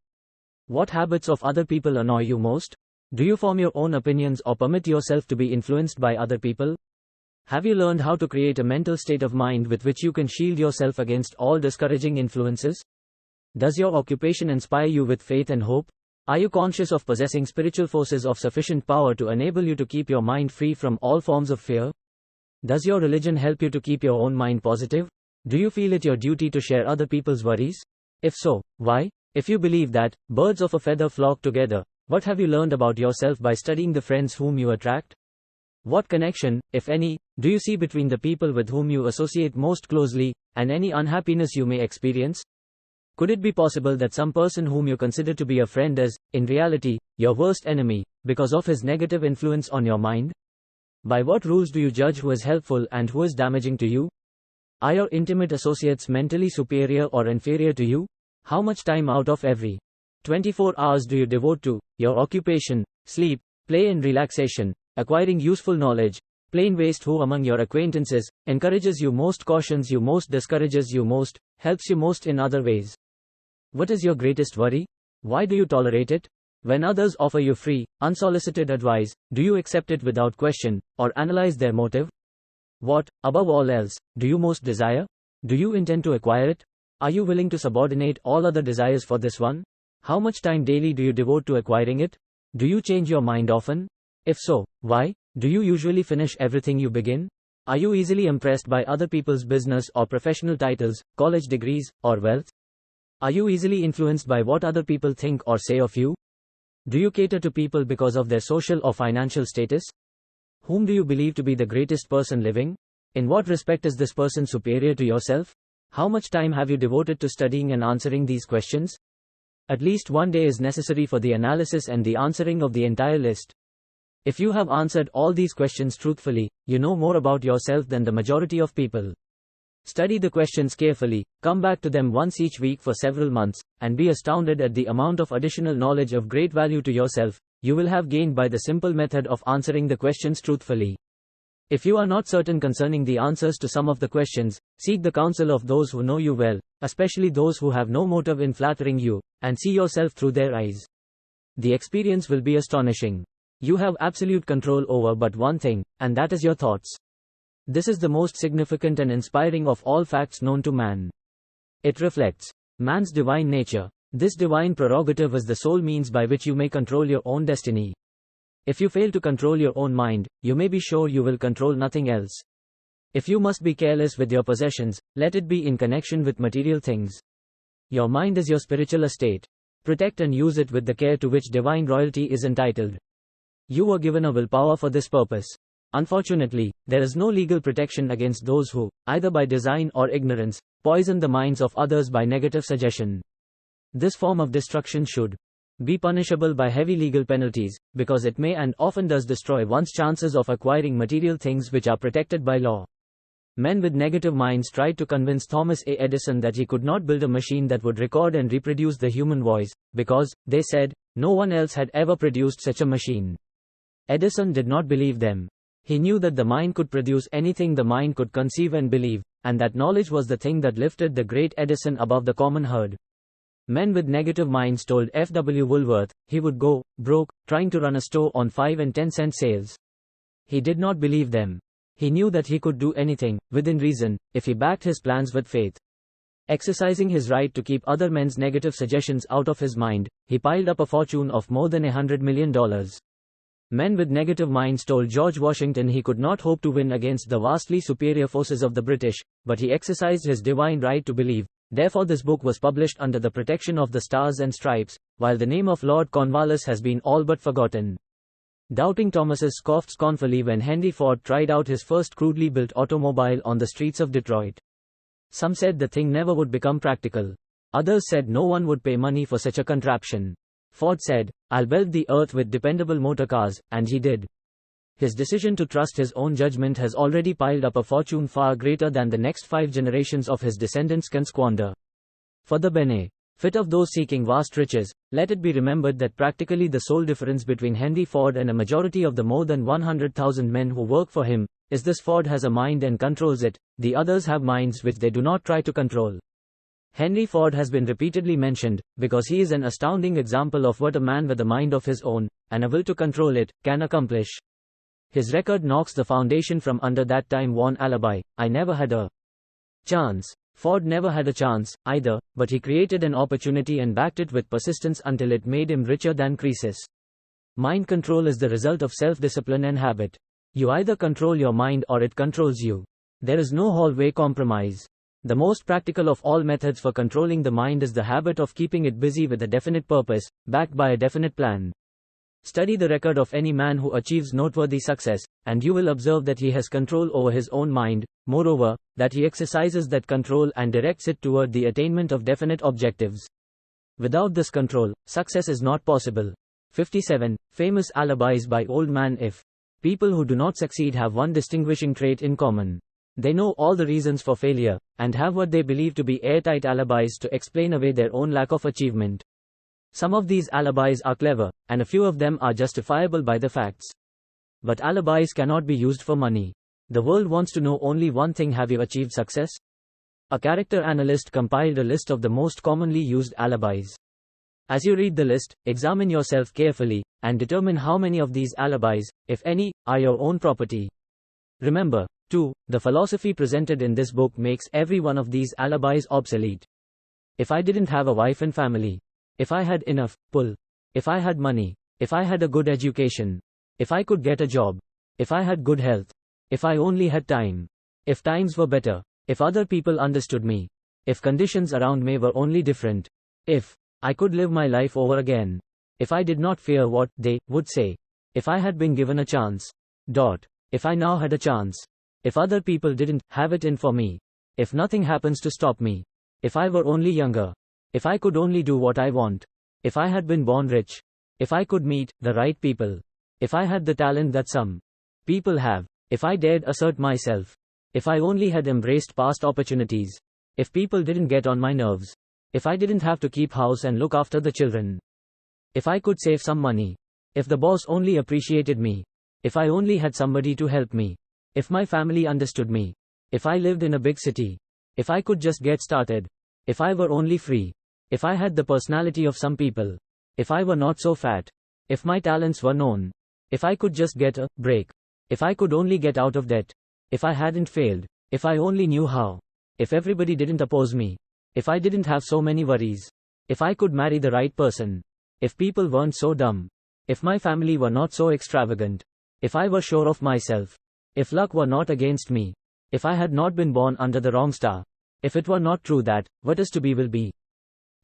What habits of other people annoy you most? Do you form your own opinions or permit yourself to be influenced by other people? Have you learned how to create a mental state of mind with which you can shield yourself against all discouraging influences? Does your occupation inspire you with faith and hope? Are you conscious of possessing spiritual forces of sufficient power to enable you to keep your mind free from all forms of fear? Does your religion help you to keep your own mind positive? Do you feel it your duty to share other people's worries? If so, why? If you believe that birds of a feather flock together, What have you learned about yourself by studying the friends whom you attract? What connection, if any, do you see between the people with whom you associate most closely, and any unhappiness you may experience? Could it be possible that some person whom you consider to be a friend is, in reality, your worst enemy, because of his negative influence on your mind? By what rules do you judge who is helpful and who is damaging to you? Are your intimate associates mentally superior or inferior to you? How much time out of every 24 hours do you devote to your occupation, sleep, play and relaxation, acquiring useful knowledge? Plain waste. Who among your acquaintances encourages you most, cautions you most, discourages you most, helps you most in other ways? What is your greatest worry? Why do you tolerate it? When others offer you free, unsolicited advice, do you accept it without question, or analyze their motive? What, above all else, do you most desire? Do you intend to acquire it? Are you willing to subordinate all other desires for this one? How much time daily do you devote to acquiring it? Do you change your mind often? If so, why? Do you usually finish everything you begin? Are you easily impressed by other people's business or professional titles, college degrees, or wealth? Are you easily influenced by what other people think or say of you? Do you cater to people because of their social or financial status? Whom do you believe to be the greatest person living? In what respect is this person superior to yourself? How much time have you devoted to studying and answering these questions? At least one day is necessary for the analysis and the answering of the entire list. If you have answered all these questions truthfully, you know more about yourself than the majority of people. Study the questions carefully, come back to them once each week for several months, and be astounded at the amount of additional knowledge of great value to yourself you will have gained by the simple method of answering the questions truthfully. If you are not certain concerning the answers to some of the questions, seek the counsel of those who know you well, especially those who have no motive in flattering you, and see yourself through their eyes. The experience will be astonishing. You have absolute control over but one thing, and that is your thoughts. This is the most significant and inspiring of all facts known to man. It reflects man's divine nature. This divine prerogative is the sole means by which you may control your own destiny. If you fail to control your own mind, you may be sure you will control nothing else. If you must be careless with your possessions, let it be in connection with material things. Your mind is your spiritual estate. Protect and use it with the care to which divine royalty is entitled. You were given a willpower for this purpose. Unfortunately, there is no legal protection against those who, either by design or ignorance, poison the minds of others by negative suggestion. This form of destruction should be punishable by heavy legal penalties, because it may and often does destroy one's chances of acquiring material things which are protected by law. Men with negative minds tried to convince Thomas A. Edison that he could not build a machine that would record and reproduce the human voice, because, they said, no one else had ever produced such a machine. Edison did not believe them. He knew that the mind could produce anything the mind could conceive and believe, and that knowledge was the thing that lifted the great Edison above the common herd. Men with negative minds told F. W. Woolworth he would go broke trying to run a store on 5 and 10 cent sales. He did not believe them. He knew that he could do anything, within reason, if he backed his plans with faith. Exercising his right to keep other men's negative suggestions out of his mind, he piled up a fortune of more than $100 million. Men with negative minds told George Washington he could not hope to win against the vastly superior forces of the British, but he exercised his divine right to believe. Therefore this book was published under the protection of the Stars and Stripes, while the name of Lord Cornwallis has been all but forgotten. Doubting Thomases scoffed scornfully when Henry Ford tried out his first crudely built automobile on the streets of Detroit. Some said the thing never would become practical. Others said no one would pay money for such a contraption. Ford said, "I'll build the earth with dependable motor cars," and he did. His decision to trust his own judgment has already piled up a fortune far greater than the next 5 generations of his descendants can squander. For the benefit of those seeking vast riches, let it be remembered that practically the sole difference between Henry Ford and a majority of the more than 100,000 men who work for him is this: Ford has a mind and controls it, the others have minds which they do not try to control. Henry Ford has been repeatedly mentioned, because he is an astounding example of what a man with a mind of his own, and a will to control it, can accomplish. His record knocks the foundation from under that time-worn alibi: "I never had a chance." Ford never had a chance, either, but he created an opportunity and backed it with persistence until it made him richer than Croesus. Mind control is the result of self-discipline and habit. You either control your mind or it controls you. There is no hallway compromise. The most practical of all methods for controlling the mind is the habit of keeping it busy with a definite purpose, backed by a definite plan. Study the record of any man who achieves noteworthy success, and you will observe that he has control over his own mind, moreover, that he exercises that control and directs it toward the attainment of definite objectives. Without this control, success is not possible. 57. Famous alibis by old man. If people who do not succeed have one distinguishing trait in common, they know all the reasons for failure, and have what they believe to be airtight alibis to explain away their own lack of achievement. Some of these alibis are clever, and a few of them are justifiable by the facts. But alibis cannot be used for money. The world wants to know only one thing: have you achieved success? A character analyst compiled a list of the most commonly used alibis. As you read the list, examine yourself carefully, and determine how many of these alibis, if any, are your own property. Remember, too, the philosophy presented in this book makes every one of these alibis obsolete. If I didn't have a wife and family, if I had enough pull, if I had money, if I had a good education, if I could get a job, if I had good health, if I only had time, if times were better, if other people understood me, if conditions around me were only different, if I could live my life over again, if I did not fear what they would say, if I had been given a chance. If I now had a chance, if other people didn't have it in for me, if nothing happens to stop me, if I were only younger, if I could only do what I want, if I had been born rich, if I could meet the right people, if I had the talent that some people have, if I dared assert myself, if I only had embraced past opportunities, if people didn't get on my nerves, if I didn't have to keep house and look after the children, if I could save some money, if the boss only appreciated me, if I only had somebody to help me, if my family understood me, if I lived in a big city, if I could just get started, if I were only free, if I had the personality of some people, if I were not so fat, if my talents were known, if I could just get a break, if I could only get out of debt, if I hadn't failed, if I only knew how, if everybody didn't oppose me, if I didn't have so many worries, if I could marry the right person, if people weren't so dumb, if my family were not so extravagant, if I were sure of myself, if luck were not against me, if I had not been born under the wrong star, if it were not true that what is to be will be,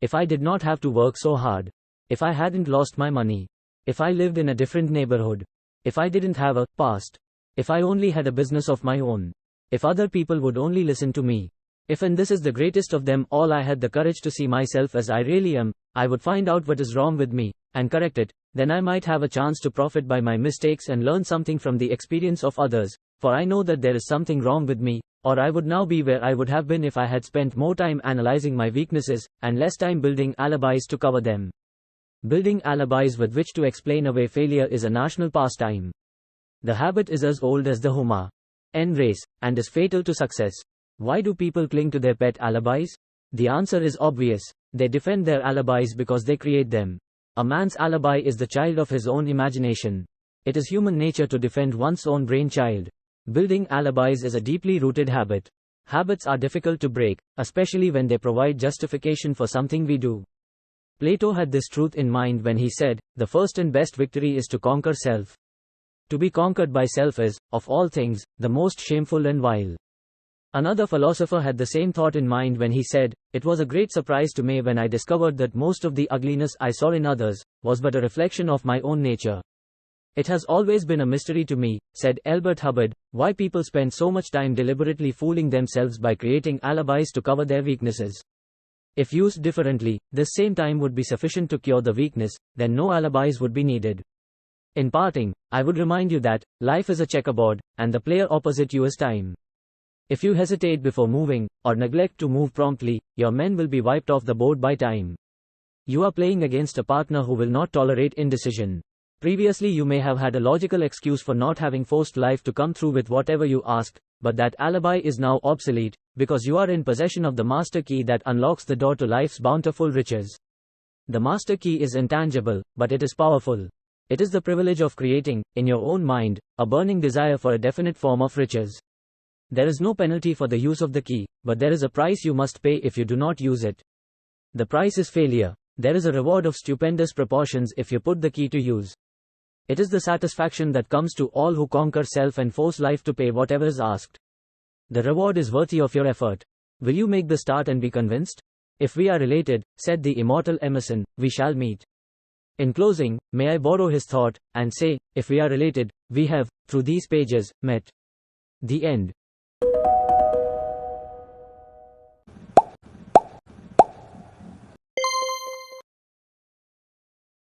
if I did not have to work so hard, if I hadn't lost my money, if I lived in a different neighborhood, if I didn't have a past, if I only had a business of my own, if other people would only listen to me, if, and this is the greatest of them all, I had the courage to see myself as I really am, I would find out what is wrong with me, and correct it, then I might have a chance to profit by my mistakes and learn something from the experience of others, for I know that there is something wrong with me, or I would now be where I would have been if I had spent more time analyzing my weaknesses, and less time building alibis to cover them. Building alibis with which to explain away failure is a national pastime. The habit is as old as the human race, and is fatal to success. Why do people cling to their pet alibis? The answer is obvious. They defend their alibis because they create them. A man's alibi is the child of his own imagination. It is human nature to defend one's own brainchild. Building alibis is a deeply rooted habit. Habits are difficult to break, especially when they provide justification for something we do. Plato had this truth in mind when he said, "The first and best victory is to conquer self." To be conquered by self is, of all things, the most shameful and vile. Another philosopher had the same thought in mind when he said, "It was a great surprise to me when I discovered that most of the ugliness I saw in others was but a reflection of my own nature." "It has always been a mystery to me," said Albert Hubbard, "why people spend so much time deliberately fooling themselves by creating alibis to cover their weaknesses. If used differently, this same time would be sufficient to cure the weakness, then no alibis would be needed." In parting, I would remind you that life is a checkerboard, and the player opposite you is time. If you hesitate before moving, or neglect to move promptly, your men will be wiped off the board by time. You are playing against a partner who will not tolerate indecision. Previously you may have had a logical excuse for not having forced life to come through with whatever you asked, but that alibi is now obsolete, because you are in possession of the master key that unlocks the door to life's bountiful riches. The master key is intangible, but it is powerful. It is the privilege of creating, in your own mind, a burning desire for a definite form of riches. There is no penalty for the use of the key, but there is a price you must pay if you do not use it. The price is failure. There is a reward of stupendous proportions if you put the key to use. It is the satisfaction that comes to all who conquer self and force life to pay whatever is asked. The reward is worthy of your effort. Will you make the start and be convinced? "If we are related," said the immortal Emerson, "we shall meet." In closing, may I borrow his thought, and say, if we are related, we have, through these pages, met. The end.